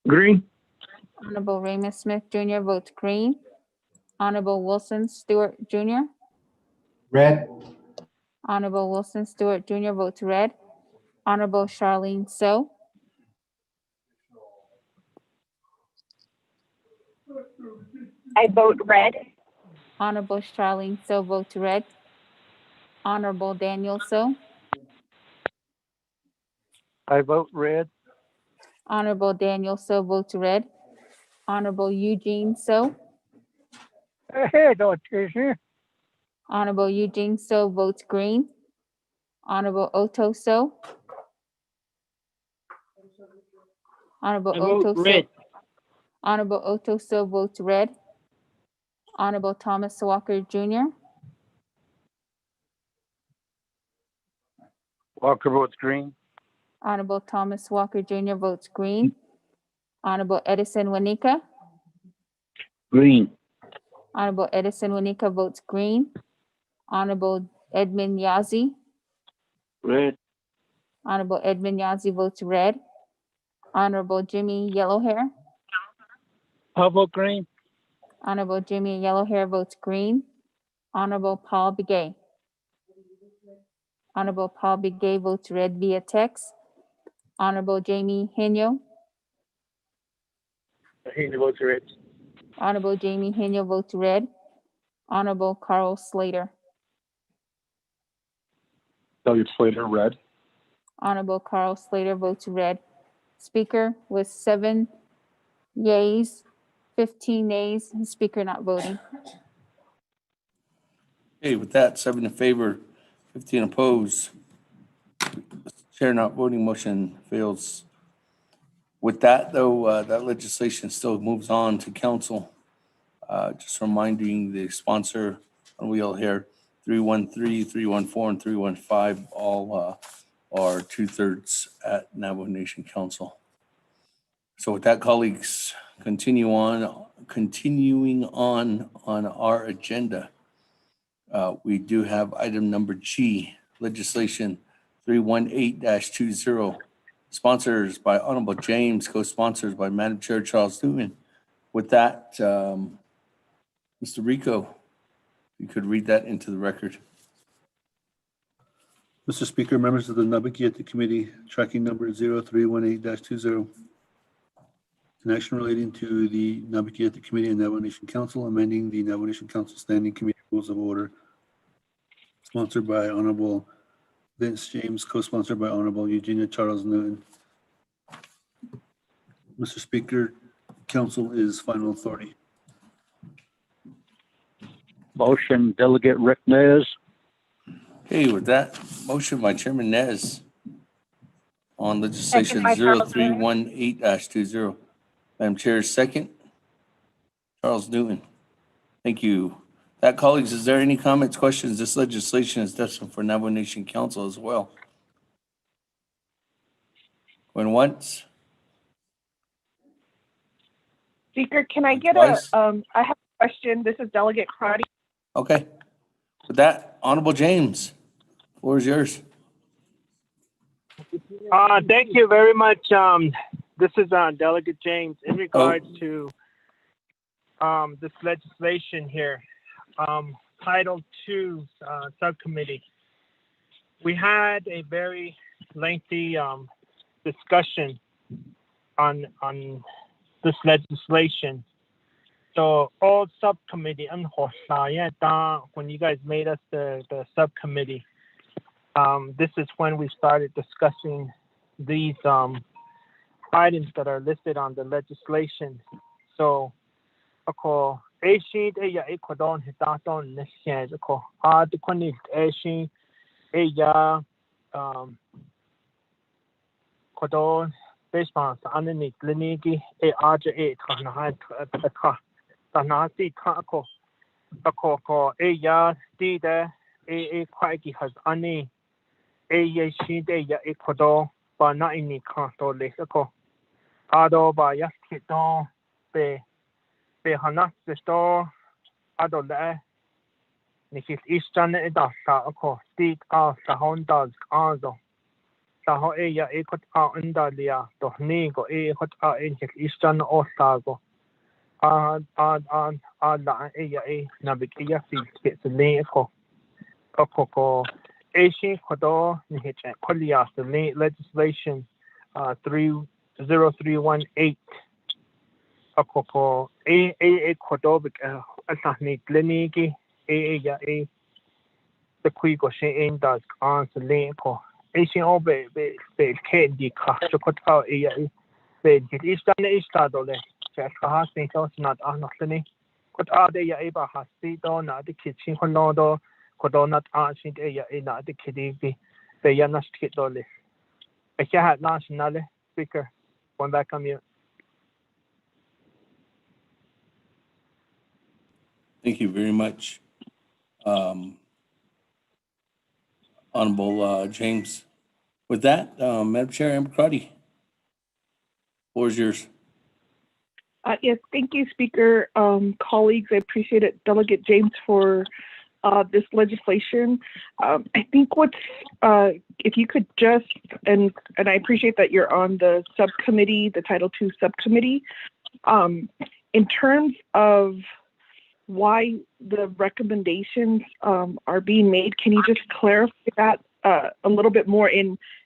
Green. Honorable Raymond Smith Jr. votes green. Honorable Wilson Stewart Jr.? Red. Honorable Wilson Stewart Jr. votes red. Honorable Charlene So? I vote red. Honorable Charlene So votes red. Honorable Daniel So? I vote red. Honorable Daniel So votes red. Honorable Eugene So? Hey, don't tease me. Honorable Eugene So votes green. Honorable Otto So? Honorable I vote Otto red. So? Honorable Otto So votes red. Honorable Thomas Walker Jr.? Walker votes green. Honorable Thomas Walker Jr. votes green. Honorable Edison Wanika? Green. Honorable Edison Wanika votes green. Honorable Edmund Yazi? Red. Honorable Edmund Yazi votes red. Honorable Jimmy Yellowhair? I vote green. Honorable Jimmy Yellowhair votes green. Honorable Paul Begay? Honorable Paul Begay votes red via text. Honorable Jamie Henyo? He votes red. Honorable Jamie Henyo votes red. Honorable Carl Slater? Delegate Slater, red. Honorable Carl Slater votes red. Speaker with 7 yeas, 15 nays, and speaker not voting. Okay, with that, 7 in favor, 15 opposed. Chair not voting, motion fails. With that, though, that legislation still moves on to council. Just reminding the sponsor on wheel here, 313, 314, and 315 all are 2/3 at Navajo Nation Council. So with that, colleagues, continuing on our agenda. We do have item number G, legislation 318-20, sponsors by Honorable James, co-sponsors by Madam Chair Charles Newman. With that, Mr. Rico, you could read that into the record. Mr. Speaker, members of the Naabik'íyáti Committee, tracking number 0318-20. An action relating to the Naabik'íyáti Committee and Navajo Nation Council, amending the Navajo Nation Council Standing Committee Rules of Order, sponsored by Honorable Vince James, co-sponsored by Honorable Eugenia Charles Newton. Mr. Speaker, council is final authority. Motion, Delegate Rick Nez. Okay, with that, motion by Chairman Nez on legislation Second by Charles Newton. 0318-20. Madam Chair, second. Charles Newton. Thank you. That, colleagues, is there any comments, questions? This legislation is destined for Navajo Nation Council as well. Going once? Speaker, can I get Twice? I have a question. This is Delegate Crotty. Okay. With that, Honorable James, floor is yours. Thank you very much. This is Delegate James in regards to this legislation here, Title II Subcommittee. We had a very lengthy discussion on this legislation. So all subcommittee, when you guys made us the subcommittee, this is when we started discussing these items that are listed on the legislation. So, Taho ella ikot andalia dohnigo ikot istan osago la ella Naabik'íyáti kitseleko okoko Ashi kodo nihiche kolia legislation 0318 okoko kodo alahni kliniki ella the quigo she indas anseleko Asian obe be candy cost out a bed is done istadole just has been not nothing could are they able has see on the kitchen honodo could not answer a not the kitty be not kit dole I had national speaker one back on you. Thank you very much, Honorable James. With that, Madam Chair, Amber Crotty, floor is yours. Yes, thank you, Speaker. Colleagues, I appreciate it. Delegate James for this legislation. I think what's, if you could just, and I appreciate that you're on the subcommittee, the Title II subcommittee, in terms of why the recommendations are being made, can you just clarify that a little bit more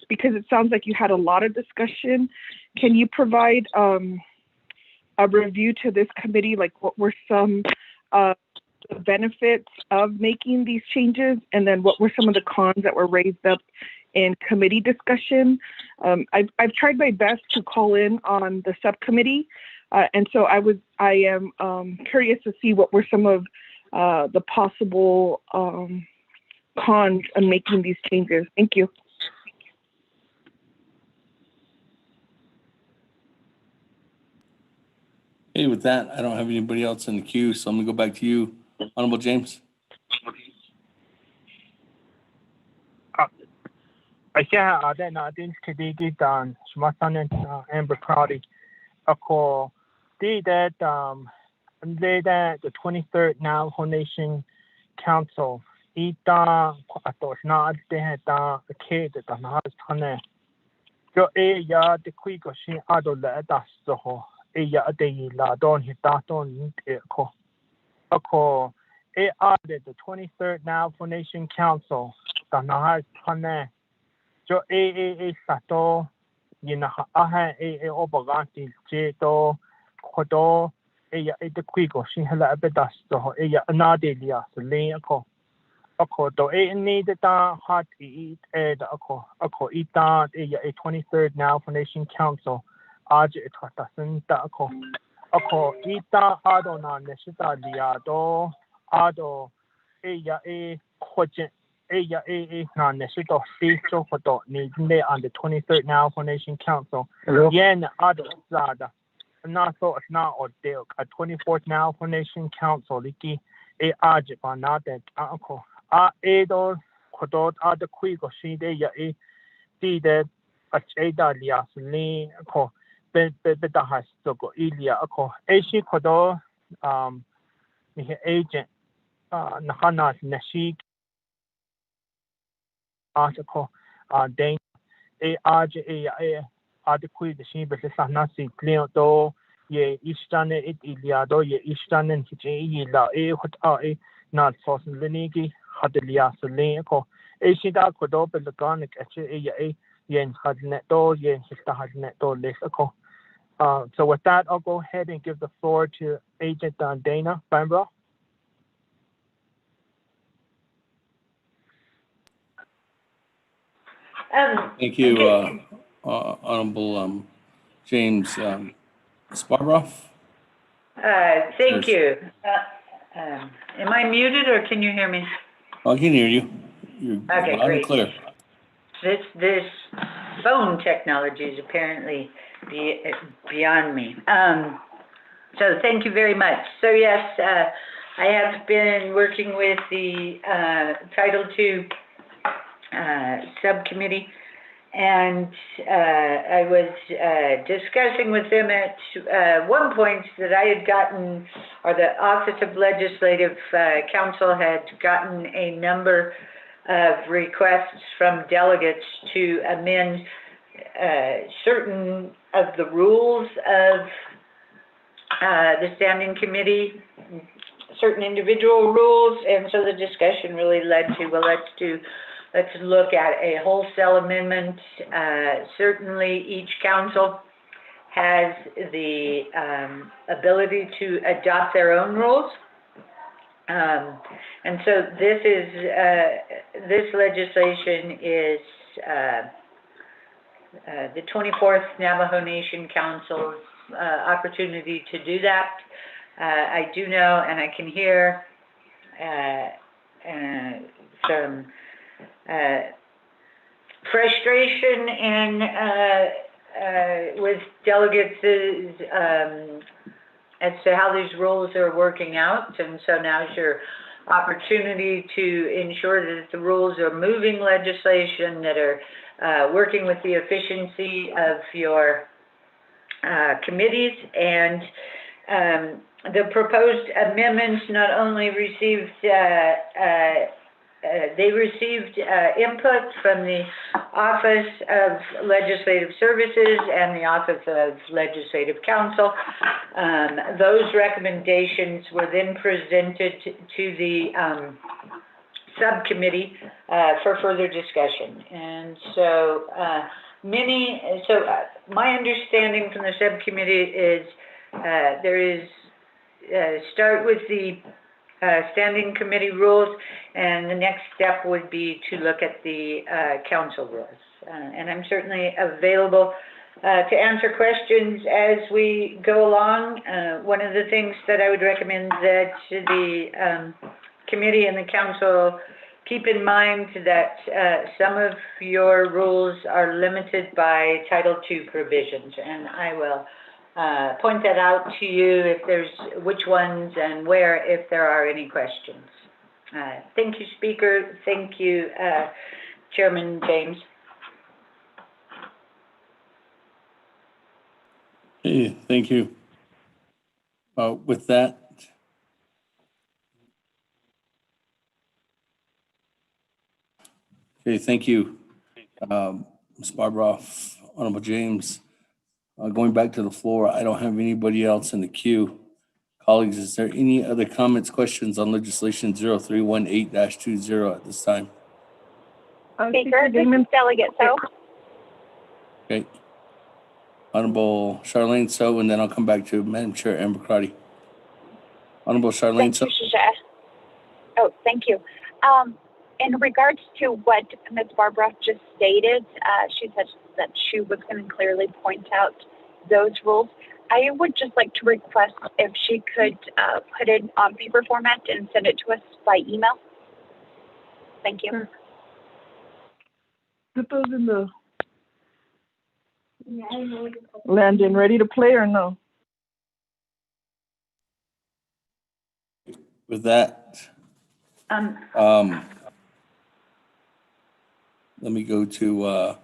because it sounds like you had a lot of discussion. Can you provide a review to this committee, like what were some benefits of making these changes, and then what were some of the cons that were raised up in committee discussion? I've tried my best to call in on the subcommittee, and so I am curious to see what were some of the possible cons on making these changes. Thank you. Hey, with that, I don't have anybody else in the queue, so I'm gonna go back to you, Honorable James. Yeah, then I didn't get done. Shmatanen Amber Crotty. Ako did that the 23rd Navajo Nation Council. Ita atos na de da the kid that na has tane. cho ya de kui ko shin ado la da so ho ya de la don hi da don ko ako the 23rd Now for Nation Council ta na ha pane cho sato yina ha obaganti je to kodo ya de kui ko shin hala abeda so ho ya na de lia so le ako to ni de ta hat da ako ita ya 23rd Now for Nation Council aj ta sin ta ako ita ado na neshita lia do ado ya khoje ya na neshito sito koto ni ne on the 23rd Now for Nation Council yen ado zada na so na o de a 24th Now for Nation Council liki aj pa na de ako do koto ada kui go shi de ya ti de a cheda lia sli ko be da has to go ilia ako shi kodo ni agent na hana nashi article den aj ada kui de shi be sa na si clear do ye istane it ilia do ye istane ki ila hot na so linigi hadalia sli ko shi da kodo be organic yen hadnet do yen hista hadnet do list ako. So with that, I'll go ahead and give the floor to Agent Dana Bambra. Thank you, Honorable James Sparbrough. Thank you. Am I muted or can you hear me? I can hear you. You're Okay, loud and great. clear. This phone technology is apparently beyond me. So thank you very much. So yes, I have been working with the Title II subcommittee, and I was discussing with them at one point that I had gotten, or the Office of Legislative Counsel had gotten a number of requests from delegates to amend certain of the rules of the standing committee, certain individual rules, and so the discussion really led to, well, let's look at a wholesale amendment. Certainly each council has the ability to adopt their own rules. And so this legislation is the 24th Navajo Nation Council's opportunity to do that. I do know, and I can hear some frustration with delegates as to how these rules are working out, and so now is your opportunity to ensure that the rules are moving legislation that are working with the efficiency of your committees. And the proposed amendments not only received they received input from the Office of Legislative Services and the Office of Legislative Counsel. Those recommendations were then presented to the subcommittee for further discussion. And so my understanding from the subcommittee is there is start with the standing committee rules, and the next step would be to look at the council rules. And I'm certainly available to answer questions as we go along. One of the things that I would recommend that the committee and the council keep in mind that some of your rules are limited by Title II provisions, and I will point that out to you if there's which ones and where, if there are any questions. Thank you, Speaker. Thank you, Chairman James. Hey, thank you. With that, okay, thank you, Ms. Barbara. Honorable James. Going back to the floor, I don't have anybody else in the queue. Colleagues, is there any other comments, questions on legislation 0318-20 at this time? Speaker Damon. Delegate So. Okay. Honorable Charlene So, and then I'll come back to Madam Chair Amber Crotty. Honorable Charlene So. Oh, thank you. In regards to what Ms. Barbara just stated, she said that she was going to clearly point out those rules. I would just like to request if she could put it on paper format and send it to us by email. Thank you. Sure. Put those in the Landon, ready to play or no? With that, let me go to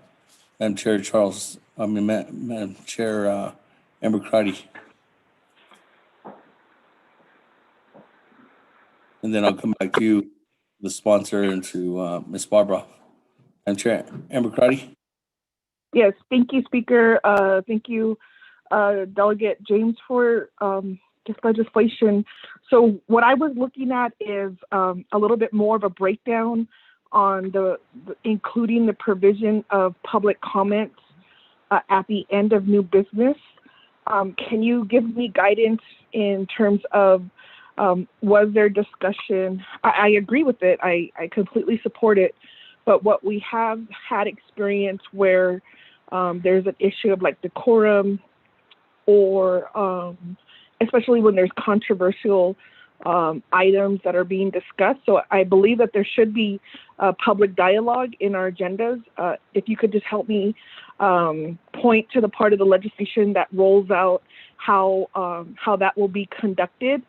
Madam Chair Madam Chair Amber Crotty. And then I'll come back to you, the sponsor, and to Ms. Barbara. Madam Chair Amber Crotty. Yes, thank you, Speaker. Thank you, Delegate James, for this legislation. So what I was looking at is a little bit more of a breakdown on the including the provision of public comments at the end of new business. Can you give me guidance in terms of was there discussion? I agree with it. I completely support it. But what we have had experience where there's an issue of like decorum, or especially when there's controversial items that are being discussed. So I believe that there should be public dialogue in our agendas. If you could just help me point to the part of the legislation that rolls out how that will be conducted.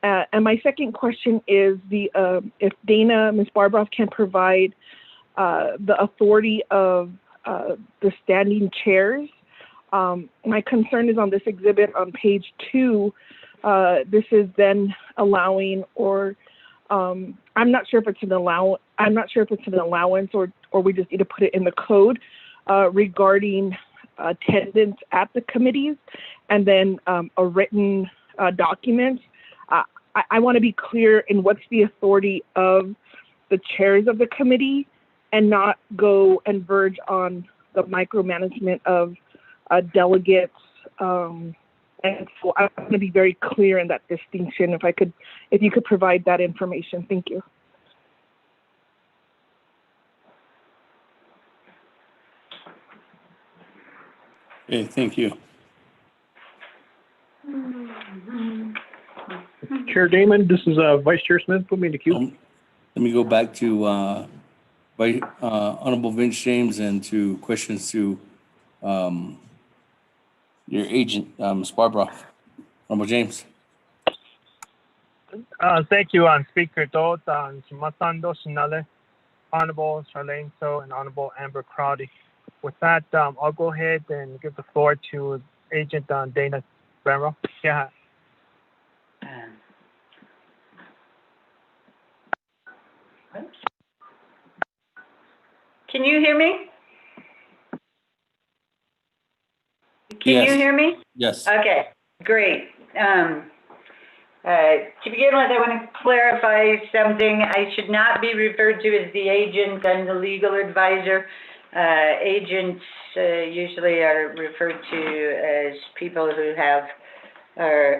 And my second question is if Dana, Ms. Barbara can provide the authority of the standing chairs. My concern is on this exhibit on page 2. This is then allowing, or I'm not sure if it's an allowance. I'm not sure if it's an allowance, or we just need to put it in the code regarding attendance at the committees, and then a written document. I want to be clear in what's the authority of the chairs of the committee, and not go and verge on the micromanagement of delegates. And so I want to be very clear in that distinction. If you could provide that information, thank you. Okay, thank you. Chair Damon, this is Vice Chair Smith. Put me in the queue. Let me go back to Honorable Vince James and to questions to your agent, Ms. Barbara. Honorable James. Thank you, Speaker Dodd, Matando Sinale, Honorable Charlene So, and Honorable Amber Crowdy. With that, I'll go ahead and give the floor to Agent Dana Barrow. Yeah. Can you hear me? Can you hear me? Yes. Okay, great. To begin with, I want to clarify something. I should not be referred to as the agent. I'm the legal advisor. Agents usually are referred to as people who have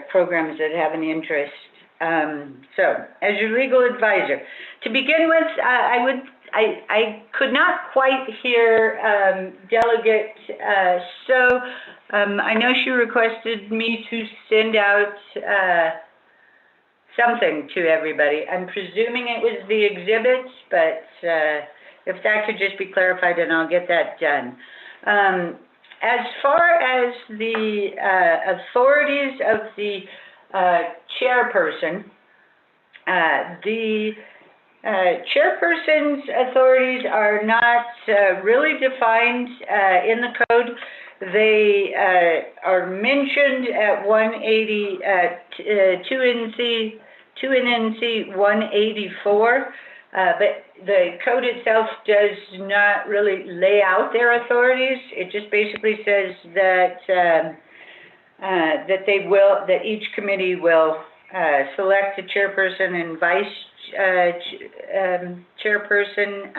programs that have an interest. So, as your legal advisor, to begin with, I could not quite hear Delegate So. I know she requested me to send out something to everybody. I'm presuming it was the exhibits, but if that could just be clarified, and I'll get that done. As far as the authorities of the chairperson, the chairperson's authorities are not really defined in the code. They are mentioned at 180, 2 NC 184, But the code itself does not really lay out their authorities. It just basically says that that each committee will select a chairperson and vice chairperson,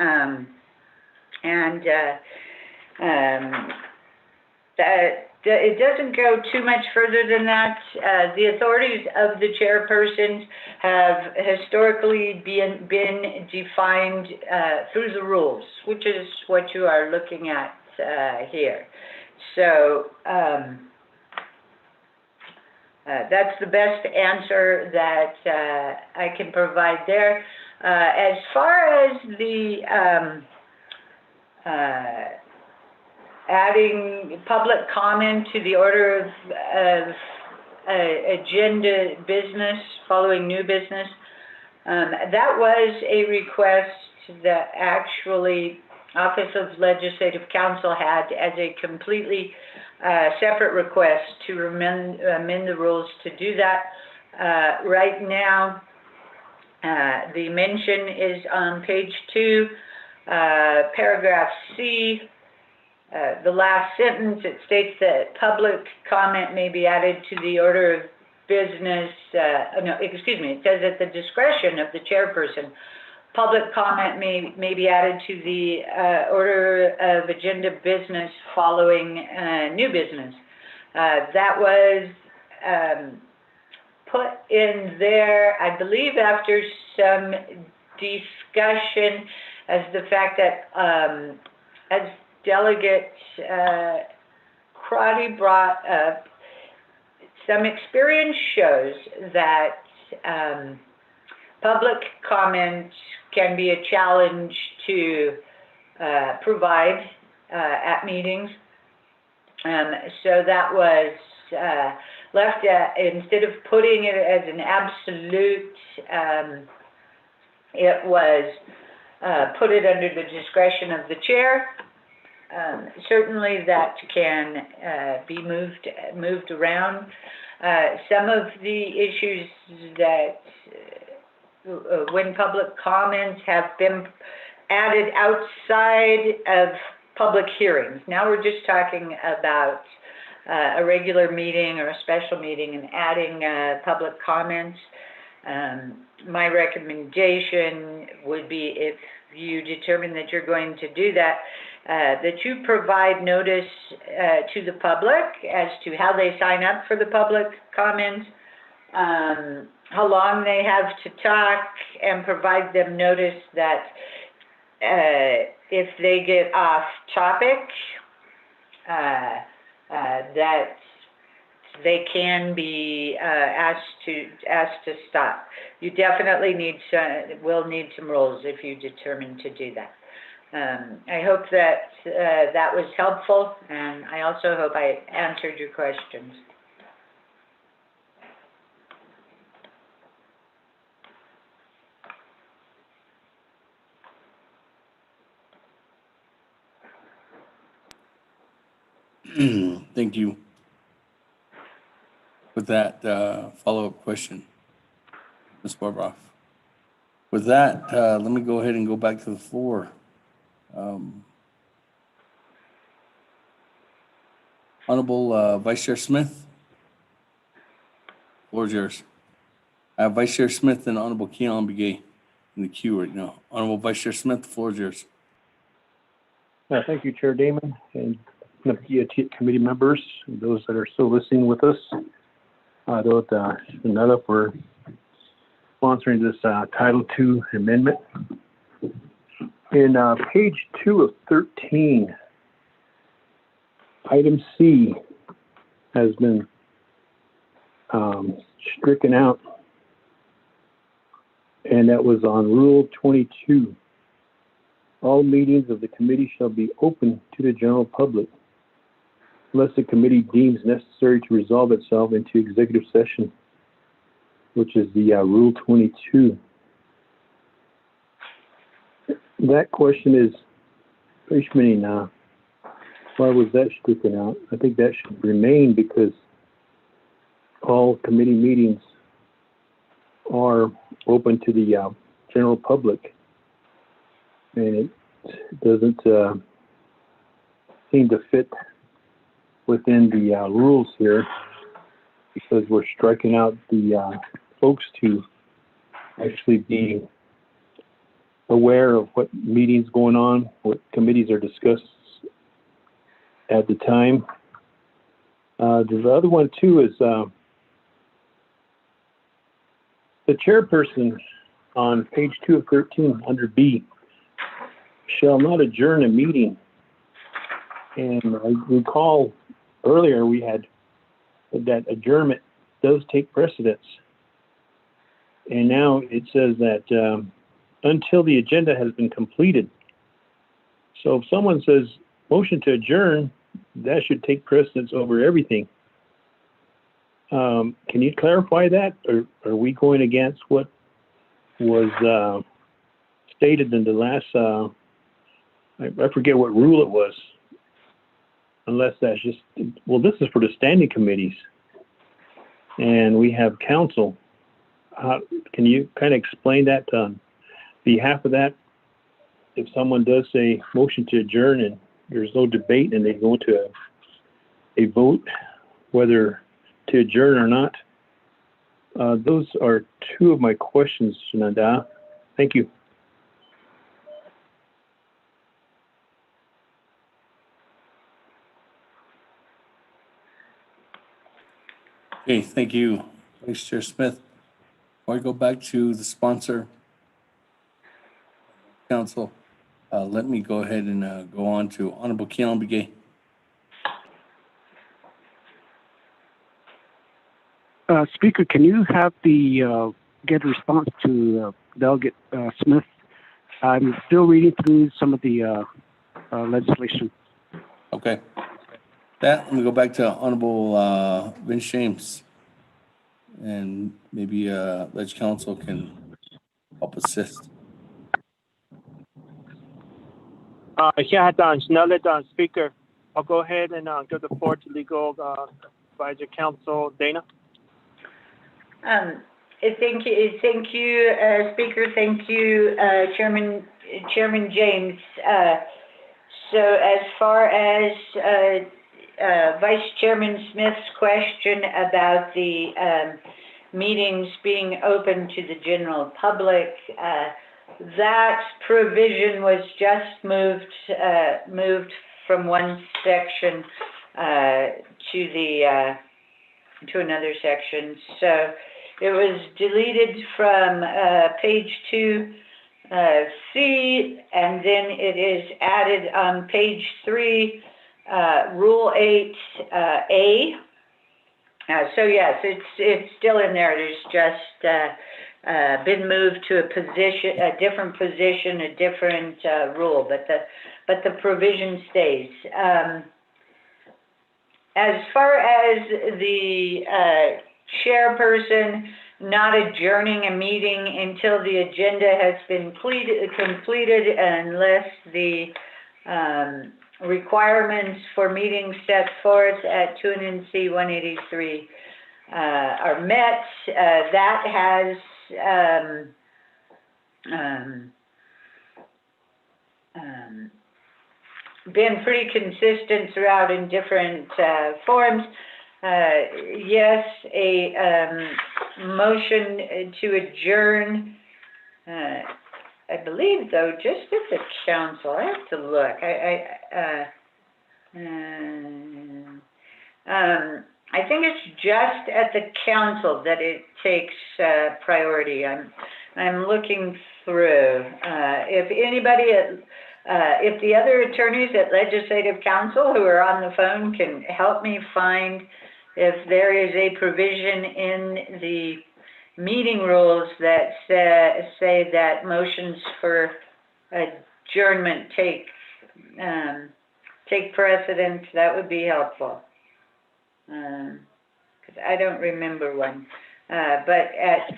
that it doesn't go too much further than that. The authorities of the chairpersons have historically been defined through the rules, which is what you are looking at here. So that's the best answer that I can provide there. As far as the adding public comment to the order of agenda business, following new business, that was a request that actually Office of Legislative Counsel had as a completely separate request to amend the rules to do that. Right now, the mention is on page 2, paragraph C. The last sentence, it states that public comment may be added to the order of business. No, excuse me, it says at the discretion of the chairperson, public comment may be added to the order of agenda business following new business. That was put in there, I believe, after some discussion, as the fact that as Delegate Crotty brought up, some experience shows that public comment can be a challenge to provide at meetings. So that was left instead of putting it as an absolute, it was put it under the discretion of the chair. Certainly that can be moved around. Some of the issues that when public comments have been added outside of public hearings. Now we're just talking about a regular meeting or a special meeting and adding public comments. My recommendation would be, if you determine that you're going to do that, that you provide notice to the public as to how they sign up for the public comment, how long they have to talk, and provide them notice that if they get off topic, that they can be asked to stop. You definitely will need some rules if you determine to do that. I hope that that was helpful, and I also hope I answered your questions. Thank you. With that follow-up question, Ms. Barbroff. With that, let me go ahead and go back to the floor. Honorable Vice Chair Smith, floor is yours. I have Vice Chair Smith and Honorable Keon Begay in the queue right now. Honorable Vice Chair Smith, the floor is yours. Thank you, Chair Damon, and Naabik'íyáti committee members, and those that are still listening with us. Another for sponsoring this Title II amendment. In page 2 of 13, item C has been stricken out, and that was on Rule 22. All meetings of the committee shall be open to the general public, unless the committee deems necessary to resolve itself into executive session, which is the Rule 22. That question is, why was that stricken out? I think that should remain because all committee meetings are open to the general public. and it doesn't seem to fit within the rules here, because we're striking out the folks to actually be aware of what meetings going on, what committees are discussed at the time. The other one too is the chairperson on page 2 of 13 under B shall not adjourn a meeting. And I recall earlier we had that adjournment does take precedence. And now it says that until the agenda has been completed. So if someone says motion to adjourn, that should take precedence over everything. Can you clarify that, or are we going against what was stated in the last, I forget what rule it was, unless that's just, well, this is for the standing committees, and we have council. Can you kind of explain that on behalf of that? If someone does say motion to adjourn and there's no debate and they go to a vote whether to adjourn or not. Those are two of my questions, Shananda. Thank you. Okay, thank you, Vice Chair Smith. Before I go back to the sponsor, council, let me go ahead and go on to Honorable Naabik'íyáti. Speaker, can you have the get a response to Delegate Smith? I'm still reading through some of the legislation. Okay. That, let me go back to Honorable Vince James. And maybe Ledge Council can help assist. Yeah, Speaker. I'll go ahead and give the floor to Legal Advisor Counsel Dana. Thank you, Speaker. Thank you, Chairman James. So as far as Vice Chairman Smith's question about the meetings being open to the general public, that provision was just moved from one section to another section. So it was deleted from page 2C, and then it is added on page 3, Rule 8A. So yes, it's still in there. There's just been moved to a different position, a different rule, but the provision stays. As far as the chairperson not adjourning a meeting until the agenda has been completed unless the requirements for meetings set forth at 2 NC 183 are met, that has been pretty consistent throughout in different forms. Yes, a motion to adjourn, I believe, though, just at the council. I have to look. I think it's just at the council that it takes priority. I'm looking through. If anybody if the other attorneys at Legislative Council who are on the phone can help me find if there is a provision in the meeting rules that say that motions for adjournment take precedence, that would be helpful. Because I don't remember one. But at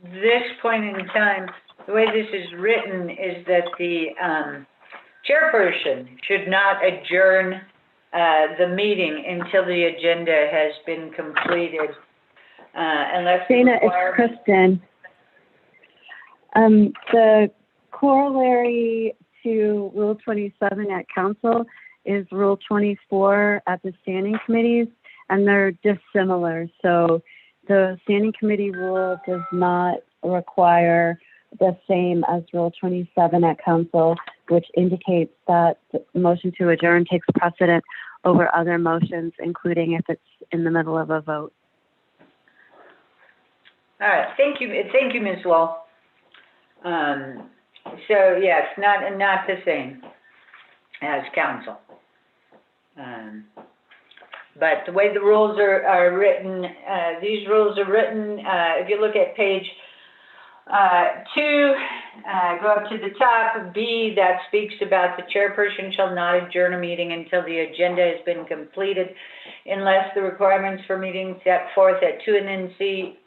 this point in time, the way this is written is that the chairperson should not adjourn the meeting until the agenda has been completed, unless Dana, it's Kristen. The corollary to Rule 27 at council is Rule 24 at the standing committees, and they're dissimilar. So the standing committee rule does not require the same as Rule 27 at council, which indicates that the motion to adjourn takes precedent over other motions, including if it's in the middle of a vote. All right, thank you, Ms. Wall. So yes, not the same as council. But the way the rules are written, these rules are written, if you look at page 2, go up to the top, B, that speaks about the chairperson shall not adjourn a meeting until the agenda has been completed unless the requirements for meetings set forth at 2 and then C,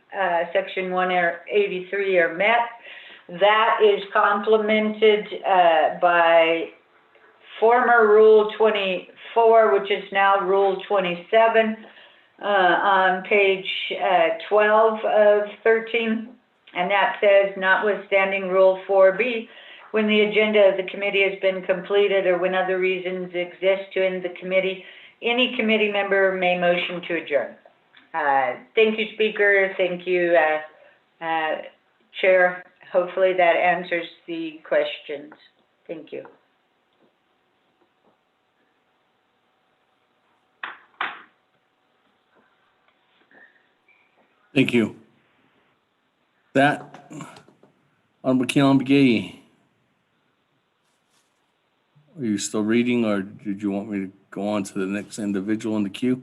section 183 are met. That is complemented by former Rule 24, which is now Rule 27, on page 12 of 13. And that says, notwithstanding Rule 4B, when the agenda of the committee has been completed or when other reasons exist to end the committee, any committee member may motion to adjourn. Thank you, Speaker. Thank you, Chair. Hopefully that answers the questions. Thank you. Thank you. That, Honorable Naabik'íyáti. Are you still reading, or did you want me to go on to the next individual in the queue?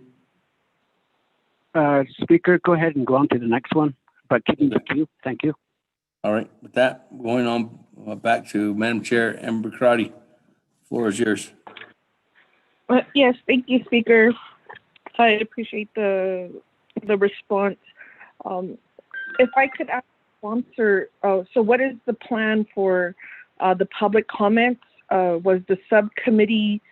Speaker, go ahead and go on to the next one, but keep in the queue. Thank you. All right, with that, going on back to Madam Chair Naabik'íyáti. Floor is yours. Yes, thank you, Speaker. I appreciate the response. If I could ask the sponsor, so what is the plan for the public comments? Was the subcommittee,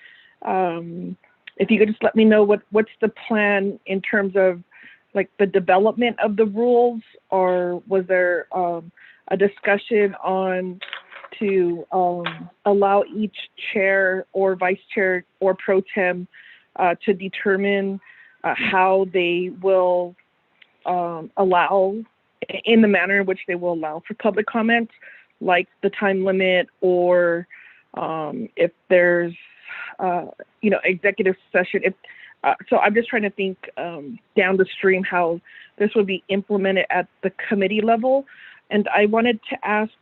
if you could just let me know what's the plan in terms of like the development of the rules, or was there a discussion on to allow each chair or vice chair or pro tem to determine how they will allow, in the manner in which they will allow for public comments, like the time limit, or if there's executive session. So I'm just trying to think down the stream how this would be implemented at the committee level. And I wanted to ask,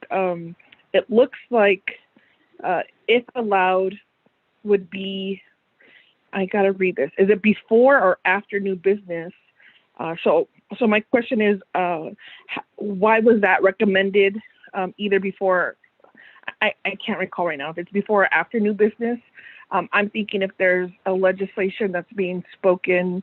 it looks like if allowed would be, I gotta read this, is it before or after new business? So my question is, why was that recommended either before, I can't recall right now if it's before or after new business. I'm thinking if there's a legislation that's being spoken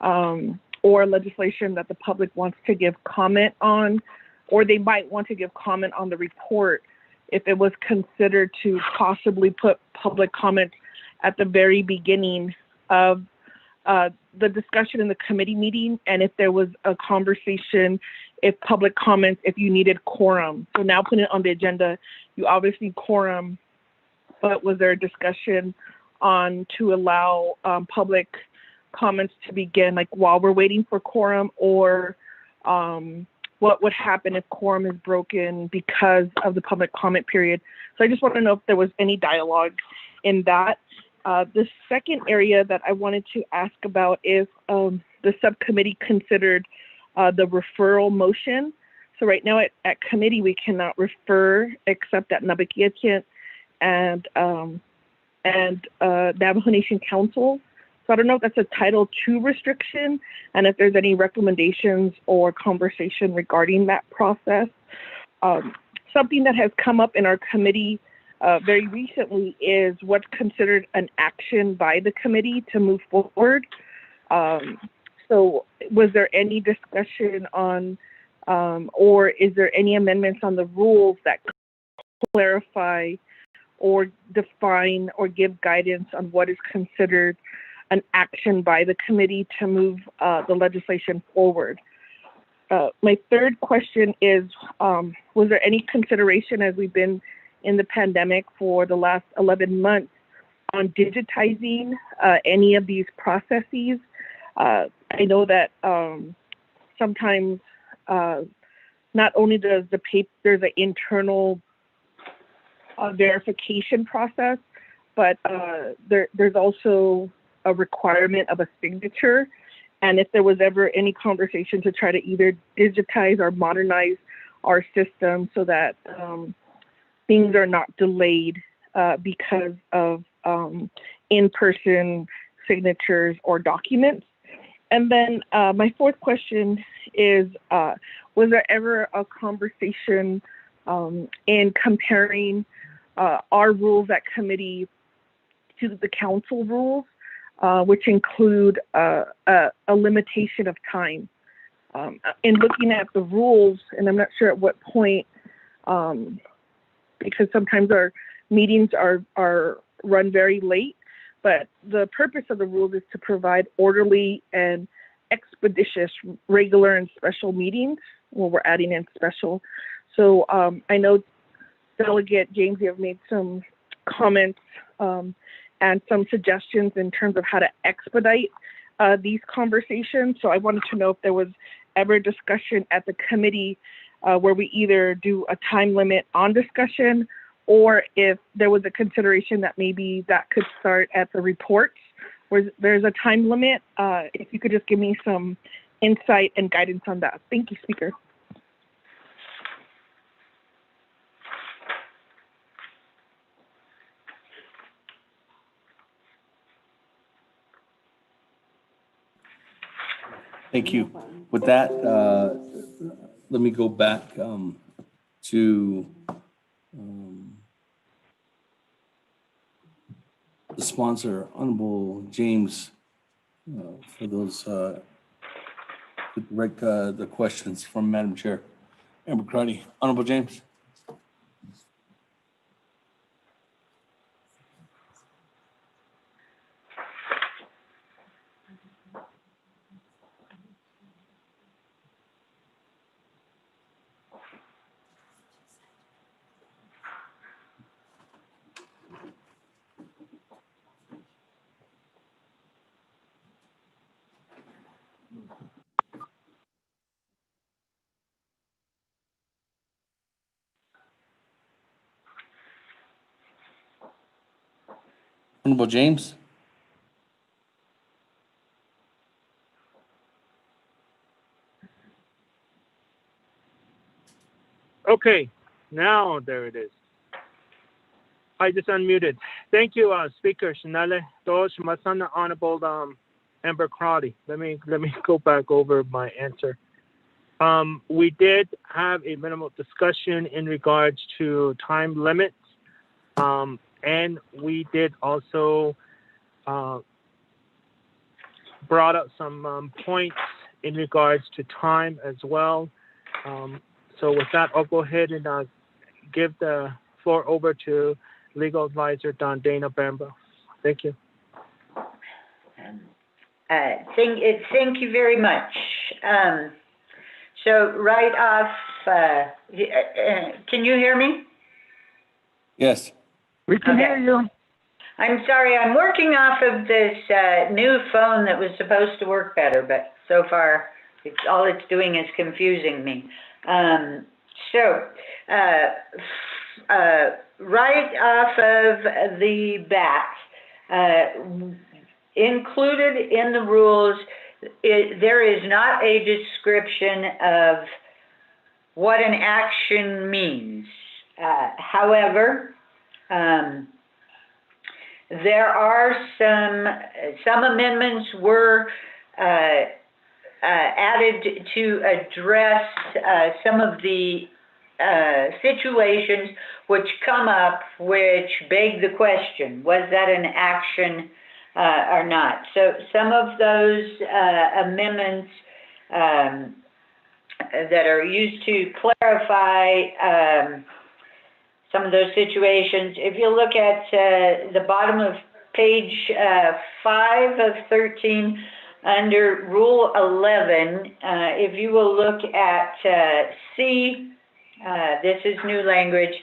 or legislation that the public wants to give comment on, or they might want to give comment on the report, if it was considered to possibly put public comment at the very beginning of the discussion in the committee meeting, and if there was a conversation, if public comments, if you needed quorum. So now putting it on the agenda, you obviously need quorum, but was there a discussion on to allow public comments to begin, like while we're waiting for quorum, or what would happen if quorum is broken because of the public comment period? So I just want to know if there was any dialogue in that. The second area that I wanted to ask about is the subcommittee considered the referral motion. So right now at committee, we cannot refer except at Naabik'íyáti and Navajo Nation Council. So I don't know if that's a Title II restriction, and if there's any recommendations or conversation regarding that process. Something that has come up in our committee very recently is what's considered an action by the committee to move forward. So was there any discussion on, or is there any amendments on the rules that clarify or define or give guidance on what is considered an action by the committee to move the legislation forward? My third question is, was there any consideration as we've been in the pandemic for the last 11 months on digitizing any of these processes. I know that sometimes not only does there's an internal verification process, but there's also a requirement of a signature. And if there was ever any conversation to try to either digitize or modernize our system so that things are not delayed because of in-person signatures or documents. And then my fourth question is, was there ever a conversation in comparing our rules at committee to the council rules, which include a limitation of time? In looking at the rules, and I'm not sure at what point, because sometimes our meetings are run very late, but the purpose of the rules is to provide orderly and expeditious regular and special meetings. Well, we're adding in special. So I know Delegate James, you have made some comments and some suggestions in terms of how to expedite these conversations. So I wanted to know if there was ever discussion at the committee where we either do a time limit on discussion, or if there was a consideration that maybe that could start at the reports where there's a time limit. If you could just give me some insight and guidance on that. Thank you, Speaker. Thank you. With that, let me go back to the sponsor, Honorable James, for those to direct the questions from Madam Chair Amber Crotty. Honorable James. Honorable James. Okay, now there it is. I just unmuted. Thank you, Speaker Shanale. Honorable Amber Crotty. Let me go back over my answer. We did have a minimal discussion in regards to time limits, and we did also brought up some points in regards to time as well. So with that, I'll go ahead and give the floor over to Legal Advisor Don Dana Bamba. Thank you. Thank you very much. So right off, can you hear me? Yes. We can hear you. I'm sorry, I'm working off of this new phone that was supposed to work better, but so far all it's doing is confusing me. Right off of the bat, included in the rules, there is not a description of what an action means. However, there are some amendments were added to address some of the situations which come up, which beg the question, was that an action or not? So some of those amendments that are used to clarify some of those situations, if you look at the bottom of page 5 of 13, under Rule 11, if you will look at C, this is new language,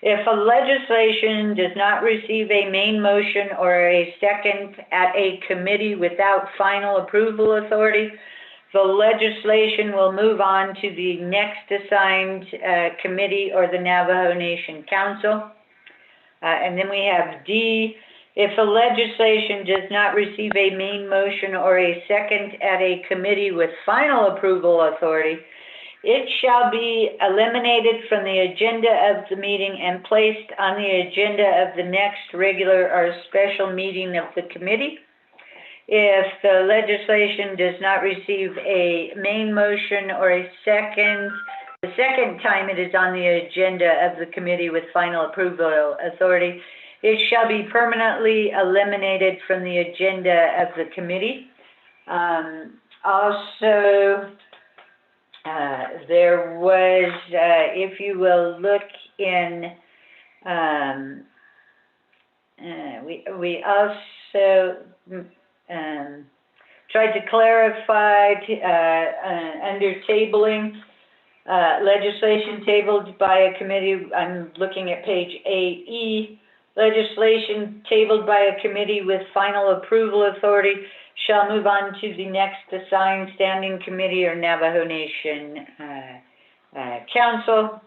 If a legislation does not receive a main motion or a second at a committee without final approval authority, the legislation will move on to the next assigned committee or the Navajo Nation Council. And then we have D, if a legislation does not receive a main motion or a second at a committee with final approval authority, it shall be eliminated from the agenda of the meeting and placed on the agenda of the next regular or special meeting of the committee. If the legislation does not receive a main motion or a second, the second time it is on the agenda of the committee with final approval authority, it shall be permanently eliminated from the agenda of the committee. Also, there was, if you will look in, we also tried to clarify under tabling, legislation tabled by a committee. I'm looking at page 8E. Legislation tabled by a committee with final approval authority shall move on to the next assigned standing committee or Navajo Nation Council.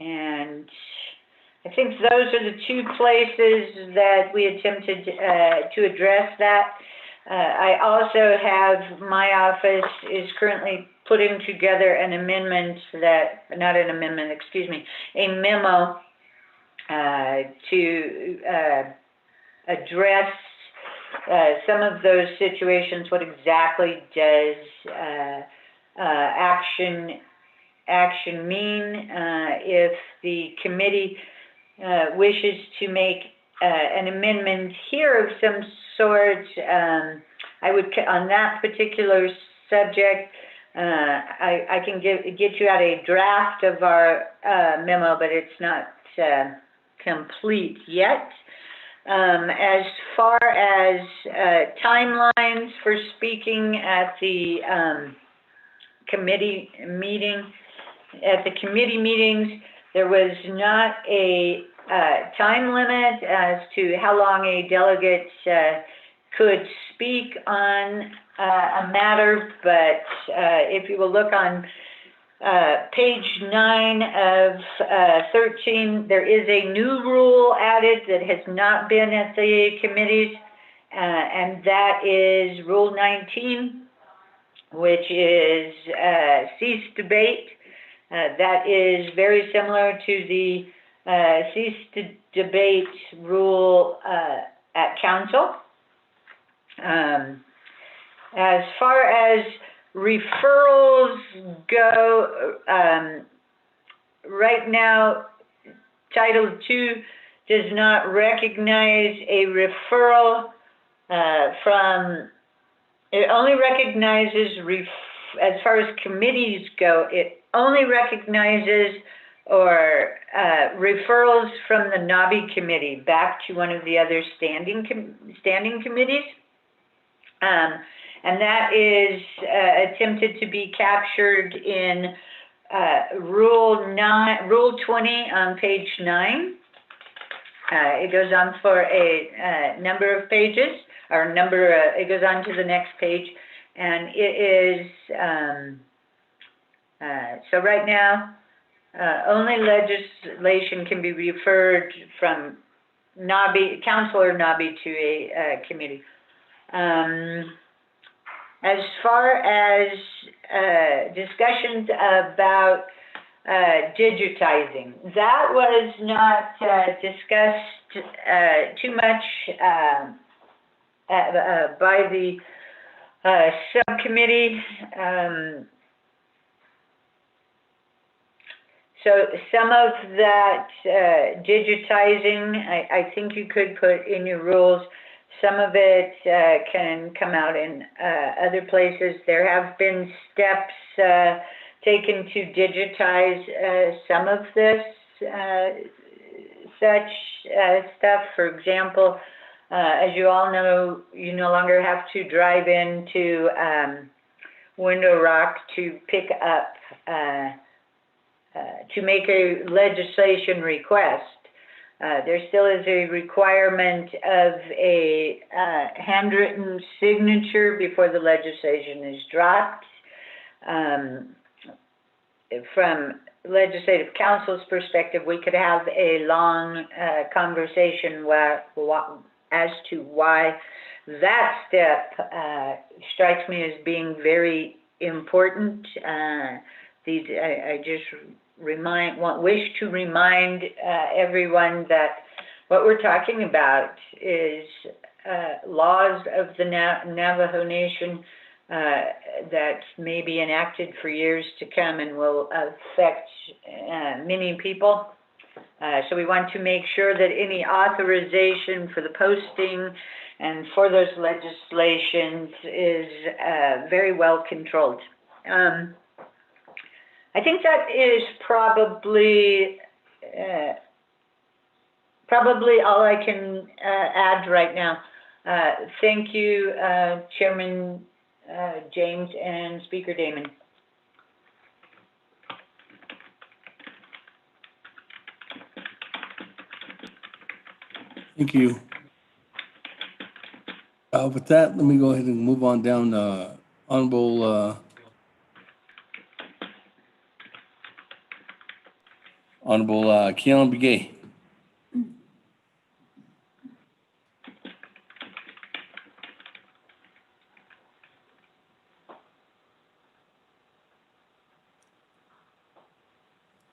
And I think those are the two places that we attempted to address that. I also have, my office is currently putting together an amendment that, not an amendment, excuse me, a memo to address some of those situations. What exactly does action mean? If the committee wishes to make an amendment here of some sort, I would, on that particular subject, I can get you out a draft of our memo, but it's not complete yet. As far as timelines for speaking at the committee meeting, at the committee meetings, there was not a time limit as to how long a delegate could speak on a matter, but if you will look on page 9 of 13, there is a new rule added that has not been at the committees, and that is Rule 19, which is cease debate. That is very similar to the cease to debate rule at council. As far as referrals go, right now, Title II does not recognize a referral from, it only recognizes, as far as committees go, it only recognizes or referrals from the NABI committee back to one of the other standing committees. And that is attempted to be captured in Rule 20 on page 9. It goes on for a number of pages, or it goes on to the next page, and it is, so right now, only legislation can be referred from NABI, council or NABI to a committee. As far as discussions about digitizing, that was not discussed too much by the subcommittee. So some of that digitizing, I think you could put in your rules. Some of it can come out in other places. There have been steps taken to digitize some of this such stuff. For example, as you all know, you no longer have to drive into Window Rock to pick up to make a legislation request. There still is a requirement of a handwritten signature before the legislation is dropped. From Legislative Council's perspective, we could have a long conversation as to why that step strikes me as being very important. I just wish to remind everyone that what we're talking about is laws of the Navajo Nation that may be enacted for years to come and will affect many people. So we want to make sure that any authorization for the posting and for those legislations is very well controlled. I think that is probably all I can add right now. Thank you, Chairman James and Speaker Damon. Thank you. With that, let me go ahead and move on down. Honorable Keon Begay.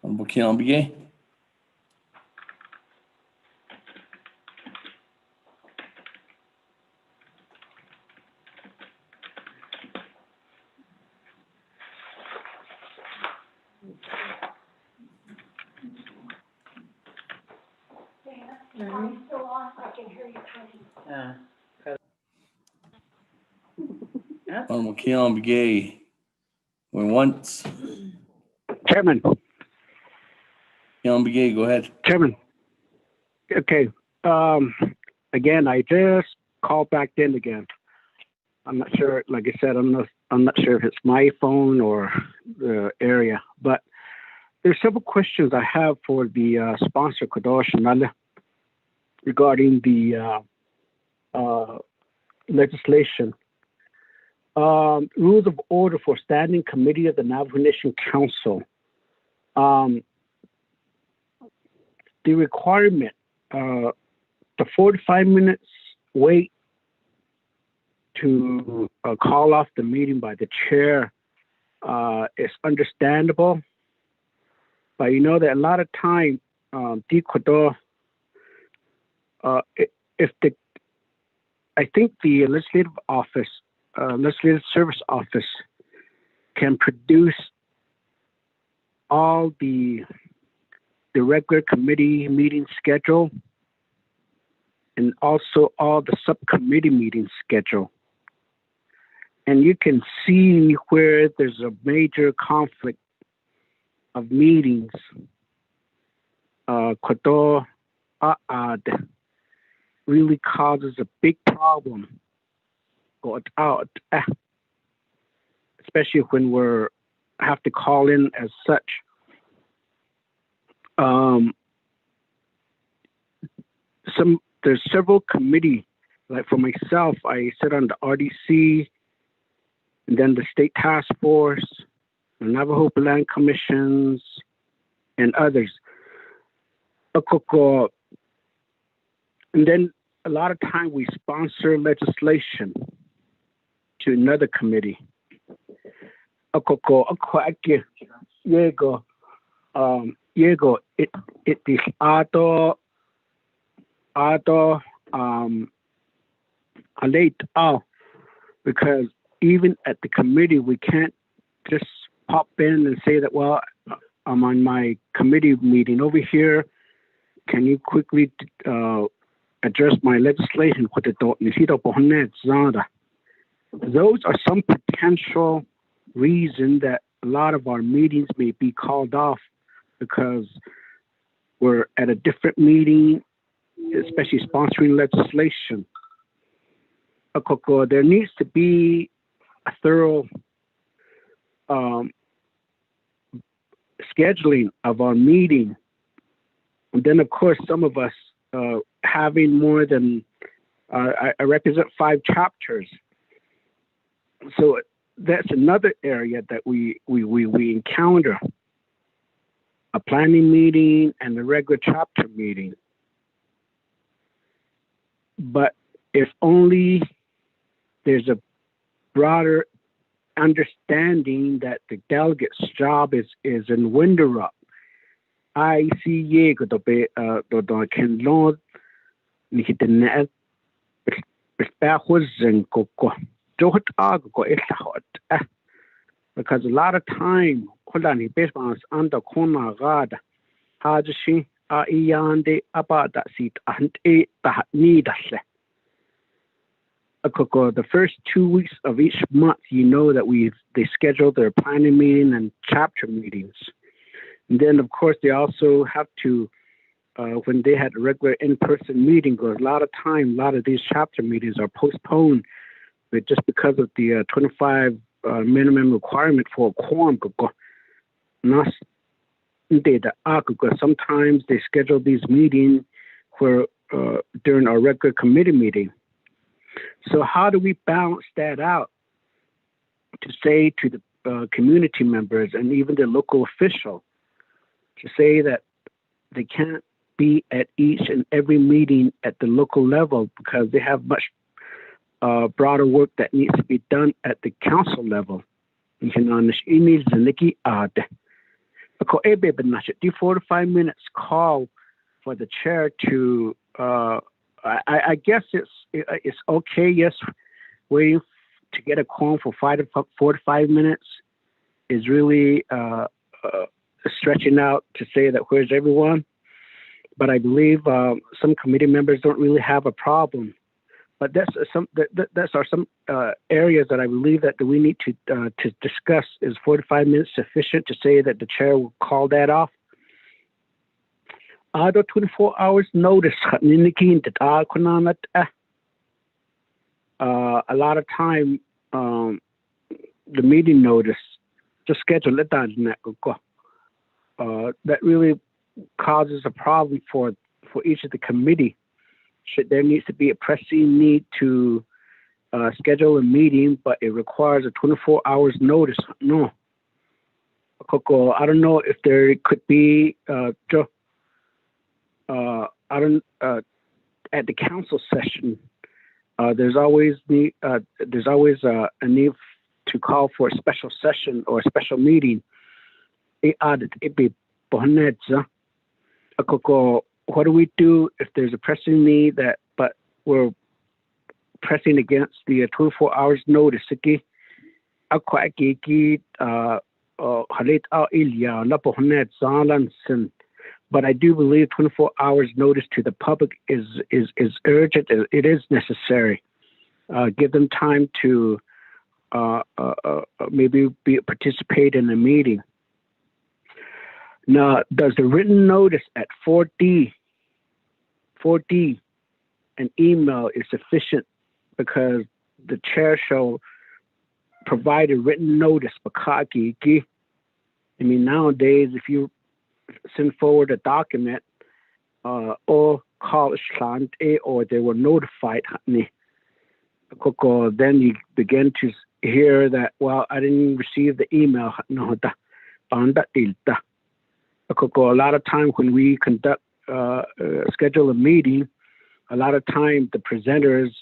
Honorable Keon Begay. I'm still on, I can hear you talking. Honorable Keon Begay. Going once. Chairman. Keon Begay, go ahead. Chairman. Okay. Again, I just called back in again. I'm not sure, like I said, I'm not sure if it's my phone or the area, but there's several questions I have for the sponsor, Kadosh Nale, regarding the legislation. Rules of order for Standing Committee of the Navajo Nation Council. The requirement, the 45 minutes wait to call off the meeting by the chair is understandable. But you know that a lot of time, I think the legislative office, legislative service office can produce all the regular committee meeting schedule and also all the subcommittee meeting schedule. And you can see where there's a major conflict of meetings. Kodo Aad really causes a big problem. Especially when we're have to call in as such. There's several committee, like for myself, I sit on the RDC, and then the State Task Force, the Navajo Land Commissions, and others. And then a lot of time we sponsor legislation to another committee. It is late out because even at the committee we can't just pop in and say that, well, I'm on my committee meeting over here. Can you quickly address my legislation? Those are some potential reason that a lot of our meetings may be called off because we're at a different meeting, especially sponsoring legislation. There needs to be a thorough scheduling of our meeting. And then, of course, some of us having more than, I represent 5 chapters. So that's another area that we encounter. A planning meeting and a regular chapter meeting. But if only there's a broader understanding that the delegate's job is in Winderup. I see ye go to be can Lord Nikitanet and Coco. Because a lot of time, hold on, he based on under corner God. Haji Iyande about that seat and that need us. The first 2 weeks of each month, you know that they schedule their planning meeting and chapter meetings. And then, of course, they also have to, when they had a regular in-person meeting, because a lot of these chapter meetings are postponed, but just because of the 25 minimum requirement for a quorum. Sometimes they schedule these meetings during our regular committee meeting. So how do we balance that out to say to the community members and even the local official to say that they can't be at each and every meeting at the local level because they have much broader work that needs to be done at the council level? 45 minutes call for the chair to I guess it's okay, yes, waiting to get a quorum for 45 minutes is really stretching out to say that where's everyone. But I believe some committee members don't really have a problem. But that's some areas that I believe that we need to discuss. Is 45 minutes sufficient to say that the chair will call that off? Ada 24 hours notice. A lot of time, the meeting notice, just schedule it down. That really causes a problem for each of the committee. Should there needs to be a pressing need to schedule a meeting, but it requires a 24 hours notice. No. I don't know if there could be at the council session. There's always a need to call for a special session or a special meeting. What do we do if there's a pressing need but we're pressing against the 24 hours notice? But I do believe 24 hours notice to the public is urgent. It is necessary. Give them time to maybe participate in the meeting. Now, does the written notice at 4D an email is sufficient because the chair shall provide a written notice? I mean, nowadays, if you send forward a document or call or they were notified, then you begin to hear that, well, I didn't receive the email. A lot of times when we schedule a meeting, a lot of times the presenters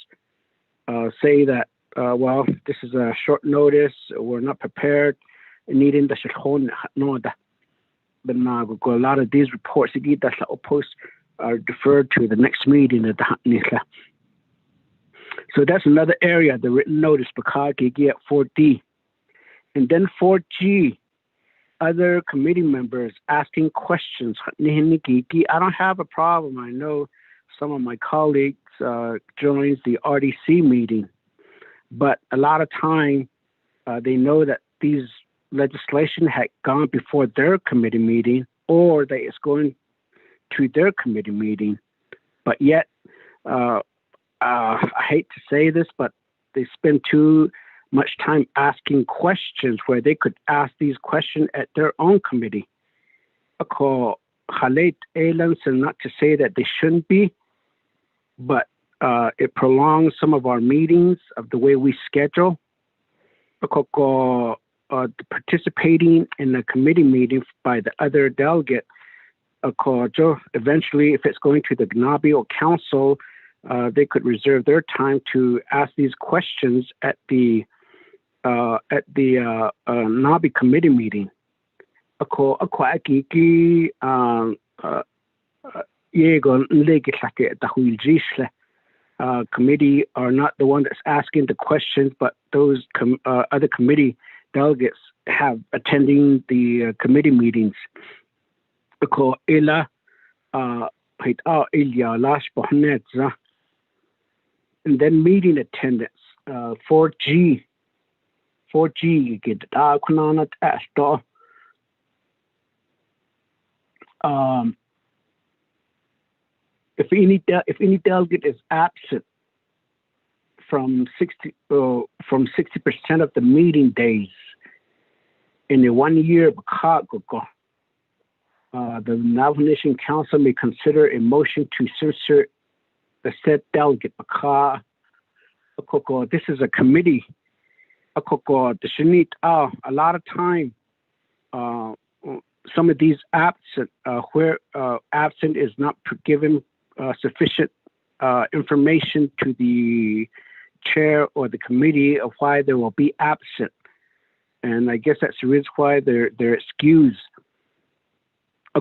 say that, well, this is a short notice, we're not prepared, needing the but a lot of these reports are deferred to the next meeting. So that's another area, the written notice, because you get 4D. And then 4G, other committee members asking questions. I don't have a problem. I know some of my colleagues joins the RDC meeting, but a lot of time they know that these legislation had gone before their committee meeting or that it's going to their committee meeting. But yet, I hate to say this, but they spend too much time asking questions where they could ask these questions at their own committee. Ako halit elans, and not to say that they shouldn't be, but it prolongs some of our meetings of the way we schedule. Ako participating in a committee meeting by the other delegate. Eventually, if it's going to the Naabik'íyáti Council, they could reserve their time to ask these questions at the Nabi committee meeting. Ako akiki committee are not the one that's asking the questions, but those other committee delegates have attending the committee meetings. Ako ila and then meeting attendance 4G get if any delegate is absent from 60% of the meeting days in a 1 year, the Navajo Nation Council may consider a motion to censure the said delegate. This is a committee. A lot of time, some of these absent, where absent is not given sufficient information to the chair or the committee of why they will be absent. And I guess that's the reason why they're excused. A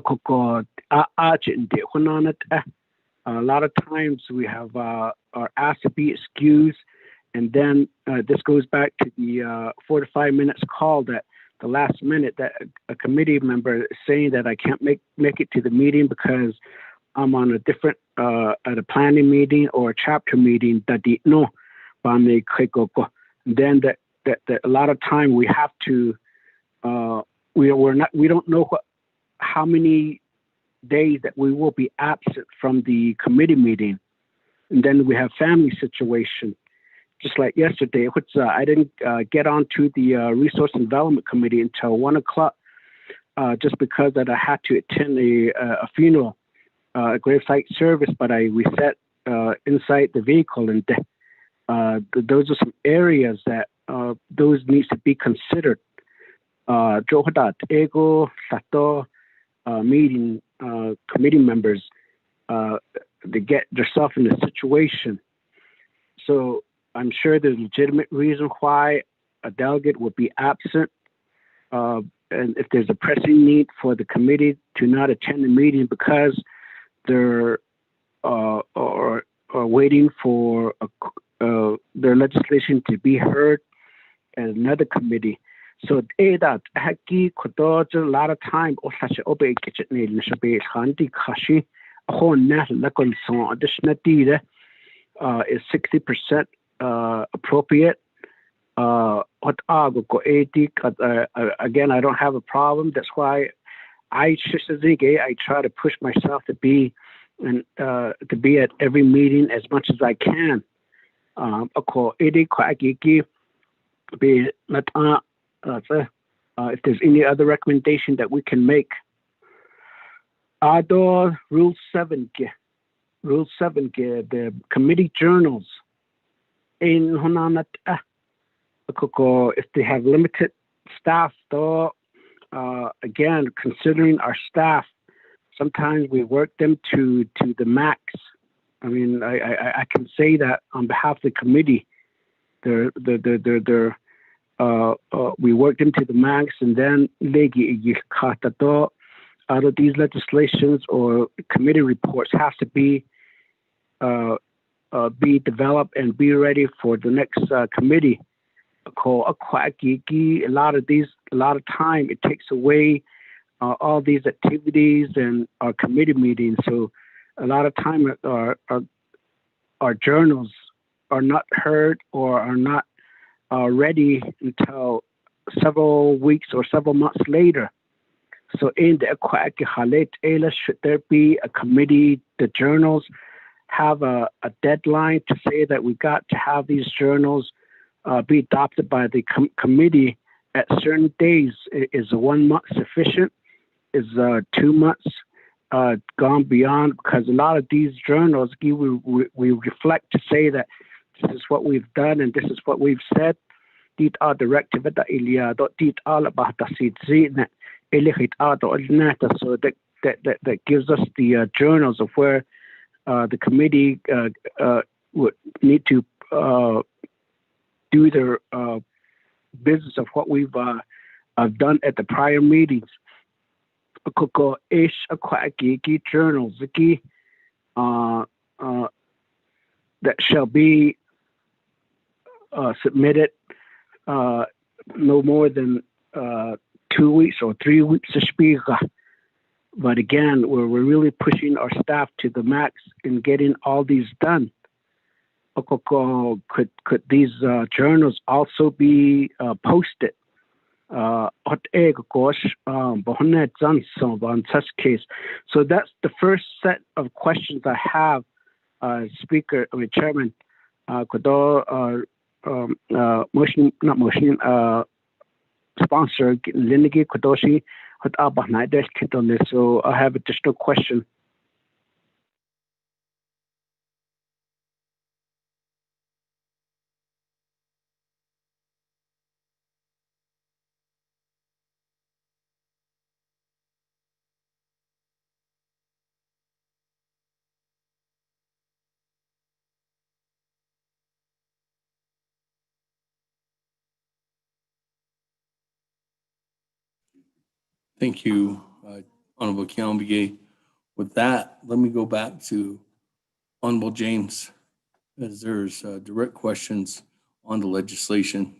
lot of times we have are asked to be excused, and then this goes back to the 4 to 5 minutes call that the last minute that a committee member is saying that I can't make it to the meeting because I'm on a different at a planning meeting or a chapter meeting. Then that a lot of time we have to we don't know how many days that we will be absent from the committee meeting, and then we have family situation. Just like yesterday, which I didn't get onto the Resource and Development Committee until 1 o'clock, just because that I had to attend a funeral, a gravesite service, but I reset inside the vehicle, and those are some areas that those needs to be considered. Meeting committee members to get themselves in a situation. So I'm sure there's a legitimate reason why a delegate would be absent. And if there's a pressing need for the committee to not attend the meeting because they're waiting for their legislation to be heard at another committee. So that a lot of time is 60% appropriate. Again, I don't have a problem. That's why I try to push myself to be at every meeting as much as I can. If there's any other recommendation that we can make. Rule 7, the committee journals. If they have limited staff, though, again, considering our staff, sometimes we work them to the max. I mean, I can say that on behalf of the committee. We work them to the max, and then out of these legislations or committee reports has to be developed and be ready for the next committee. A lot of time it takes away all these activities and our committee meetings. So a lot of time our journals are not heard or are not ready until several weeks or several months later. So in the should there be a committee, the journals have a deadline to say that we got to have these journals be adopted by the committee at certain days? Is 1 month sufficient? is 2 months gone beyond, because a lot of these journals we reflect to say that this is what we've done and this is what we've said. Dit are directive that Ilya dit all about the season so that gives us the journals of where the committee would need to do their business of what we've done at the prior meetings. Journals that shall be submitted no more than 2 weeks or 3 weeks to speak. But again, we're really pushing our staff to the max in getting all these done. Could these journals also be posted? So that's the first set of questions I have, Chairman. Sponsor Linigi Kodoshi. So I have additional question. Thank you, Honorable Kiambige. With that, let me go back to Honorable James, as there's direct questions on the legislation.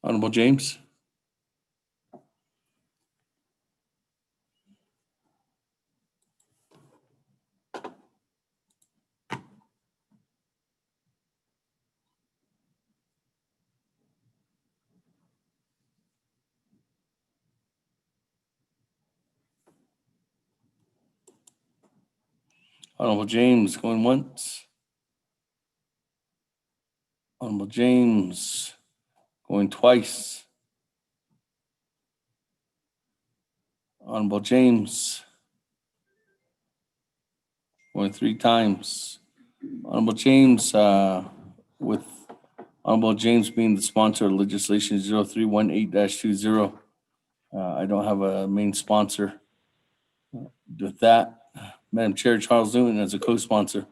Honorable James? Honorable James going once. Honorable James going twice. Honorable James going 3 times. Honorable James, with Honorable James being the sponsor of legislation 0318-20, I don't have a main sponsor. With that, Madam Chair, Charles Newton as a co-sponsor,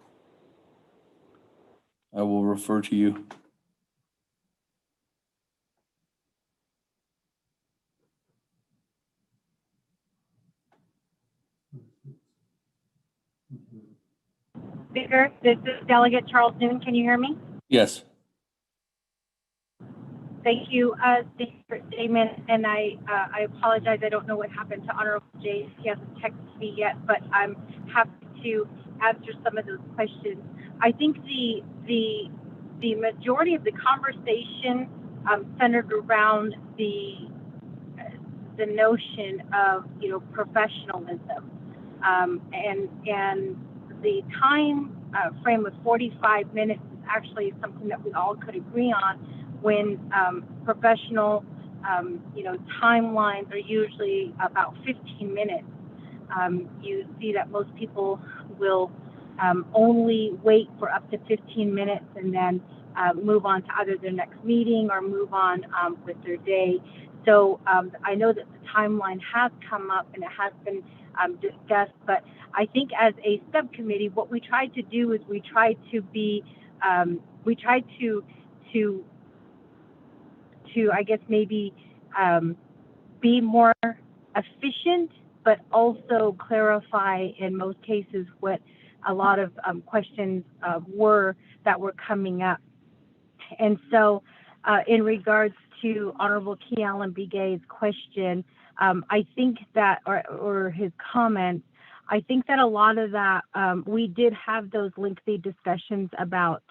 I will refer to you. Speaker, this is Delegate Charles Newton. Can you hear me? Yes. Thank you, Speaker Statement, and I apologize. I don't know what happened to Honorable James. He hasn't texted me yet, but I'm happy to answer some of those questions. I think the majority of the conversation centered around the notion of professionalism, and the time frame of 45 minutes is actually something that we all could agree on. When professional, timelines are usually about 15 minutes. You see that most people will only wait for up to 15 minutes and then move on to either their next meeting or move on with their day. So I know that the timeline has come up and it has been discussed, but I think as a subcommittee, what we tried to do is we tried to I guess maybe be more efficient, but also clarify in most cases what a lot of questions were coming up. And so in regards to Honorable Kiambig's question, I think that, or his comments, I think that a lot of that, we did have those lengthy discussions about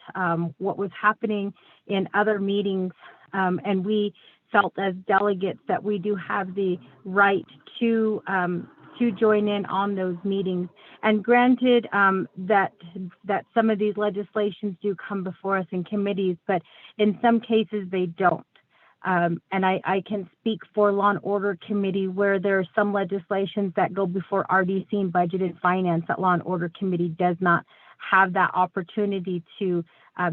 what was happening in other meetings, and we felt as delegates that we do have the right to to join in on those meetings. And granted that some of these legislations do come before us in committees, but in some cases they don't. And I can speak for Law and Order Committee, where there are some legislations that go before RDC and Budget and Finance that Law and Order Committee does not have that opportunity to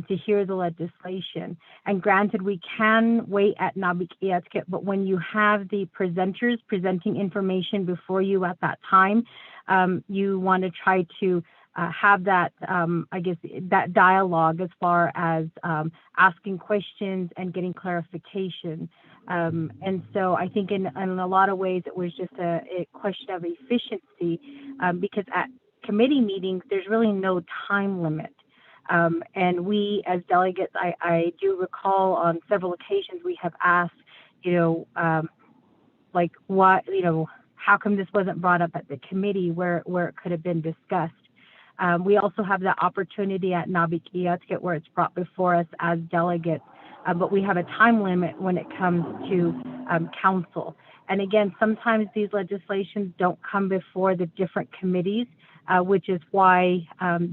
hear the legislation. And granted, we can wait at Naabik'íyáti, but when you have the presenters presenting information before you at that time, you want to try to have that, I guess, that dialogue as far as asking questions and getting clarification. And so I think in a lot of ways it was just a question of efficiency, because at committee meetings, there's really no time limit. And we as delegates, I do recall on several occasions we have asked, like what, how come this wasn't brought up at the committee where it could have been discussed? We also have the opportunity at Naabik'íyáti where it's brought before us as delegates, but we have a time limit when it comes to council. And again, sometimes these legislations don't come before the different committees, which is why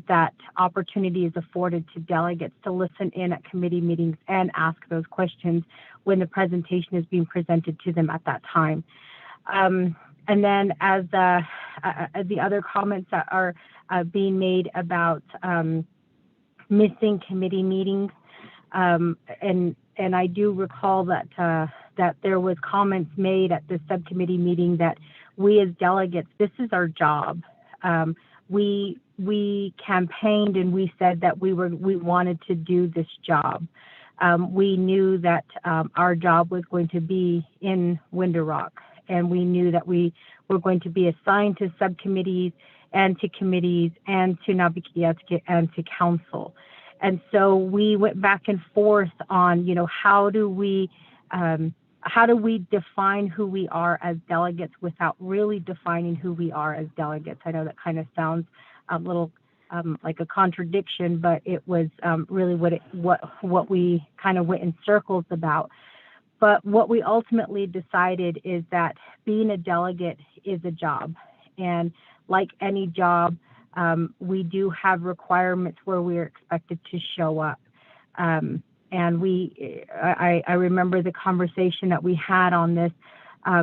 that opportunity is afforded to delegates to listen in at committee meetings and ask those questions when the presentation is being presented to them at that time. And then as the other comments that are being made about missing committee meetings, and I do recall that there was comments made at the subcommittee meeting that we as delegates, this is our job. We campaigned and we said that we wanted to do this job. We knew that our job was going to be in Window Rock, and we knew that we were going to be assigned to subcommittees and to committees and to Naabik'íyáti and to council. And so we went back and forth on, how do we define who we are as delegates without really defining who we are as delegates? I know that kind of sounds a little like a contradiction, but it was really what we kind of went in circles about. But what we ultimately decided is that being a delegate is a job, and like any job, we do have requirements where we are expected to show up. And I remember the conversation that we had on this.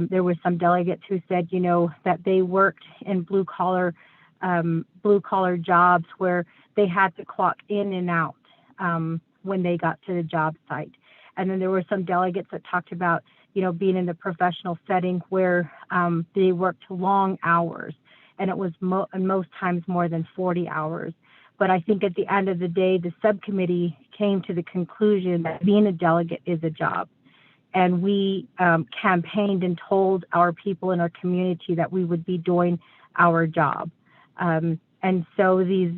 There were some delegates who said, that they worked in blue collar jobs where they had to clock in and out when they got to the job site. And then there were some delegates that talked about, being in the professional setting where they worked long hours, and it was most times more than 40 hours. But I think at the end of the day, the subcommittee came to the conclusion that being a delegate is a job. And we campaigned and told our people in our community that we would be doing our job. And so these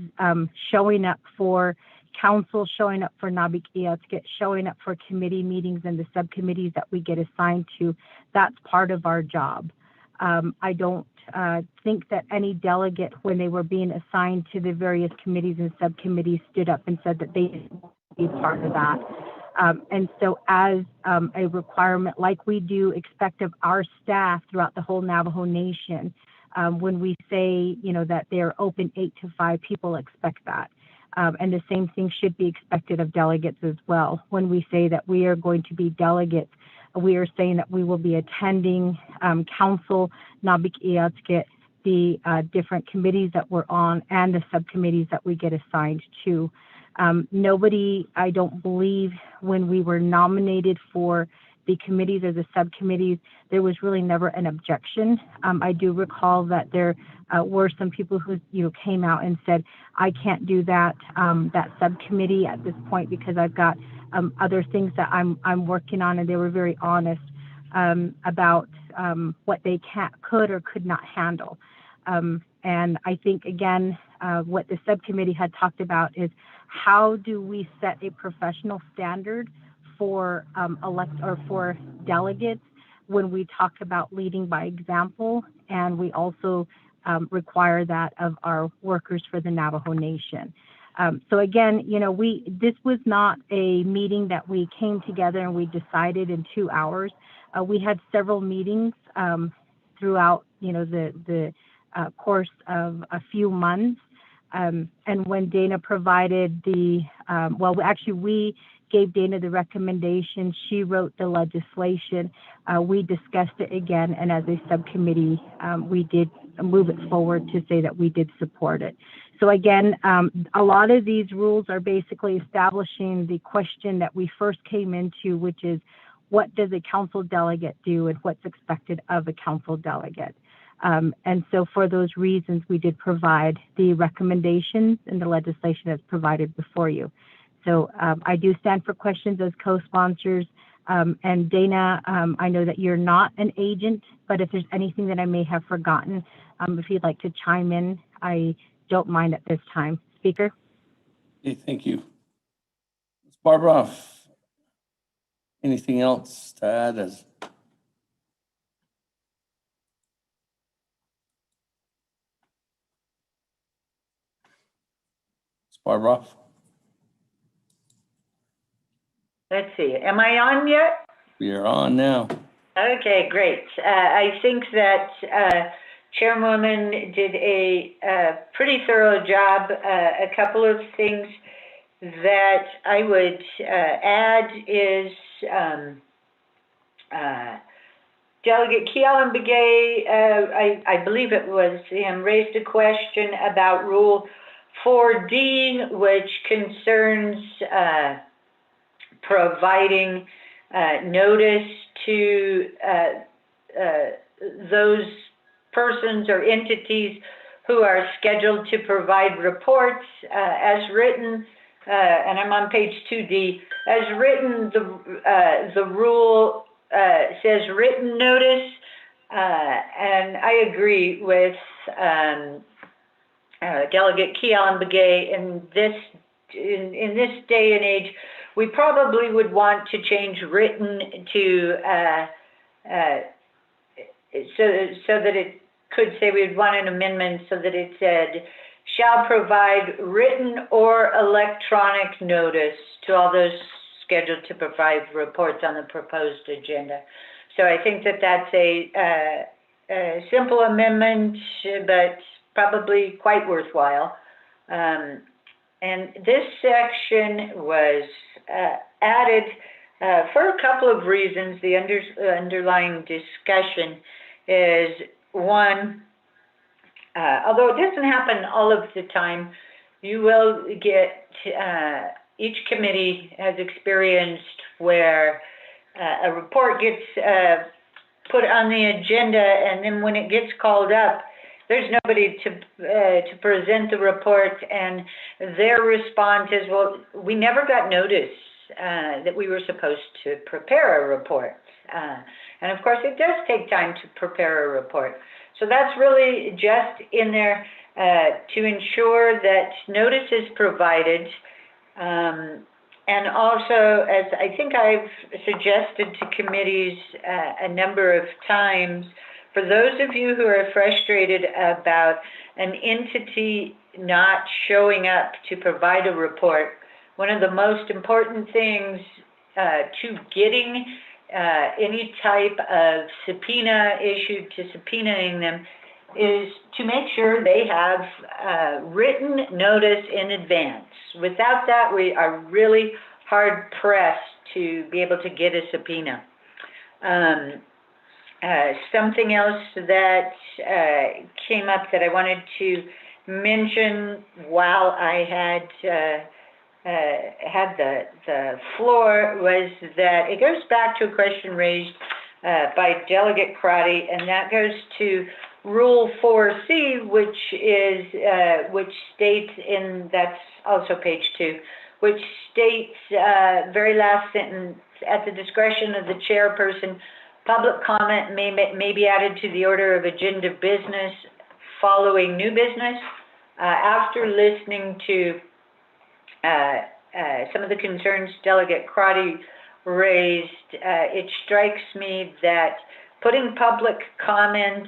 showing up for council, showing up for Naabik'íyáti, showing up for committee meetings and the subcommittees that we get assigned to, that's part of our job. I don't think that any delegate, when they were being assigned to the various committees and subcommittees, stood up and said that they didn't want to be part of that. And so as a requirement, like we do expect of our staff throughout the whole Navajo Nation, when we say, that they're open 8 to 5, people expect that. And the same thing should be expected of delegates as well. When we say that we are going to be delegates, we are saying that we will be attending council, Naabik'íyáti, the different committees that we're on, and the subcommittees that we get assigned to. Nobody, I don't believe, when we were nominated for the committees or the subcommittees, there was really never an objection. I do recall that there were some people who came out and said, I can't do that subcommittee at this point because I've got other things that I'm working on, and they were very honest about what they could or could not handle. And I think, again, what the subcommittee had talked about is how do we set a professional standard for for delegates when we talk about leading by example, and we also require that of our workers for the Navajo Nation. So again, this was not a meeting that we came together and we decided in 2 hours. We had several meetings throughout the course of a few months. And when Dana provided we gave Dana the recommendation. She wrote the legislation. We discussed it again, and as a subcommittee, we did move it forward to say that we did support it. So again, a lot of these rules are basically establishing the question that we first came into, which is, what does a council delegate do and what's expected of a council delegate? And so for those reasons, we did provide the recommendations and the legislation that's provided before you. So I do stand for questions as co-sponsors. And Dana, I know that you're not an agent, but if there's anything that I may have forgotten, if you'd like to chime in, I don't mind at this time. Speaker? Okay, thank you. Ms. Barbara, anything else to add? Ms. Barbara? Let's see, am I on yet? We are on now. Okay, great. I think that Chairwoman did a pretty thorough job. A couple of things that I would add is Delegate Kealan-Begay, I believe it was him, raised a question about Rule 4D, which concerns providing notice to those persons or entities who are scheduled to provide reports as written, and I'm on page 2D. As written, the rule says written notice, and I agree with Delegate Kealan-Begay in this day and age. We probably would want to change written to so that it could say we'd want an amendment so that it said shall provide written or electronic notice to all those scheduled to provide reports on the proposed agenda. So I think that that's a simple amendment, but probably quite worthwhile. And this section was added for a couple of reasons. The underlying discussion is one, although it doesn't happen all of the time, you will get, each committee has experienced where a report gets put on the agenda, and then when it gets called up, there's nobody to present the report, and their response is, well, we never got notice that we were supposed to prepare a report. And of course, it does take time to prepare a report. So that's really just in there to ensure that notice is provided. And also, as I think I've suggested to committees a number of times, for those of you who are frustrated about an entity not showing up to provide a report, one of the most important things to getting any type of subpoena issued to subpoenaing them is to make sure they have written notice in advance. Without that, we are really hard pressed to be able to get a subpoena. Something else that came up that I wanted to mention while I had the floor was that it goes back to a question raised by Delegate Crotty, and that goes to Rule 4C, which states that's also page 2, which states, very last sentence, at the discretion of the chairperson, public comment may be added to the order of agenda business following new business. After listening to some of the concerns Delegate Crotty raised, it strikes me that putting public comment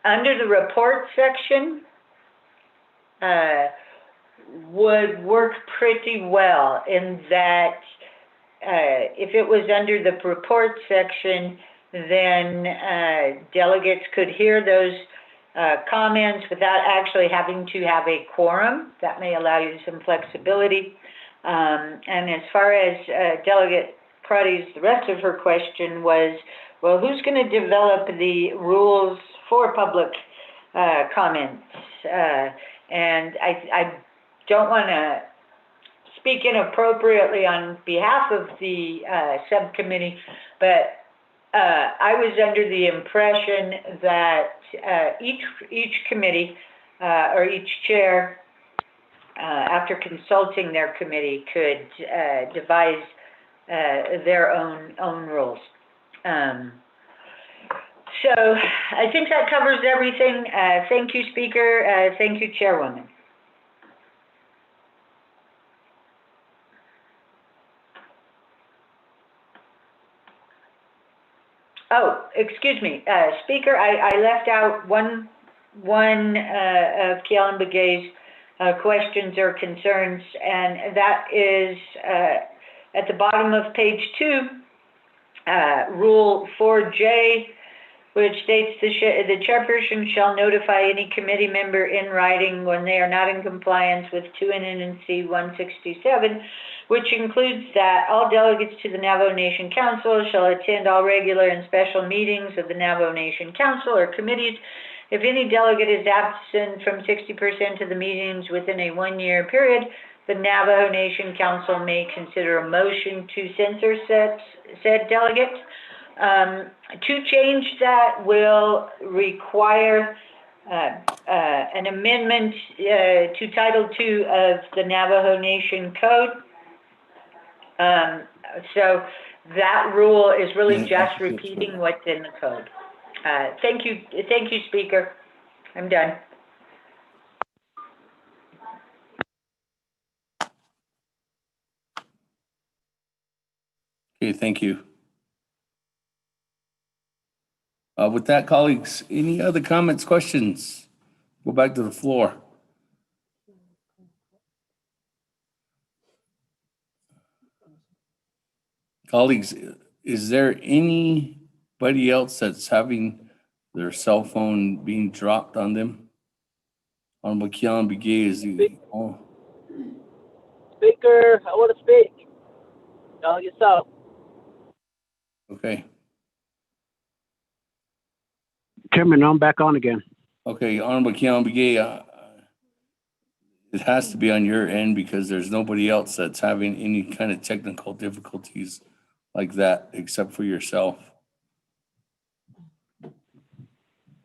under the report section would work pretty well, in that if it was under the report section, then delegates could hear those comments without actually having to have a quorum. That may allow you some flexibility. And as far as Delegate Crotty's, the rest of her question was, well, who's going to develop the rules for public comments? And I don't want to speak inappropriately on behalf of the subcommittee, but I was under the impression that each committee or each chair, after consulting their committee, could devise their own rules. So I think that covers everything. Thank you, Speaker. Thank you, Chairwoman. Oh, excuse me, Speaker, I left out one of Kealan Begay's questions or concerns, and that is at the bottom of page 2, Rule 4J, which states the chairperson shall notify any committee member in writing when they are not in compliance with 2 NNC 167, which includes that all delegates to the Navajo Nation Council shall attend all regular and special meetings of the Navajo Nation Council or committees. If any delegate is absent from 60% of the meetings within a 1-year period, the Navajo Nation Council may consider a motion to censor said delegate. To change that will require an amendment to Title II of the Navajo Nation Code. So that rule is really just repeating what's in the code. Thank you, Speaker. I'm done. Okay, thank you. With that, colleagues, any other comments, questions? Go back to the floor. Colleagues, is there anybody else that's having their cell phone being dropped on them? Honorable Kealan Begay is the... Oh. Speaker, I want to speak. Yourself. Okay. Chairman, I'm back on again. Okay, Honorable Kealan Begay, it has to be on your end because there's nobody else that's having any kind of technical difficulties like that except for yourself.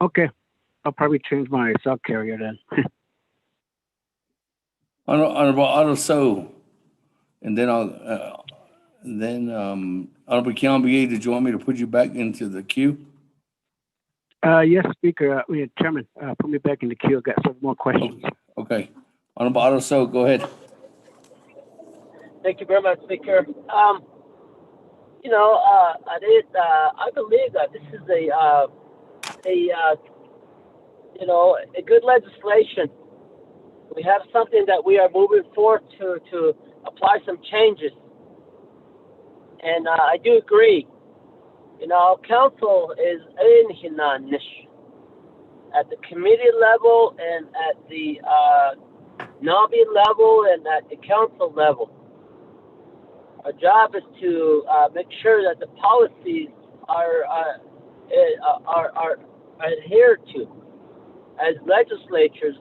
Okay, I'll probably change my cell carrier then. Honorable Otto So, and then Honorable Kealan Begay, did you want me to put you back into the queue? Yes, Speaker. Chairman, put me back in the queue. I've got some more questions. Okay. Honorable Otto So, go ahead. Thank you very much, Speaker. I believe that this is a good legislation. We have something that we are moving forward to apply some changes. And I do agree. Council is in Hinanish at the committee level and at the Nabi level and at the council level. Our job is to make sure that the policies are adhered to. As legislatures,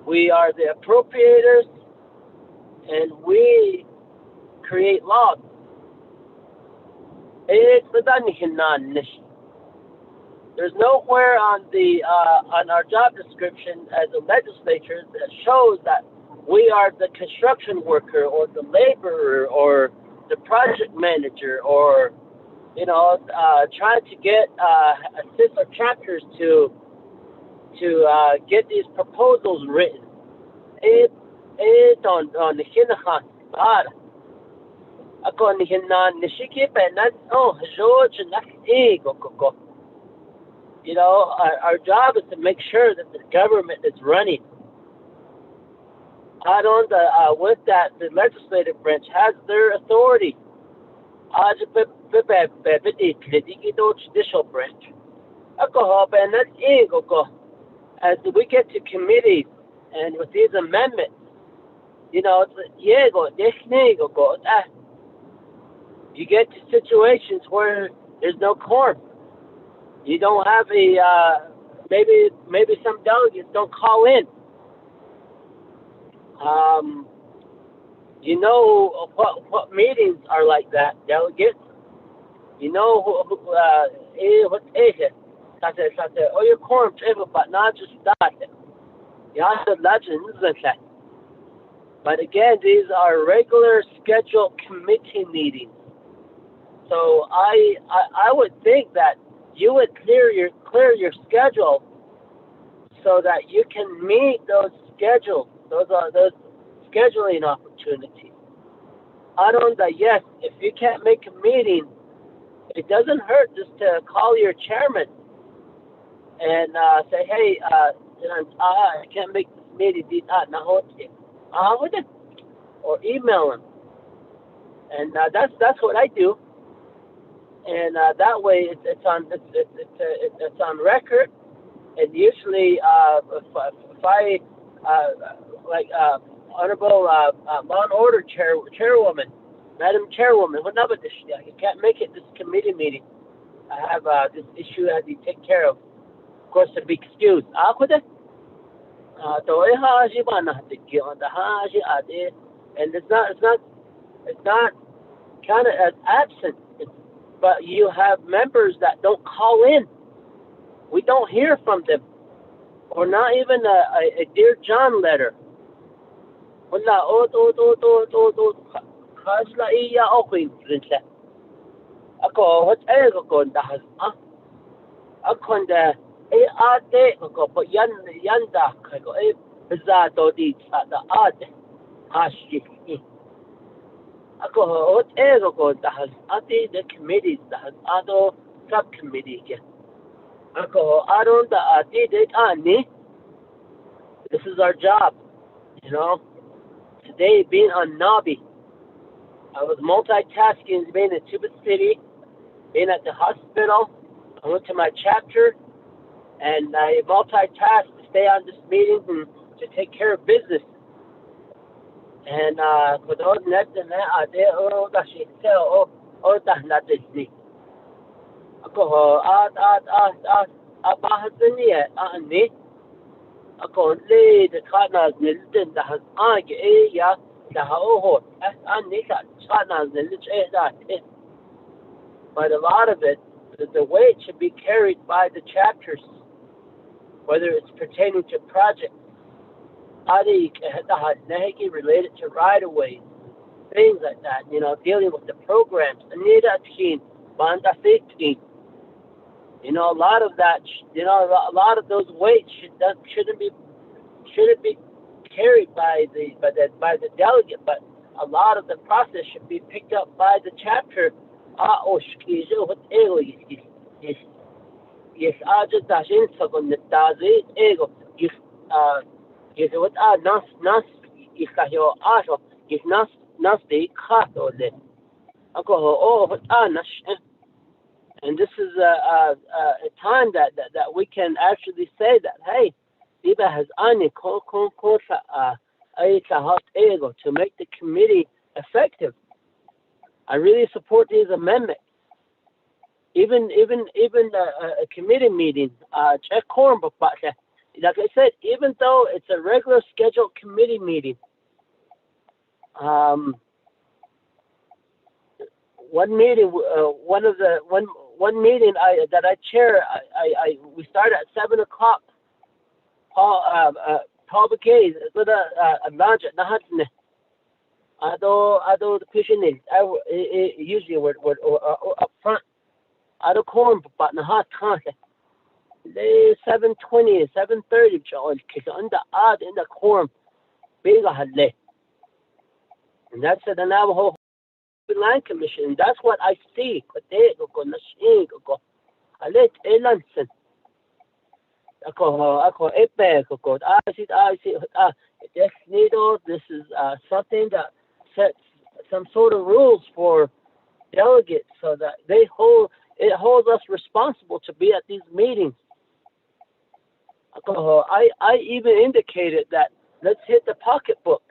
we are the appropriators and we create laws. There's nowhere on our job description as a legislature that shows that we are the construction worker or the laborer or the project manager or trying to get assist our chapters to get these proposals written. On the Hinahan, ako ni Hinan Nishiki Penan, George and our job is to make sure that the government is running. With that, the legislative branch has their authority judicial branch. As we get to committees and with these amendments, you know, you get to situations where there's no quorum. You don't have maybe some delegates don't call in. You know what meetings are like that, delegates. You know what is it? Oh, your quorum but not just that. You have the legends and that. But again, these are regular scheduled committee meetings. So I would think that you would clear your schedule so that you can meet those schedules. Those scheduling opportunities. Yes, if you can't make a meeting, it doesn't hurt just to call your chairman and say, hey, I can't make this meeting, or email him. And that's what I do. And that way it's on record. And usually, if I Honorable Law and Order Chairwoman, Madam Chairwoman, you can't make it this committee meeting. I have this issue I have to take care of. Of course, to be excused. And it's not kind of as absent, but you have members that don't call in. We don't hear from them, or not even a Dear John letter. The committees, subcommittee. This is our job, you know. Today, being on Nabi, I was multitasking, being in Tuba City, being at the hospital. I went to my chapter, and I multitasked to stay on this meeting and to take care of business. And for those that but a lot of it, the weight should be carried by the chapters, whether it's pertaining to projects, related to right-of-ways, things like that, you know, dealing with the programs. You know, a lot of that, you know, a lot of those weights shouldn't be carried by the delegate, but a lot of the process should be picked up by the chapter. And this is a time that we can actually say that, hey, Iba has to make the committee effective. I really support these amendments. Even a committee meeting, check quorum, but like I said, even though it's a regular scheduled committee meeting, one meeting, one meeting that I chair, we start at 7:00. Paul Bouquet, lunch at the the patient usually we're up front. Quorum, but not 7:20, 7:30, under in the quorum, big and that's the Navajo Land Commission. That's what I see. This is something that sets some sort of rules for delegates so that it holds us responsible to be at these meetings. I even indicated that let's hit the pocketbook.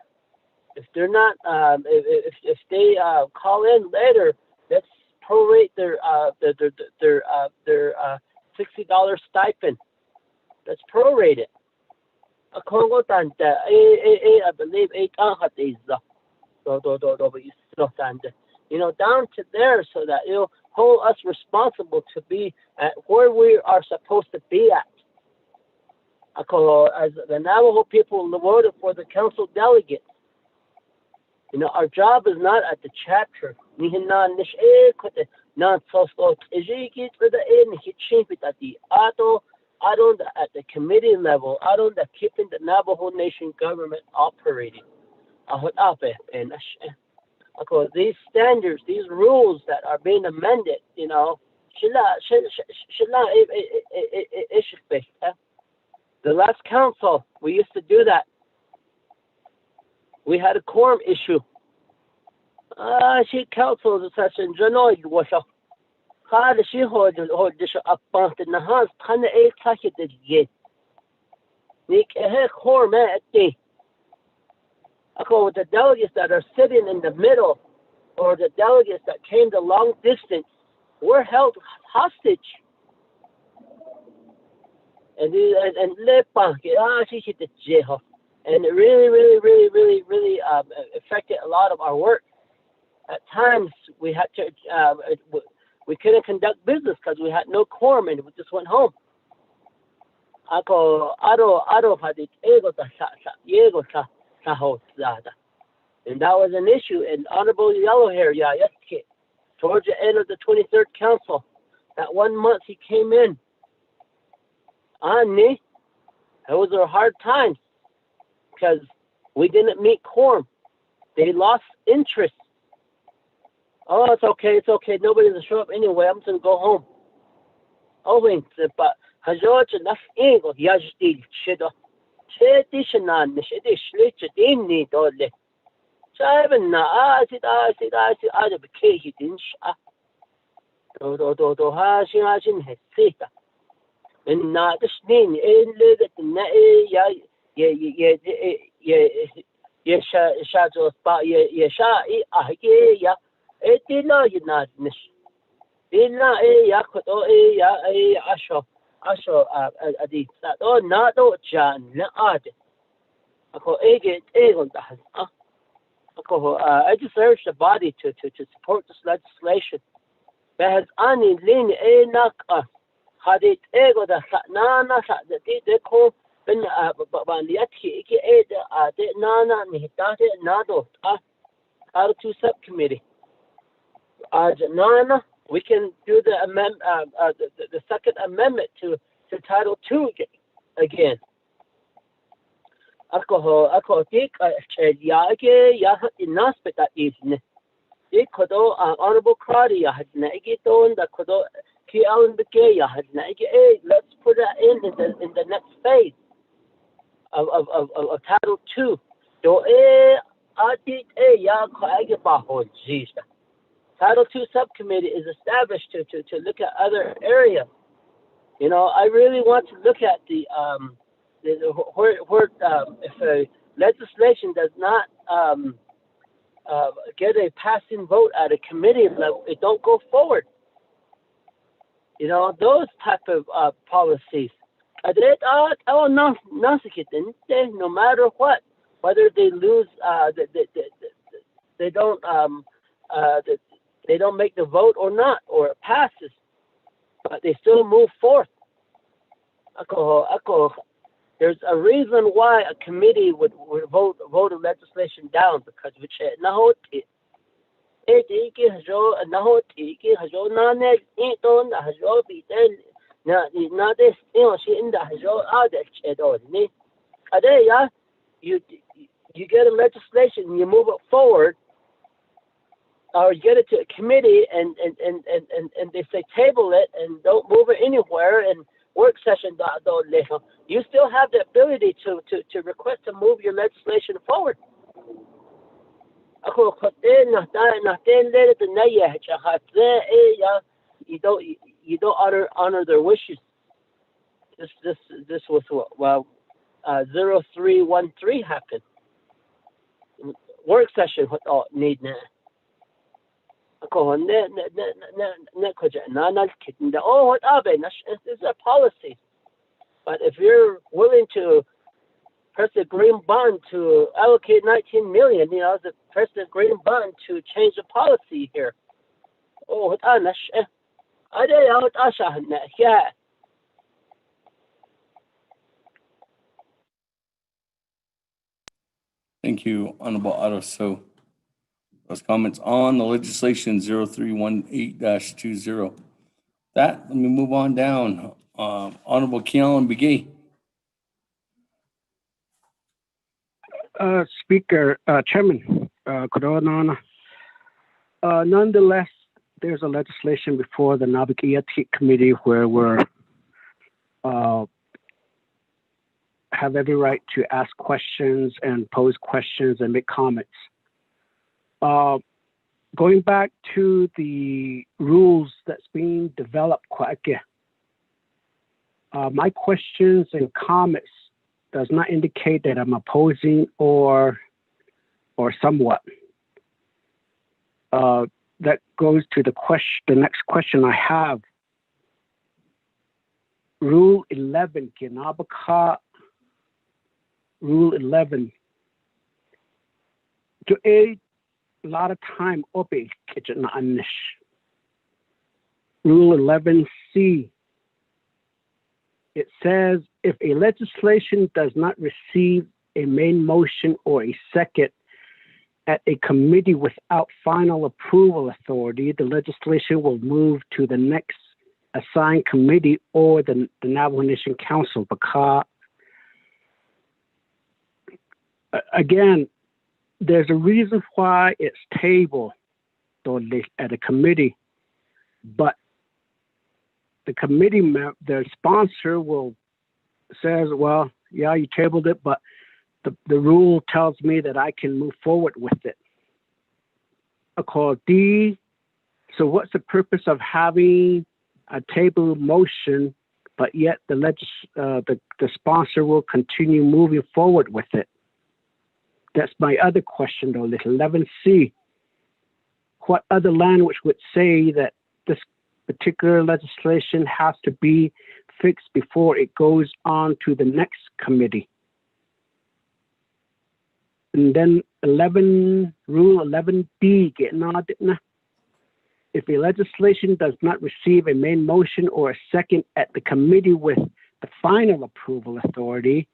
If they're not, if they call in later, let's prorate their $60 stipend. Let's prorate it. I believe down to there so that it'll hold us responsible to be at where we are supposed to be at. As the Navajo people voted for the council delegates, our job is not at the chapter. At the committee level, keeping the Navajo Nation government operating. These standards, these rules that are being amended, the last council, we used to do that. We had a quorum issue. She council is such a general. She hold up the Nahas, kind of a packet that you Nick a quorum at the with the delegates that are sitting in the middle or the delegates that came the long distance were held hostage. And it really affected a lot of our work. At times we had to we couldn't conduct business because we had no quorum and we just went home. And that was an issue. And Honorable Yellow Hair, towards the end of the 23rd Council, that 1 month he came in. It was a hard time because we didn't meet quorum. They lost interest. Oh, it's okay. Nobody's gonna show up anyway. I'm just gonna go home. But and not the snin in the shadows, but it did not nish. Did not asho adit that or not Jan Ad. I just urge the body to support this legislation. That has any lin a had it ego the nana that they call when Bandiati nana Nihitati Nado out to subcommittee. Nana, we can do the second amendment to Title II again. Honorable Crowdy, let's put that in the next phase of Title II. Title II subcommittee is established to look at other areas. I really want to look at if a legislation does not get a passing vote at a committee level, it don't go forward. Those type of policies. No matter what, whether they lose, they don't make the vote or not, or it passes, but they still move forth. There's a reason why a committee would vote a legislation down, because which you get a legislation, you move it forward, or you get it to a committee and they say table it and don't move it anywhere, and work session you still have the ability to request to move your legislation forward. Ako kote na let the naya you don't honor their wishes. This was well 0313 happened. Work session what all need na. Ako ne oh what abe it's a policy. But if you're willing to press the green button to allocate 19 million, press the green button to change the policy here. Oh what yeah. Thank you, Honorable Otto. So those comments on the legislation 0318-20. Let me move on down. Honorable Kealan Begay. Speaker, Chairman, nonetheless, there's a legislation before the Naabik'íyáti committee where we're have every right to ask questions and pose questions and make comments. Going back to the rules that's being developed, my questions and comments does not indicate that I'm opposing or somewhat. That goes to the next question I have. Rule 11, Naabik'íyáti, Rule 11. To a lot of time, Rule 11C. It says if a legislation does not receive a main motion or a second at a committee without final approval authority, the legislation will move to the next assigned committee or the Navajo Nation Council. Because again, there's a reason why it's tabled at a committee, but the committee, the sponsor says, well, yeah, you tabled it, but the rule tells me that I can move forward with it. D. So what's the purpose of having a table motion, but yet the sponsor will continue moving forward with it? That's my other question, though. 11C. What other language would say that this particular legislation has to be fixed before it goes on to the next committee? And then Rule 11B. If a legislation does not receive a main motion or a second at the committee with the final approval authority,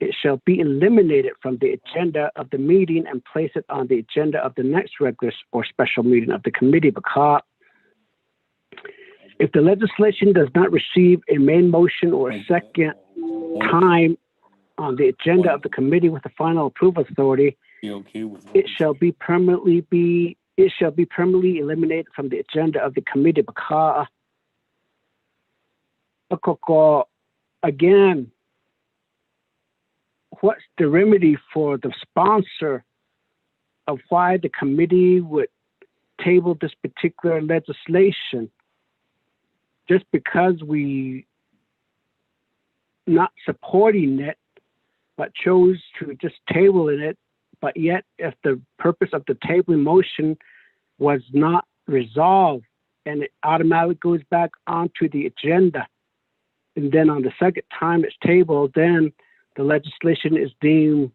it shall be eliminated from the agenda of the meeting and place it on the agenda of the next regular or special meeting of the committee. Because if the legislation does not receive a main motion or a second time on the agenda of the committee with the final approval authority, it shall be permanently eliminated from the agenda of the committee. Because again, what's the remedy for the sponsor of why the committee would table this particular legislation just because we not supporting it, but chose to just table it, but yet if the purpose of the tabling motion was not resolved and it automatically goes back onto the agenda, and then on the second time it's tabled, then the legislation is deemed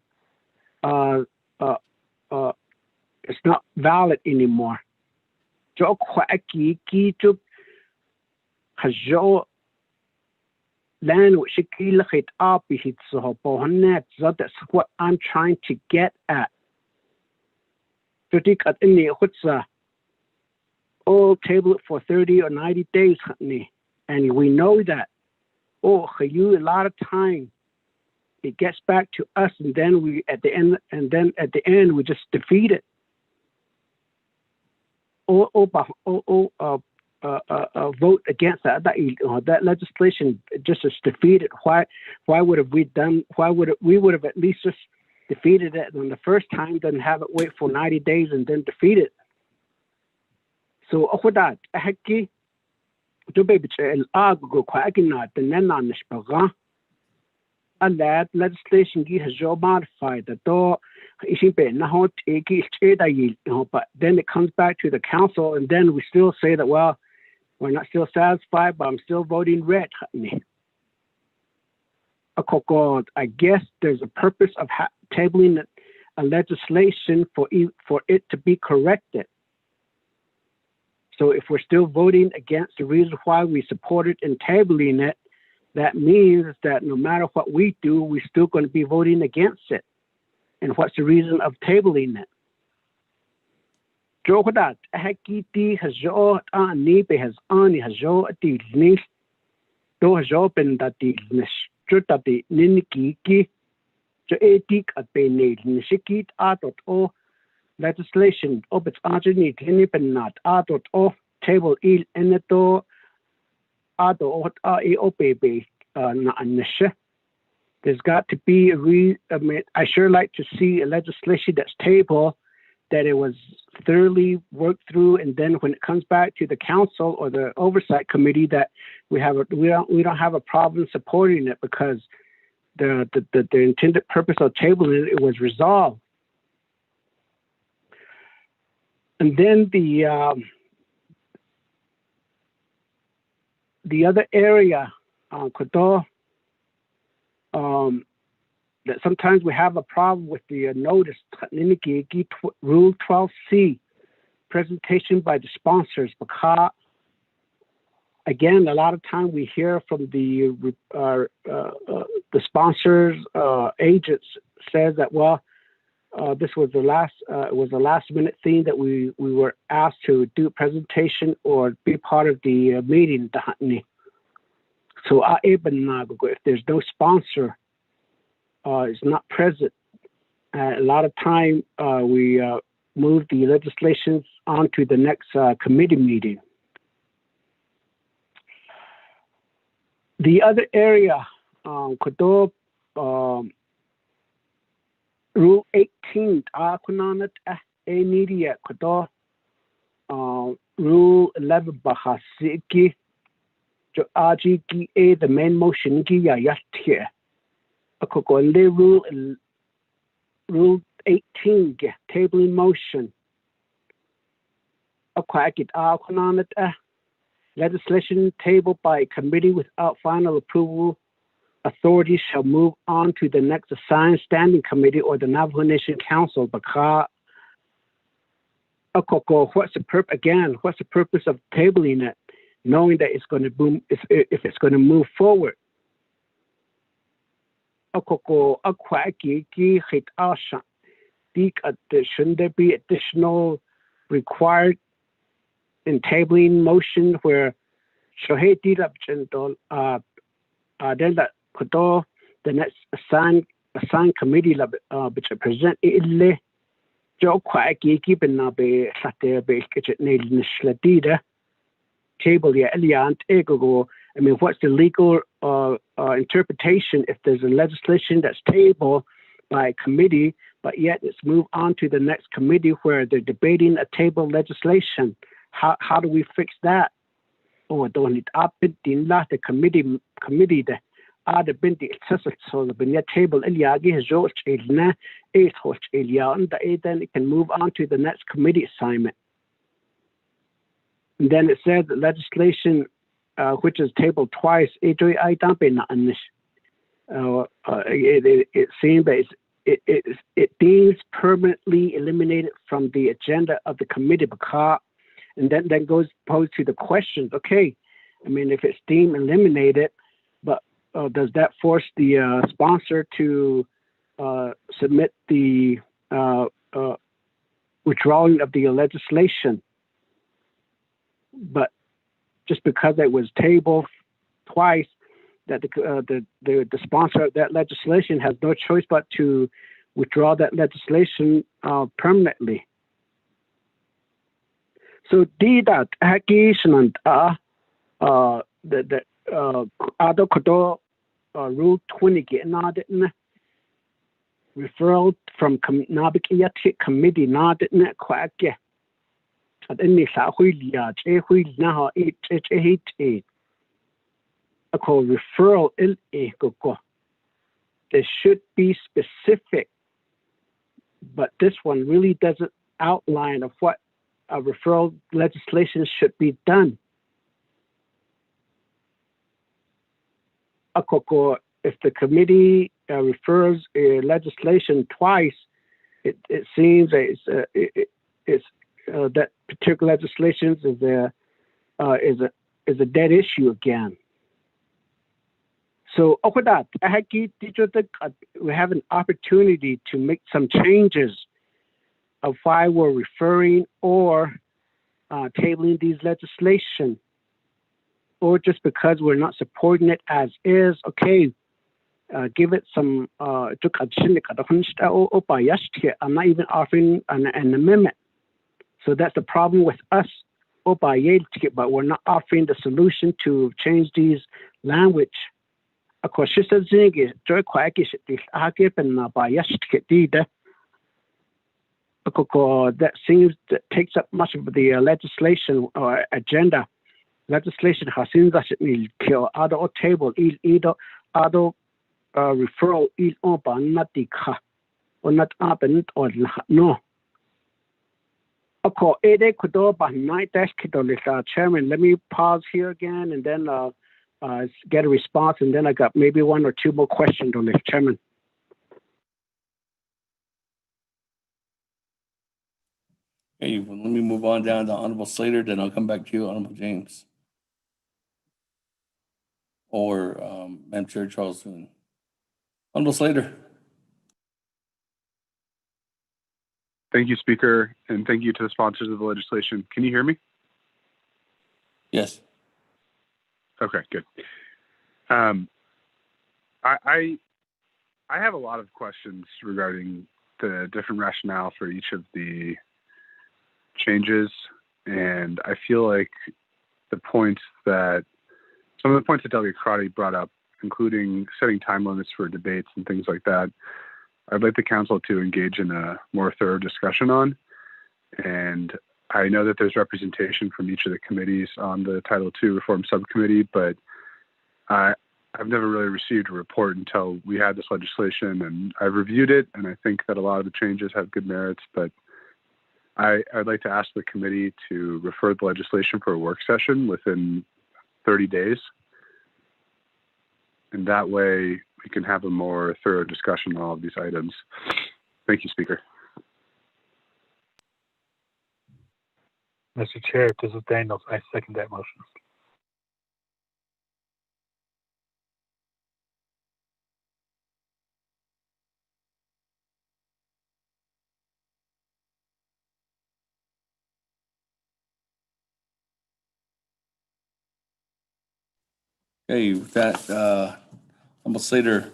it's not valid anymore. That's what I'm trying to get at. Oh, table it for 30 or 90 days, and we know that. Oh, you a lot of time. It gets back to us, and then we at the end we just defeat it. Vote against that. That legislation just is defeated. Why would have we done? We would have at least just defeated it on the first time, then have it wait for 90 days and then defeat it. So that haki to be el go quagina the nenan spaga. And that legislation has job modified the door is not but then it comes back to the council and then we still say that well we're not still satisfied but I'm still voting red. I guess there's a purpose of tabling a legislation for it to be corrected. So if we're still voting against the reason why we supported in tabling it, that means that no matter what we do, we're still going to be voting against it. And what's the reason of tabling it? Jokodat hakiti hajo nibe has ani hajo ati nis do hajo ben dati nis jutati niniki jo etik at bene nisikit atot o legislation of its argini not atot o table il eneto ado opb na anisha. There's got to be I sure like to see a legislation that's tabled that it was thoroughly worked through, and then when it comes back to the council or the oversight committee, that we don't have a problem supporting it because the intended purpose of tabling it was resolved. And then the other area, that sometimes we have a problem with the notice, Rule 12C, presentation by the sponsors, because again, a lot of time we hear from the sponsors, agents says that, well, this was the last minute thing that we were asked to do a presentation or be part of the meeting. So if there's no sponsor, is not present, a lot of time we move the legislations on to the next committee meeting. The other area, Rule 18, Rule 11, the main motion, Rule 18, tabling motion. Legislation tabled by a committee without final approval, authorities shall move on to the next assigned standing committee or the Navajo Nation Council. Because what's the purpose of tabling it, knowing that it's going to boom if it's going to move forward? Shouldn't there be additional required in tabling motion where the next assigned committee which present table I mean, what's the legal interpretation if there's a legislation that's tabled by a committee, but yet it's moved on to the next committee where they're debating a table legislation? How do we fix that? Or don't it up in the committee the other binti so the table then it can move on to the next committee assignment. And then it says that legislation which is tabled twice, it seems that it deems permanently eliminated from the agenda of the committee, and then goes posed to the questions. Okay, I mean, if it's deemed eliminated, but does that force the sponsor to submit the withdrawing of the legislation? But just because it was tabled twice, that the sponsor of that legislation has no choice but to withdraw that legislation permanently. So that the other Rule 20 referral from Naabik'íyáti committee not net quack. At any Sahuilia, now it a call referral there should be specific, but this one really doesn't outline of what a referral legislation should be done. If the committee refers a legislation twice, it seems it's that particular legislation is a dead issue again. So we have an opportunity to make some changes of why we're referring or tabling these legislation, or just because we're not supporting it as is. Okay, give it some. I'm not even offering an amendment. So that's the problem with us. But we're not offering the solution to change these language. Of course, that seems that takes up much of the legislation or agenda. Legislation has seen that it will kill other table either other referral or not happen or no. Of course, Chairman, let me pause here again and then get a response, and then I got maybe one or two more questions on this, Chairman. Okay, well, let me move on down to Honorable Slater, then I'll come back to you, Honorable James. Or Madam Chair Charles Soon. Honorable Slater. Thank you, Speaker, and thank you to the sponsors of the legislation. Can you hear me? Yes. Okay, good. I have a lot of questions regarding the different rationale for each of the changes, and I feel like some of the points that Delegate Crotty brought up, including setting time limits for debates and things like that, I'd like the council to engage in a more thorough discussion on. And I know that there's representation from each of the committees on the Title II Reform Subcommittee, but I've never really received a report until we had this legislation, and I've reviewed it, and I think that a lot of the changes have good merits, but I'd like to ask the committee to refer the legislation for a work session within 30 days. And that way we can have a more thorough discussion on all of these items. Thank you, Speaker. Mr. Chair, this is Daniels. I second that motion. Okay, with that, Honorable Slater,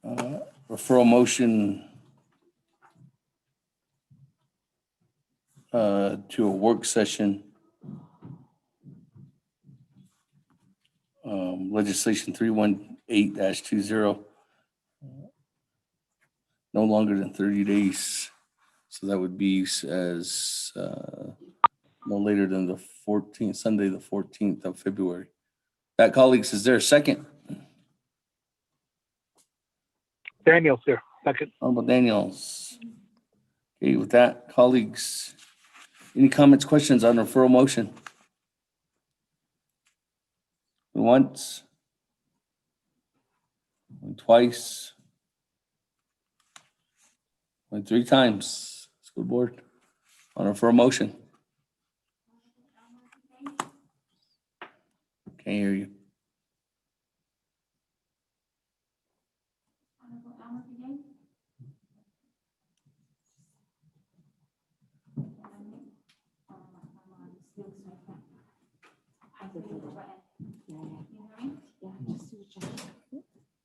referral motion to a work session. Legislation 318-20, no longer than 30 days. So that would be as no later than the 14th, Sunday, the 14th of February. That, colleagues, is there a second? Daniels, sir. Second. Honorable Daniels. Okay, with that, colleagues, any comments, questions on referral motion? Once, twice, went 3 times. School board on referral motion. Can't hear you.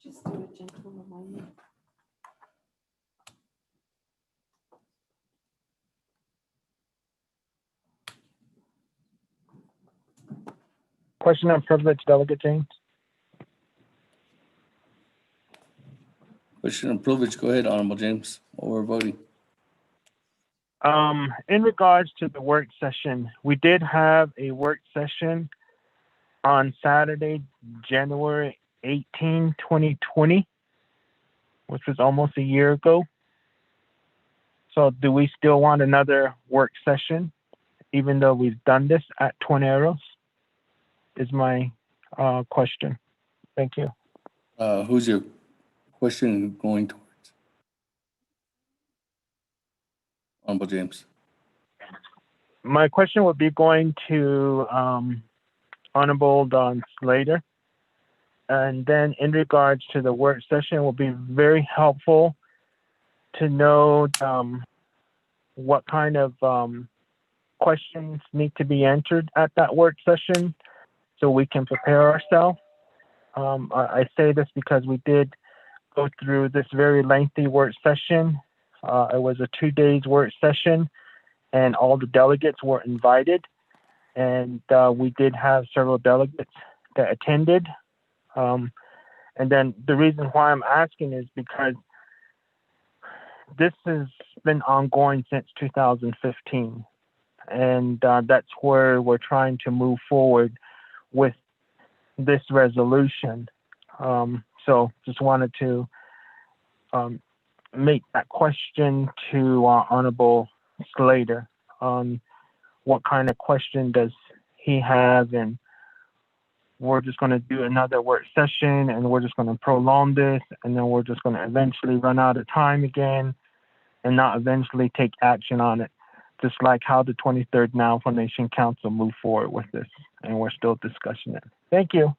Just do a gentle reminder. Question on privilege, Delegate James. Question and privilege. Go ahead, Honorable James, while we're voting. In regards to the work session, we did have a work session on Saturday, January 18, 2020, which was almost a year ago. So do we still want another work session, even though we've done this at Torneros? Is my question. Thank you. Who's your question going towards? Honorable James. My question would be going to Honorable Don Slater. And then in regards to the work session, it will be very helpful to know what kind of questions need to be entered at that work session so we can prepare ourselves. I say this because we did go through this very lengthy work session. It was a 2 days work session, and all the delegates were invited. And we did have several delegates that attended. And then the reason why I'm asking is because this has been ongoing since 2015. And that's where we're trying to move forward with this resolution. So just wanted to make that question to Honorable Slater on what kind of question does he have, and we're just going to do another work session and we're just going to prolong this, and then we're just going to eventually run out of time again and not eventually take action on it, just like how the 23rd Navajo Nation Council moved forward with this, and we're still discussing it. Thank you.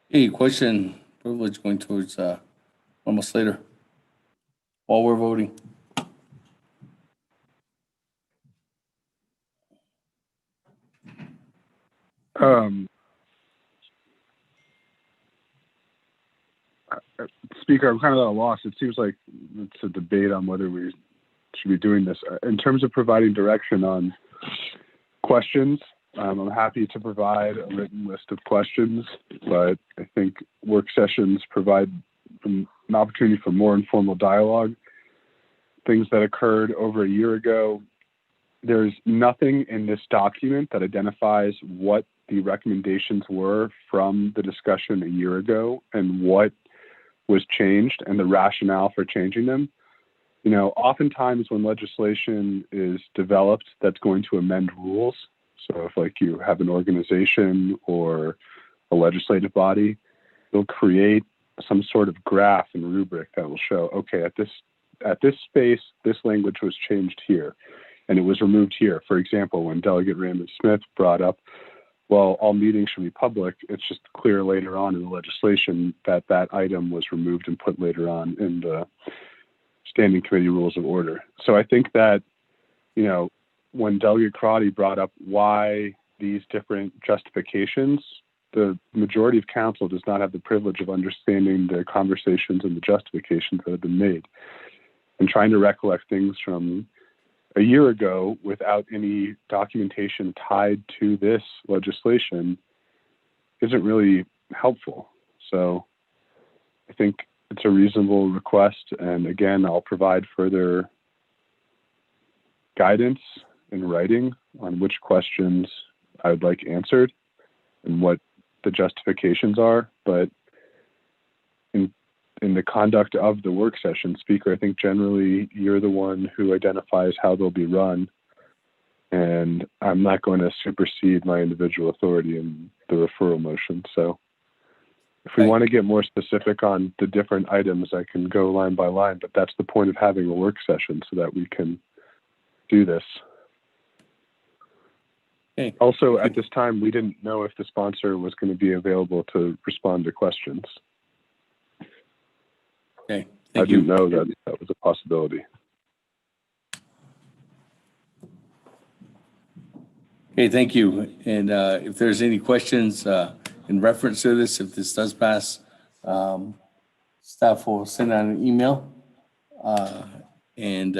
Hey, question privilege going towards Honorable Slater while we're voting. Speaker, I'm kind of at a loss. It seems like it's a debate on whether we should be doing this. In terms of providing direction on questions, I'm happy to provide a written list of questions, but I think work sessions provide an opportunity for more informal dialogue. Things that occurred over a year ago, there's nothing in this document that identifies what the recommendations were from the discussion a year ago and what was changed and the rationale for changing them. You know, oftentimes when legislation is developed that's going to amend rules, so if like you have an organization or a legislative body, they'll create some sort of graph and rubric that will show, okay, at this space, this language was changed here and it was removed here. For example, when Delegate Raymond Smith brought up, well, all meetings should be public, it's just clear later on in the legislation that that item was removed and put later on in the Standing Committee Rules of Order. So I think that, you know, when Delegate Crotty brought up why these different justifications, the majority of council does not have the privilege of understanding the conversations and the justifications that have been made. And trying to recollect things from a year ago without any documentation tied to this legislation isn't really helpful. So I think it's a reasonable request. And again, I'll provide further guidance in writing on which questions I would like answered and what the justifications are. But in the conduct of the work session, Speaker, I think generally you're the one who identifies how they'll be run. And I'm not going to supersede my individual authority in the referral motion. So if we want to get more specific on the different items, I can go line by line, but that's the point of having a work session so that we can do this. Okay. Also, at this time, we didn't know if the sponsor was going to be available to respond to questions. Okay. I didn't know that that was a possibility. Okay, thank you. And if there's any questions in reference to this, if this does pass, staff will send out an email and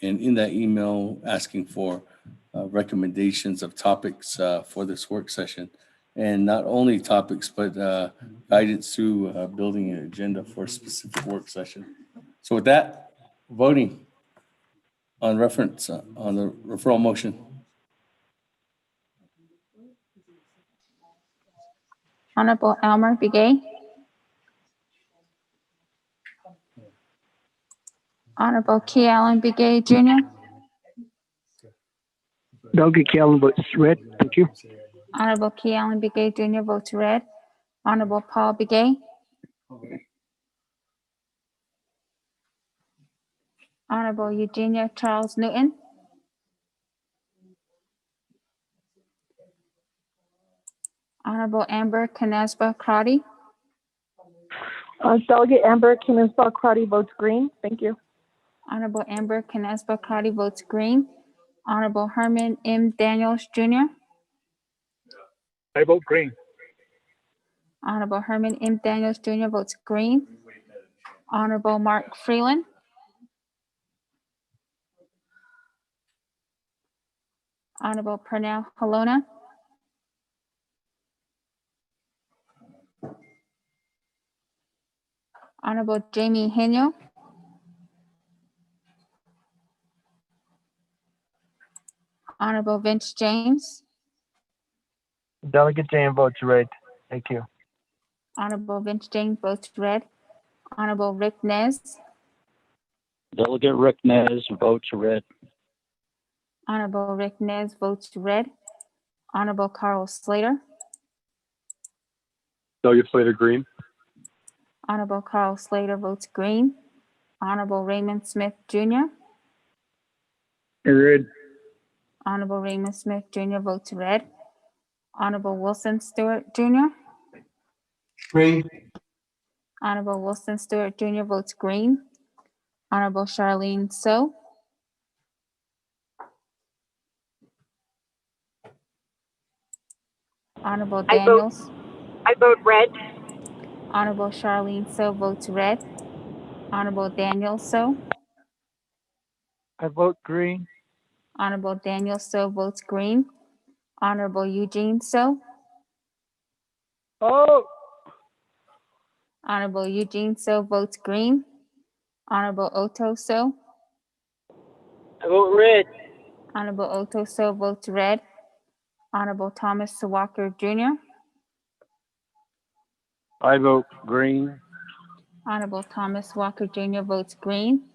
in that email asking for recommendations of topics for this work session. and not only topics, but guidance through building an agenda for a specific work session. So with that, voting on reference on the referral motion. Honorable Elmer Begay. Honorable Key Allen Begay Jr. Delegate Callan votes red. Thank you. Honorable Key Allen Begay Jr. votes red. Honorable Paul Begay. Honorable Eugenia Charles Newton. Honorable Amber Canesba Crotty. Delegate Amber Kinsella Crotty votes green. Thank you. Honorable Amber Canesba Crotty votes green. Honorable Herman M. Daniels Jr. I vote green. Honorable Herman M. Daniels Jr. votes green. Honorable Mark Freeland. Honorable Pernell Halona. Honorable Jamie Henyo. Honorable Vince James. Delegate James votes red. Thank you. Honorable Vince James votes red. Honorable Rick Nez. Delegate Rick Nez votes red. Honorable Rick Nez votes red. Honorable Carl Slater. Delegate Slater green. Honorable Carl Slater votes green. Honorable Raymond Smith Jr. Red. Honorable Raymond Smith Jr. votes red. Honorable Wilson Stewart Jr. Green. Honorable Wilson Stewart Jr. votes green. Honorable Charlene So. Honorable Daniels. I vote red. Honorable Charlene So votes red. Honorable Daniel So. I vote green. Honorable Daniel So votes green. Honorable Eugene So. Oh, Honorable Eugene So votes green. Honorable Otto So. I vote red. Honorable Otto So votes red. Honorable Thomas Walker Jr. I vote green. Honorable Thomas Walker Jr. votes green.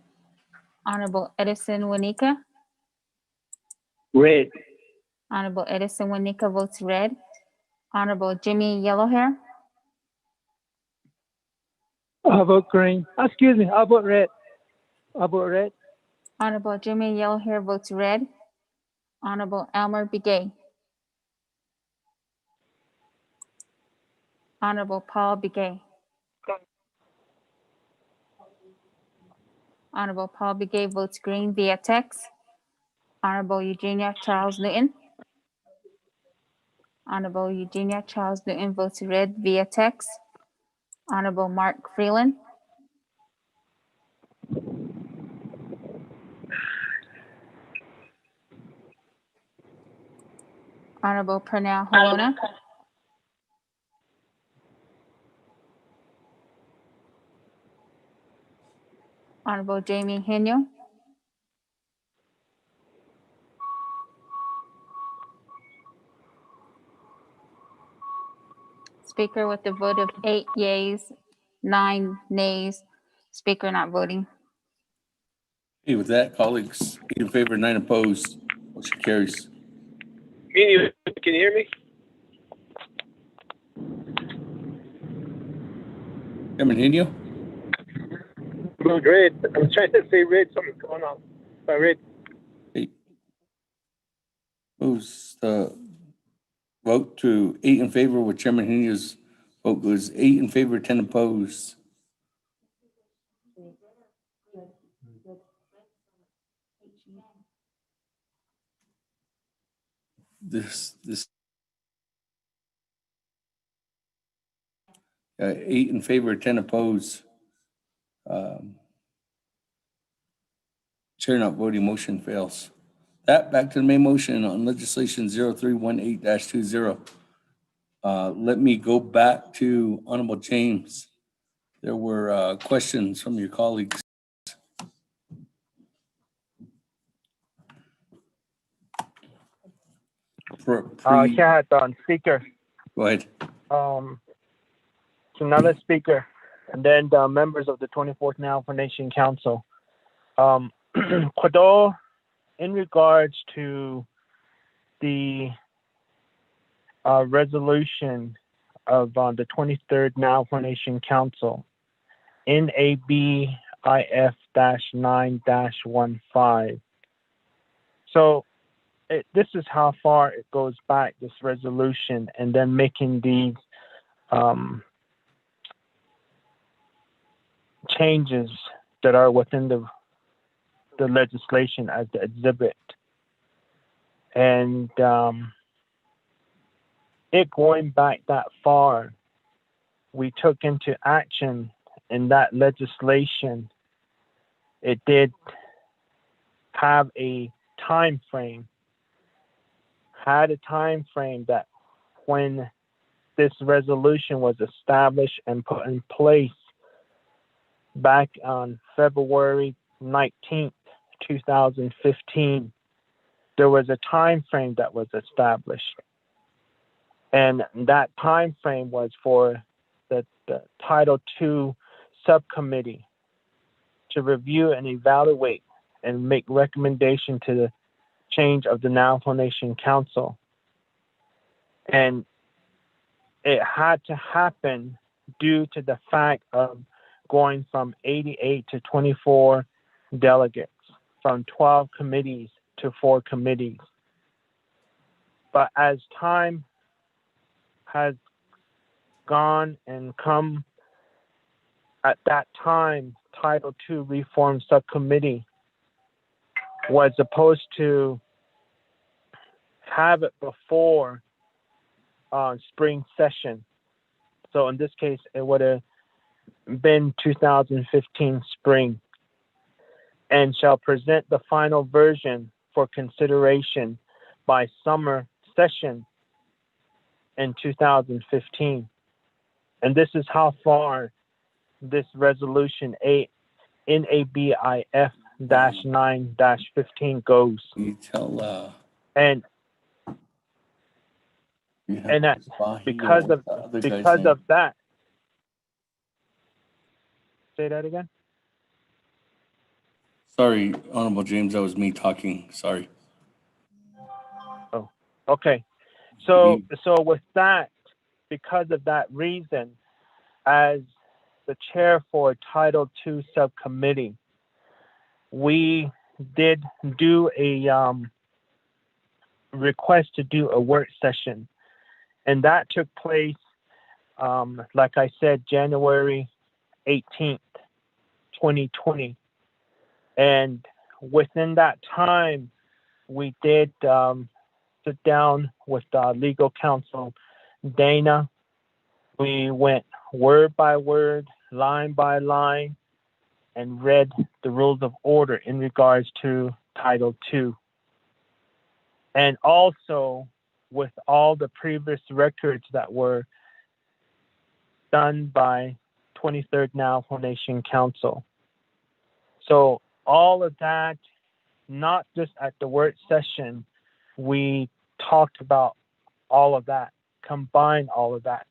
Honorable Edison Wanika. Red. Honorable Edison Wanika votes red. Honorable Jimmy Yellowhair. I vote green. Excuse me, I vote red. I vote red. Honorable Jimmy Yellowhair votes red. Honorable Elmer Begay. Honorable Paul Begay. Honorable Paul Begay votes green via text. Honorable Eugenia Charles Newton. Honorable Eugenia Charles Newton votes red via text. Honorable Mark Freeland. Honorable Pernell Halona. Honorable Jamie Henyo. Speaker with a vote of 8 yeas, 9 nays. Speaker not voting. Hey, with that, colleagues, 8 in favor, 9 opposed. Motion carries. can you hear me? Chairman Henio? Vote red. I'm trying to say red. Something's going on. By red. Hey. Moves the vote to 8 in favor with Chairman Henio's vote was 8 in favor, 10 opposed. This 8 in favor, 10 opposed. Chair not voting, motion fails. That back to the main motion on legislation 0318-20. Let me go back to Honorable James. There were questions from your colleagues. Speaker. Go ahead. So another speaker, and then the members of the 24th Navajo Nation Council. Kodo, in regards to the resolution of the 23rd Navajo Nation Council, NABIF-9-15. So this is how far it goes back, this resolution, and then making these changes that are within the legislation as the exhibit. And it going back that far, we took into action in that legislation. It did have a time frame, that when this resolution was established and put in place back on February 19th, 2015, there was a time frame that was established. And that time frame was for the Title II subcommittee to review and evaluate and make recommendation to the change of the Navajo Nation Council. And it had to happen due to the fact of going from 88 to 24 delegates, from 12 committees to 4 committees. But as time has gone and come, at that time, Title II Reform Subcommittee was supposed to have it before spring session. So in this case, it would have been 2015 spring, and shall present the final version for consideration by summer session in 2015. And this is how far this resolution NABIF-9-15 goes. You tell and that because of that. Say that again. Sorry, Honorable James, that was me talking. Sorry. Oh, okay. So with that, because of that reason, as the chair for Title II subcommittee, we did do a request to do a work session, and that took place, like I said, January 18th, 2020. And within that time, we did sit down with legal counsel Dana. We went word by word, line by line, and read the rules of order in regards to Title II. And also with all the previous records that were done by 23rd Navajo Nation Council. So all of that, not just at the work session, we talked about all of that, combined all of that.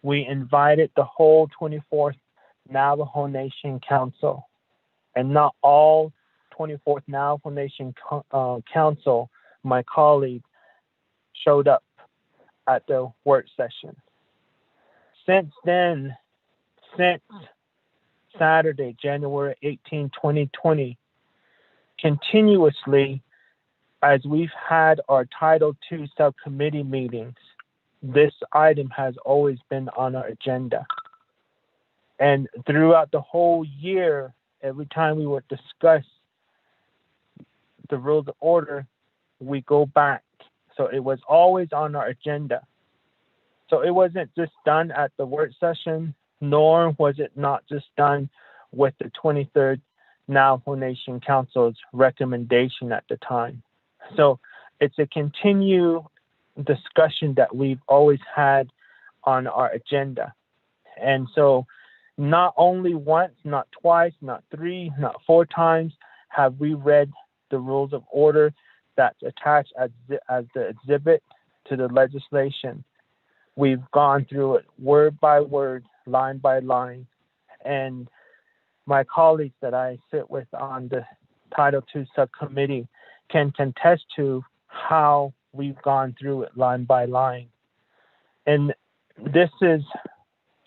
We invited the whole 24th Navajo Nation Council, and not all 24th Navajo Nation Council, my colleague, showed up at the work session. Since then, since Saturday, January 18, 2020, continuously, as we've had our Title II subcommittee meetings, this item has always been on our agenda. And throughout the whole year, every time we would discuss the rules of order, we go back. So it was always on our agenda. So it wasn't just done at the work session, nor was it not just done with the 23rd Navajo Nation Council's recommendation at the time. So it's a continued discussion that we've always had on our agenda. And so not only once, not twice, not three, not four times have we read the rules of order that's attached as the exhibit to the legislation. We've gone through it word by word, line by line, and my colleagues that I sit with on the Title II subcommittee can contest to how we've gone through it line by line. And this is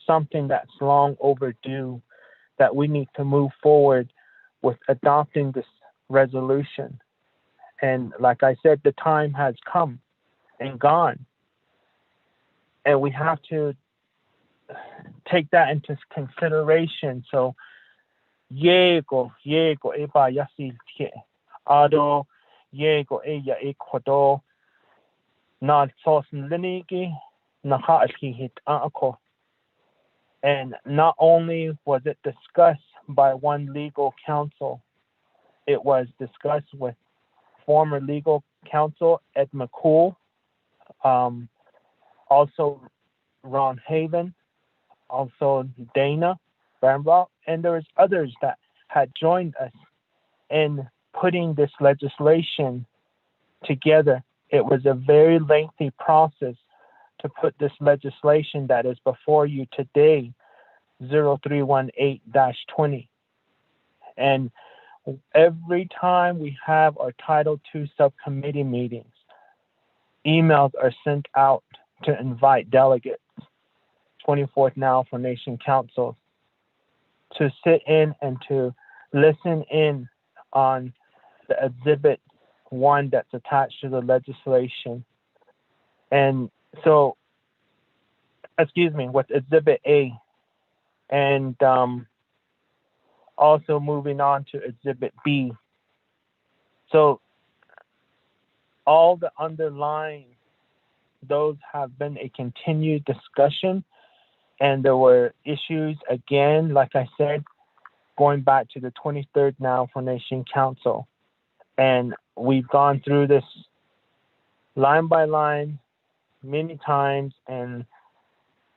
something that's long overdue, that we need to move forward with adopting this resolution. And like I said, the time has come and gone. And we have to take that into consideration. So, yego eba yasil ke ado yego eya ekodo na sosin linigi na ha'alki hit ako. And not only was it discussed by one legal counsel, it was discussed with former legal counsel Ed McCool, also Ron Haven, also Dana Bramwell, and there was others that had joined us in putting this legislation together. It was a very lengthy process to put this legislation that is before you today, 0318-20. And every time we have our Title II subcommittee meetings, emails are sent out to invite delegates, 24th Now for Nation Council, to sit in and to listen in on the Exhibit 1 that's attached to the legislation. And so, with Exhibit A, and also moving on to Exhibit B. So all the underlying, those have been a continued discussion, and there were issues, again, like I said, going back to the 23rd Now for Nation Council. And we've gone through this line by line many times, and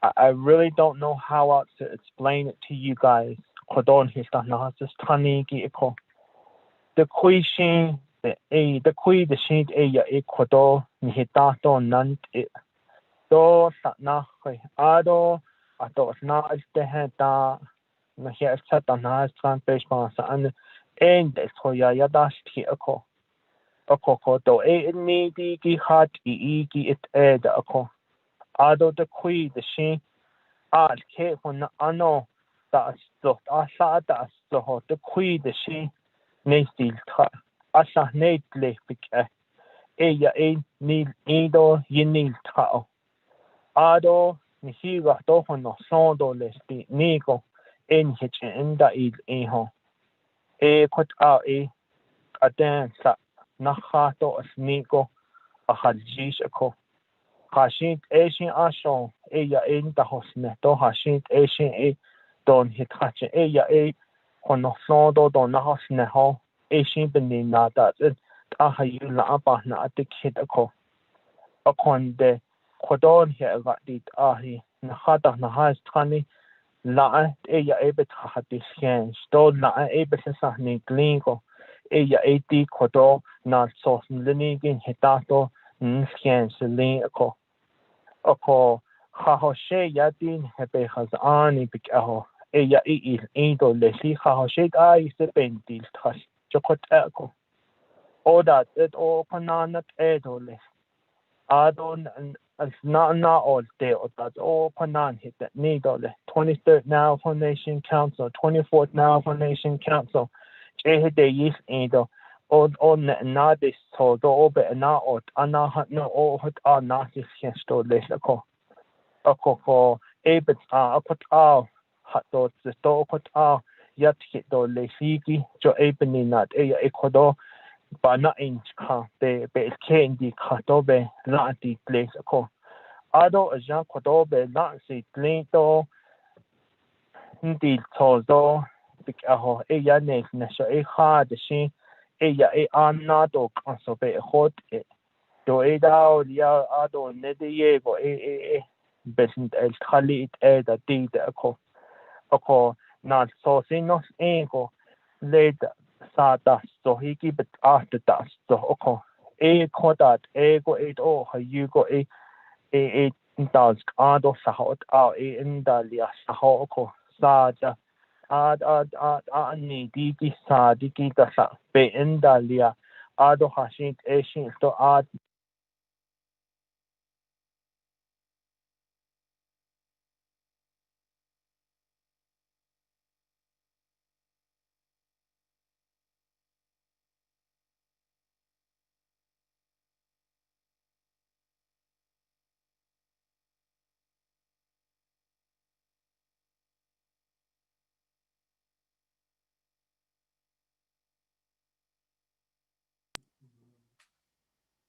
I really don't know how else to explain it to you guys. The question the kui the sheet Ecuador Nihitato Nant do na ado ato na isteheta na here satana transpation and the soya dashi ako to ni di hat it ed ako ado the kui the she at ke on ano that's so asa that's so the kui the she nestil asa netle pik eya ni ido yinil tao ado nisiga to no sondo lesti nigo en hitenda il ho kot a adan sa nahato asnigo a hadjish ako hashit eshin ashon eya da hosne to hashit eshin don hithache eya hono sondo don nahosne ho eshin benina that ahayu la apa na atikit ako akonde kodon here got it ahi nahata nahas tani la eya ebet hati scan sto la ebet sa ni glingo eya eti kodo na so linigin hitato scan selin ako khahoshe yatin hebe khazani bik aho eya ido lesi khahoshe ai se pentil thas chokot ako oda it o pananat edole adon as na all day or that all panan hit that needle 23rd Now for Nation Council 24th Now for Nation Council de yis edo on na this so do obe na ot ana hat no o hot na this sto lesako ako ebet akot hat do sto akot yat hit do lesiki jo ebeni nat ekodo ba na inch ka be kendi ka do be na di place ako ado ajan kodo be na si lento ndi todo bik aho ya ne na so ha de shi ya anna do kanso be hot do da ya ado ne de yego besint el khalit da dida ako not so sinos ego led sa das so hiki but after das so ako kodat ego o hayugo das ado sahot indalia sahoko sada ni diki sa diki da sa be indalia ado hashit eshin to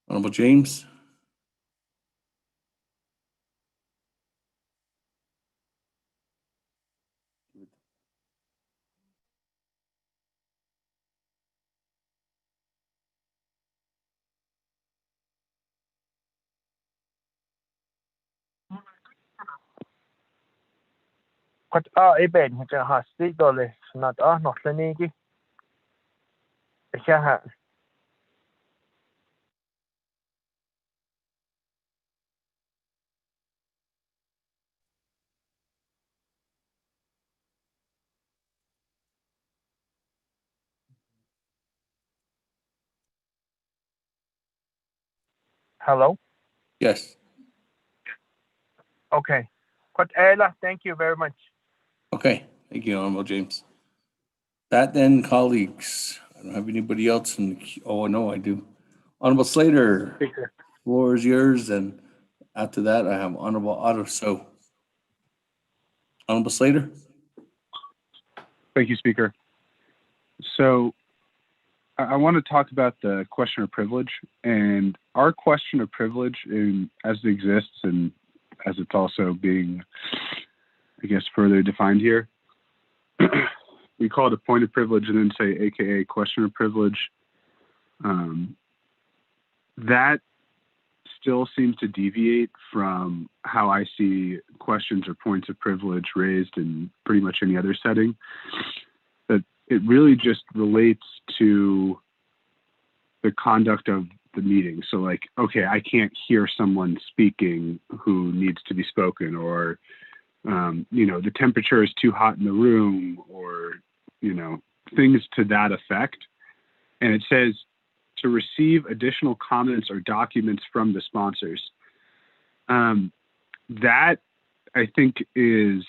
Honorable James. What ben ha hasti dole not not lenigi ha hello. Yes. Okay. What Ella, thank you very much. Okay. Thank you, Honorable James. That then, colleagues, I don't have anybody else in the queue. Oh, no, I do. Honorable Slater, Speaker. floor is yours. And after that, I have Honorable Otto. So, Honorable Slater. Thank you, Speaker. So I want to talk about the question of privilege, and our question of privilege as it exists and as it's also being, I guess, further defined here. We call it a point of privilege and then say AKA question of privilege. That still seems to deviate from how I see questions or points of privilege raised in pretty much any other setting. That it really just relates to the conduct of the meeting. So like, okay, I can't hear someone speaking who needs to be spoken, or, the temperature is too hot in the room, or, things to that effect. And it says to receive additional comments or documents from the sponsors. That I think is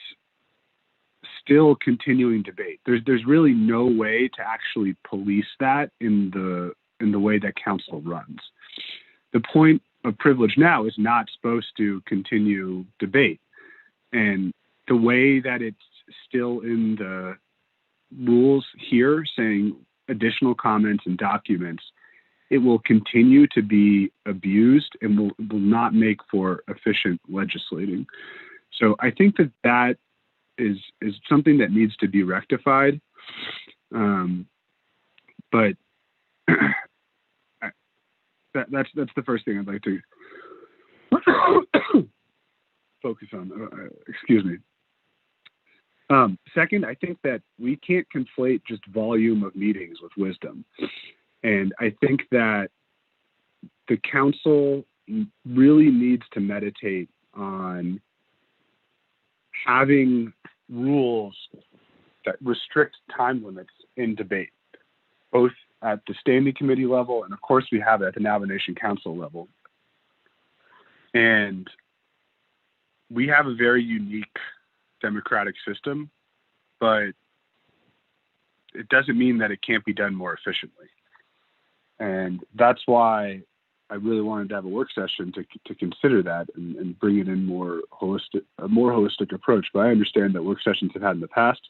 still continuing debate. There's really no way to actually police that in the way that council runs. The point of privilege now is not supposed to continue debate. And the way that it's still in the rules here saying additional comments and documents, it will continue to be abused and will not make for efficient legislating. So I think that is something that needs to be rectified. But that's the first thing I'd like to focus on. Excuse me. Second, I think that we can't conflate just volume of meetings with wisdom. And I think that the council really needs to meditate on having rules that restrict time limits in debate, both at the standing committee level and of course we have it at the Nation Council level. And we have a very unique democratic system, but it doesn't mean that it can't be done more efficiently. And that's why I really wanted to have a work session to consider that and bring it in a more holistic approach. But I understand that work sessions have had in the past,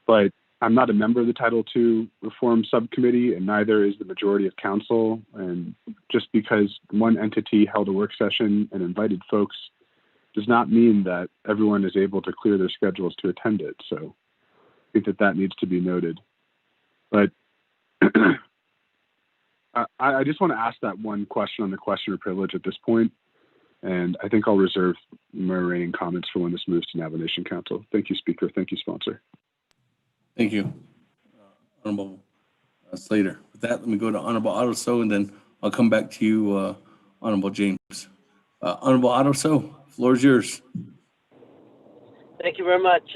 but I'm not a member of the Title II Reform Subcommittee, and neither is the majority of council. And just because one entity held a work session and invited folks does not mean that everyone is able to clear their schedules to attend it. So I think that needs to be noted. But I just want to ask that one question on the question of privilege at this point. And I think I'll reserve my remaining comments for when this moves to Navajo Nation Council. Thank you, Speaker. Thank you, sponsor. Thank you, Honorable Slater. With that, let me go to Honorable Ottoso, and then I'll come back to you, Honorable James. Honorable Ottoso, floor is yours. Thank you very much,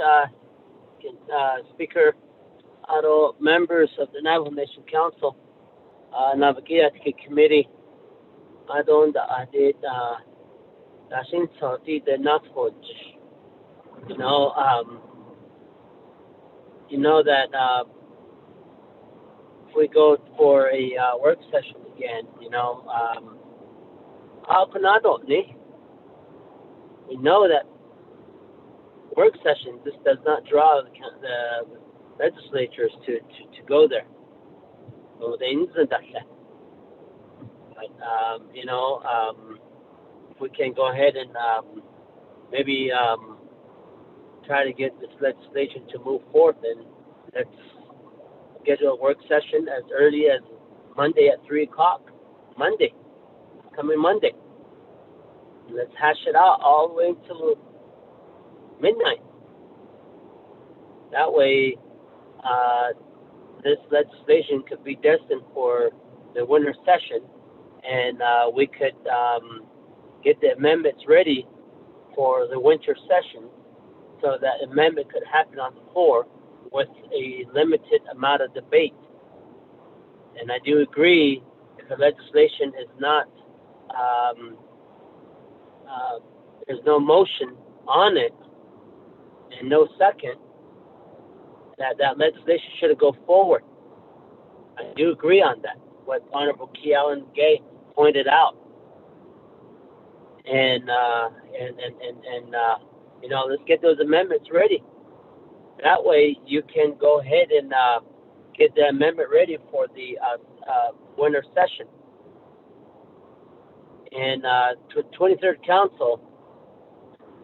Speaker, Otto, members of the Navajo Nation Council, Naabik'íyáti Committee. I don't, I did, I think so, did not for, you know that if we go for a work session again, how can I don't need? We know that work session, this does not draw the legislatures to go there. So they need to. But, if we can go ahead and maybe try to get this legislation to move forward, then let's schedule a work session as early as Monday at 3 o'clock. Coming Monday. Let's hash it out all the way until midnight. That way, this legislation could be destined for the winter session, and we could get the amendments ready for the winter session, so that amendment could happen on the floor with a limited amount of debate. And I do agree, if the legislation is not, there's no motion on it and no second, that legislation should go forward. I do agree on that, what Honorable Kealan Gay pointed out. And let's get those amendments ready. That way you can go ahead and get the amendment ready for the winter session. And to 23rd Council,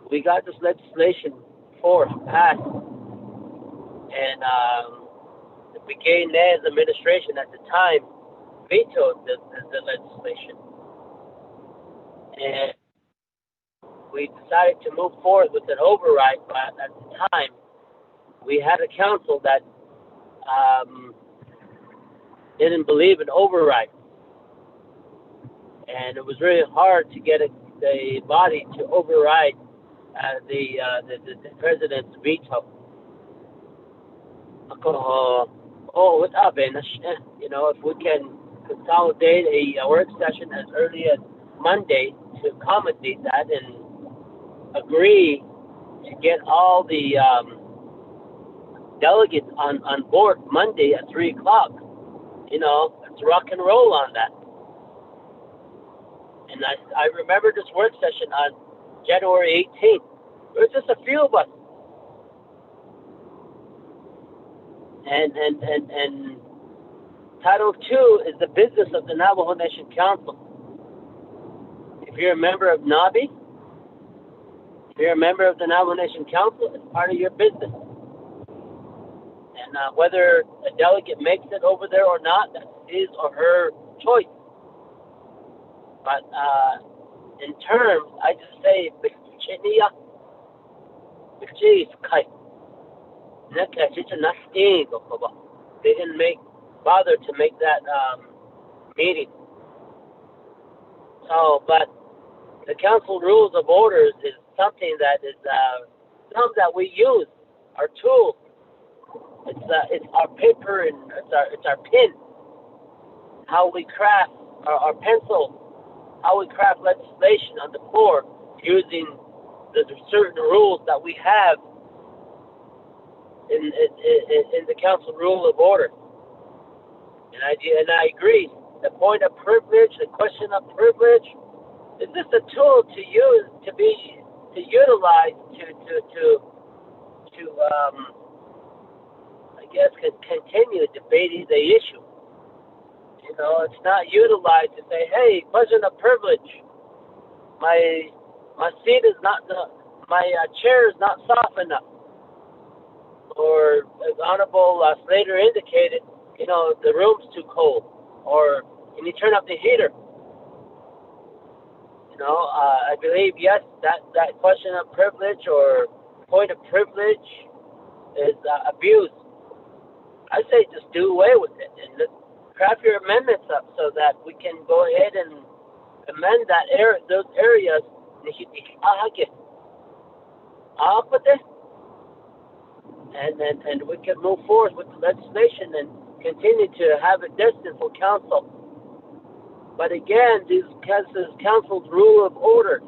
we got this legislation passed, and the Begay-Nez administration at the time vetoed the legislation. And we decided to move forward with an override, but at the time, we had a council that didn't believe in override. And it was really hard to get the body to override the president's veto. If we can consolidate a work session as early as Monday to accommodate that and agree to get all the delegates on board Monday at 3 o'clock, let's rock and roll on that. And I remember this work session on January 18th. There was just a few of us. And Title II is the business of the Navajo Nation Council. If you're a member of NABI, if you're a member of the Navajo Nation Council, it's part of your business. And whether a delegate makes it over there or not, that's his or her choice. But in terms, I just say, they didn't bother to make that meeting. So, but the council rules of orders is something that is something that we use, our tools. It's our paper and it's our pen. How we craft our pencil. How we craft legislation on the floor using the certain rules that we have in the council rule of order. And I agree. The point of privilege, the question of privilege, is just a tool to use to utilize to I guess continue debating the issue. It's not utilized to say, hey, question of privilege, my seat is not my chair is not soft enough, or as Honorable Slater indicated, the room's too cold, or can you turn up the heater? I believe, yes, that question of privilege or point of privilege is abused. I say just do away with it and just craft your amendments up so that we can go ahead and amend those areas. And we can move forward with the legislation and continue to have it destined for council. But again, this is council's rule of order.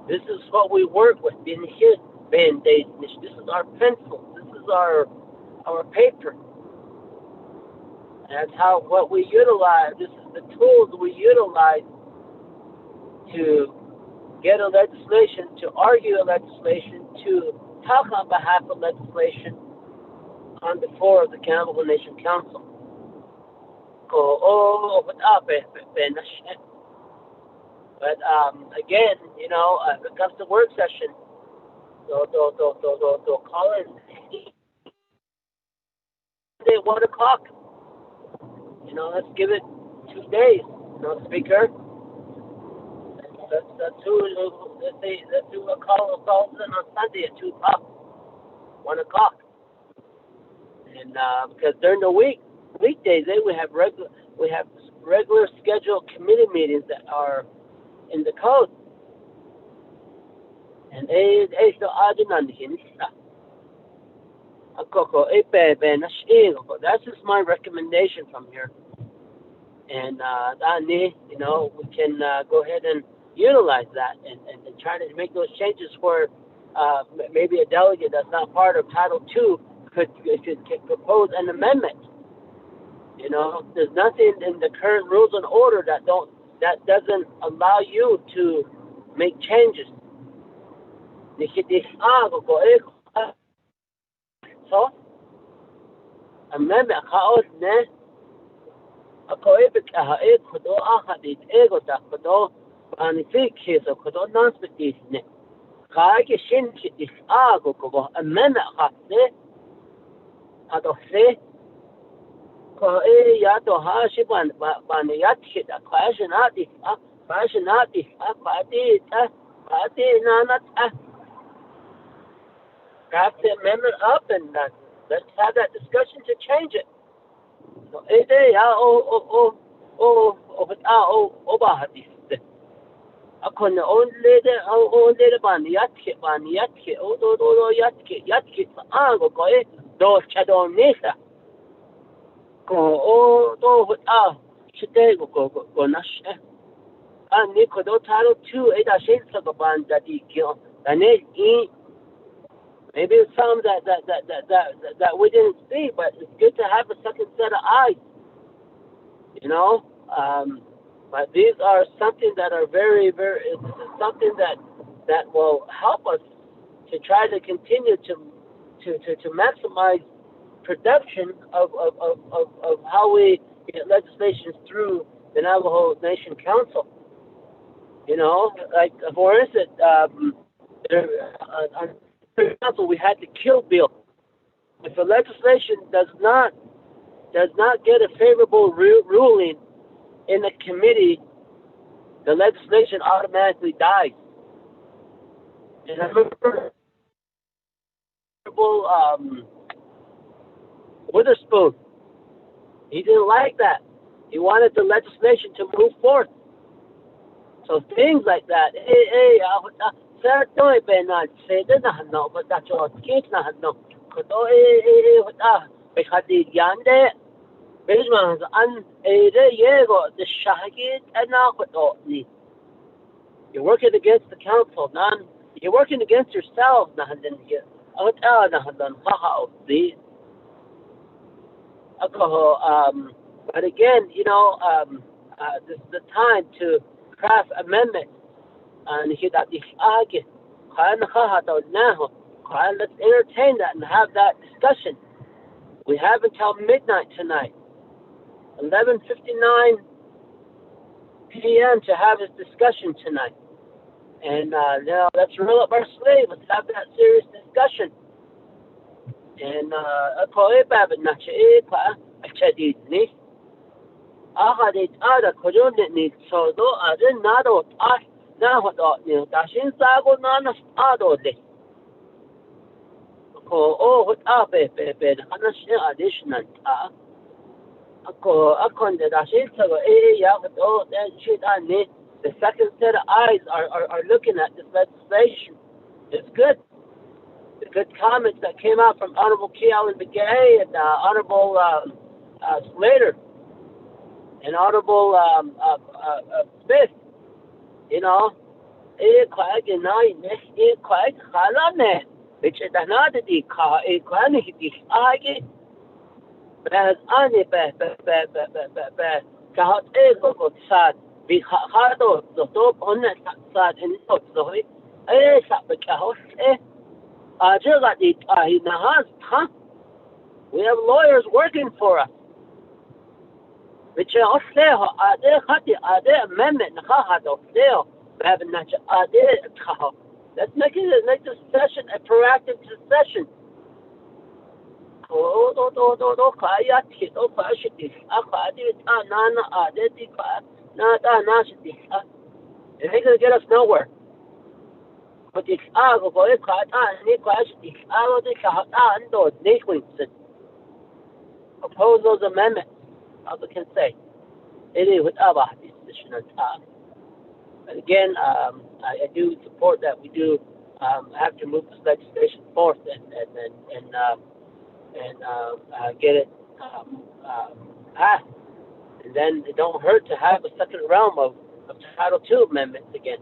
This is what we work with. This is our pencil. This is our paper. That's what we utilize. This is the tools we utilize to get a legislation, to argue a legislation, to talk on behalf of legislation on the floor of the Campbell Nation Council. But again, if it comes to work session, they'll call it at 1 o'clock. Let's give it 2 days. Speaker. That's who calls in on Sunday at 2 o'clock, 1 o'clock. And because during the weekdays, we have regular scheduled committee meetings that are in the code. And that's just my recommendation from here. And we can go ahead and utilize that and try to make those changes where maybe a delegate that's not part of Title II could propose an amendment. There's nothing in the current rules and order that doesn't allow you to make changes. So, amendment draft the amendment up and let's have that discussion to change it. Maybe it's some that we didn't see, but it's good to have a second set of eyes. But these are something that are very, very, it's something that will help us to try to continue to maximize production of how we get legislation through the Navajo Nation Council. Like for instance, on council we had the kill bill. If the legislation does not get a favorable ruling in the committee, the legislation automatically dies. And I remember Witherspoon, he didn't like that. He wanted the legislation to move forth. So things like that. You're working against the council, you're working against yourselves. But again, this is the time to craft amendments. Let's entertain that and have that discussion. We have until midnight tonight, 11:59 p.m. to have this discussion tonight. And now let's roll up our sleeves. Let's have that serious discussion. And na ho do ni ta shin sa go na na a do de ko o ho a be ana shi additional ta ko akon de da shin sa go ya ho do that shit on ne. The second set of eyes are looking at this legislation. It's good. The good comments that came out from Honorable Kealan Begay and Honorable Slater and Honorable Smith, you know, quite halane, which is another car, as any kahat ego sad, be hardo, the top on that side and not so we have lawyers working for us. Which are amendment let's make this session a proactive session. It ain't gonna get us nowhere. But it's oppose those amendments, as I can say. It is with our decision on top. And again, I do support that we do have to move this legislation forth and get it passed. And then it don't hurt to have a second realm of Title II amendments again.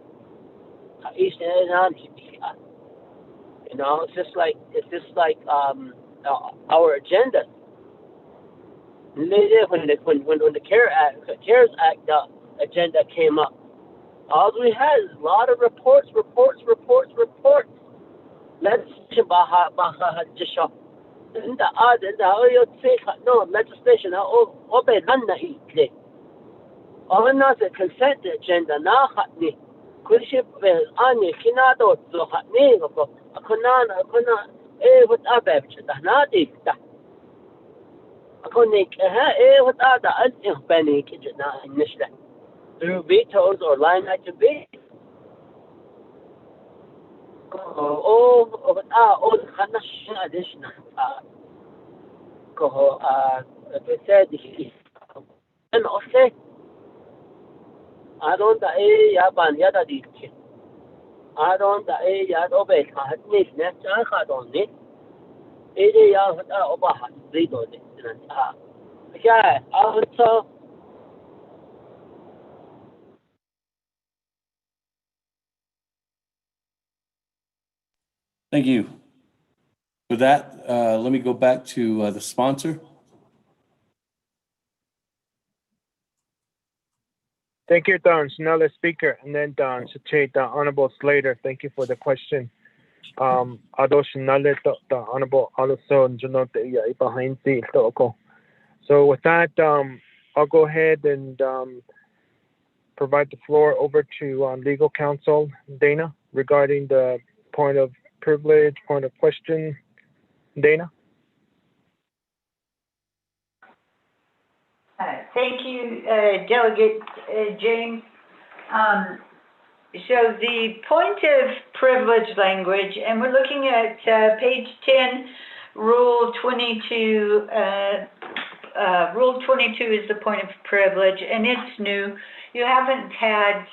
You know, it's just like our agenda. When the CARES Act agenda came up, all we had is a lot of reports. Let's no legislation. All not a consent agenda. Now, Kulship Anya Kinado, Zohatnego, Akonana, what Ababch, Nadi. Akonik, what other unpanic initiative through vetoes or line item B. Oh, Hanash additional. As I said, and also, I don't yaban yada di. I don't yad obey Hadnis, Nesta Hadoni. Ya Obaha, Zido. Yeah, also. Thank you. With that, let me go back to the sponsor. Thank you, Don. So now the speaker, and then Don Sachet, Honorable Slater. Thank you for the question. The Honorable also behind the local. So with that, I'll go ahead and provide the floor over to legal counsel Dana regarding the point of privilege, point of question. Dana. Thank you, Delegate James. So the point of privilege language, and we're looking at page 10, Rule 22. Rule 22 is the point of privilege, and it's new. You haven't had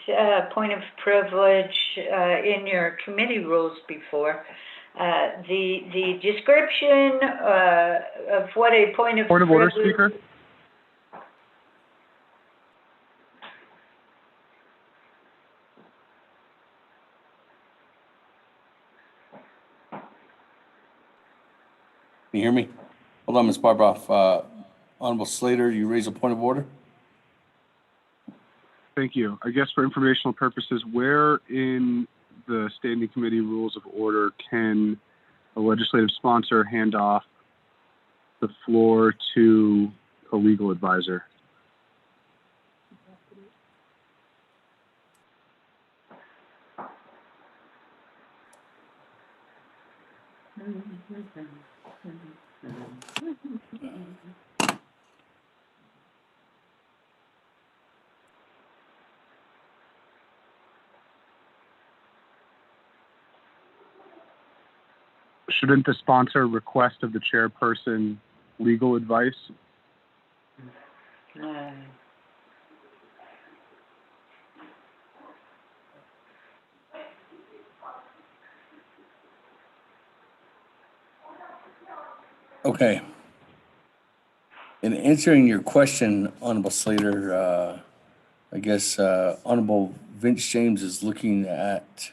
point of privilege in your committee rules before. The description of what a point of order, privilege... Speaker. Can you hear me? Hold on, Ms. Barbroff. Honorable Slater, you raise a point of order? Thank you. I guess for informational purposes, where in the Standing Committee Rules of Order can a legislative sponsor hand off the floor to a legal advisor? shouldn't the sponsor request of the chairperson legal advice? Okay. In answering your question, Honorable Slater, I guess Honorable Vince James is looking at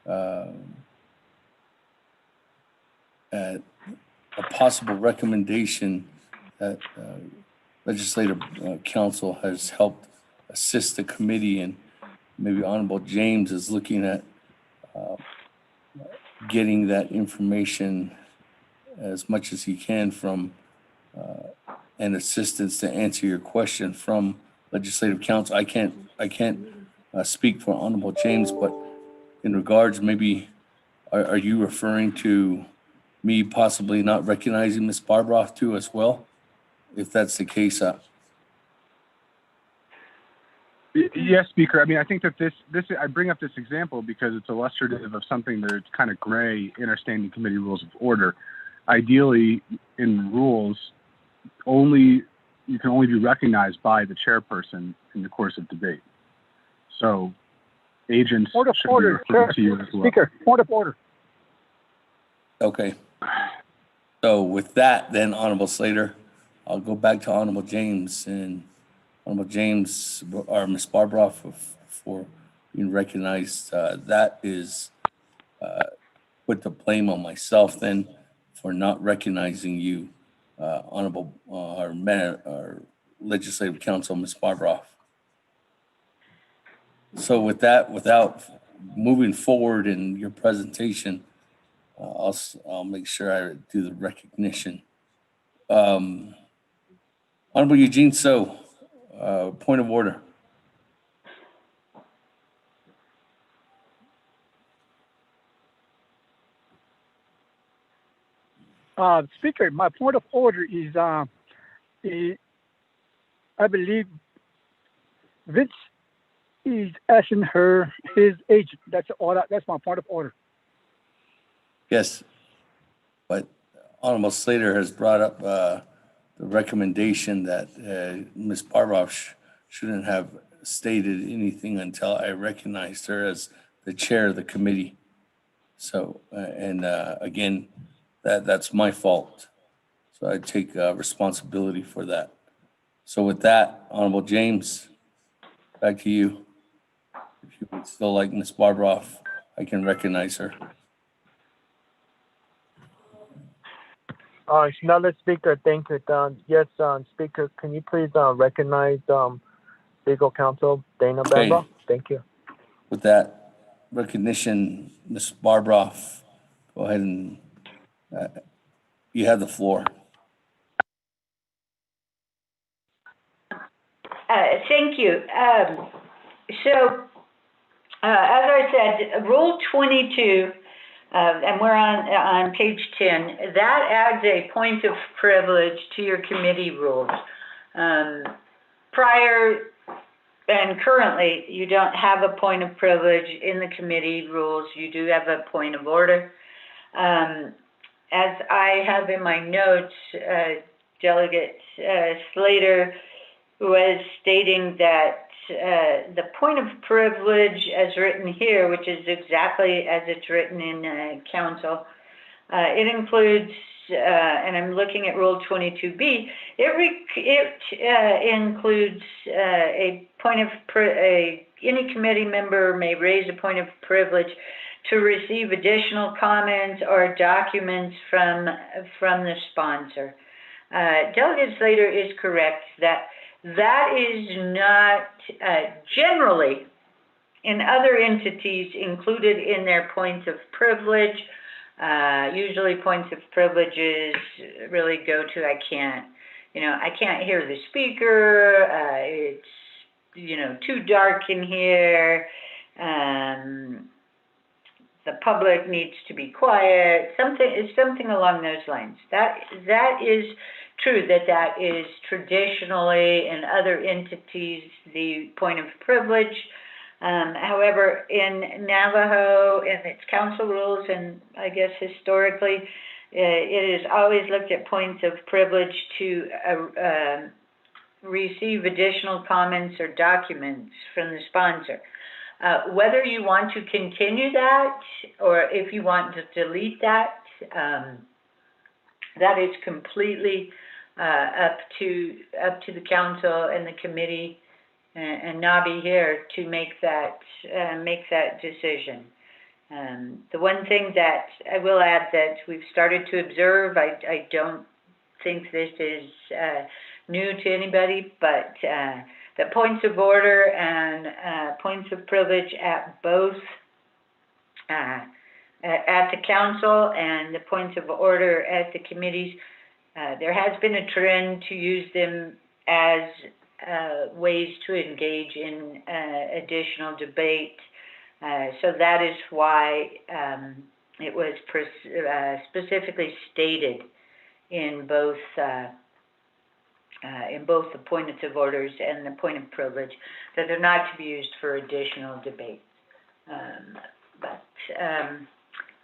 a possible recommendation that Legislative Council has helped assist the committee, and maybe Honorable James is looking at getting that information as much as he can from and assistance to answer your question from Legislative Council. I can't speak for Honorable James, but in regards, maybe are you referring to me possibly not recognizing Ms. Barbroff too as well? If that's the case, Yes, Speaker. I mean, I think that this I bring up this example because it's illustrative of something that's kind of gray in our standing committee rules of order. Ideally, in rules, you can only be recognized by the chairperson in the course of debate. So, agents Point of should order, be referred to you as well. Speaker, point of order. okay. So with that, then, Honorable Slater, I'll go back to Honorable James, and Honorable James or Ms. Barbroff for being recognized. That is put the blame on myself then for not recognizing you, Honorable our Legislative Council, Ms. Barbroff. So with that, without moving forward in your presentation, I'll make sure I do the recognition. Honorable Eugene So, point of order. Speaker, my point of order is, I believe Vince is asking his agent. That's all. That's my point of order. Yes, but Honorable Slater has brought up the recommendation that Ms. Barbroff shouldn't have stated anything until I recognized her as the chair of the committee. So, again, that's my fault. So I take responsibility for that. So with that, Honorable James, back to you. If you would still like Ms. Barbroff, I can recognize her. Another speaker, thank you. Yes, Speaker, can you please recognize Legal Counsel Dana Bamba? Thank you. With that recognition, Ms. Barbroff, go ahead and you have the floor. Thank you. So, as I said, Rule 22, and we're on page 10, that adds a point of privilege to your committee rules. Prior and currently, you don't have a point of privilege in the committee rules. You do have a point of order. As I have in my notes, Delegate Slater was stating that the point of privilege as written here, which is exactly as it's written in council, it includes, and I'm looking at Rule 22B, it includes a point of, any committee member may raise a point of privilege to receive additional comments or documents from the sponsor. Delegate Slater is correct that that is not generally in other entities included in their points of privilege. Usually points of privileges really go to I can't hear the speaker, it's, too dark in here, the public needs to be quiet, something along those lines. That is true, that is traditionally in other entities the point of privilege. However, in Navajo, in its council rules, and I guess historically, it is always looked at points of privilege to receive additional comments or documents from the sponsor. Whether you want to continue that or if you want to delete that, that is completely up to the council and the committee and Nabi here to make that decision. The one thing that I will add that we've started to observe, I don't think this is new to anybody, but the points of order and points of privilege at both at the council and the points of order at the committees, there has been a trend to use them as ways to engage in additional debate. So that is why it was specifically stated in both the points of orders and the point of privilege that they're not to be used for additional debate.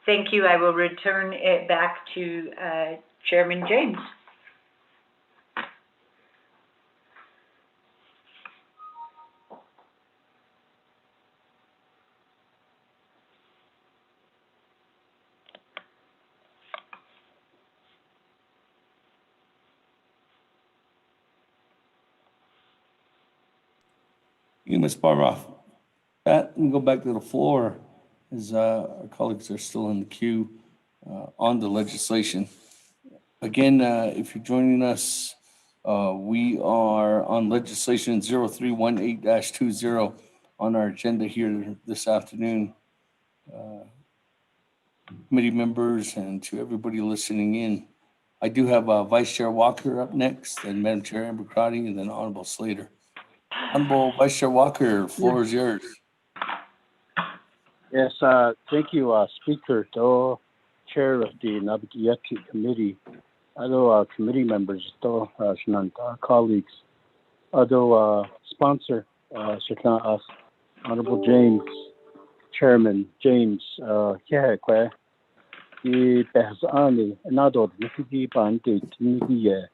Thank you. I will return it back to Chairman James. You, Ms. Barroff. That, and go back to the floor as our colleagues are still in the queue on the legislation. Again, if you're joining us, we are on legislation 0318-20 on our agenda here this afternoon. Committee members and to everybody listening in. I do have Vice Chair Walker up next, and Madam Chair Amber Crotty, and then Honorable Slater. Honorable Vice Chair Walker, floor is yours. Yes, thank you, Speaker, to Chair of the Naabik'íyáti Committee, other committee members, to colleagues, other sponsor, us, Honorable James, Chairman James, the Behzani, another Niki Bandi, Niki,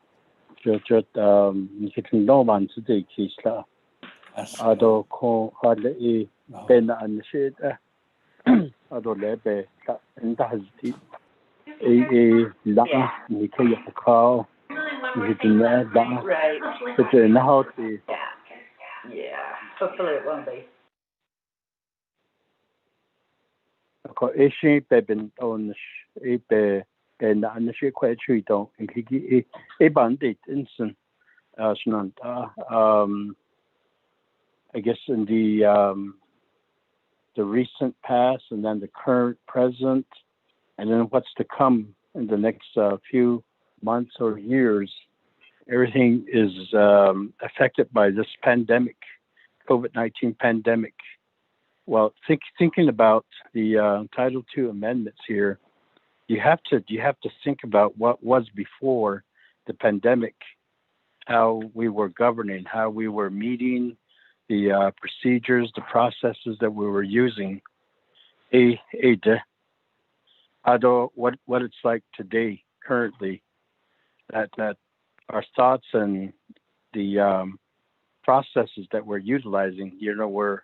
Nikitin Noman today, Kisla, other co hardly Ben and Shed, other Lebe, and Dazti, La, Nikaya Cow, Nikitin Da, but now the yeah, hopefully it won't be. Asian Beben on a bear and the shake quite tree don't a bandit instant I guess in the recent past and then the current present and then what's to come in the next few months or years, everything is affected by this pandemic, COVID-19 pandemic. Well, thinking about the Title II amendments here, you have to think about what was before the pandemic, how we were governing, how we were meeting, the procedures, the processes that we were using. Although what it's like today, currently, that our thoughts and the processes that we're utilizing, we're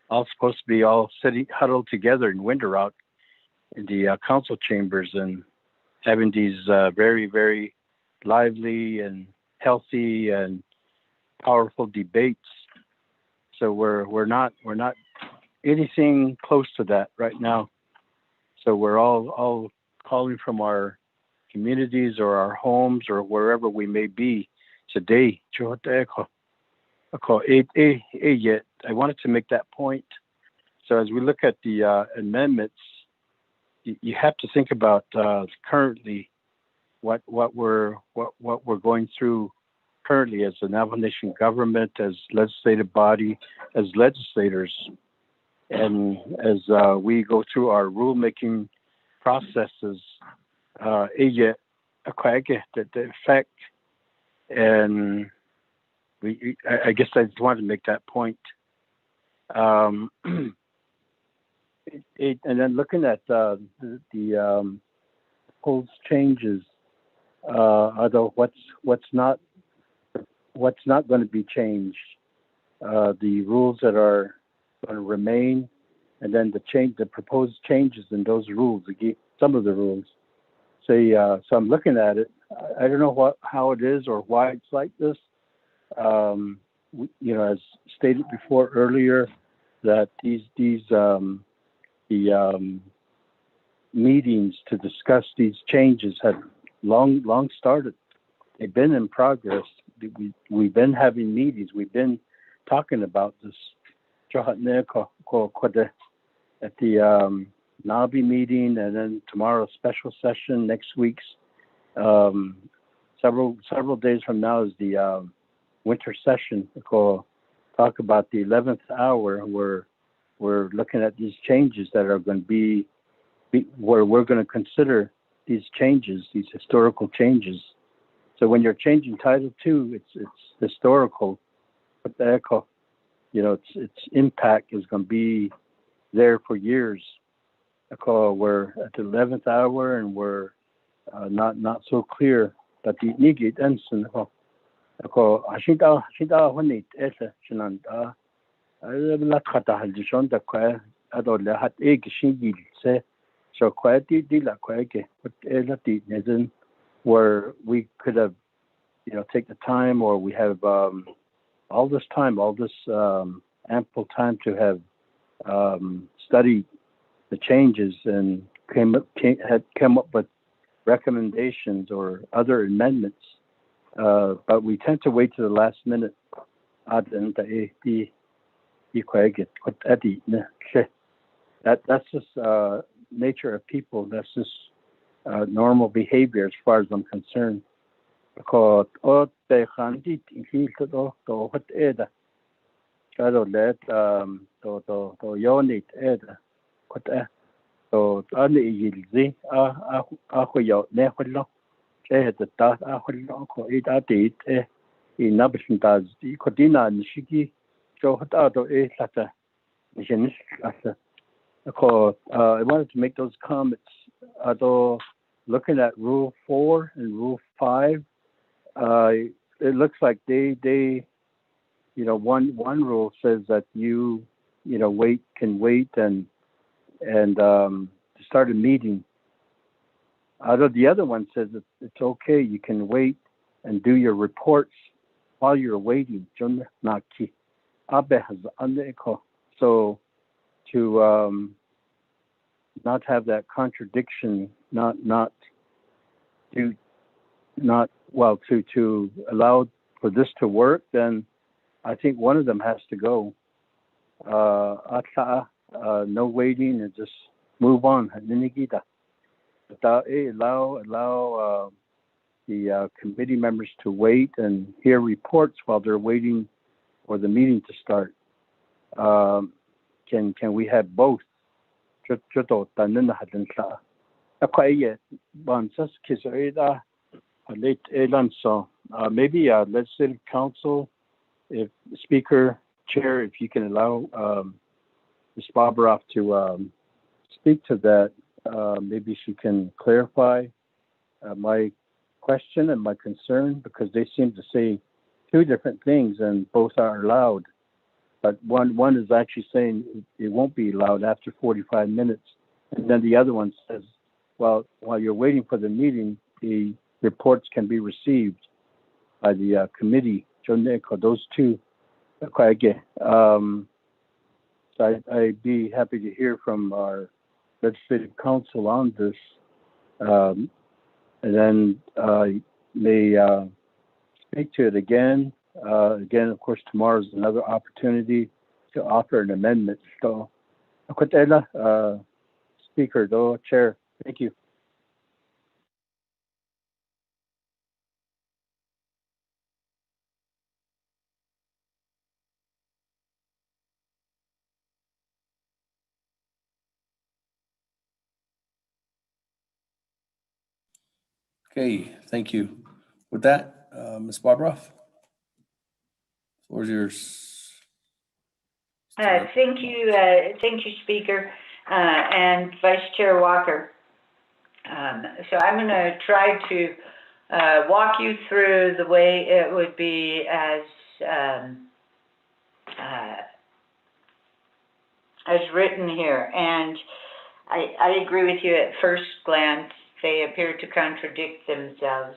all supposed to be all sitting huddled together in winter out in the council chambers and having these very, very lively and healthy and powerful debates. So we're not anything close to that right now. So we're all calling from our communities or our homes or wherever we may be today. I wanted to make that point. So as we look at the amendments, you have to think about currently what we're going through currently as the Navajo Nation government, as legislative body, as legislators, and as we go through our rulemaking processes, the effect, and I guess I just wanted to make that point. And then looking at the proposed changes, although what's not going to be changed, the rules that are going to remain, and then the proposed changes in those rules, some of the rules. So I'm looking at it. I don't know how it is or why it's like this. As stated before earlier, that the meetings to discuss these changes had long started. They've been in progress. We've been having meetings. We've been talking about this. At the Nabi meeting, and then tomorrow's special session, next week's several days from now is the winter session. We'll talk about the 11th hour. We're looking at these changes that are going to be where we're going to consider these changes, these historical changes. So when you're changing Title II, it's historical, but its impact is going to be there for years. We're at the 11th hour, and we're not so clear. But the nigit ensign, ashida honit esa shinanda. La kata halishon da kwa adola hat egishigil se. So quietly la quieke, but elati nezin where we could have, take the time, or we have all this ample time to have studied the changes and had come up with recommendations or other amendments. But we tend to wait to the last minute. That's just nature of people. That's just normal behavior as far as I'm concerned. Because so ani yilzi a ne hullo the ta a hullo ko ita tit nabishintas kodina nishiki so hata do lata nishin lata ko I wanted to make those comments. Although looking at Rule 4 and Rule 5, it looks like they one rule says that you can wait and start a meeting. Although the other one says it's okay, you can wait and do your reports while you're waiting. So to not have that contradiction, to allow for this to work, then I think one of them has to go. No waiting and just move on. Allow the committee members to wait and hear reports while they're waiting for the meeting to start. Can we have both? Maybe legislative council, if Speaker, Chair, if you can allow Ms. Bobroff to speak to that, maybe she can clarify my question and my concern, because they seem to say two different things and both are allowed. But one is actually saying it won't be allowed after 45 minutes. And then the other one says, well, while you're waiting for the meeting, the reports can be received by the committee. Those two. So I'd be happy to hear from our legislative council on this. And then may speak to it again. Again, of course, tomorrow's another opportunity to offer an amendment. So, Speaker, Chair, thank you. Okay, thank you. With that, Ms. Barbroff, floor is yours. Mr. Thank you, Speaker, and Vice Chair Walker. So I'm going to try to walk you through the way it would be as written here. And I agree with you at first glance. They appear to contradict themselves.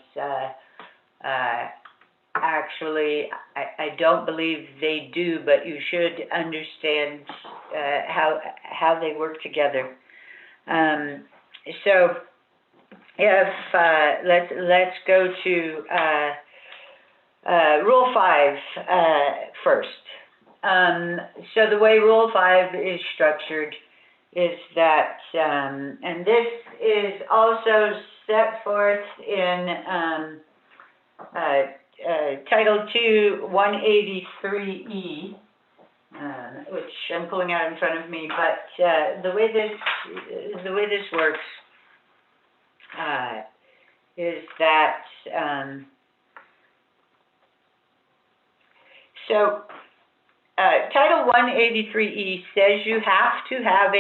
Actually, I don't believe they do, but you should understand how they work together. So if let's go to Rule 5 first. So the way Rule 5 is structured is that, and this is also set forth in Title 2, 183E, which I'm pulling out in front of me. But the way this works is that Title 183E says you have to have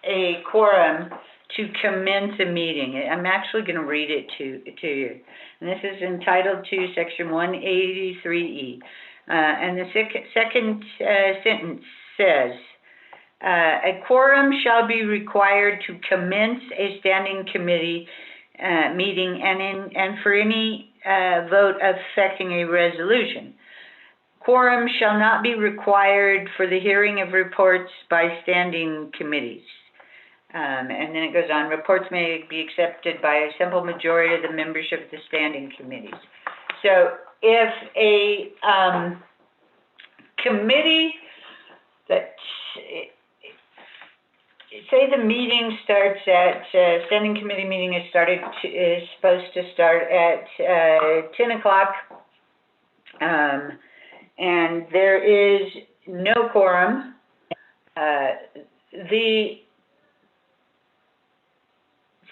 a quorum to commence a meeting. I'm actually going to read it to you. And this is in Title 2, Section 183E. And the second sentence says, a quorum shall be required to commence a standing committee meeting and for any vote affecting a resolution. Quorum shall not be required for the hearing of reports by standing committees. And then it goes on, reports may be accepted by a simple majority of the membership of the standing committees. So if a committee that, say the meeting starts at, standing committee meeting is supposed to start at 10 o'clock, and there is no quorum, the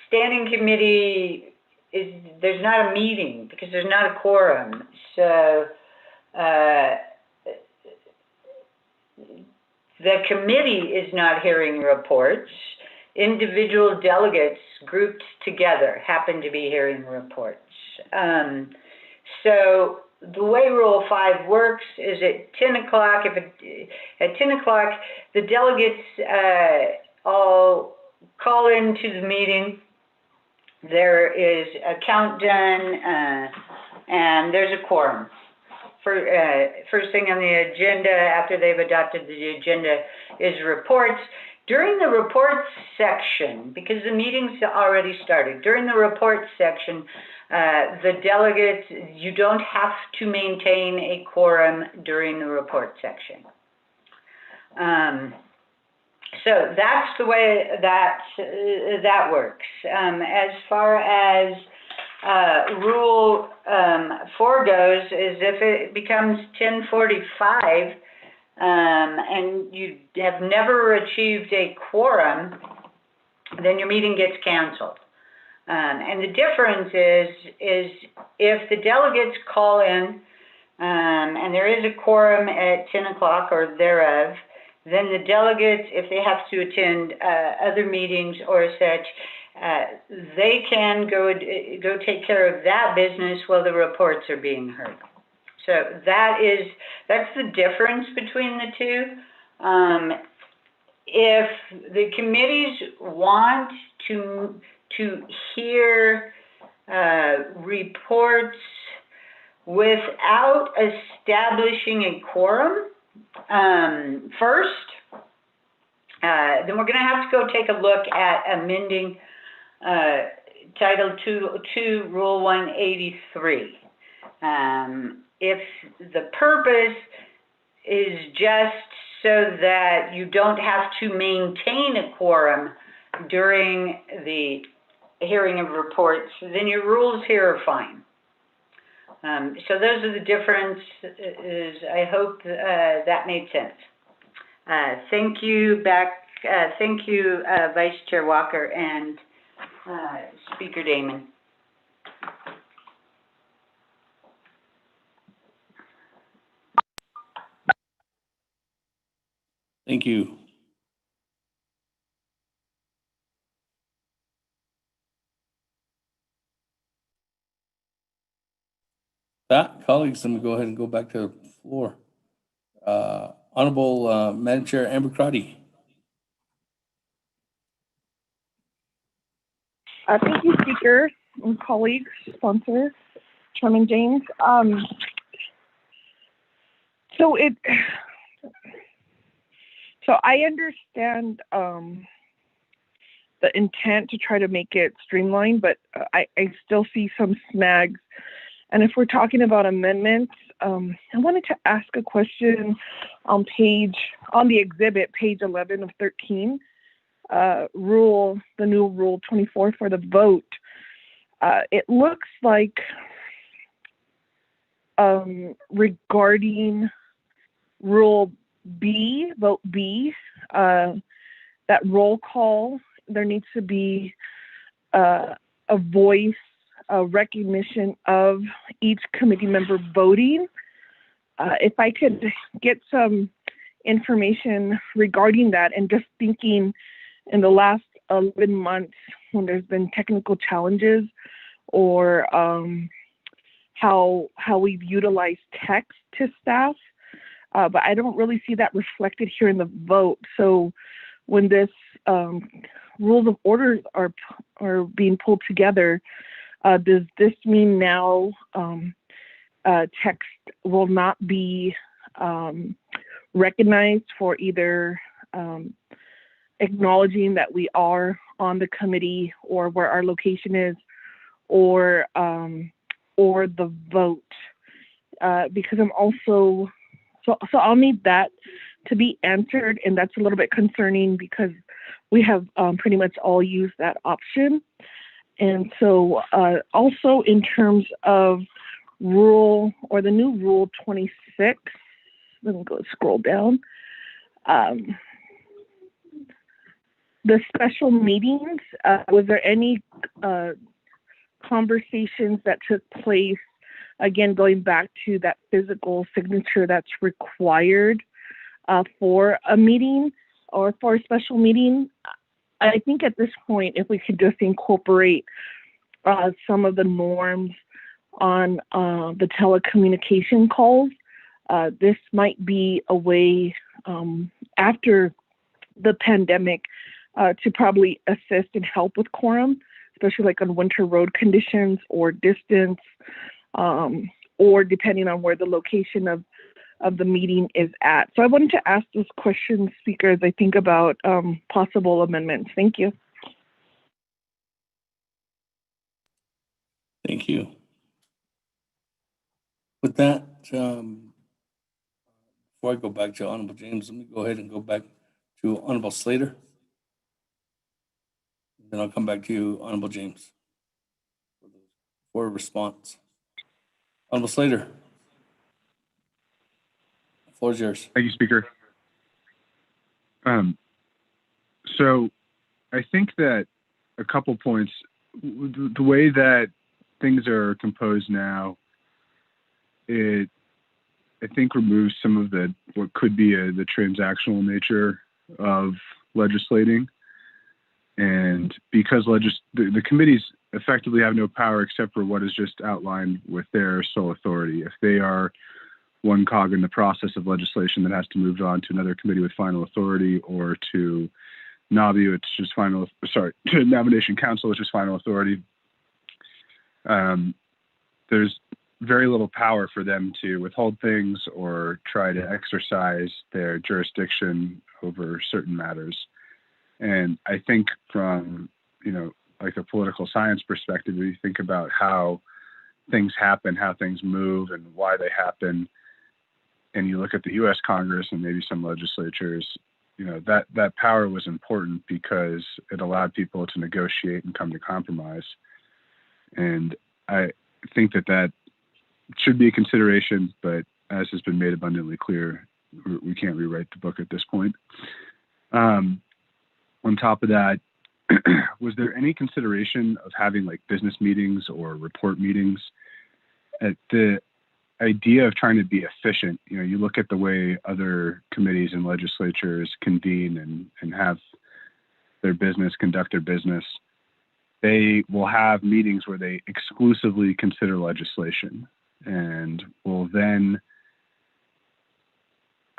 standing committee there's not a meeting because there's not a quorum. So the committee is not hearing reports. Individual delegates grouped together happen to be hearing reports. So the way Rule 5 works is at 10 o'clock, at 10 o'clock, the delegates all call into the meeting. There is a count done, and there's a quorum. First thing on the agenda, after they've adopted the agenda, is reports. During the reports section, because the meeting's already started, during the reports section, the delegates, you don't have to maintain a quorum during the report section. So that's the way that works. As far as Rule 4 goes, is if it becomes 10:45 and you have never achieved a quorum, then your meeting gets canceled. And the difference is if the delegates call in and there is a quorum at 10 o'clock or thereof, then the delegates, if they have to attend other meetings or such, they can go take care of that business while the reports are being heard. So that's the difference between the two. If the committees want to hear reports without establishing a quorum first, then we're going to have to go take a look at amending Title 2, Rule 183. If the purpose is just so that you don't have to maintain a quorum during the hearing of reports, then your rules here are fine. So those are the differences. I hope that made sense. Thank you, Vice Chair Walker and Speaker Damon. Thank you. That, colleagues, let me go ahead and go back to the floor. Honorable Madam Chair Amber Crotty. Thank you, Speaker and colleagues, sponsor, Chairman James. So I understand the intent to try to make it streamlined, but I still see some snags. And if we're talking about amendments, I wanted to ask a question on the exhibit, page 11 of 13, the new rule 24 for the vote. It looks like regarding rule B, vote B, that roll call, there needs to be a voice, a recognition of each committee member voting. If I could get some information regarding that, and just thinking in the last 11 months when there's been technical challenges or how we've utilized text to staff, but I don't really see that reflected here in the vote. So when this rules of order are being pulled together, does this mean now text will not be recognized for either acknowledging that we are on the committee or where our location is, or the vote? Because I'm also so I'll need that to be answered, and that's a little bit concerning because we have pretty much all used that option. And so also in terms of the new rule 26, let me go scroll down. The special meetings, was there any conversations that took place, again, going back to that physical signature that's required for a meeting or for a special meeting? I think at this point, if we could just incorporate some of the norms on the telecommunication calls, this might be a way after the pandemic to probably assist and help with quorum, especially like on winter road conditions or distance, or depending on where the location of the meeting is at. So I wanted to ask this question, Speaker, as I think about possible amendments. Thank you. Thank you. With that, before I go back to Honorable James, let me go ahead and go back to Honorable Slater. Then I'll come back to you, Honorable James, for a response. Honorable Slater, the floor is yours. Thank you, Speaker. So I think that a couple points, the way that things are composed now, it I think removes some of what could be the transactional nature of legislating. And because the committees effectively have no power except for what is just outlined with their sole authority. If they are one cog in the process of legislation that has to move on to another committee with final authority, or to NABU, it's just to Nomination Council, which is final authority, there's very little power for them to withhold things or try to exercise their jurisdiction over certain matters. And I think from, like a political science perspective, you think about how things happen, how things move, and why they happen, and you look at the U.S. Congress and maybe some legislatures, that power was important because it allowed people to negotiate and come to compromise. And I think that should be a consideration, but as has been made abundantly clear, we can't rewrite the book at this point. On top of that, was there any consideration of having like business meetings or report meetings? idea of trying to be efficient, you look at the way other committees and legislatures convene and have their business, conduct their business. They will have meetings where they exclusively consider legislation and will then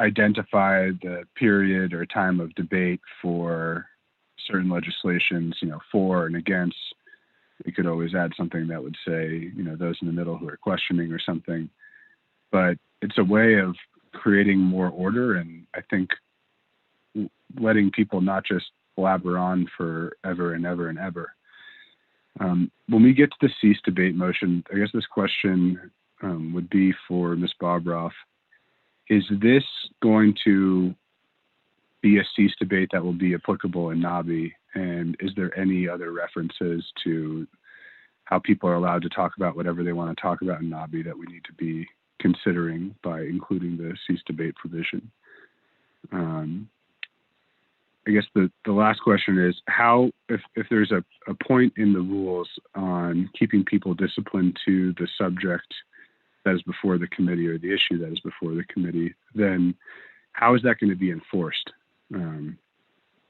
identify the period or time of debate for certain legislations, for and against. We could always add something that would say, those in the middle who are questioning or something. But it's a way of creating more order and I think letting people not just blabber on forever and ever and ever. When we get to the cease debate motion, I guess this question would be for Ms. Bobroff. Is this going to be a cease debate that will be applicable in NABI? And is there any other references to how people are allowed to talk about whatever they want to talk about in NABI that we need to be considering by including the cease debate provision? I guess the last question is how, if there's a point in the rules on keeping people disciplined to the subject that is before the committee or the issue that is before the committee, then how is that going to be enforced? I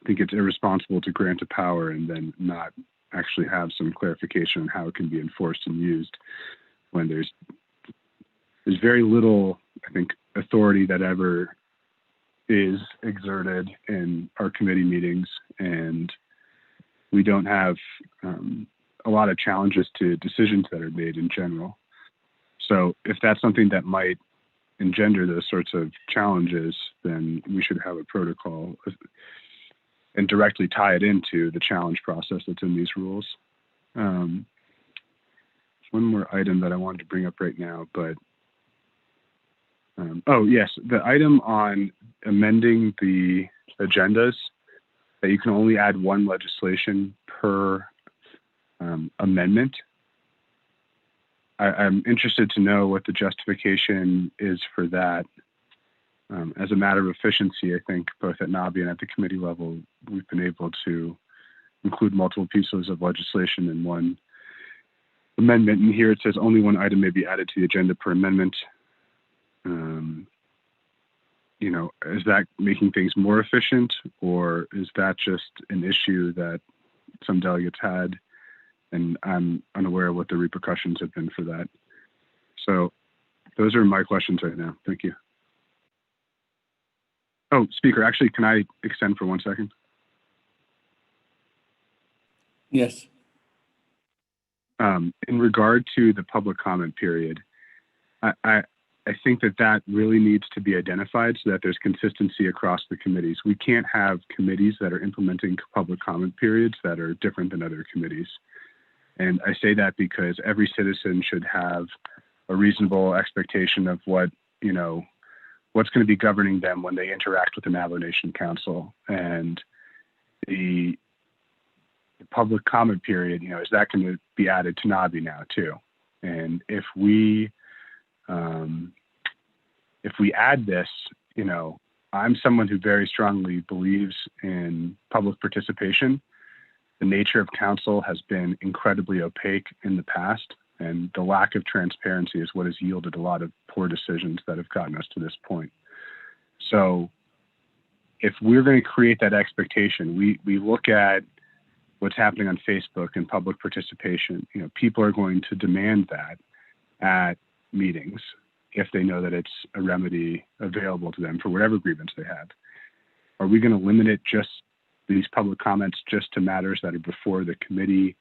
think it's irresponsible to grant a power and then not actually have some clarification on how it can be enforced and used when there's very little, I think, authority that ever is exerted in our committee meetings, and we don't have a lot of challenges to decisions that are made in general. So if that's something that might engender those sorts of challenges, then we should have a protocol and directly tie it into the challenge process that's in these rules. One more item that I wanted to bring up right now, but oh yes, the item on amending the agendas, that you can only add one legislation per amendment. I'm interested to know what the justification is for that. As a matter of efficiency, I think both at NABI and at the committee level, we've been able to include multiple pieces of legislation in one amendment. And here it says only one item may be added to the agenda per amendment. Is that making things more efficient, or is that just an issue that some delegates had? And I'm unaware of what the repercussions have been for that. So those are my questions right now. Thank you. Oh, Speaker, actually, can I extend for 1 second? Yes. In regard to the public comment period, I think that really needs to be identified so that there's consistency across the committees. We can't have committees that are implementing public comment periods that are different than other committees. And I say that because every citizen should have a reasonable expectation of what's going to be governing them when they interact with the Navajo Nation Council. And the public comment period, is that going to be added to NABI now too? And if we add this, I'm someone who very strongly believes in public participation. The nature of council has been incredibly opaque in the past, and the lack of transparency is what has yielded a lot of poor decisions that have gotten us to this point. So if we're going to create that expectation, we look at what's happening on Facebook and public participation. People are going to demand that at meetings if they know that it's a remedy available to them for whatever grievance they have. Are we going to limit it just these public comments just to matters that are before the committee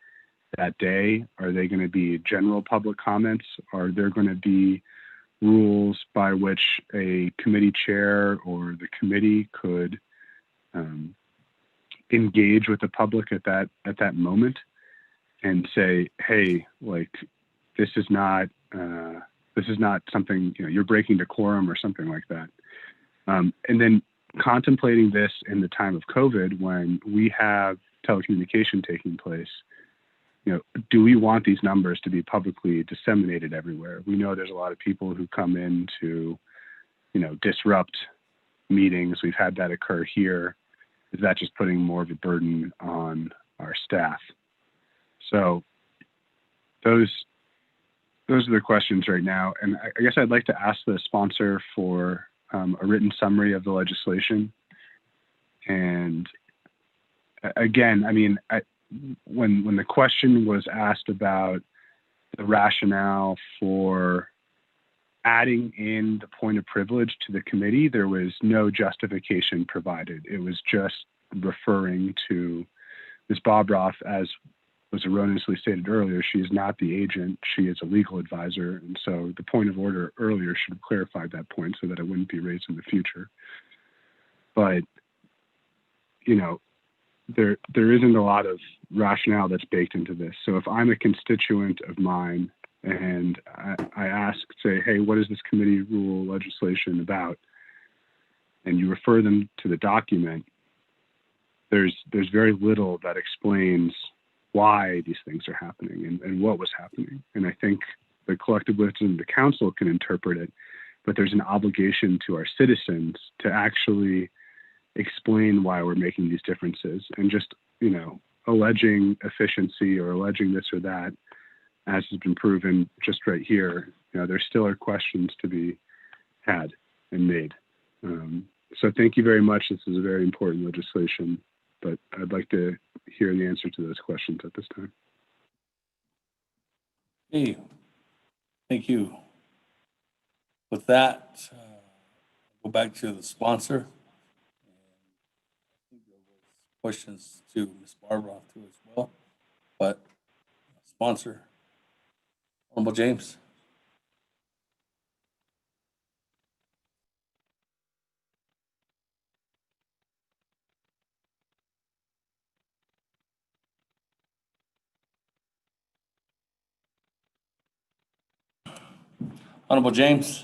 that day? Are they going to be general public comments? Are there going to be rules by which a committee chair or the committee could engage with the public at that moment and say, hey, this is not something, you're breaking decorum or something like that. And then contemplating this in the time of COVID, when we have telecommunication taking place, do we want these numbers to be publicly disseminated everywhere? We know there's a lot of people who come in to, disrupt meetings. We've had that occur here. Is that just putting more of a burden on our staff? So those those are the questions right now. And I guess I'd like to ask the sponsor for a written summary of the legislation. And again, I mean, when the question was asked about the rationale for adding in the point of privilege to the committee, there was no justification provided. It was just referring to Ms. Bobroff, as was erroneously stated earlier. She is not the agent. She is a legal advisor. And so the point of order earlier should have clarified that point so that it wouldn't be raised in the future. But, you know, there isn't a lot of rationale that's baked into this. So if I'm a constituent of mine and I ask, say, hey, what is this committee rule legislation about? And you refer them to the document, there's very little that explains why these things are happening and what was happening. And I think the collective wisdom of the council can interpret it, but there's an obligation to our citizens to actually explain why we're making these differences. And just, you know, alleging efficiency or alleging this or that, as has been proven just right here, you know, there still are questions to be had and made. So thank you very much. This is a very important legislation, but I'd like to hear the answer to those questions at this time. Hey, thank you. With that, go back to the sponsor. I think there was questions to Ms. Barbara too as well, but sponsor, Honorable James. Honorable James.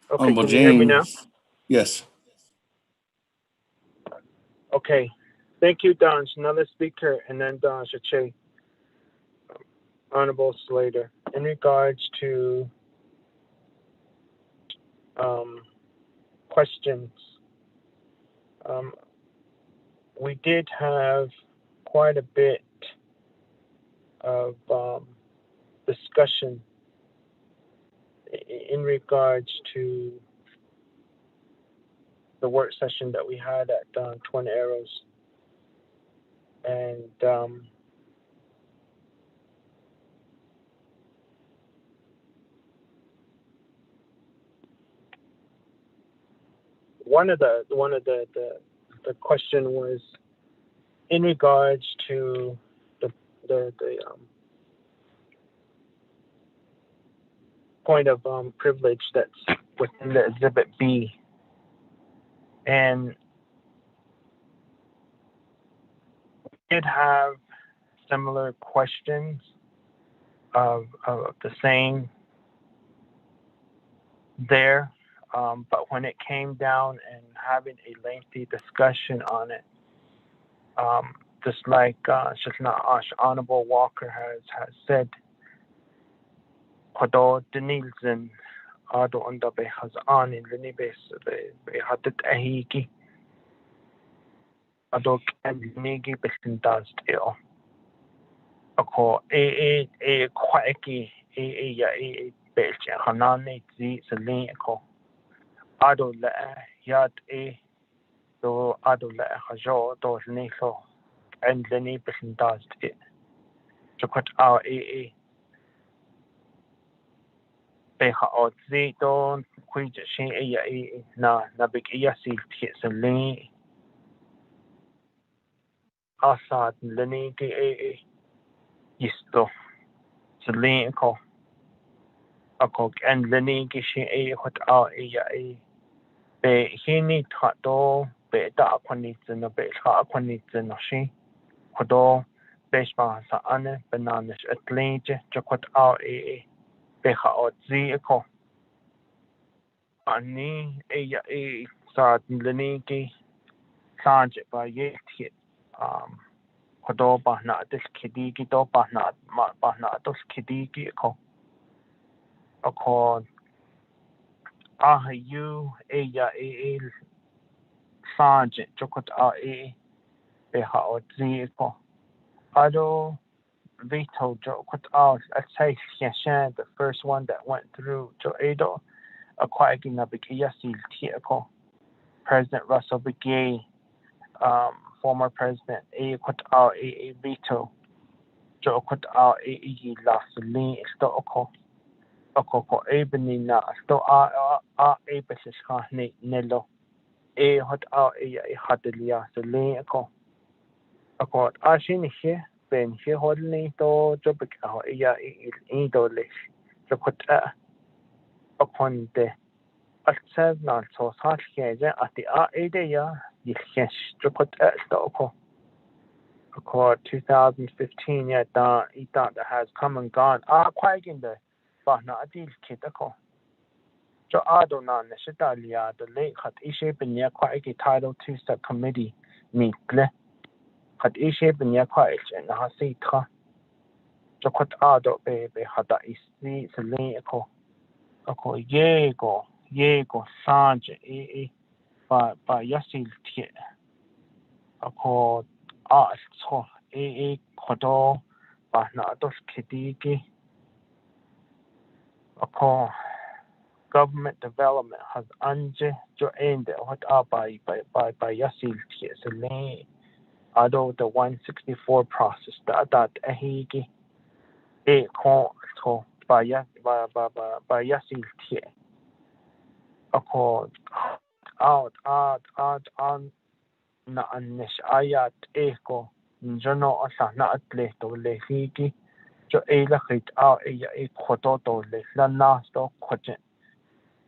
Okay, Honorable can you hear me now? James. Yes. Okay. Thank you, Don. Another speaker, and then Don Shache. Honorable Slater. In regards to questions, we did have quite a bit of discussion in regards to the work session that we had at Twin Arrows. And one of the question was in regards to the point of privilege that's within the Exhibit B. And we did have similar questions of the same there, but when it came down and having a lengthy discussion on it, just like Honorable Walker has said, Quado Denilson Ado under be has on in Linibes be hadet ahiki Ado and Nigi Bestindast eo. Ako quacky ya belch hanani zi selin ko Ado la yad do Ado la hajo do nilo and Lini Bestindast it. Chokot our Beha Odzi don Quij Shin Naabik'íyáti Selin Asad Leniki Yisto Selin ko Akok and Leniki Shin what our Be Hini Tato Be Da Quanitz no Be Ha Quanitz no Shi Kodo Beshma Sa Anne Bananas at Linge Jokot our Beha Odzi ko Ani sa Leniki Sanj by Yeti Kodo Bahna this Kidiki do Bahna dos Kidiki ko Akon you Sanj Jokot beha ko ado veto jo kut out at say the first one that went through jo edo Naabik'íyáti Naabik'íyáti President Russell Begay, former president a kut out a veto jo kut out a last lane sto ko ebony na sto a beses ha nelo e hot out a hatelia so lane ko ashin ben he hodni to jo bek ya e do le jo kut upon the Altsad na so sal kje at the idea yes jo kut sto ko 2015 yeah that has come and gone quite in the but not deal kit ko so na neshitalia the late hat ishe benya quite a title 2 subcommittee meetle hat ishe benya quite and ha see ta so kut be hata isi sele ko yego sanje ba yasil tie ko so kodo ba na dos kitiki ko government development has anje jo end what by yasil tie sele ado the 164 process that ahigi ko so by yasil tie ko out on na anish ayat ko jono asa na atle to le hiki jo la khit e khoto to le la na sto khoche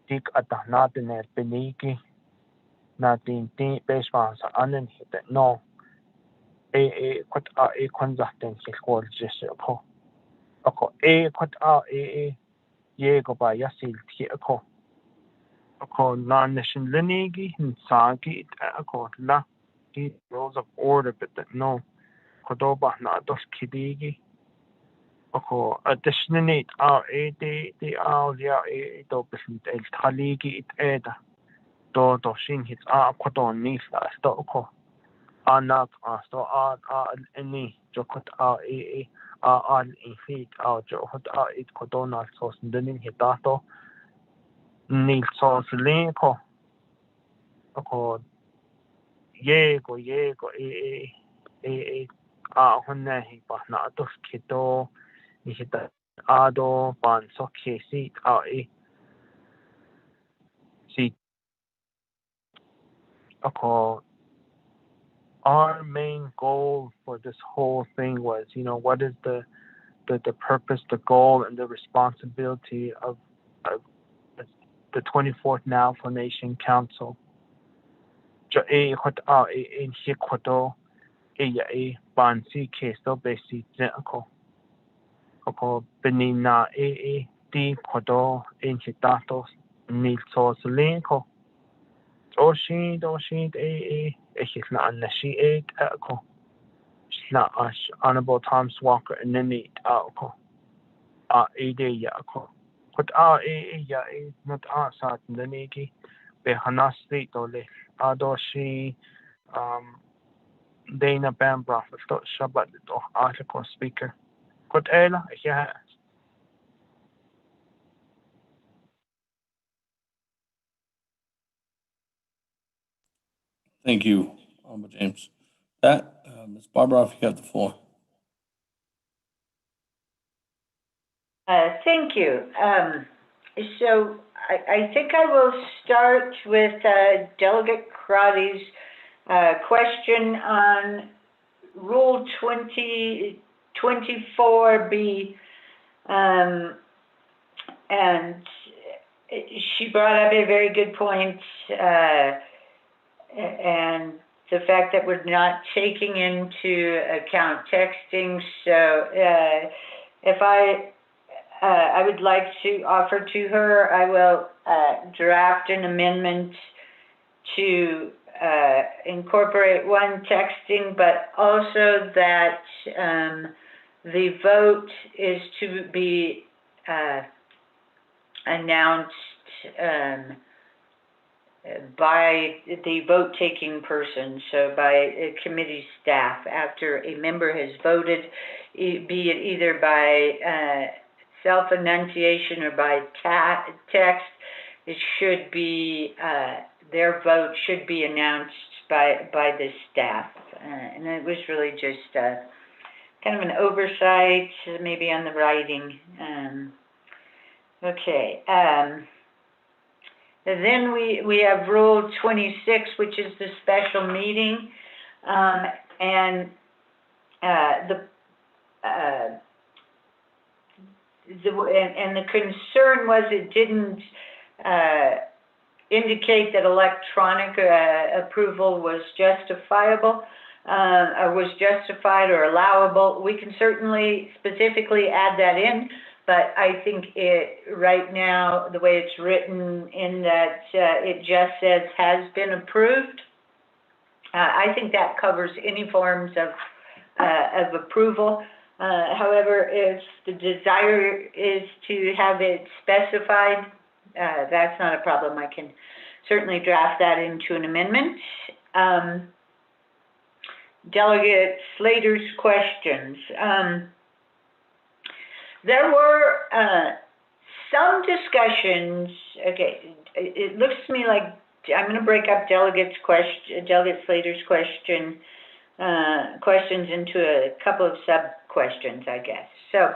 tik ata na ne peniki na tin pespa sa anen hite no khot khonza ten se khol jese ko khot ye go ba yasil ti ko non nation linigi sagi ko la rules of order but no kodoba na dos kidigi ko additionally the ya do bisint el thaligi it eda do shin hit kodo ni sto ko anak sto any jokot al infit jo hot it kodona so sindin hitato ni so sling ko yego hunna hi pa na dos kito ni hita ado pan so kesi si our main goal for this whole thing was what is the purpose, the goal, and the responsibility of the 24th Navajo Nation Council. Jo hot in hikoto bansi keso besi zeko benina di kodo in hitatos nilsos linko oshin na nashi ko na honorable Tom Walker and nini ko ide ko kut ya not sat niki be hanasti dole adoshi Dana Bambrough sto shabat to article speaker kut ela yeah. Thank you, James. That, Ms. Barbara, if you have the floor. Thank you. So I think I will start with Delegate Crotty's question on Rule 2024B, and she brought up a very good point, and the fact that we're not taking into account texting. So if I would like to offer to her, I will draft an amendment to incorporate one texting, but also that the vote is to be announced by the vote-taking person, so by a committee staff, after a member has voted, be it either by self-enunciation or by text, it should be, their vote should be announced by the staff. And it was really just kind of an oversight, maybe on the writing. Okay. Then we have Rule 26, which is the special meeting, and the concern was it didn't indicate that electronic approval was justifiable, or was justified or allowable. We can certainly specifically add that in, but I think right now, the way it's written in that it just says has been approved, I think that covers any forms of approval. However, if the desire is to have it specified, that's not a problem. I can certainly draft that into an amendment. Delegate Slater's questions. There were some discussions. Okay, it looks to me like I'm going to break up Delegate Slater's questions into a couple of sub-questions, I guess. So,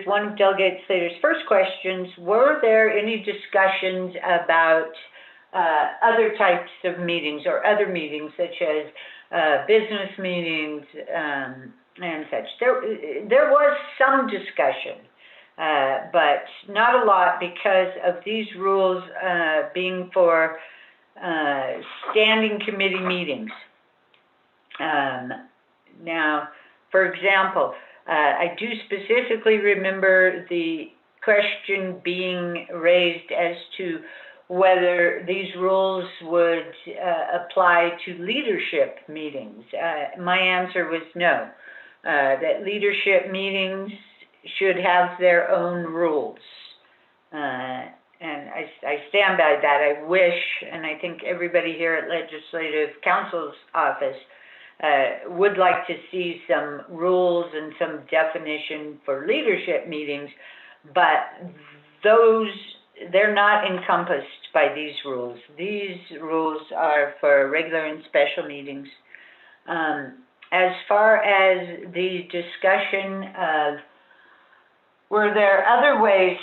one of Delegate Slater's first questions, were there any discussions about other types of meetings or other meetings, such as business meetings and such? There was some discussion, but not a lot, because of these rules being for standing committee meetings. Now, for example, I do specifically remember the question being raised as to whether these rules would apply to leadership meetings. My answer was no, that leadership meetings should have their own rules. And I stand by that. I wish, and I think everybody here at Legislative Counsel's office would like to see some rules and some definition for leadership meetings, but they're not encompassed by these rules. These rules are for regular and special meetings. As far as the discussion of, were there other ways,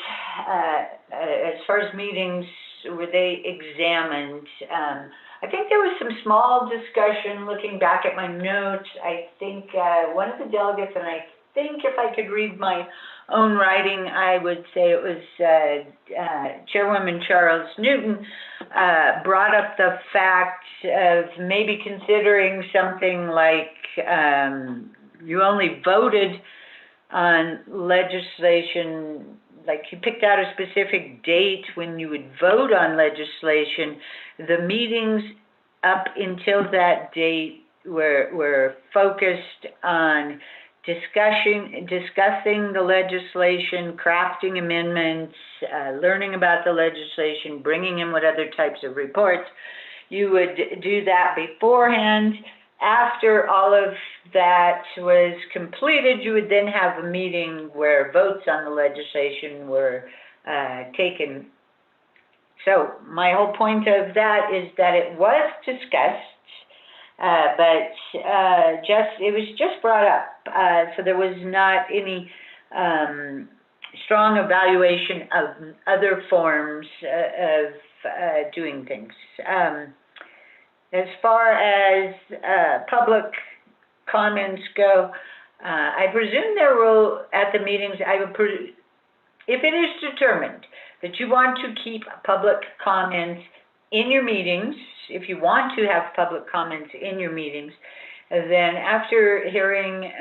as far as meetings, were they examined? I think there was some small discussion looking back at my notes. I think one of the delegates, and I think if I could read my own writing, I would say it was Chairwoman Charles Newton, brought up the fact of maybe considering something like you only voted on legislation, like you picked out a specific date when you would vote on legislation. The meetings up until that date were focused on discussing the legislation, crafting amendments, learning about the legislation, bringing in what other types of reports. You would do that beforehand. After all of that was completed, you would then have a meeting where votes on the legislation were taken. So my whole point of that is that it was discussed, but it was just brought up. So there was not any strong evaluation of other forms of doing things. As far as public comments go, I presume there will, at the meetings, if it is determined that you want to keep public comments in your meetings, if you want to have public comments in your meetings, then after hearing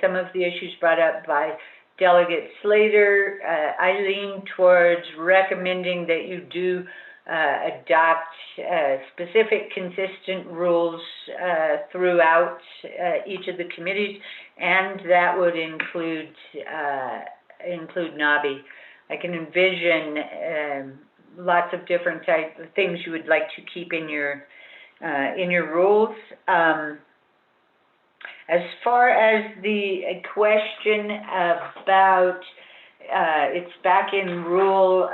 some of the issues brought up by Delegate Slater, I lean towards recommending that you do adopt specific, consistent rules throughout each of the committees, and that would include NABI. I can envision lots of different type of things you would like to keep in your rules. As far as the question about, it's back in rule,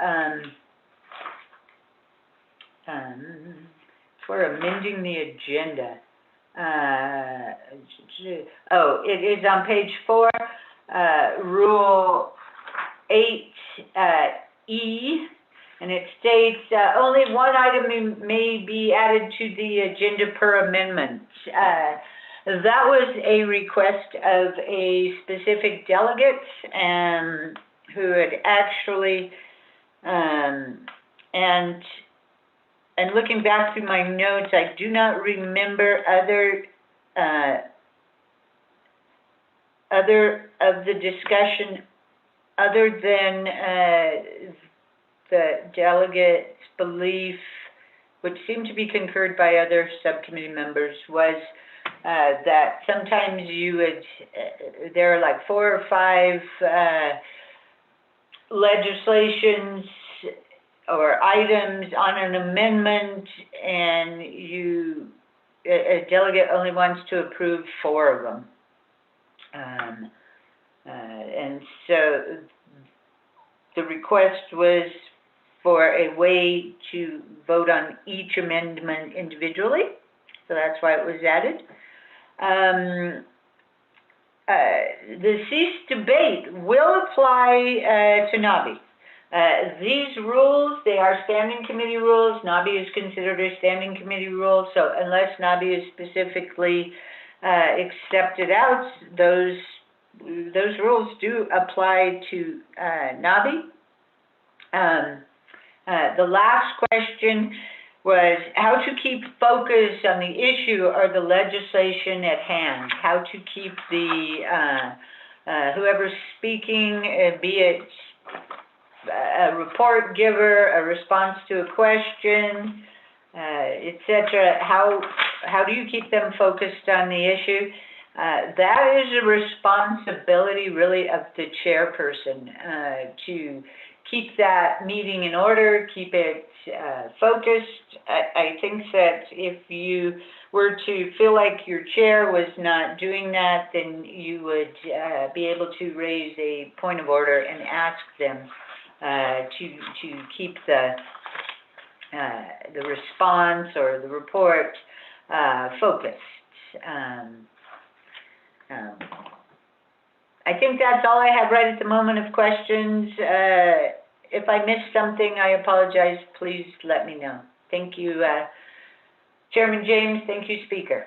we're amending the agenda. It is on page 4, rule 8E, and it states only one item may be added to the agenda per amendment. That was a request of a specific delegate who had actually, and looking back through my notes, I do not remember other of the discussion other than the delegate's belief, which seemed to be concurred by other subcommittee members, was that sometimes you would, there are like 4 or 5 legislations or items on an amendment, and a delegate only wants to approve 4 of them. And so the request was for a way to vote on each amendment individually, so that's why it was added. The cease debate will apply to NABI. These rules, they are standing committee rules. NABI is considered a standing committee rule, so unless NABI is specifically accepted out, those rules do apply to NABI. The last question was how to keep focus on the issue or the legislation at hand, how to keep the whoever's speaking, be it a report giver, a response to a question, etc. How do you keep them focused on the issue? That is a responsibility really of the chairperson to keep that meeting in order, keep it focused. I think that if you were to feel like your chair was not doing that, then you would be able to raise a point of order and ask them to keep the response or the report focused. I think that's all I have right at the moment of questions. If I missed something, I apologize. Please let me know. Thank you, Chairman James. Thank you, Speaker.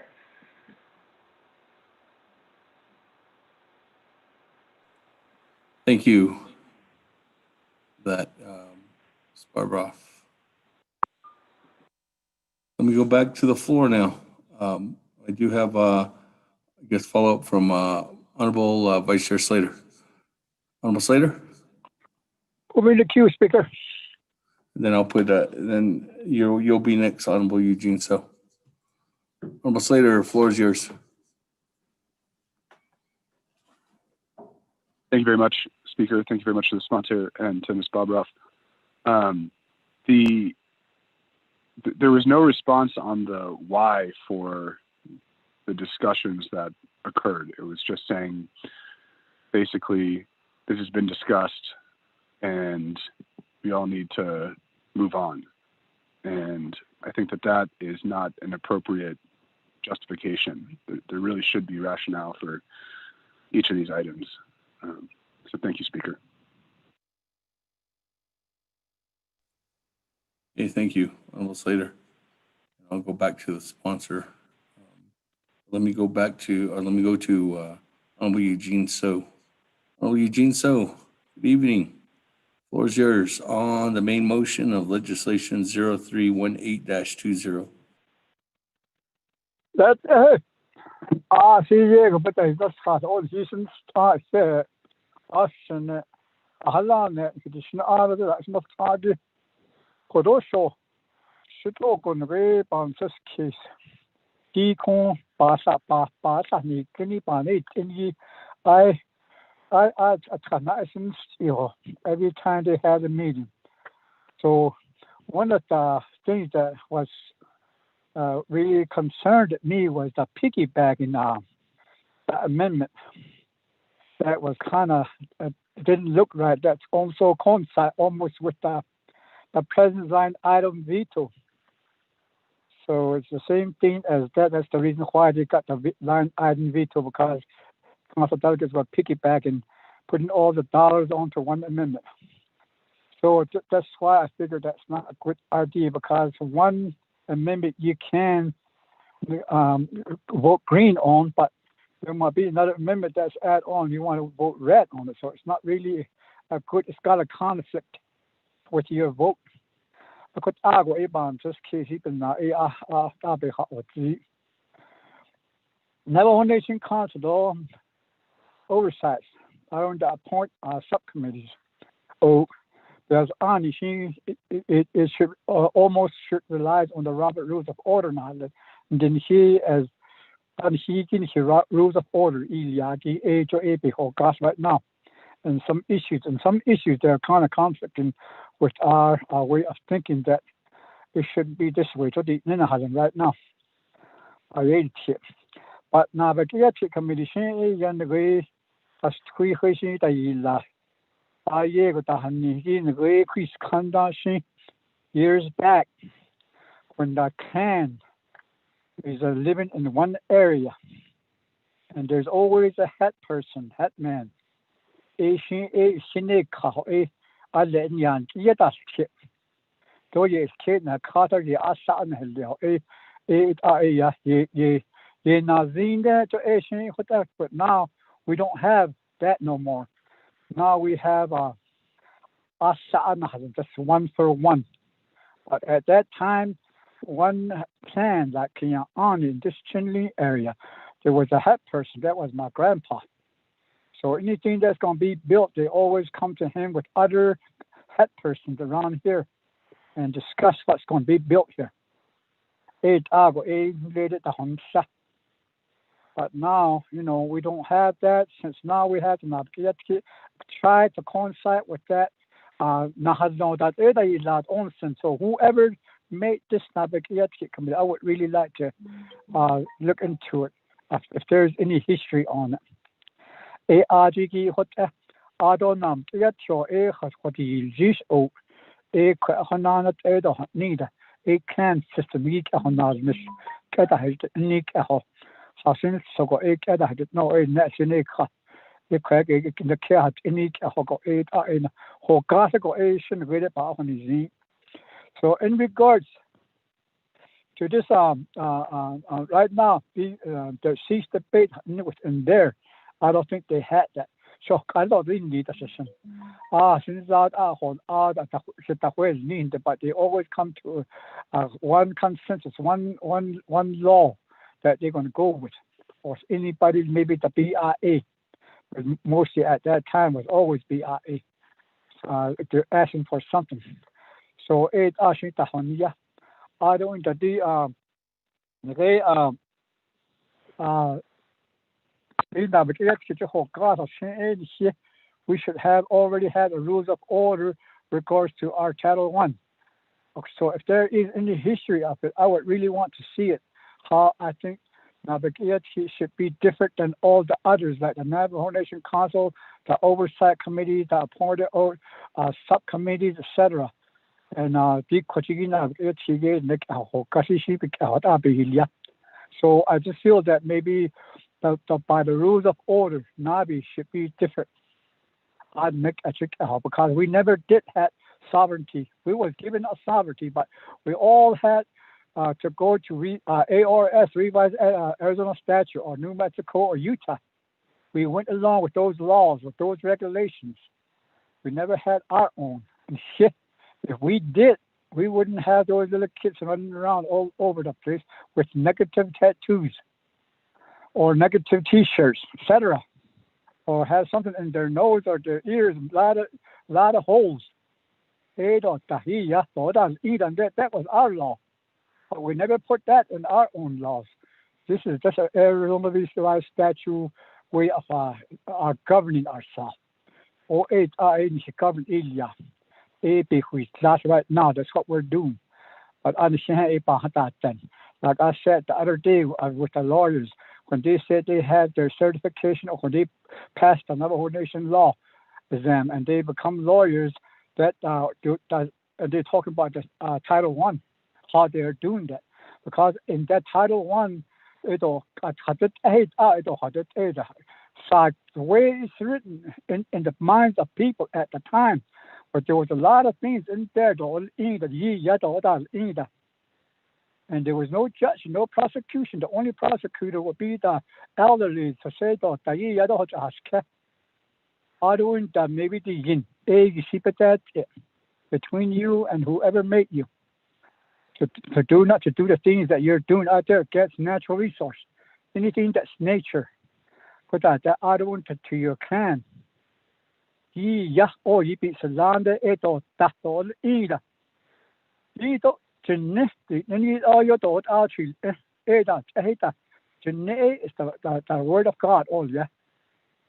Thank you for that, Ms. Barbara. Let me go back to the floor now. I do have, I guess, follow-up from Honorable Vice Chair Slater. Honorable Slater? Put me in the queue, Speaker. And then I'll put, then you'll be next, Honorable Eugene So. Honorable Slater, the floor is yours. Thank you very much, Speaker. Thank you very much to the sponsor and to Ms. Bobroff. There was no response on the why for the discussions that occurred. It was just saying, basically, this has been discussed and we all need to move on. And I think that that is not an appropriate justification. There really should be rationale for each of these items. So thank you, Speaker. Okay, thank you, Honorable Slater. I'll go back to the sponsor. Let me go to Honorable Eugene So. Honorable Eugene So, good evening. Floor is yours on the main motion of legislation 0318-20. That CJ but that's got all seasons Ashen Halan edition are that's not hard Kodosho should open way bounces case. Decon Basa Basa Nikini Bani Tingi I I kind of every time they had a meeting. So one of the things that was really concerned me was the piggybacking the amendment. That was kind of didn't look right. That's also coincide almost with the president's line item veto. So it's the same thing as that. That's the reason why they got the line item veto, because council delegates were piggybacking, putting all the dollars onto one amendment. So that's why I figured that's not a good idea, because one amendment you can vote green on, but there might be another amendment that's add on. You want to vote red on it. So it's not really a good, it's got a conflict with your vote. Because just case Navajo Nation Council oversight. I want to appoint subcommittees. Oh, there's it should almost should rely on the Robert Rules of Order now. And then he as he can rules of order right now. And some issues they're kind of conflicting with our way of thinking that it should be this way. So the right now. But Naabik'íyáti committee the way as years back when the can is living in one area and there's always a head person, head man. But now we don't have that no more. Now we have just one for one. But at that time, one plan that came on in this Chinle area, there was a head person. That was my grandpa. So anything that's going to be built, they always come to him with other head persons around here and discuss what's going to be built here. But now, we don't have that. Since now we have to try to coincide with that. So whoever made this Naabik'íyáti committee, I would really like to look into it if there's any history on it. It can system so in regards to this right now the cease debate within there, I don't think they had that. So I don't really need a session. But they always come to one consensus, one law that they're going to go with, or anybody, maybe the BIA, but mostly at that time was always BIA. They're asking for something. So I don't we should have already had a rules of order regards to our Title I. So if there is any history of it, I would really want to see it. How I think Naabik'íyáti should be different than all the others, like the Navajo Nation Council, the Oversight Committee, the appointed subcommittees, etc. And so I just feel that maybe by the rules of order, Nabi should be different. I'd make a check out because we never did have sovereignty. We was given a sovereignty, but we all had to go to ARS, Revised Arizona Statute, or New Mexico or Utah. We went along with those laws, with those regulations. We never had our own. And shit, if we did, we wouldn't have those little kids running around all over the place with negative tattoos or negative T-shirts, etc., or have something in their nose or their ears, a lot of holes. That was our law, but we never put that in our own laws. This is just an Arizona Revised Statute way of governing ourselves. Or govern Ilya. That's right now, that's what we're doing. But like I said the other day with the lawyers, when they said they had their certification or when they passed the Navajo Nation law exam and they become lawyers, that they're talking about the Title I, how they're doing that. Because in that Title I, the way it's written in the minds of people at the time, but there was a lot of things in there, and there was no judge, no prosecution. The only prosecutor would be the elderly to say maybe the yin between you and whoever made you. To do the things that you're doing out there against natural resource. Anything that's nature. Put that other one to your clan. Ye be salanda eto tatol ida. Ito Jenne all your thought actually Eda Jenne is the word of God, all yeah.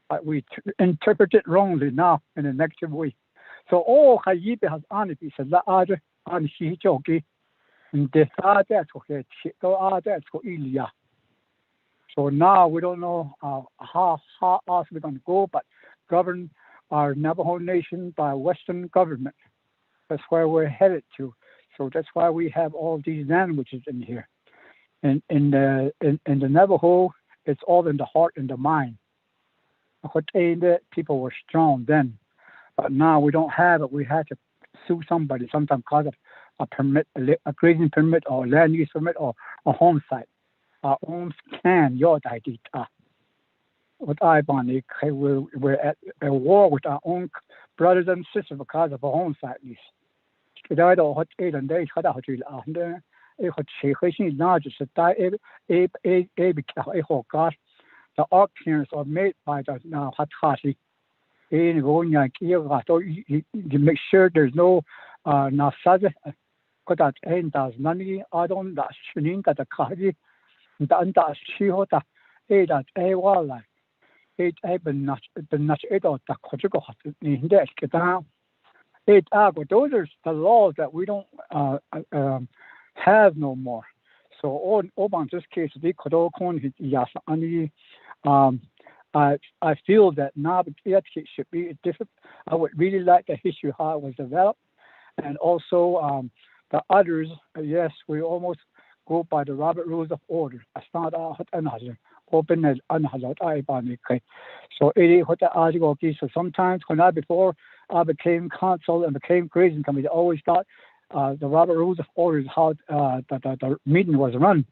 But we interpret it wrongly now in a negative way. So all Hayibe has on it is a lot on she jogi. So now we don't know how else we're going to go, but govern our Navajo Nation by Western government. That's where we're headed to. So that's why we have all these languages in here. In the Navajo, it's all in the heart and the mind. People were strong then, but now we don't have it. We had to sue somebody sometimes because of a permit, a grazing permit, or land use permit, or a home site. Our own clan, we're at a war with our own brothers and sisters because of a home site lease. The ark clearance are made by the Hatasi. You make sure there's no Nasaja. That ain't does none. I don't that shinin that the Kaji. That Shihota. That a wildlife. It been not it or the Kojuko in that get down. Those are the laws that we don't have no more. So on this case, they could all con yes only. I feel that Naabik'íyáti should be different. I would really like the history how it was developed, and also the others. Yes, we almost go by the Robert Rules of Order. Open as so it is what the article is. So sometimes before I became consul and became grazing committee, I always thought the Robert Rules of Order is how the meeting was run.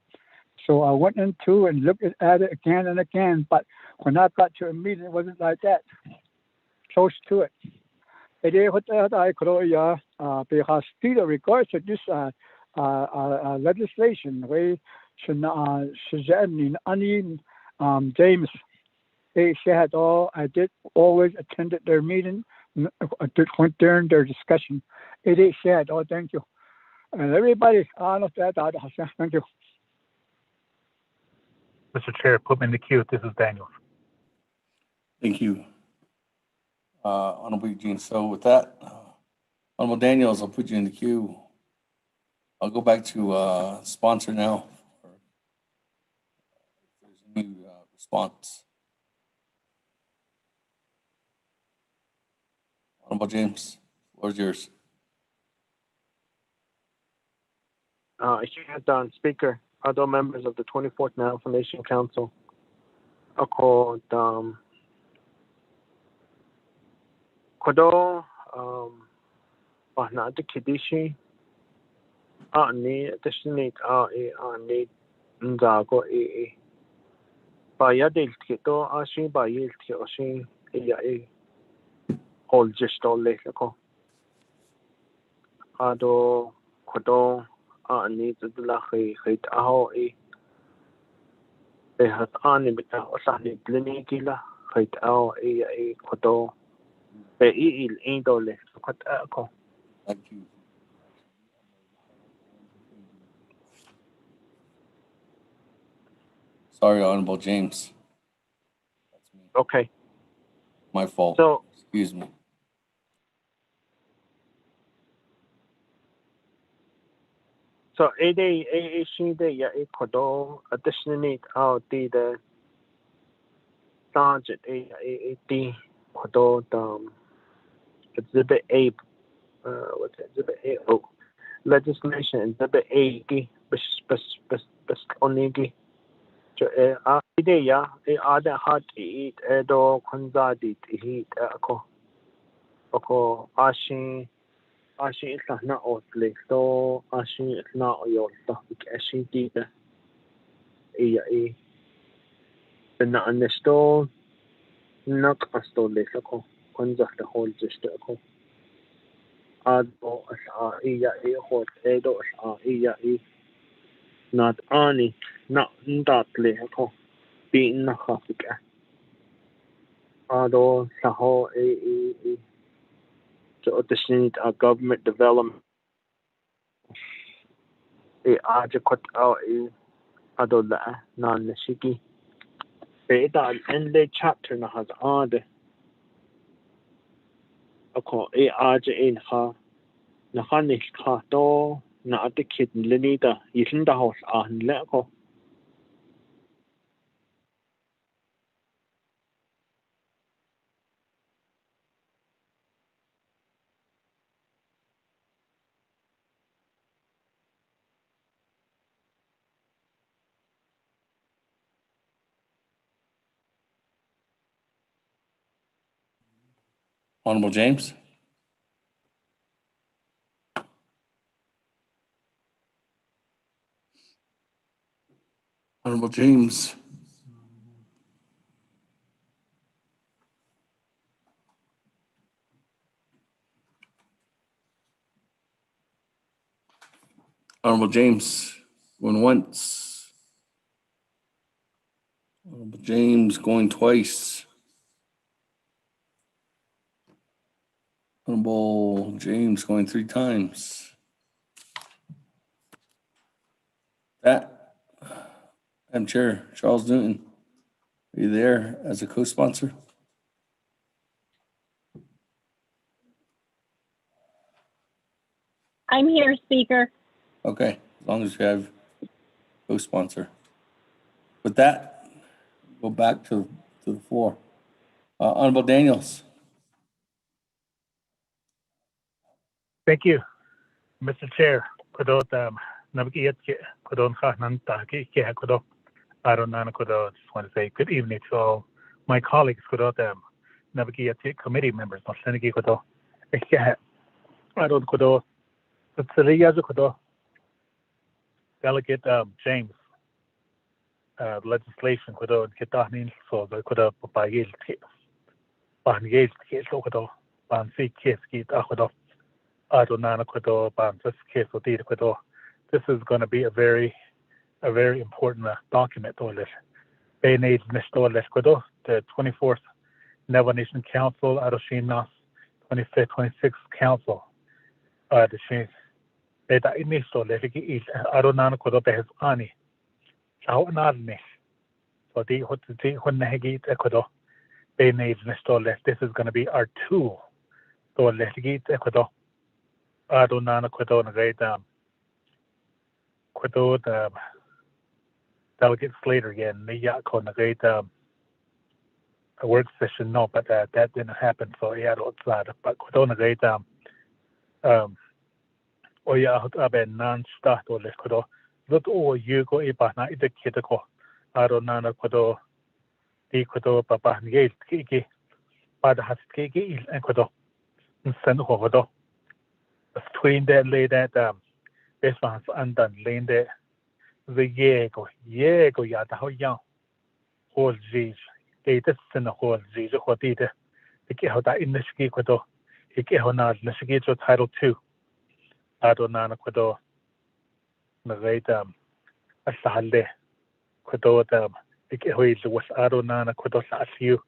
So I went into and looked at it again and again, but when I got to a meeting, it wasn't like that. Close to it. It is what I could because still regards to this legislation, we should James, they said, I did always attended their meeting, went during their discussion. It is said, thank you. And everybody, thank you. Mr. Chair, put me in the queue. This is Daniel. Thank you, Honorable Eugene. So with that, Honorable Daniels, I'll put you in the queue. I'll go back to sponsor now. If there's any response. Honorable James, where's yours? Speaker, other members of the 24th Navajo Nation Council. Ako kodo na kidishi ni tishnik ni ndago ba ya del kito ashi ba yel kito ashi ya ol gestol le ko ado kodo ni tudla khit aho hat ani bita osani kliniki la khit aho kodo be il indole ko. Thank you. Sorry, Honorable James. That's me. Okay. My fault. So, excuse me. so a she de ya a kodo additionally out the sergeant a d kodo exhibit A what's it, exhibit A legislation exhibit A bas onigi a idea a other hard eat edo konzadi eat ako ashi isla na otle so ashi isla oyolta ashi dita e na anesto nak astole ako konza the whole just ako ado asa iya hot edo asa iya not ani not ndatle ako bin na hafika ado saho so this need a government development adequate ado la non nashiki beta and the chapter na has ade ako in ha na hanik ha to na atikit lenita yisinda house le ako Honorable James. Honorable James. Honorable James, going once. Honorable James going twice. Honorable James going 3 times. That, Madam Chair, Charles Newton, are you there as a co-sponsor? I'm here, Speaker. Okay, as long as you have co-sponsor. With that, go back to the floor. Honorable Daniels. Thank you, Mr. Chair. Kudot Naabik'íyáti kudon khananta ki kudo. I don't know kudo. Just want to say good evening to all my colleagues. Kudot Naabik'íyáti committee members. Masleniki kudo. I don't kudo. Tsaliyazu kudo. Delegate James. Legislation kudo kitahnin so the kudo papayil Bangil so kudo Bansi Kiski kudo. This is going to be a very important document. The 24th Navajo Nation Council, Aroshinas, 25th, 26th Council. The Beta Inisto, Lefiki, Aronana Kodo Ani. How anadnish. So the Honahigi Ecuador, Benage Nestoles. This is going to be our tool. So Lefiki Ecuador. Adonana Quidona Great Quidod Delegate Slater again, Niyako Great a work session, no, but that didn't happen, so he had outside. But Quidona Great Oya Aben non start or less Quido. Not all you go Ibana the Kitako Adonana Quido the Quido Papa Gate Kiki Bad has Kiki and Quido and send Hodo. Between that lay that this one's undone lane there the yego yada how young whole G's they just in the whole G's what did the get how that in the ski quado he get how not the ski to title 2 Adonana quado the great a salde quado the get how is was Adonana quado as you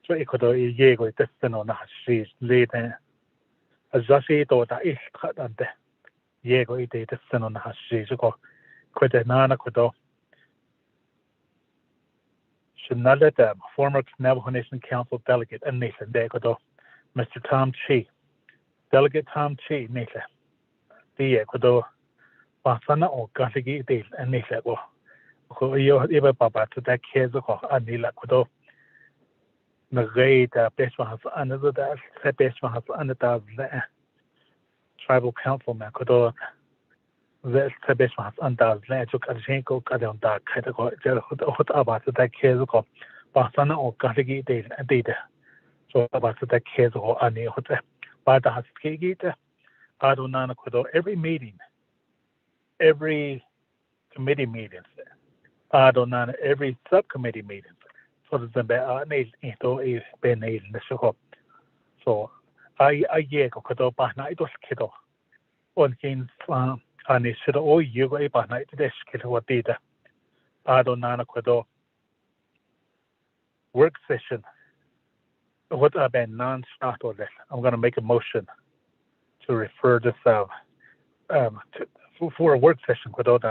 so it quado yego just in on that she's later as I thought that is cut on the Yego ide the son on the hashi go quite nana quado Shanalata, former Navajo Nation Council delegate, and Nathan Dekodo, Mr. Tom Chi, Delegate Tom Chi, Nathan, the Ecuador, Basana or Gashigi Dale, and Nathan, who you ever Baba to that case of Anila Kudo. The best one has another that best one has another tribal councilman Kudo. The best one has under Lajuk Arjenko Kadonda Katago, what about that case of Basana or Gashigi Dale and Data. So about that case of Ani Hotel. But has Kigita, Adonana Kudo, every meeting, every committee meetings, Adonana, every subcommittee meeting. So the nail into is Ben nail in the show. So I Kudo Bana, it was kiddo. On Kings, and it should all you go by night to this kiddo what data. Adonana Kudo work session. What have been non-start or less? I'm going to make a motion to refer this for a work session because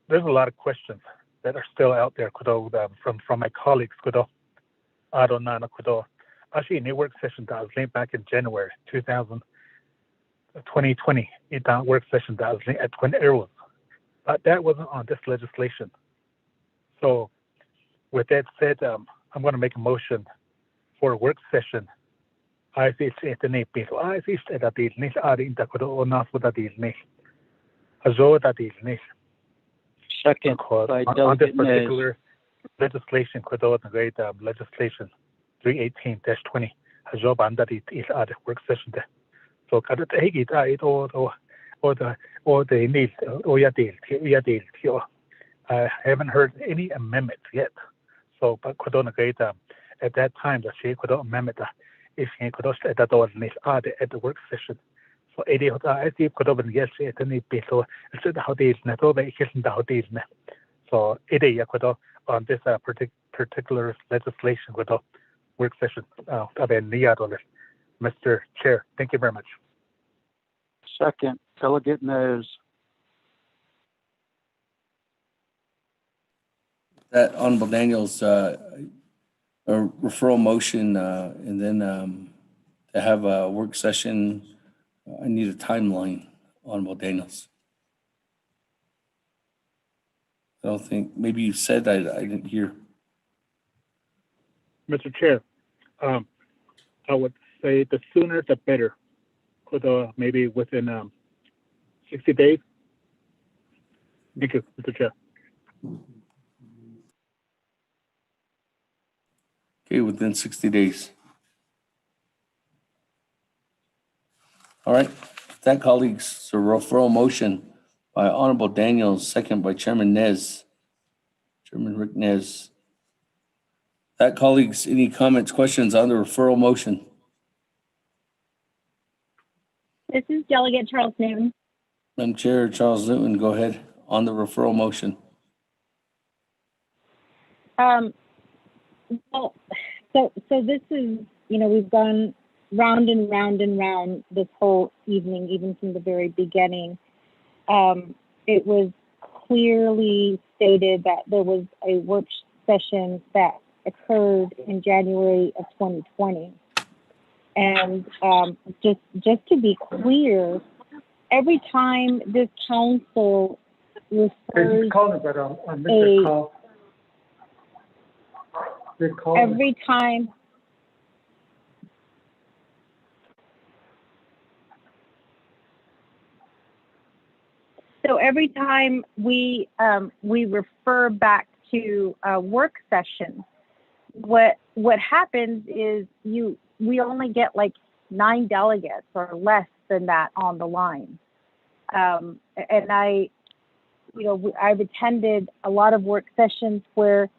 there's a lot of questions that are still out there from my colleagues. Actually, in a work session that was linked back in January 2020, in that work session that was linked at Twin Arrows, but that wasn't on this legislation. So, with that said, I'm going to make a motion for a work session. I see it's the name people. I see that the niche are in the Kudo or not for the niche. Azo that is niche. Second, by on this Delegate particular legislation, Kudo and great legislation 318-20. Azo banda is at the work session there. So kada take it or the need or ya deal. I haven't heard any amendment yet. So, but Kudo and great at that time the she Kudo amendment. If he could also at the work session. So, I see could have been yes, at any bit so how days net over the how days net. So, on this particular legislation with the work session. Mr. Chair, thank you very much. Second, Delegate Nez. That Honorable Daniels, a referral motion, and then to have a work session. I need a timeline, Honorable Daniels. I don't think, maybe you said I didn't hear. Mr. Chair, I would say the sooner the better. Could maybe within 60 days. Thank you, Mr. Chair. Okay, within 60 days. All right, that colleagues, so referral motion by Honorable Daniels, second by Chairman Nez, Chairman Rick Nez. That colleagues, any comments, questions on the referral motion? This is Delegate Charles Newton. Madam Chair, Charles Newton, go ahead on the referral motion. Well, so this is, we've gone round and round and round this whole evening, even from the very beginning. It was clearly stated that there was a work session that occurred in January of 2020. And just to be clear, every time this council refers every time so every time we refer back to a work session, what happens is we only get like 9 delegates or less than that on the line. And I've attended a lot of work sessions where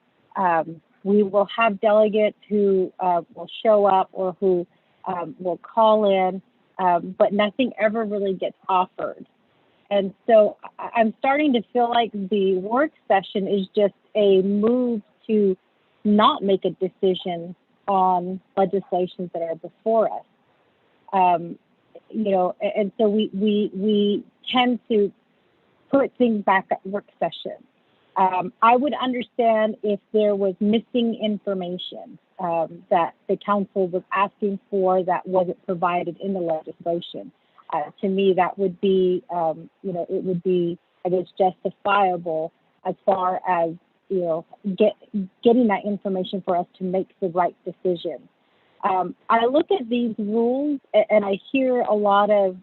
we will have delegates who will show up or who will call in, but nothing ever really gets offered. And so I'm starting to feel like the work session is just a move to not make a decision on legislations that are before us. And so we tend to put things back at work session. I would understand if there was missing information that the council was asking for that wasn't provided in the legislation. To me, that would be, it would be, I guess, justifiable as far as, getting that information for us to make the right decision. I look at these rules and I hear a lot of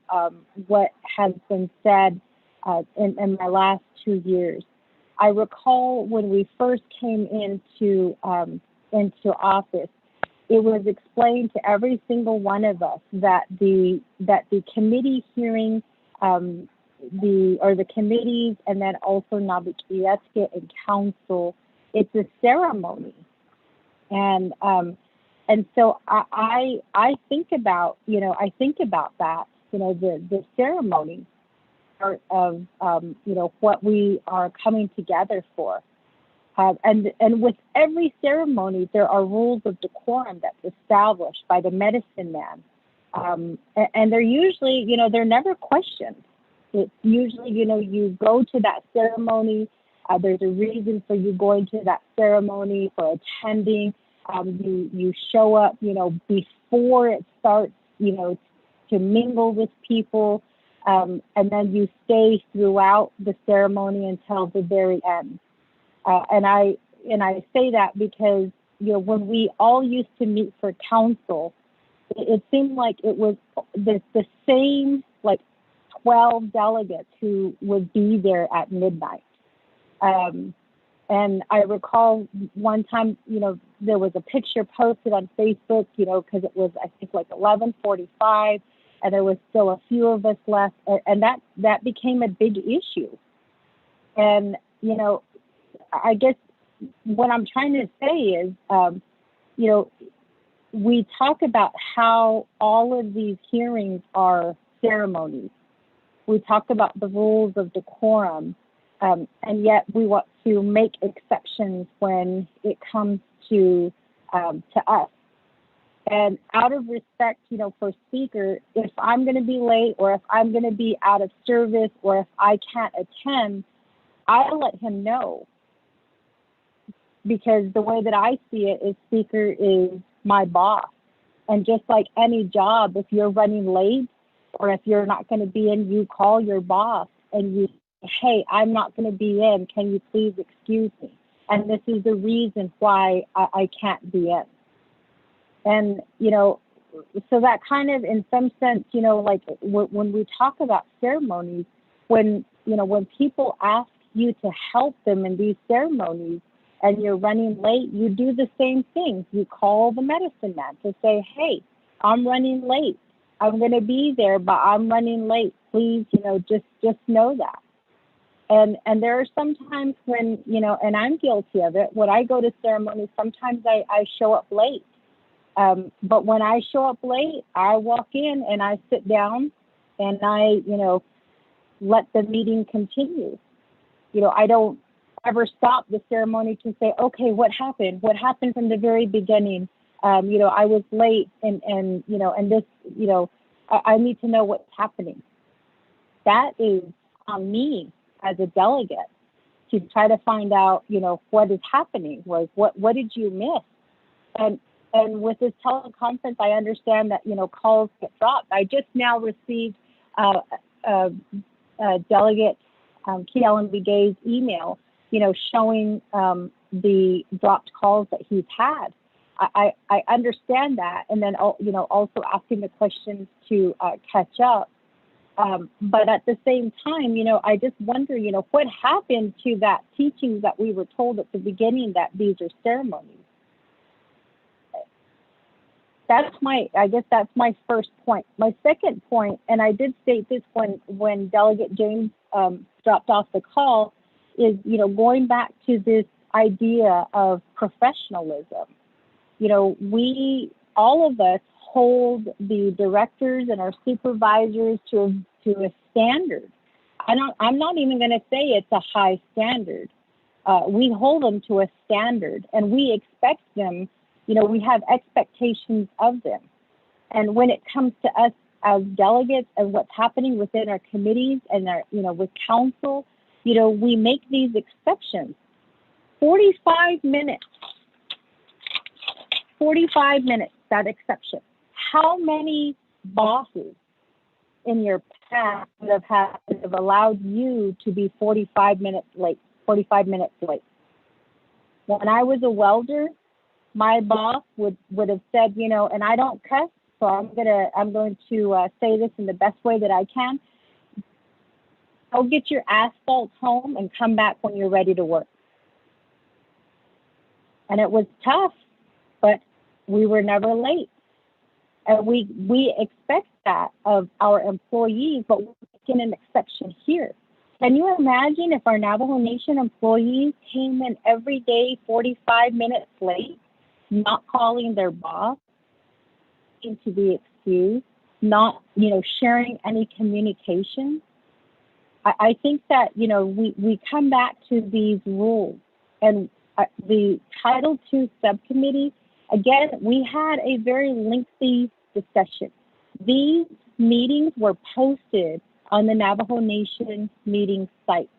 what has been said in my last 2 years. I recall when we first came into office, it was explained to every single one of us that the committee hearing, the committees, and then also Naabik'íyáti and council, it's a ceremony, and so I think about that, the ceremony part of what we are coming together for. And with every ceremony, there are rules of decorum that's established by the medicine man. And they're usually, they're never questioned. It's usually, you go to that ceremony, there's a reason for you going to that ceremony, for attending. You show up, before it starts, to mingle with people. And then you stay throughout the ceremony until the very end. And I say that because, when we all used to meet for council, it seemed like it was the same, 12 delegates who would be there at midnight. And I recall one time, there was a picture posted on Facebook, because it was, I think, 11:45, and there was still a few of us left, and that became a big issue. And, I guess what I'm trying to say is, we talk about how all of these hearings are ceremonies. We talk about the rules of decorum, and yet we want to make exceptions when it comes to us. And out of respect, for speaker, if I'm going to be late, or if I'm going to be out of service, or if I can't attend, I'll let him know. Because the way that I see it is, speaker is my boss. And just like any job, if you're running late, or if you're not going to be in, you call your boss and you say, hey, I'm not going to be in. Can you please excuse me? And this is the reason why I can't be in. And, so that kind of, in some sense, when we talk about ceremonies, when people ask you to help them in these ceremonies and you're running late, you do the same thing. You call the medicine man to say, hey, I'm running late. I'm going to be there, but I'm running late. Please, just know that. And there are some times when, and I'm guilty of it, when I go to ceremonies, sometimes I show up late. But when I show up late, I walk in and I sit down and I, let the meeting continue. I don't ever stop the ceremony to say, okay, what happened? What happened from the very beginning? I was late and this, I need to know what's happening. That is on me as a delegate to try to find out, what is happening. What did you miss? And with this teleconference, I understand that, calls get dropped. I just now received Delegate Kealan Begay's email, showing the dropped calls that he's had. I understand that, and then also asking the questions to catch up. But at the same time, I just wonder, what happened to that teaching that we were told at the beginning that these are ceremonies. That's my first point. My second point, and I did state this when Delegate James dropped off the call, is, going back to this idea of professionalism. We, all of us, hold the directors and our supervisors to a standard. I'm not even going to say it's a high standard. We hold them to a standard, and we expect them. We have expectations of them. And when it comes to us as delegates and what's happening within our committees and our, with council, we make these exceptions. 45 minutes. 45 minutes, that exception. How many bosses in your past would have allowed you to be 45 minutes late? 45 minutes late. When I was a welder, my boss would have said, you know, and I don't cuss, so I'm going to say this in the best way that I can. Go get your asphalt home and come back when you're ready to work. And it was tough, but we were never late. And we expect that of our employees, but we're making an exception here. Can you imagine if our Navajo Nation employees came in every day 45 minutes late, not calling their boss, to be excused, not, you know, sharing any communication? I think that, you know, we come back to these rules, and the Title II subcommittee, again, we had a very lengthy discussion. These meetings were posted on the Navajo Nation meeting site.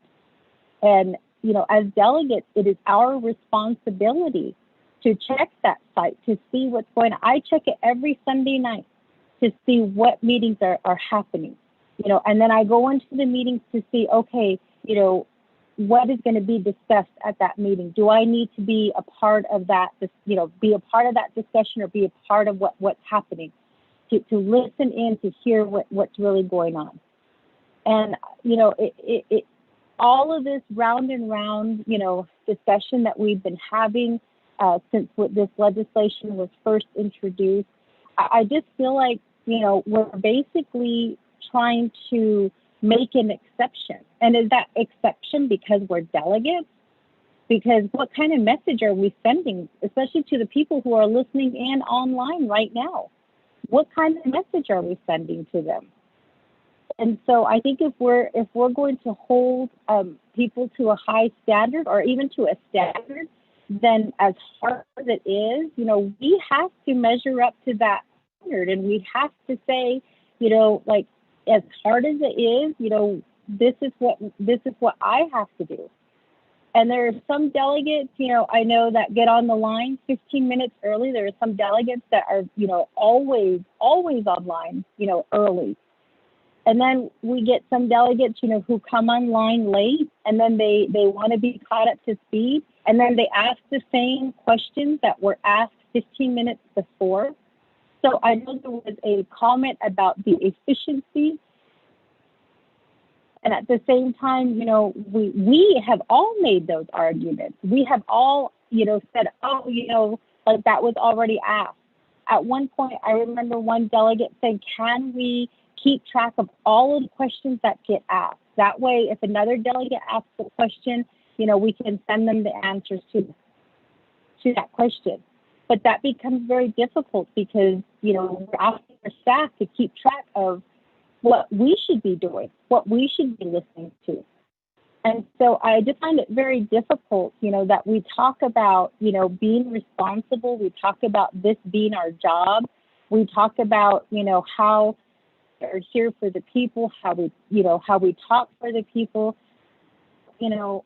And, you know, as delegates, it is our responsibility to check that site, to see what's going on. I check it every Sunday night to see what meetings are happening, you know, and then I go into the meetings to see, okay, you know, what is going to be discussed at that meeting? Do I need to be a part of that, you know, be a part of that discussion, or be a part of what's happening, to listen in, to hear what's really going on? And, you know, it all of this round and round, you know, discussion that we've been having since this legislation was first introduced, I just feel like, you know, we're basically trying to make an exception. And is that exception because we're delegates? Because what kind of message are we sending, especially to the people who are listening in online right now? What kind of message are we sending to them? And so I think if we're going to hold people to a high standard, or even to a standard, then as hard as it is, you know, we have to measure up to that standard, and we have to say, you know, like, as hard as it is, you know, this is what I have to do. And there are some delegates, you know, I know that get on the line 15 minutes early. There are some delegates that are, you know, always online, you know, early. And then we get some delegates, you know, who come online late, and then they want to be caught up to speed. And then they ask the same questions that were asked 15 minutes before. So I know there was a comment about the efficiency. And at the same time, you know, we have all made those arguments. We have all, you know, said, oh, you know, like that was already asked. At one point, I remember one delegate saying, can we keep track of all of the questions that get asked? That way, if another delegate asks a question, you know, we can send them the answers to that question. But that becomes very difficult because, you know, we're asking our staff to keep track of what we should be doing, what we should be listening to. And so I just find it very difficult, you know, that we talk about, you know, being responsible. We talk about this being our job. We talk about, you know, how we're here for the people, how we talk for the people. You know,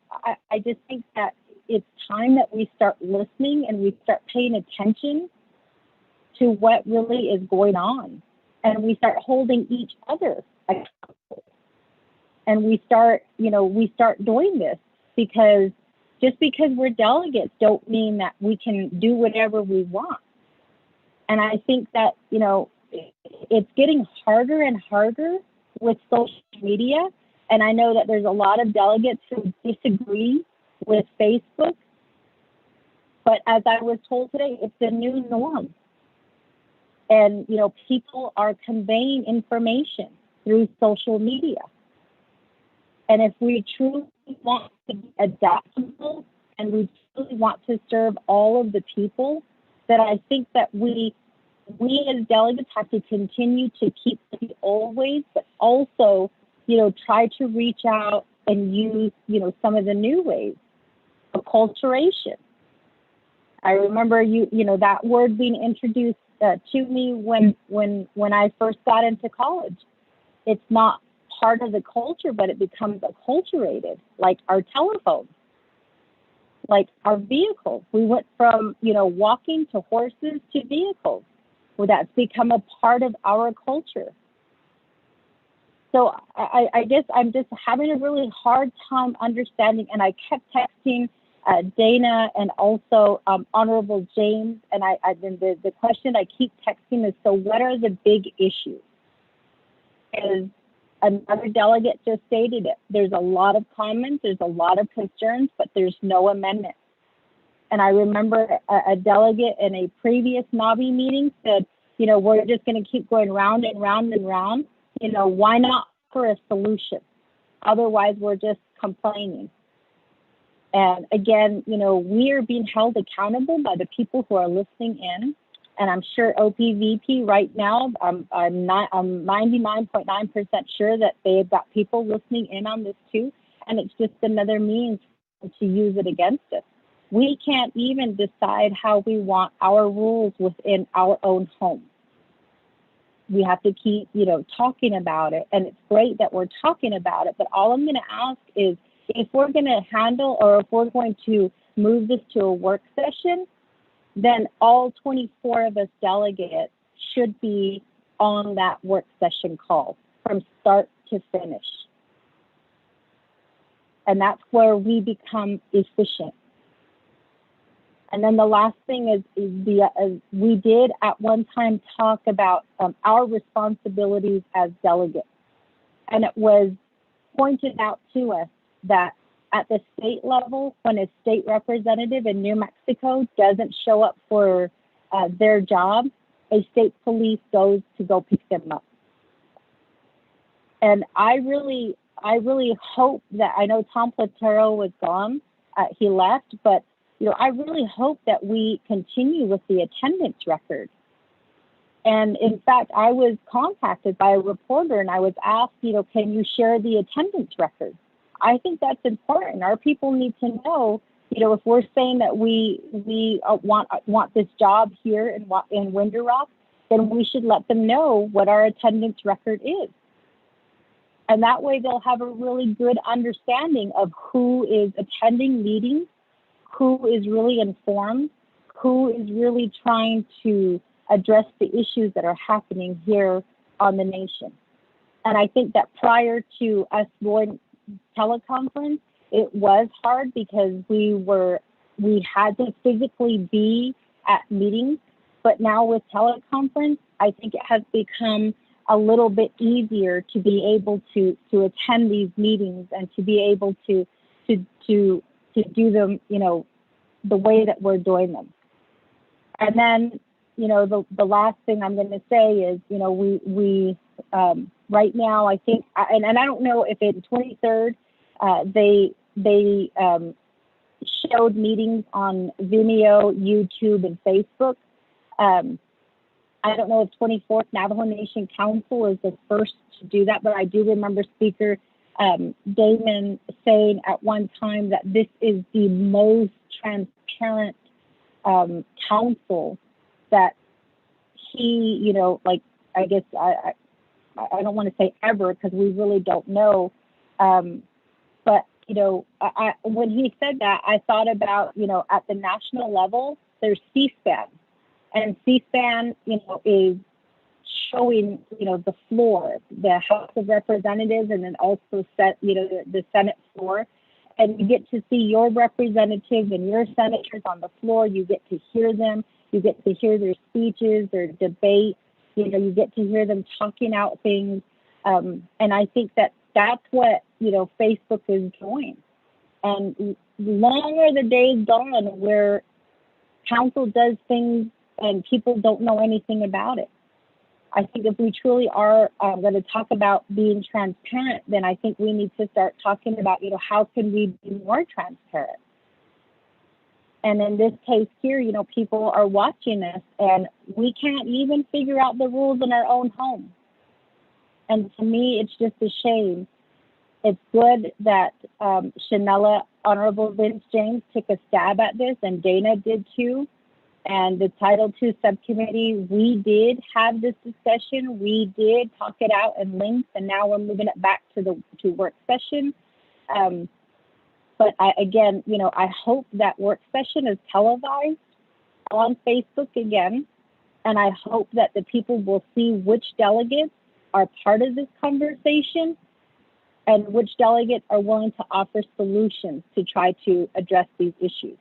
I just think that it's time that we start listening and we start paying attention to what really is going on. And we start holding each other accountable. And we start doing this, because just because we're delegates don't mean that we can do whatever we want. And I think that, you know, it's getting harder and harder with social media. And I know that there's a lot of delegates who disagree with Facebook. But as I was told today, it's the new norm. And, you know, people are conveying information through social media. And if we truly want to be adaptable and we truly want to serve all of the people, then I think that we as delegates have to continue to keep the old ways, but also, you know, try to reach out and use, you know, some of the new ways. Acculturation. I remember you know, that word being introduced to me when I first got into college. It's not part of the culture, but it becomes acculturated, like our telephones. like our vehicles. We went from, walking to horses to vehicles. Well, that's become a part of our culture. So I guess I'm just having a really hard time understanding, and I kept texting Dana and also Honorable James, and the question I keep texting is, so what are the big issues? As another delegate just stated it, there's a lot of comments, there's a lot of concerns, but there's no amendment. And I remember a delegate in a previous NABI meeting said, we're just going to keep going round and round and round. Why not for a solution? Otherwise, we're just complaining. And again, we are being held accountable by the people who are listening in. And I'm sure OPVP right now, I'm 99.9% sure that they've got people listening in on this too. And it's just another means to use it against us. We can't even decide how we want our rules within our own home. We have to keep, talking about it. And it's great that we're talking about it. But all I'm going to ask is, if we're going to handle, or if we're going to move this to a work session, then all 24 of us delegates should be on that work session call from start to finish. And that's where we become efficient. And then the last thing is we did at one time talk about our responsibilities as delegates. And it was pointed out to us that at the state level, when a state representative in New Mexico doesn't show up for their job, a state police goes to go pick them up. And I really hope that, I know Tom Platero was gone, he left, but I really hope that we continue with the attendance record. And in fact, I was contacted by a reporter and I was asked, can you share the attendance record? I think that's important. Our people need to know, if we're saying that we want this job here in Window Rock, then we should let them know what our attendance record is. And that way they'll have a really good understanding of who is attending meetings, who is really informed, who is really trying to address the issues that are happening here on the nation. And I think that prior to us going teleconference, it was hard because we had to physically be at meetings, but now with teleconference, I think it has become a little bit easier to be able to attend these meetings and to be able to do them, the way that we're doing them. And then, the last thing I'm going to say is, we right now, I think, and I don't know if in 23rd, they showed meetings on Vimeo, YouTube, and Facebook. I don't know if 24th Navajo Nation Council is the first to do that, but I do remember Speaker Damon saying at one time that this is the most transparent council that he, I guess I don't want to say ever because we really don't know. But, when he said that, I thought about, at the national level, there's C-SPAN. And C-SPAN, is showing, the floor, the House of Representatives, and then also the Senate floor. And you get to see your representatives and your senators on the floor. You get to hear them. You get to hear their speeches, their debate. You get to hear them talking out things. And I think that that's what, Facebook is doing. And long are the days gone where council does things and people don't know anything about it. I think if we truly are going to talk about being transparent, then I think we need to start talking about, how can we be more transparent? And in this case here, people are watching us and we can't even figure out the rules in our own home. And to me, it's just a shame. It's good that Shanella, Honorable Vince James, took a stab at this, and Dana did too. And the Title II subcommittee, we did have this discussion. We did talk it out in length, and now we're moving it back to work session. But again, I hope that work session is televised on Facebook again. And I hope that the people will see which delegates are part of this conversation and which delegates are willing to offer solutions to try to address these issues.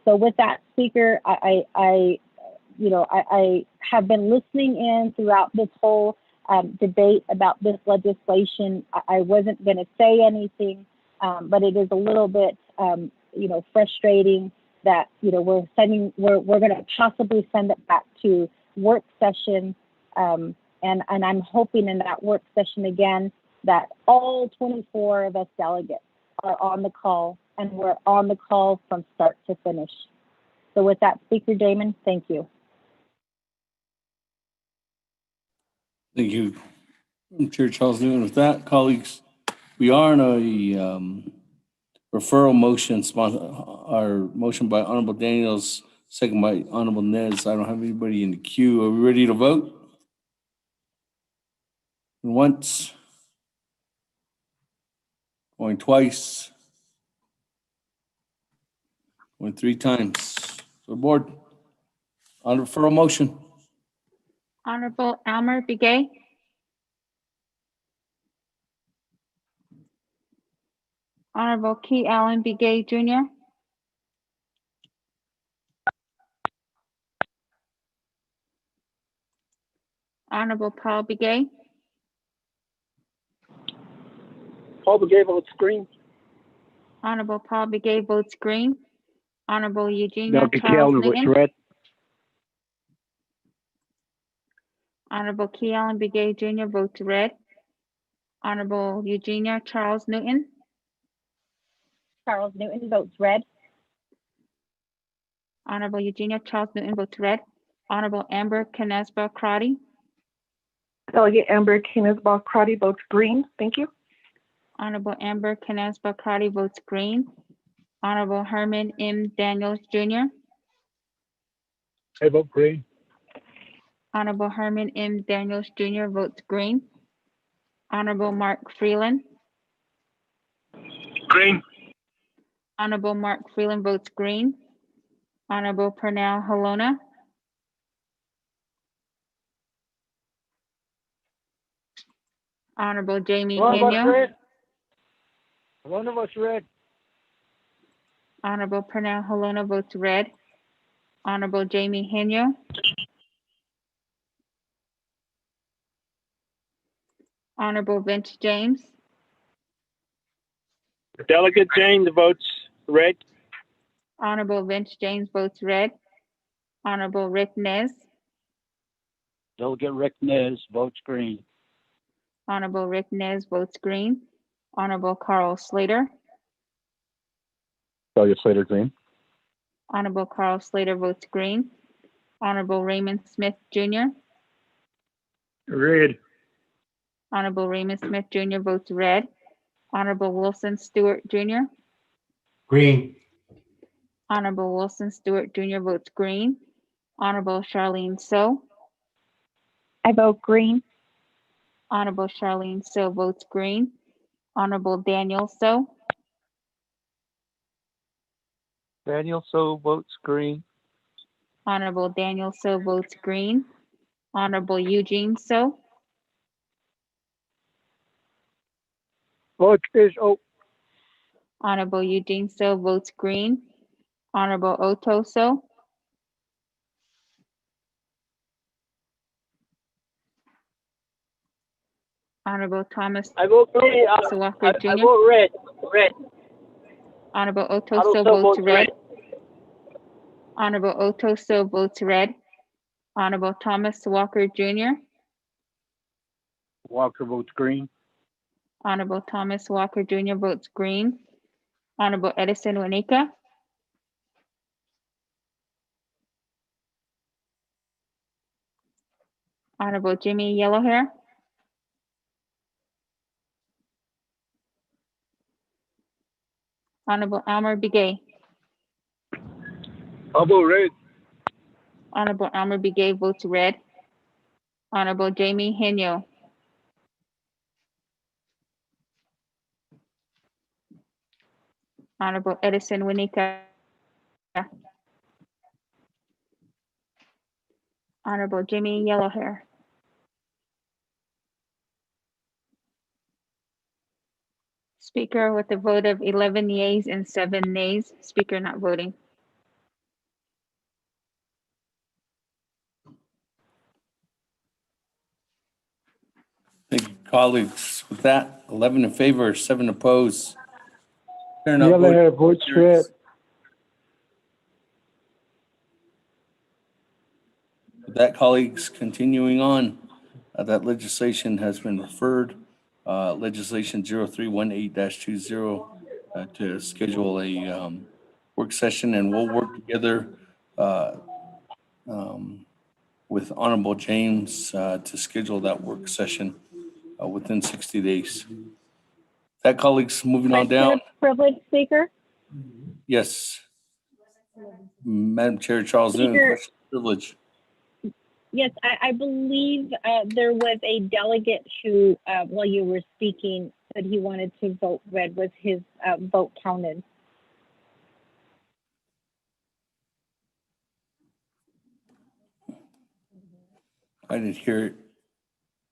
So with that, Speaker, I have been listening in throughout this whole debate about this legislation. I wasn't going to say anything, but it is a little bit, frustrating that we're going to possibly send it back to work session, and I'm hoping in that work session again that all 24 of us delegates are on the call, and we're on the call from start to finish. So with that, Speaker Damon, thank you. Thank you, Chair Charles Newton. With that, colleagues, we are on a referral motion, our motion by Honorable Daniels, second by Honorable Nez. I don't have anybody in the queue. Are we ready to vote? Once, going twice, going three times. So board, on referral motion. Honorable Elmer Begay. Honorable Key Allen Begay Jr. Honorable Paul Begay. Paul Begay votes green. Honorable Paul Begay votes green. Honorable Eugenia Dr. Charles Calvin votes Newton. red. Honorable Key Allen Begay Jr. votes red. Honorable Eugenia Charles Newton. Charles Newton votes red. Honorable Eugenia Charles Newton votes red. Honorable Amber Canesba Crotty. Delegate Amber Canesba Crotty votes green. Thank you. Honorable Amber Canesba Crotty votes green. Honorable Herman M. Daniels Jr. I vote green. Honorable Herman M. Daniels Jr. votes green. Honorable Mark Freeland. Green. Honorable Mark Freeland votes green. Honorable Pernell Halona. Honorable Jamie Henyo. Halona votes red. Honorable Pernell Halona votes red. Honorable Jamie Henyo. Honorable Vince James. Delegate James votes red. Honorable Vince James votes red. Honorable Rick Nez. Delegate Rick Nez votes green. Honorable Rick Nez votes green. Honorable Carl Slater. Delegate Slater, green. Honorable Carl Slater votes green. Honorable Raymond Smith Jr. Red. Honorable Raymond Smith Jr. votes red. Honorable Wilson Stewart Jr. Green. Honorable Wilson Stewart Jr. votes green. Honorable Charlene So. I vote green. Honorable Charlene So votes green. Honorable Daniel So. Daniel So votes green. Honorable Daniel So votes green. Honorable Eugene So. Vote is open. Honorable Eugene So votes green. Honorable Otto So. Honorable Thomas I vote green. Walker Jr. I vote red. Red. Honorable Otto Otto So So votes votes red. red. Honorable Otto So votes red. Honorable Thomas Walker Jr. Walker votes green. Honorable Thomas Walker Jr. votes green. Honorable Edison Wanika. Honorable Jimmy Yellowhair. Honorable Elmer Begay. I vote red. Honorable Elmer Begay votes red. Honorable Jamie Henyo. Honorable Edison Winika. Honorable Jimmy Yellowhair. Speaker with a vote of 11 yeas and 7 nays. Speaker not voting. Thank you, colleagues. With that, 11 in favor, 7 opposed. Chair not voting. Yellowhair votes red. With that, colleagues, continuing on, that legislation has been referred, legislation 0318-20, to schedule a work session, and we'll work together with Honorable James to schedule that work session within 60 days. That, colleagues, moving on down. Privilege, Speaker. Yes. Madam Chair, Charles Noon, Speaker. question privilege. Yes, I believe there was a delegate who, while you were speaking, said he wanted to vote red. Was his vote counted? I didn't hear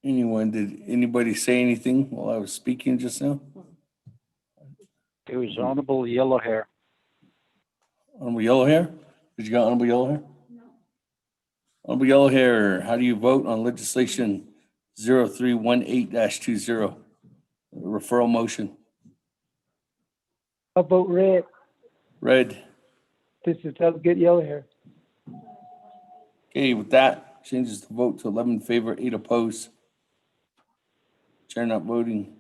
anyone. Did anybody say anything while I was speaking just now? It was Honorable Yellowhair. Honorable Yellowhair? Did you got Honorable Yellowhair? Honorable Yellowhair, how do you vote on legislation 0318-20? Referral motion. I'll vote red. Red. This is Delegate Yellowhair. Okay, with that, changes the vote to 11 in favor, 8 opposed. Chair not voting.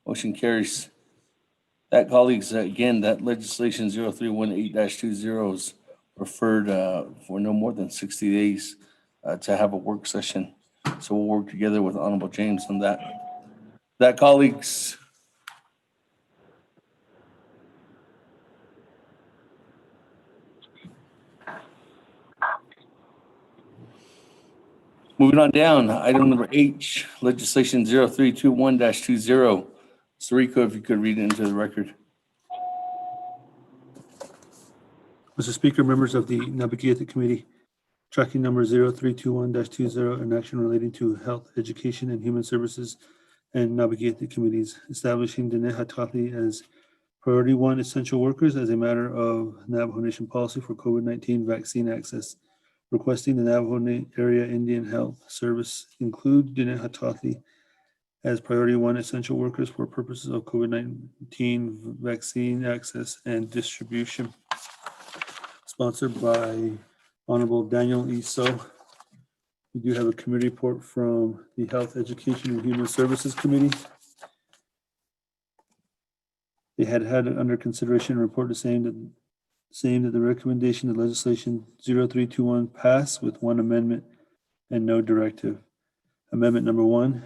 Motion carries. That, colleagues, again, that legislation 0318-20 is referred for no more than 60 days to have a work session. So we'll work together with Honorable James on that. That, colleagues. Moving on down, item number H, legislation 0321-20. Sariko, if you could read it into the record. Mr. Speaker, members of the Naabik'íyáti Committee, tracking number 0321-20, an action relating to health, education, and human services and Naabik'íyáti committees, establishing Diné Hatali as priority 1 essential workers as a matter of Navajo Nation policy for COVID-19 vaccine access, requesting the Navajo Area Indian Health Service include Diné Hatali as priority 1 essential workers for purposes of COVID-19 vaccine access and distribution. Sponsored by Honorable Daniel Iso. We do have a committee report from the Health, Education, and Human Services Committee. They had it under consideration and report saying that the recommendation of legislation 0321 pass with 1 amendment and no directive. Amendment number 1.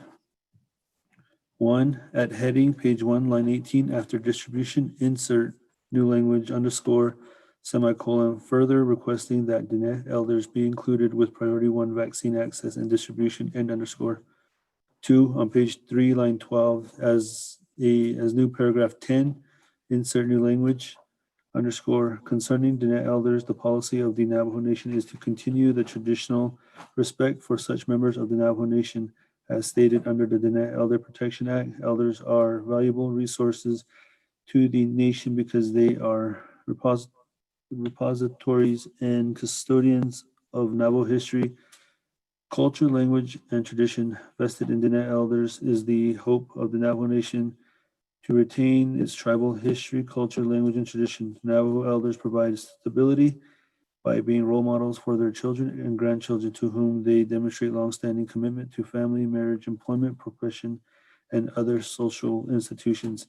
1, at heading, page 1, line 18, after distribution, insert new language _ semicolon, further requesting that Diné elders be included with priority 1 vaccine access and distribution, end _ 2, on page 3, line 12, as new paragraph 10, insert new language _ concerning Diné elders, the policy of the Navajo Nation is to continue the traditional respect for such members of the Navajo Nation as stated under the Diné Elder Protection Act. Elders are valuable resources to the nation because they are repositories and custodians of Navajo history, culture, language, and tradition. Vested in Diné elders is the hope of the Navajo Nation to retain its tribal history, culture, language, and tradition. Navajo elders provide stability by being role models for their children and grandchildren, to whom they demonstrate longstanding commitment to family, marriage, employment, profession, and other social institutions.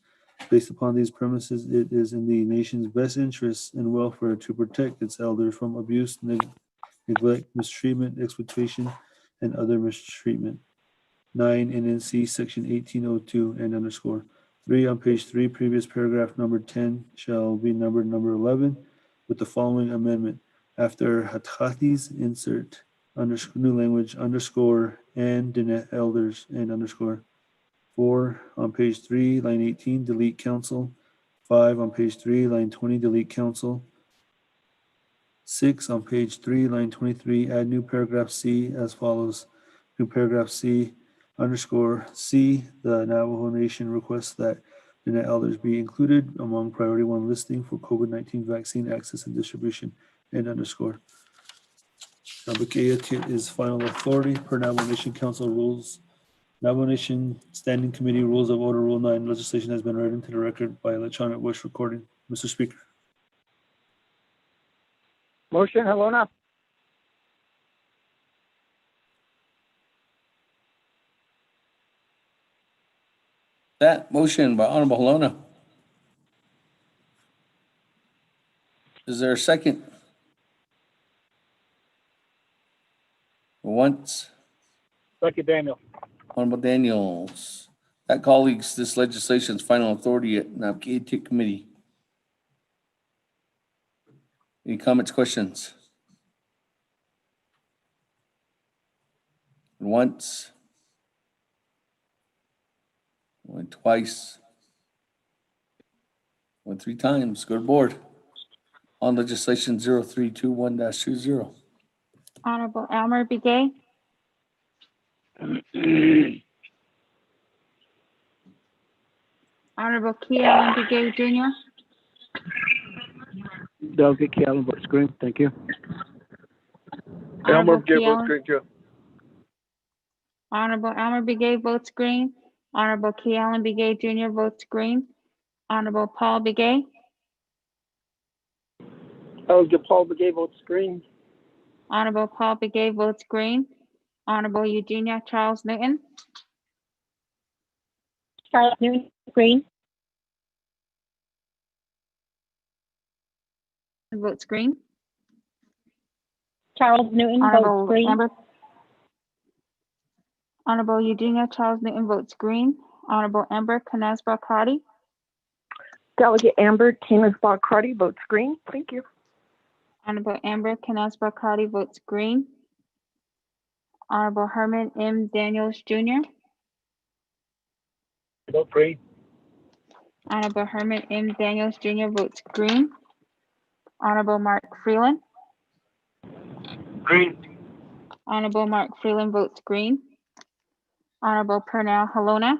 Based upon these premises, it is in the nation's best interests and welfare to protect its elders from abuse, neglect, mistreatment, exploitation, and other mistreatment. 9 NNC section 1802 and _ 3 on page 3, previous paragraph number 10 shall be numbered number 11 with the following amendment. After Hathatis, insert new language _ and Diné elders and _ 4 on page 3, line 18, delete council. 5 on page 3, line 20, delete council. 6 on page 3, line 23, add new paragraph C as follows. New paragraph C underscore C, the Navajo Nation requests that the net elders be included among priority 1 listing for COVID-19 vaccine access and distribution, and underscore. Naabik'íyáti is final authority per Navajo Nation Council rules. Navajo Nation Standing Committee Rules of Order Rule 9 legislation has been read into the record by electronic voice recording. Mr. Speaker. Motion, Halona. That motion by Honorable Halona. Is there a second? Once. Second, Daniel. Honorable Daniels. That colleagues, this legislation's final authority at Naabik'íyáti Committee. Any comments, questions? Once. Went twice. Went 3 times. Go to board. On legislation 0321-20. Honorable Elmer Begay, Honorable Key Allen Begay Jr., Delegate Key Allen votes green. Thank you. Honorable Key votes Allen, green too. Honorable Elmer Begay votes green. Honorable Key Allen Begay Jr. votes green. Honorable Paul Begay, Elder Paul Begay votes green. Honorable Paul Begay votes green. Honorable Eugenia Charles Newton, Charles Newton, green. votes green. Charles Newton votes Honorable green. Amber, Honorable Eugenia Charles Newton votes green. Honorable Amber Canasbra Crotty, Delegate Amber Tanisbaugh Crotty votes green. Thank you. Honorable Amber Canasbra Crotty votes green. Honorable Herman M. Daniels Jr., Vote green. Honorable Herman M. Daniels Jr. votes green. Honorable Mark Freeland, Green. Honorable Mark Freeland votes green. Honorable Purnell Halona,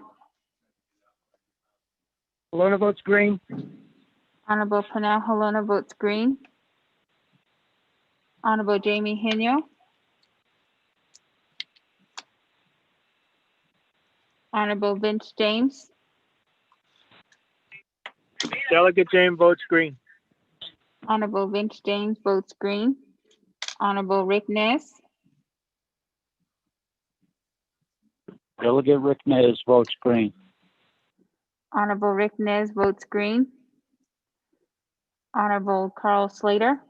Halona votes green. Honorable Purnell Halona votes green. Honorable Jamie Henyo, Honorable Vince James, Delegate James votes green. Honorable Vince James votes green. Honorable Rick Ness, Delegate Rick Nez votes green. Honorable Rick Nez votes green. Honorable Carl Slater,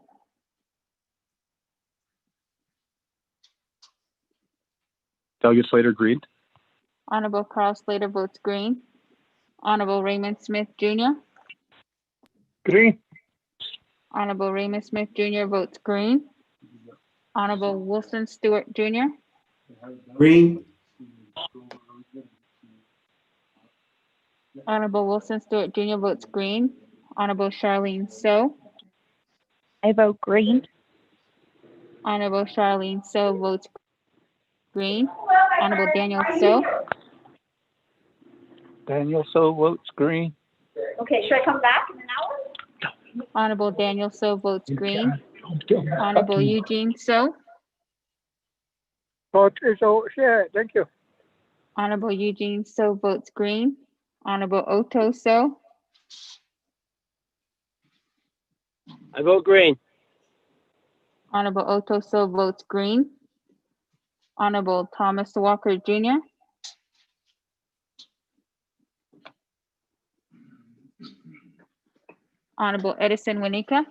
Delegate Slater, green. Honorable Carl Slater votes green. Honorable Raymond Smith Jr., Green. Honorable Raymond Smith Jr. votes green. Honorable Wilson Stewart Jr., Green. Honorable Wilson Stewart Jr. votes green. Honorable Charlene So, I vote green. Honorable Charlene So votes green. Honorable Daniel So, Daniel So votes green. Okay, should I come back in an hour? Honorable Daniel So votes green. Honorable Eugene So, Vote is over. Yeah, thank you. Honorable Eugene So votes green. Honorable Otto So, I vote green. Honorable Otto So votes green. Honorable Thomas Walker Jr., Honorable Edison Winika,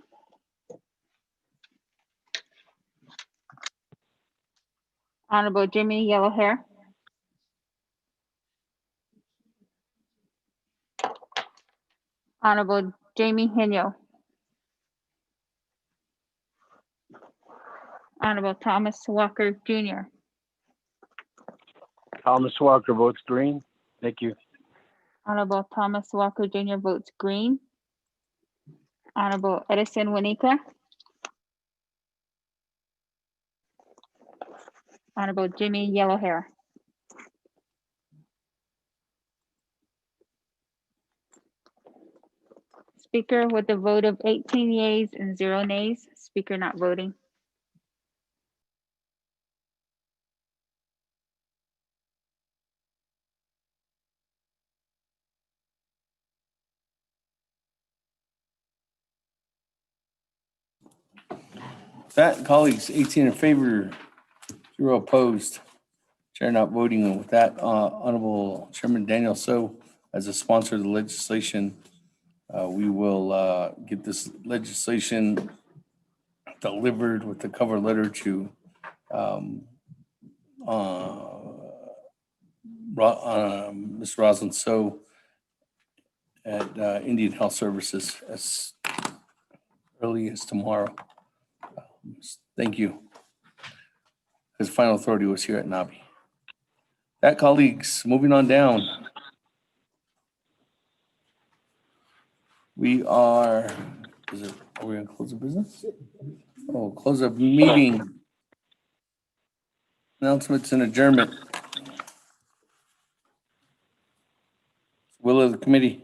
Honorable Jimmy Yellowhair, Honorable Jamie Henyo, Honorable Thomas Walker Jr., Thomas Walker votes green. Thank you. Honorable Thomas Walker Jr. votes green. Honorable Edison Wanika. Honorable Jimmy Yellowhair. Speaker with a vote of 18 yeas and 0 nays. Speaker not voting. That, colleagues, 18 in favor, 0 opposed. Chair not voting. And with that, Honorable Chairman Daniel So, as a sponsor of the legislation, we will get this legislation delivered with the cover letter to Ms. Rosalind So at Indian Health Services as early as tomorrow. Thank you. His final authority was here at Nabi. That, colleagues, moving on down. We are we going to close the business? Oh, close the meeting. Announcements and adjournment. Will of the committee.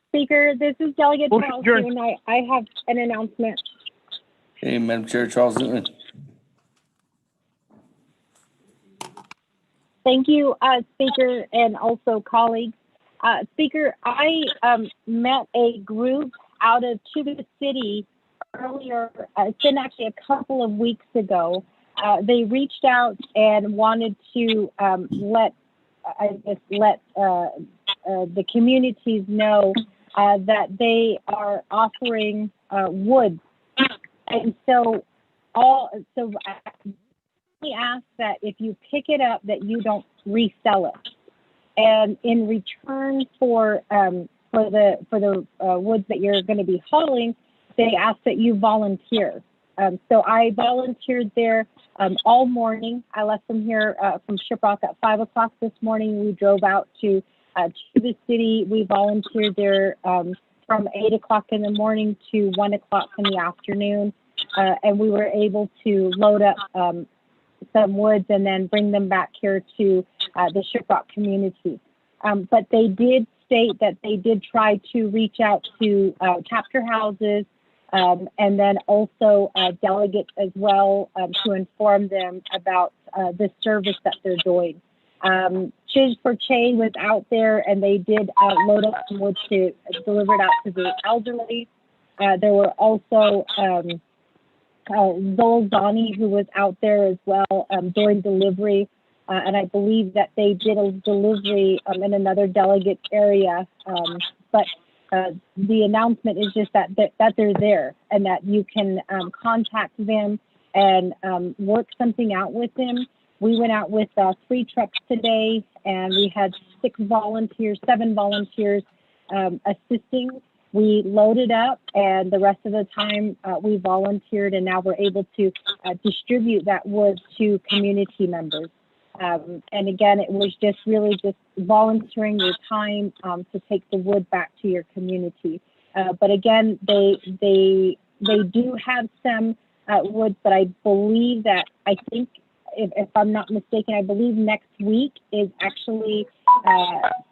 Speaker, this is Delegate Motion Charles adjourned. Newman. I have an announcement. Okay, Madam Chair, Charles Newman. Thank you, Speaker, and also colleagues. Speaker, I met a group out of Tuba City earlier. It's been actually a couple of weeks ago. They reached out and wanted to let the communities know that they are offering wood, and so we ask that if you pick it up, that you don't resell it. And in return for the woods that you're going to be hauling, they ask that you volunteer. So I volunteered there all morning. I left them here from Shiprock at 5 o'clock this morning. We drove out to the city. We volunteered there from 8 o'clock in the morning to 1 o'clock in the afternoon. And we were able to load up some woods and then bring them back here to the Shiprock community. But they did state that they did try to reach out to chapter houses and then also delegates as well to inform them about the service that they're doing. Chiz for Che was out there and they did load up some wood to deliver it out to the elderly. There were also Zolzani, who was out there as well during delivery. And I believe that they did a delivery in another delegate area. But the announcement is just that they're there and that you can contact them and work something out with them. We went out with 3 trucks today and we had 7 volunteers assisting. We loaded up and the rest of the time we volunteered, and now we're able to distribute that wood to community members. And again, it was just really just volunteering your time to take the wood back to your community. But again, they do have some wood, but I believe that, I think, if I'm not mistaken, I believe next week is actually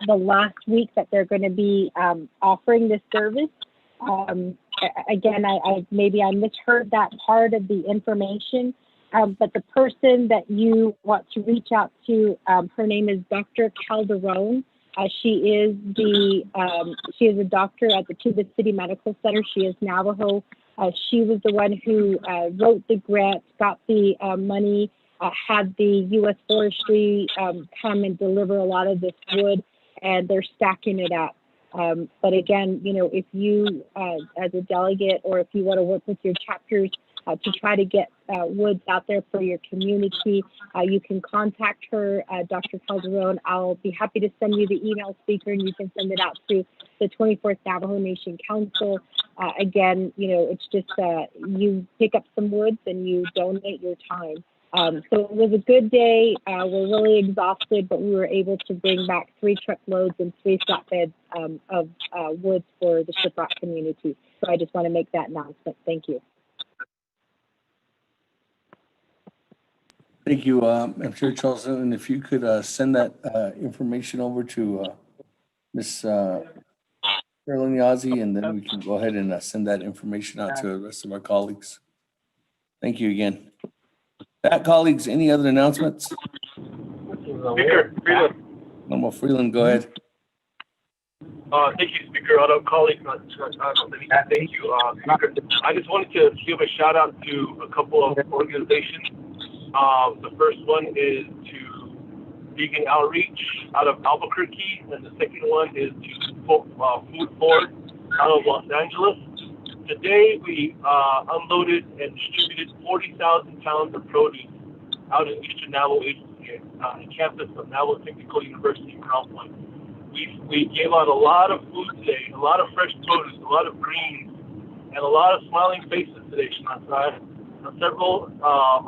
the last week that they're going to be offering this service. Again, I maybe I misheard that part of the information. But the person that you want to reach out to, her name is Dr. Calderon. She is a doctor at the Tuba City Medical Center. She is Navajo. She was the one who wrote the grant, got the money, had the U.S. Forestry come and deliver a lot of this wood, and they're stacking it up. But again, if you, as a delegate, or if you want to work with your chapters, to try to get woods out there for your community, you can contact her, Dr. Calderon. I'll be happy to send you the email, Speaker, and you can send it out to the 24th Navajo Nation Council. Again, it's just you pick up some woods and you donate your time. So it was a good day. We're really exhausted, but we were able to bring back 3 truckloads and 3 flatbeds of wood for the Shiprock community. So I just want to make that announcement. Thank you. Thank you, I'm Chair Charleston, and if you could send that information over to Ms. Carolyn Yazzie, and then we can go ahead and send that information out to the rest of our colleagues. Thank you again. That, colleagues, any other announcements? Speaker Freeland. Normal Freeland, go ahead. Thank you, Speaker. Other colleagues, thank you, Speaker. I just wanted to give a shout out to a couple of organizations. The first one is to Vegan Outreach out of Albuquerque, and the second one is to Food Forward out of Los Angeles. Today, we unloaded and distributed 40,000 pounds of produce out in Eastern Navajo Agency, on campus of Navajo Technical University in Crown Point. We gave out a lot of food today, a lot of fresh produce, a lot of greens, and a lot of smiling faces today, Shanasai. A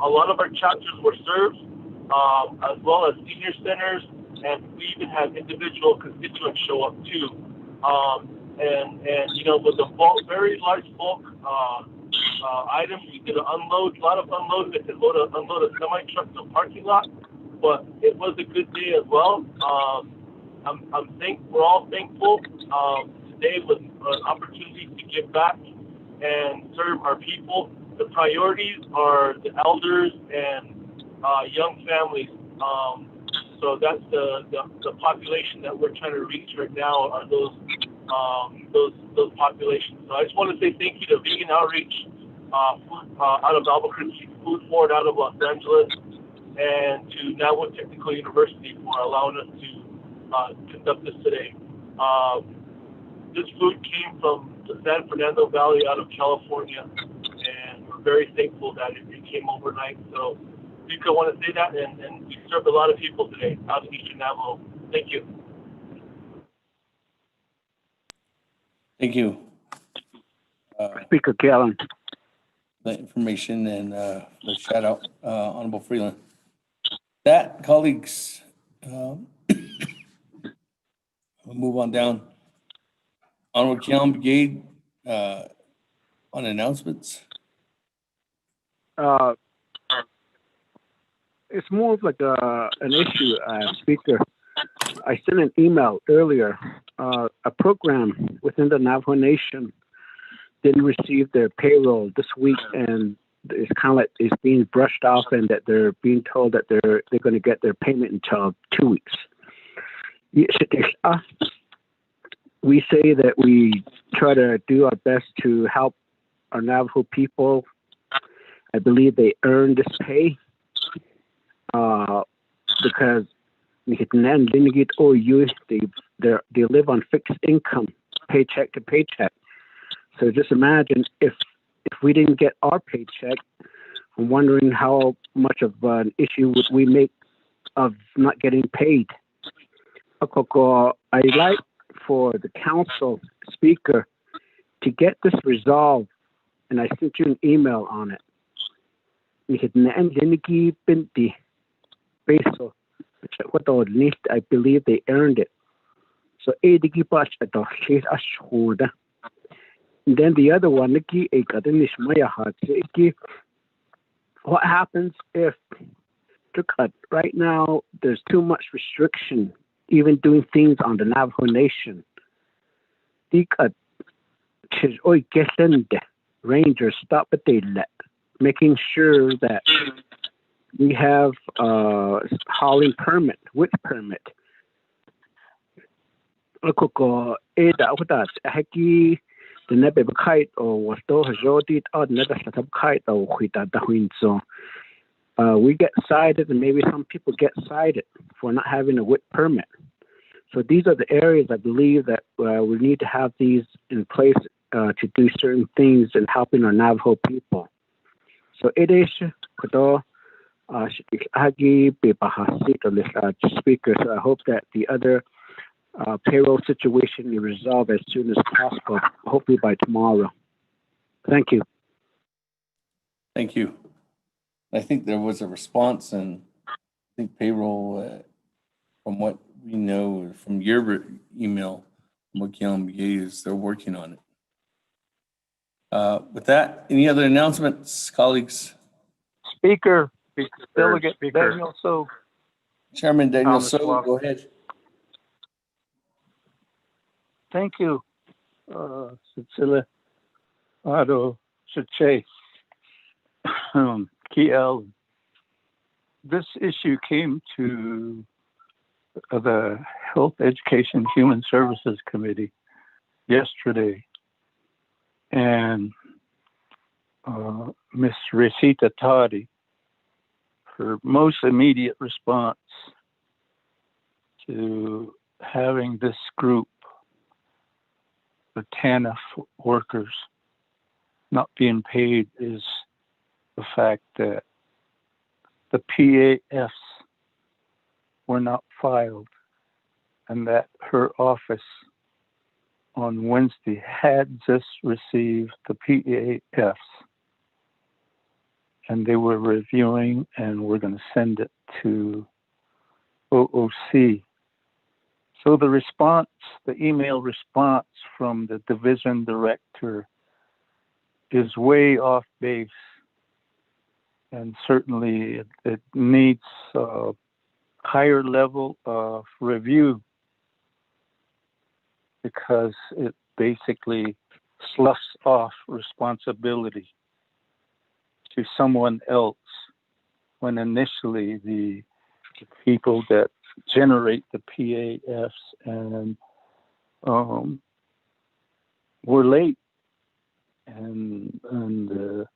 lot of our chapters were served, as well as senior centers, and we even had individual constituents show up too. And with the very large bulk items, we did a lot of unloading. We could unload a semi-truck to a parking lot, but it was a good day as well. We're all thankful. Today was an opportunity to give back and serve our people. The priorities are the elders and young families. So that's the population that we're trying to reach right now, are those populations. So I just want to say thank you to Vegan Outreach out of Albuquerque, Food Forward out of Los Angeles, and to Navajo Technical University for allowing us to conduct this today. This food came from the San Fernando Valley out of California, and we're very thankful that it came overnight. So I want to say that, and we served a lot of people today out in Eastern Navajo. Thank you. Thank you. Speaker Callan. The information and the shout out, Honorable Freeland. That, colleagues, we'll move on down. Honorable Keon Brigade, on announcements. It's more of like an issue, Speaker. I sent an email earlier. A program within the Navajo Nation didn't receive their payroll this week, and it's kind of like it's being brushed off, and that they're being told that they're going to get their payment until 2 weeks. We say that we try to do our best to help our Navajo people. I believe they earn this pay because they live on fixed income, paycheck to paycheck. So just imagine if we didn't get our paycheck, I'm wondering how much of an issue would we make of not getting paid. I like for the council speaker to get this resolved, and I sent you an email on it. I believe they earned it. So and then the other one, what happens if right now there's too much restriction, even doing things on the Navajo Nation? Rangers stop at the making sure that we have hauling permit, with permit. We get cited, and maybe some people get cited for not having a WIT permit. So these are the areas I believe that we need to have these in place to do certain things in helping our Navajo people. So it is speaker. So I hope that the other payroll situation is resolved as soon as possible, hopefully by tomorrow. Thank you. Thank you. I think there was a response, and I think payroll, from what we know from your email, is they're working on it. With that, any other announcements, colleagues? Speaker, Delegate Daniel So. Chairman Daniel Thomas So, Walker. go ahead. Thank you, Cecilia, Otto, Chache, Kiel. This issue came to the Health, Education, Human Services Committee yesterday, and Ms. Resita Toddy, her most immediate response to having this group, the TANF workers, not being paid is the fact that the PAFs were not filed, and that her office on Wednesday had just received the PAFs, and they were reviewing and we're going to send it to OOC. So the response, the email response from the division director is way off base, and certainly it needs a higher level of review, because it basically sloughs off responsibility to someone else, when initially the people that generate the PAFs and were late, and the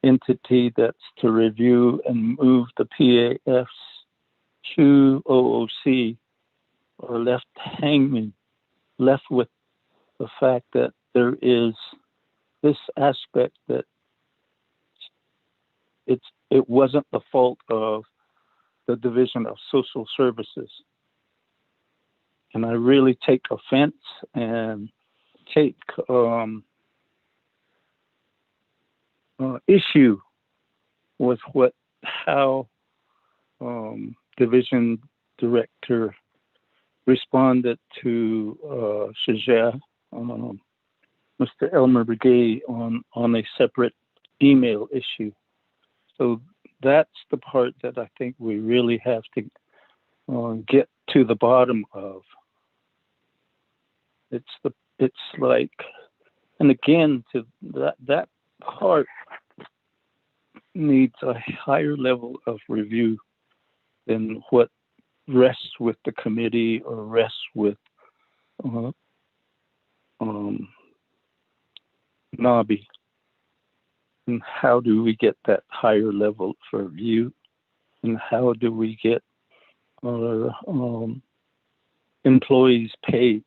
entity that's to review and move the PAFs to OOC are left hanging, left with the fact that there is this aspect that it wasn't the fault of the Division of Social Services. And I really take offense and take issue with how Division Director responded to Shajah, Mr. Elmer Brigade, on a separate email issue. So that's the part that I think we really have to get to the bottom of. It's like, and again, to that part needs a higher level of review than what rests with the committee or rests with NABI. And how do we get that higher level of review? And how do we get our employees paid?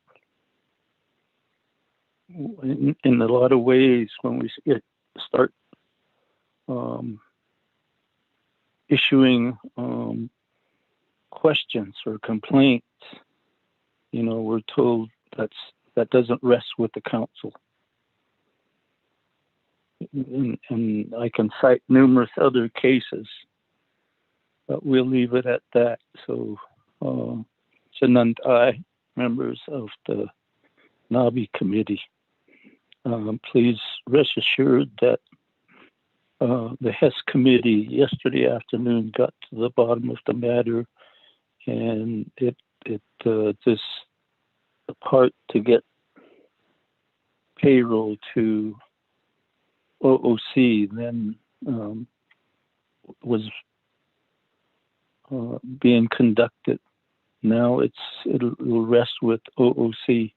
In a lot of ways, when we start issuing questions or complaints, we're told that doesn't rest with the council. And I can cite numerous other cases, but we'll leave it at that. So, Sanandai, members of the NABI committee, please rest assured that the HES committee yesterday afternoon got to the bottom of the matter, and it just the part to get payroll to OOC then was being conducted. Now it'll rest with OOC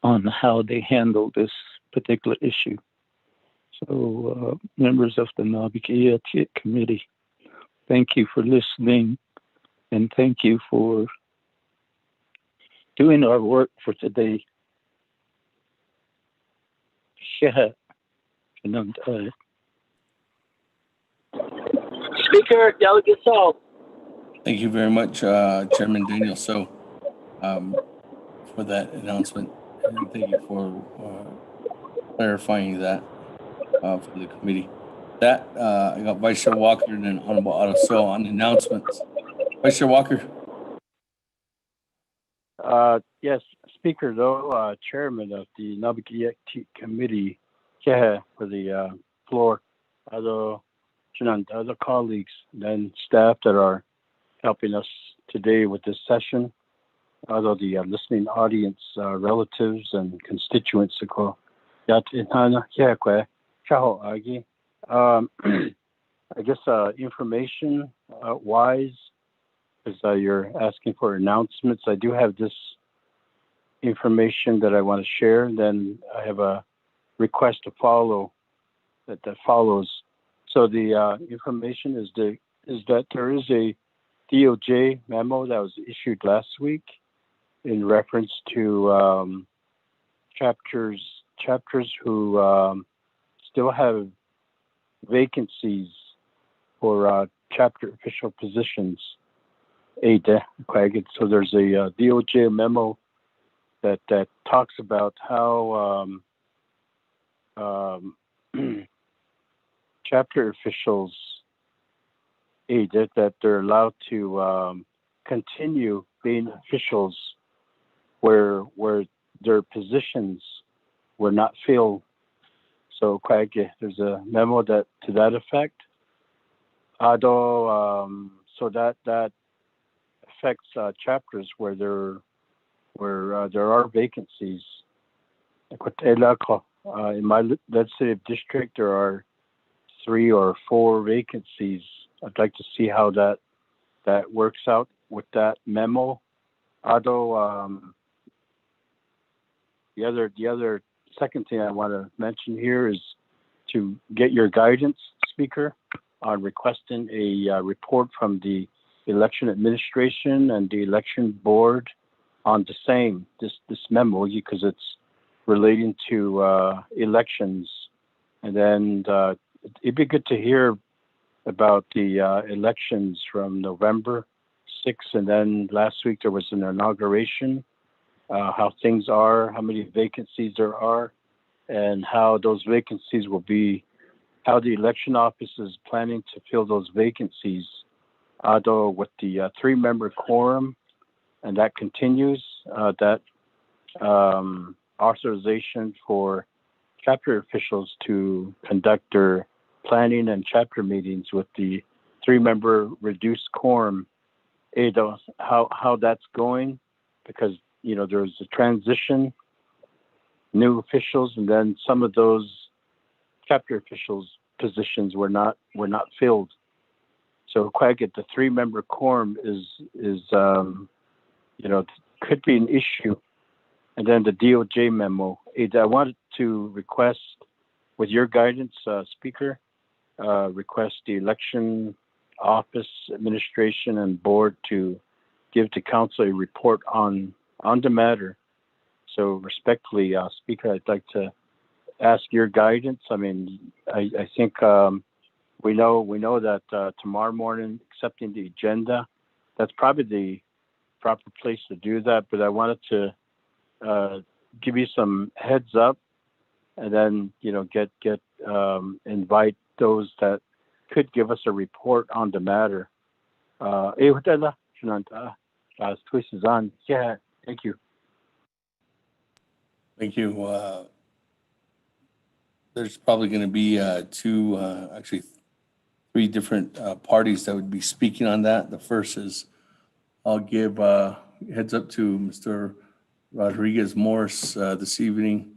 on how they handle this particular issue. So, members of the Naabik'íyáti committee, thank you for listening, and thank you for doing our work for today. Shah. Speaker, Delegate So. Thank you very much, Chairman Daniel So, for that announcement. And thank you for clarifying that for the committee. That, I got Vice Chair Walker and then Honorable Otto on announcements. Vice Chair Walker. Yes, Speaker, though, Chairman of the Naabik'íyáti Committee, for the floor, other colleagues and staff that are helping us today with this session, although the listening audience, relatives and constituents, I guess information wise, as you're asking for announcements, I do have this information that I want to share. Then I have a request to follow that follows. So the information is that there is a DOJ memo that was issued last week in reference to chapters who still have vacancies for chapter official positions. So there's a DOJ memo that talks about how chapter officials that they're allowed to continue being officials where their positions were not filled. So there's a memo that to that effect. Although so that affects chapters where there are vacancies. In my legislative district, there are 3 or 4 vacancies. I'd like to see how that works out with that memo. Although the other second thing I want to mention here is to get your guidance, Speaker, on requesting a report from the election administration and the election board on the same this memo, because it's relating to elections. And then it'd be good to hear about the elections from November 6th, and then last week there was an inauguration, how things are, how many vacancies there are, and how those vacancies will be, how the election office is planning to fill those vacancies. Although with the 3-member quorum, and that continues, that authorization for chapter officials to conduct their planning and chapter meetings with the 3-member reduced quorum, how that's going, because there's a transition, new officials, and then some of those chapter officials positions were not filled. So the 3-member quorum is could be an issue. And then the DOJ memo. I wanted to request, with your guidance, Speaker, request the election office, administration, and board to give to council a report on the matter. So respectfully, Speaker, I'd like to ask your guidance. I mean, I think we know that tomorrow morning, accepting the agenda, that's probably the proper place to do that. But I wanted to give you some heads up, and then invite those that could give us a report on the matter. Yeah, thank you. Thank you. There's probably going to be actually 3 different parties that would be speaking on that. The first is, I'll give heads up to Mr. Rodriguez Morris this evening.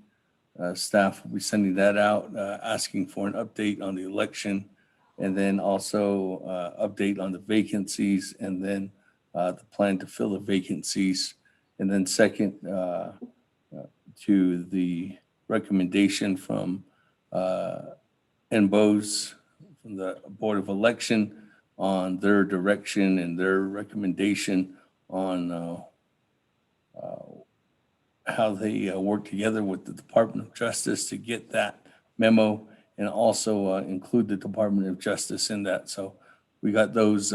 Staff will be sending that out, asking for an update on the election, and then also update on the vacancies, and then the plan to fill the vacancies. And then second, to the recommendation from NBOS, from the Board of Election, on their direction and their recommendation on how they work together with the Department of Justice to get that memo, and also include the Department of Justice in that. So we got those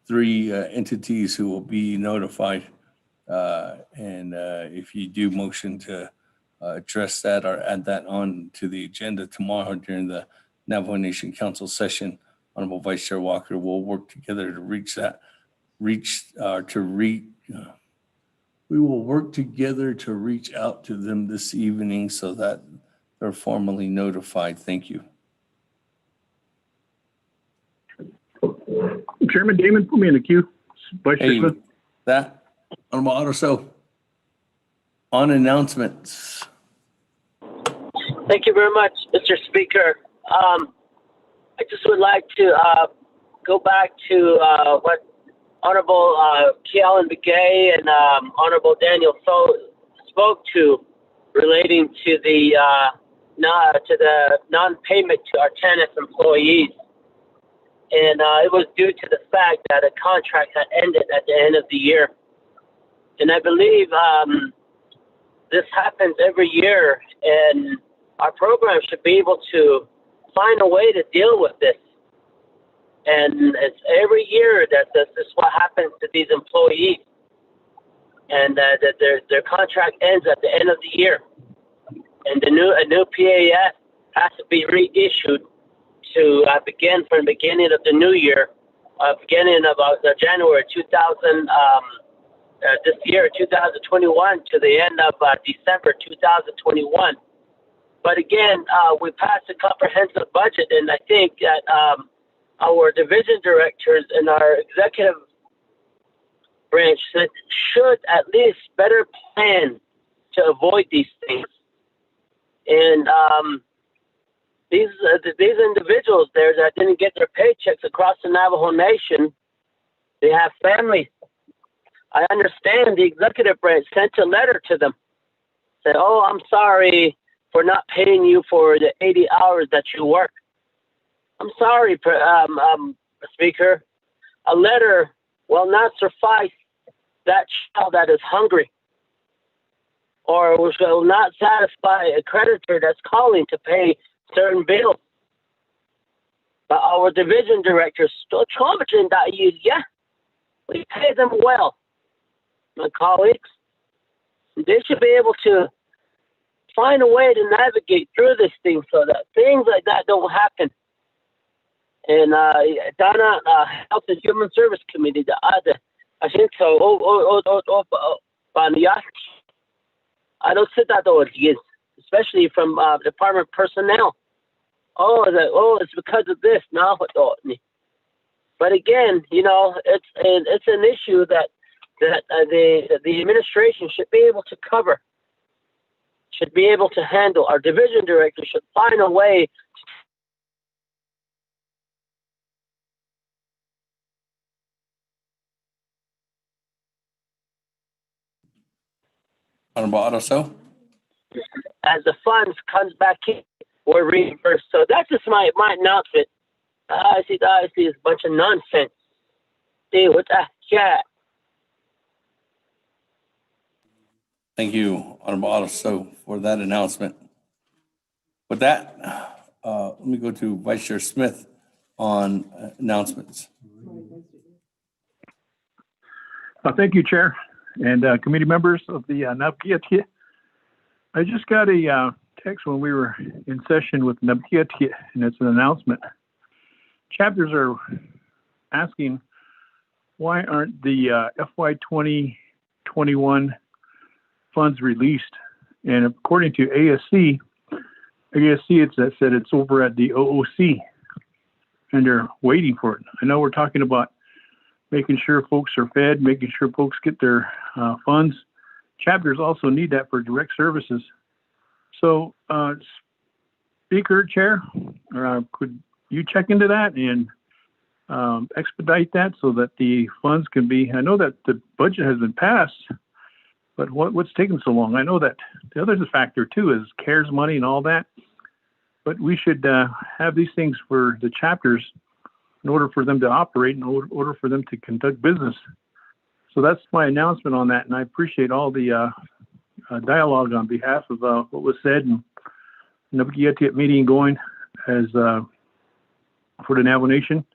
3 entities who will be notified. And if you do motion to address that or add that on to the agenda tomorrow during the Navajo Nation Council session. Honorable Vice Chair Walker will work together to we will work together to reach out to them this evening so that they're formally notified. Thank you. Chairman Damon, put me in the queue. Vice Chair Hey, Smith. that, Honorable Otto, on announcements. Thank you very much, Mr. Speaker. I just would like to go back to what Honorable Kealan Begay and Honorable Daniel spoke to relating to the non-payment to our TANF employees. And it was due to the fact that a contract had ended at the end of the year. And I believe this happens every year, and our program should be able to find a way to deal with this. And it's every year that this is what happens to these employees, and that their contract ends at the end of the year, and a new PAS has to be reissued to begin from the beginning of the new year, beginning of January 2000 this year, 2021, to the end of December 2021. But again, we passed a comprehensive budget, and I think that our division directors and our executive branch should at least better plan to avoid these things. And these individuals there that didn't get their paychecks across the Navajo Nation, they have families. I understand the executive branch sent a letter to them, said, "Oh, I'm sorry for not paying you for the 80 hours that you work." I'm sorry, Speaker. A letter will not suffice that child that is hungry, or will not satisfy a creditor that's calling to pay certain bills. But our division directors still charging that we pay them well, my colleagues. They should be able to find a way to navigate through this thing so that things like that don't happen. And Donna, Health and Human Service Committee, I think so. I don't sit that over again, especially from department personnel. It's because of this now. But again, it's an issue that the administration should be able to cover, should be able to handle. Our division director should find a way. Honorable Otto. As the funds comes back in, we're reimbursed. So that's just my announcement. I see is a bunch of nonsense. See what that chat. Thank you, Honorable Otto, for that announcement. With that, let me go to Vice Chair Smith on announcements. Thank you, Chair, and committee members of the Naabik'íyáti. I just got a text when we were in session with Naabik'íyáti, and it's an announcement. Chapters are asking, why aren't the FY 2021 funds released? And according to ASC, it said it's over at the OOC, and they're waiting for it. I know we're talking about making sure folks are fed, making sure folks get their funds. Chapters also need that for direct services. So, Speaker, Chair, could you check into that and expedite that so that the funds can be? I know that the budget has been passed, but what's taking so long? I know that the other factor too is CARES money and all that, but we should have these things for the chapters in order for them to operate, in order for them to conduct business. So that's my announcement on that, and I appreciate all the dialogue on behalf of what was said and Naabik'íyáti meeting going as for the Navajo Nation,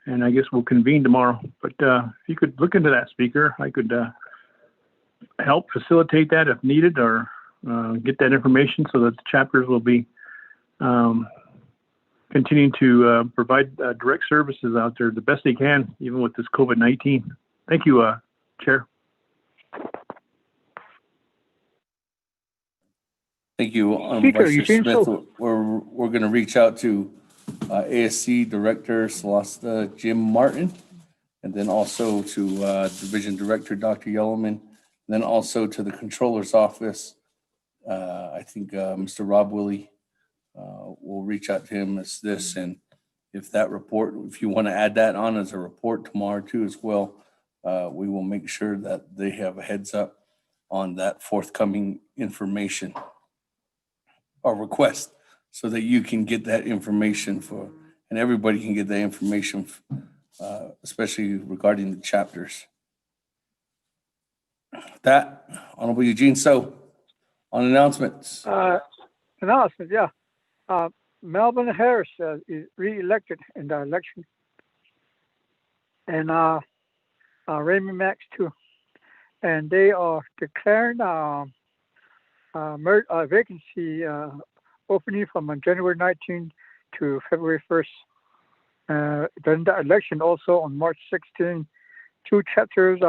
and I guess we'll convene tomorrow. But if you could look into that, Speaker, I could help facilitate that if needed, or get that information so that the chapters will be continuing to provide direct services out there the best they can, even with this COVID-19. Thank you, Chair. Thank you, Speaker, Vice you Chair seem Smith. so- We're going to reach out to ASC Director Celeste Jim Martin, and then also to Division Director Dr. Yellowman, and then also to the Controller's Office. I think Mr. Rob Willie will reach out to him as this, and if that report, if you want to add that on as a report tomorrow too as well, we will make sure that they have a heads up on that forthcoming information or request, so that you can get that information and everybody can get that information, especially regarding the chapters. That, Honorable Eugene So, on announcements. Announcement, yeah. Melvin Harris is re-elected in the election, and Raymond Max too, and they are declaring vacancy opening from January 19 to February 1st. Then the election also on March 16, 2 chapters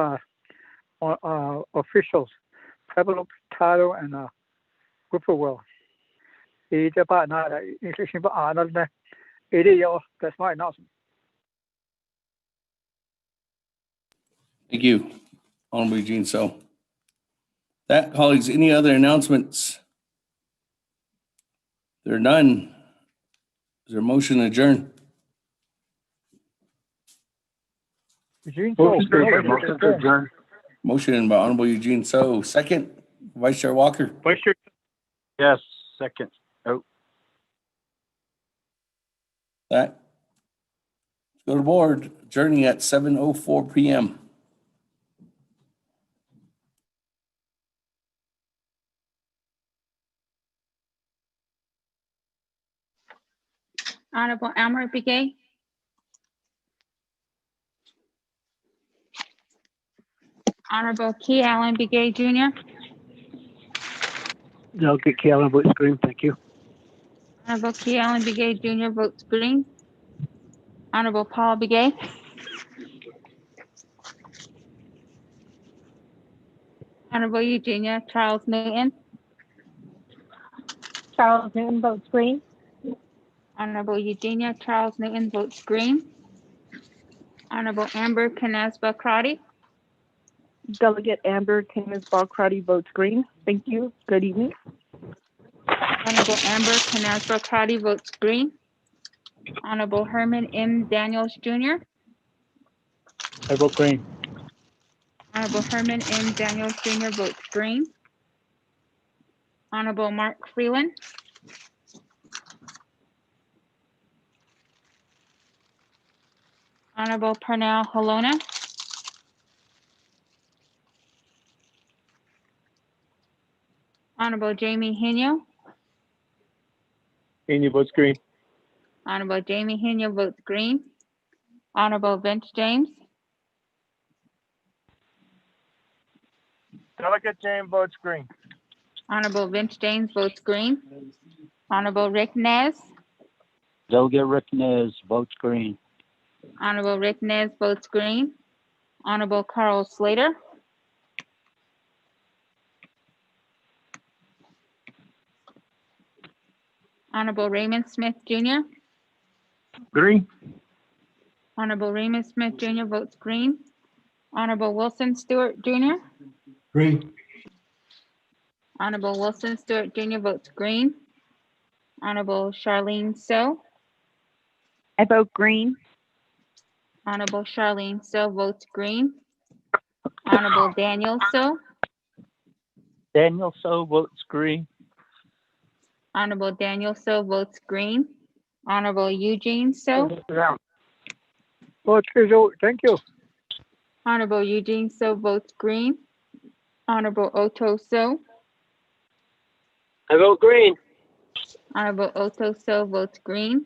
officials, Pebble, Tado, and Whippoorwill. That's my announcement. Thank you, Honorable Eugene So. That, colleagues, any other announcements? There are none. Is there a motion to adjourn? Motion to adjourn. Motion by Honorable Eugene So. Second, Vice Chair Walker. Vice Chair. Yes, second. Oh. That. Let's go to board, adjourning at 7:04 p.m. Honorable Amber Begay. Honorable Key Allen Begay Jr. Delegate Key Allen votes green. Thank you. Honorable Key Allen Begay Jr. votes green. Honorable Paul Begay. Honorable Eugenia Charles Newton. Charles Newton votes green. Honorable Eugenia Charles Newton votes green. Honorable Amber Canasba Crotty. Delegate Amber Kenneth-Balcrotty votes green. Thank you. Good evening. Honorable Amber Canasba Crotty votes green. Honorable Herman M. Daniels Jr. I vote green. Honorable Herman M. Daniels Jr. votes green. Honorable Mark Freeland. Honorable Pernell Halona. Honorable Jamie Henio. Henio votes green. Honorable Jamie Henio votes green. Honorable Vince James. Delegate James votes green. Honorable Vince James votes green. Honorable Rick Nez. Delegate Rick Nez votes green. Honorable Rick Nez votes green. Honorable Carl Slater. Honorable Raymond Smith Jr. Green. Honorable Raymond Smith Jr. votes green. Honorable Wilson Stewart Jr. Green. Honorable Wilson Stewart Jr. votes green. Honorable Charlene So. I vote green. Honorable Charlene So votes green. Honorable Daniel So. Daniel So votes green. Honorable Daniel So votes green. Honorable Eugene So. Thank you. Honorable Eugene So votes green. Honorable Otto So. I vote green. Honorable Otto So votes green.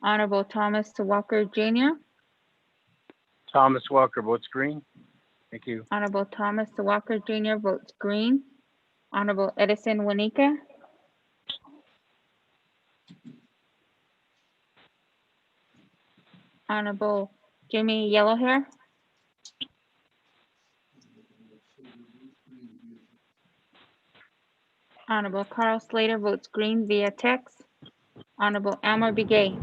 Honorable Thomas Walker Jr. Thomas Walker votes green. Thank you. Honorable Thomas Walker Jr. votes green. Honorable Edison Wanika. Honorable Jimmy Yellowhair. Honorable Carl Slater votes green via text. Honorable Elmer Begay.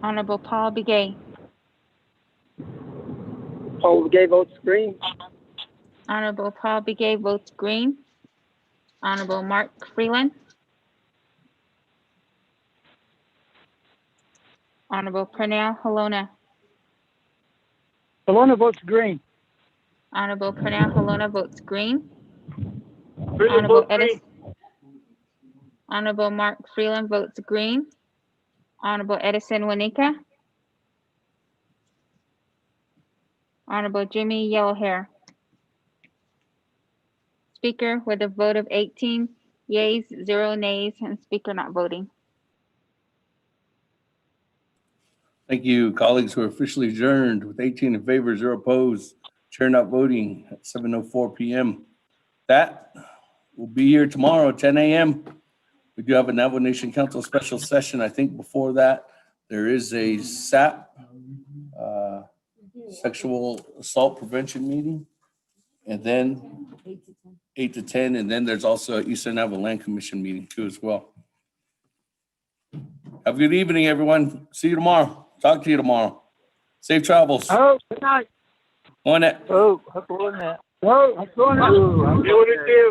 Honorable Paul Begay. Paul Begay votes green. Honorable Paul Begay votes green. Honorable Mark Freeland. Honorable Pernell Halona. Alona votes green. Honorable Pernell Halona votes green. Freeland Honorable votes green. Edison. Honorable Mark Freeland votes green. Honorable Edison Wanika. Honorable Jimmy Yellowhair. Speaker with a vote of 18 yeas, 0 nays, and speaker not voting. Thank you, colleagues. We're officially adjourned with 18 in favor, 0 opposed. Chair not voting at 7:04 p.m. That will be here tomorrow, 10 a.m. We do have a Navajo Nation Council special session. I think before that, there is a SAP, sexual assault prevention meeting. And then 8 to 10. And then there's also an Eastern Navajo Land Commission meeting too as well. Have a good evening, everyone. See you tomorrow. Talk to you tomorrow. Safe travels. Oh, good night. On it. Oh, I'm going that. Oh, I'm going that. You want to do?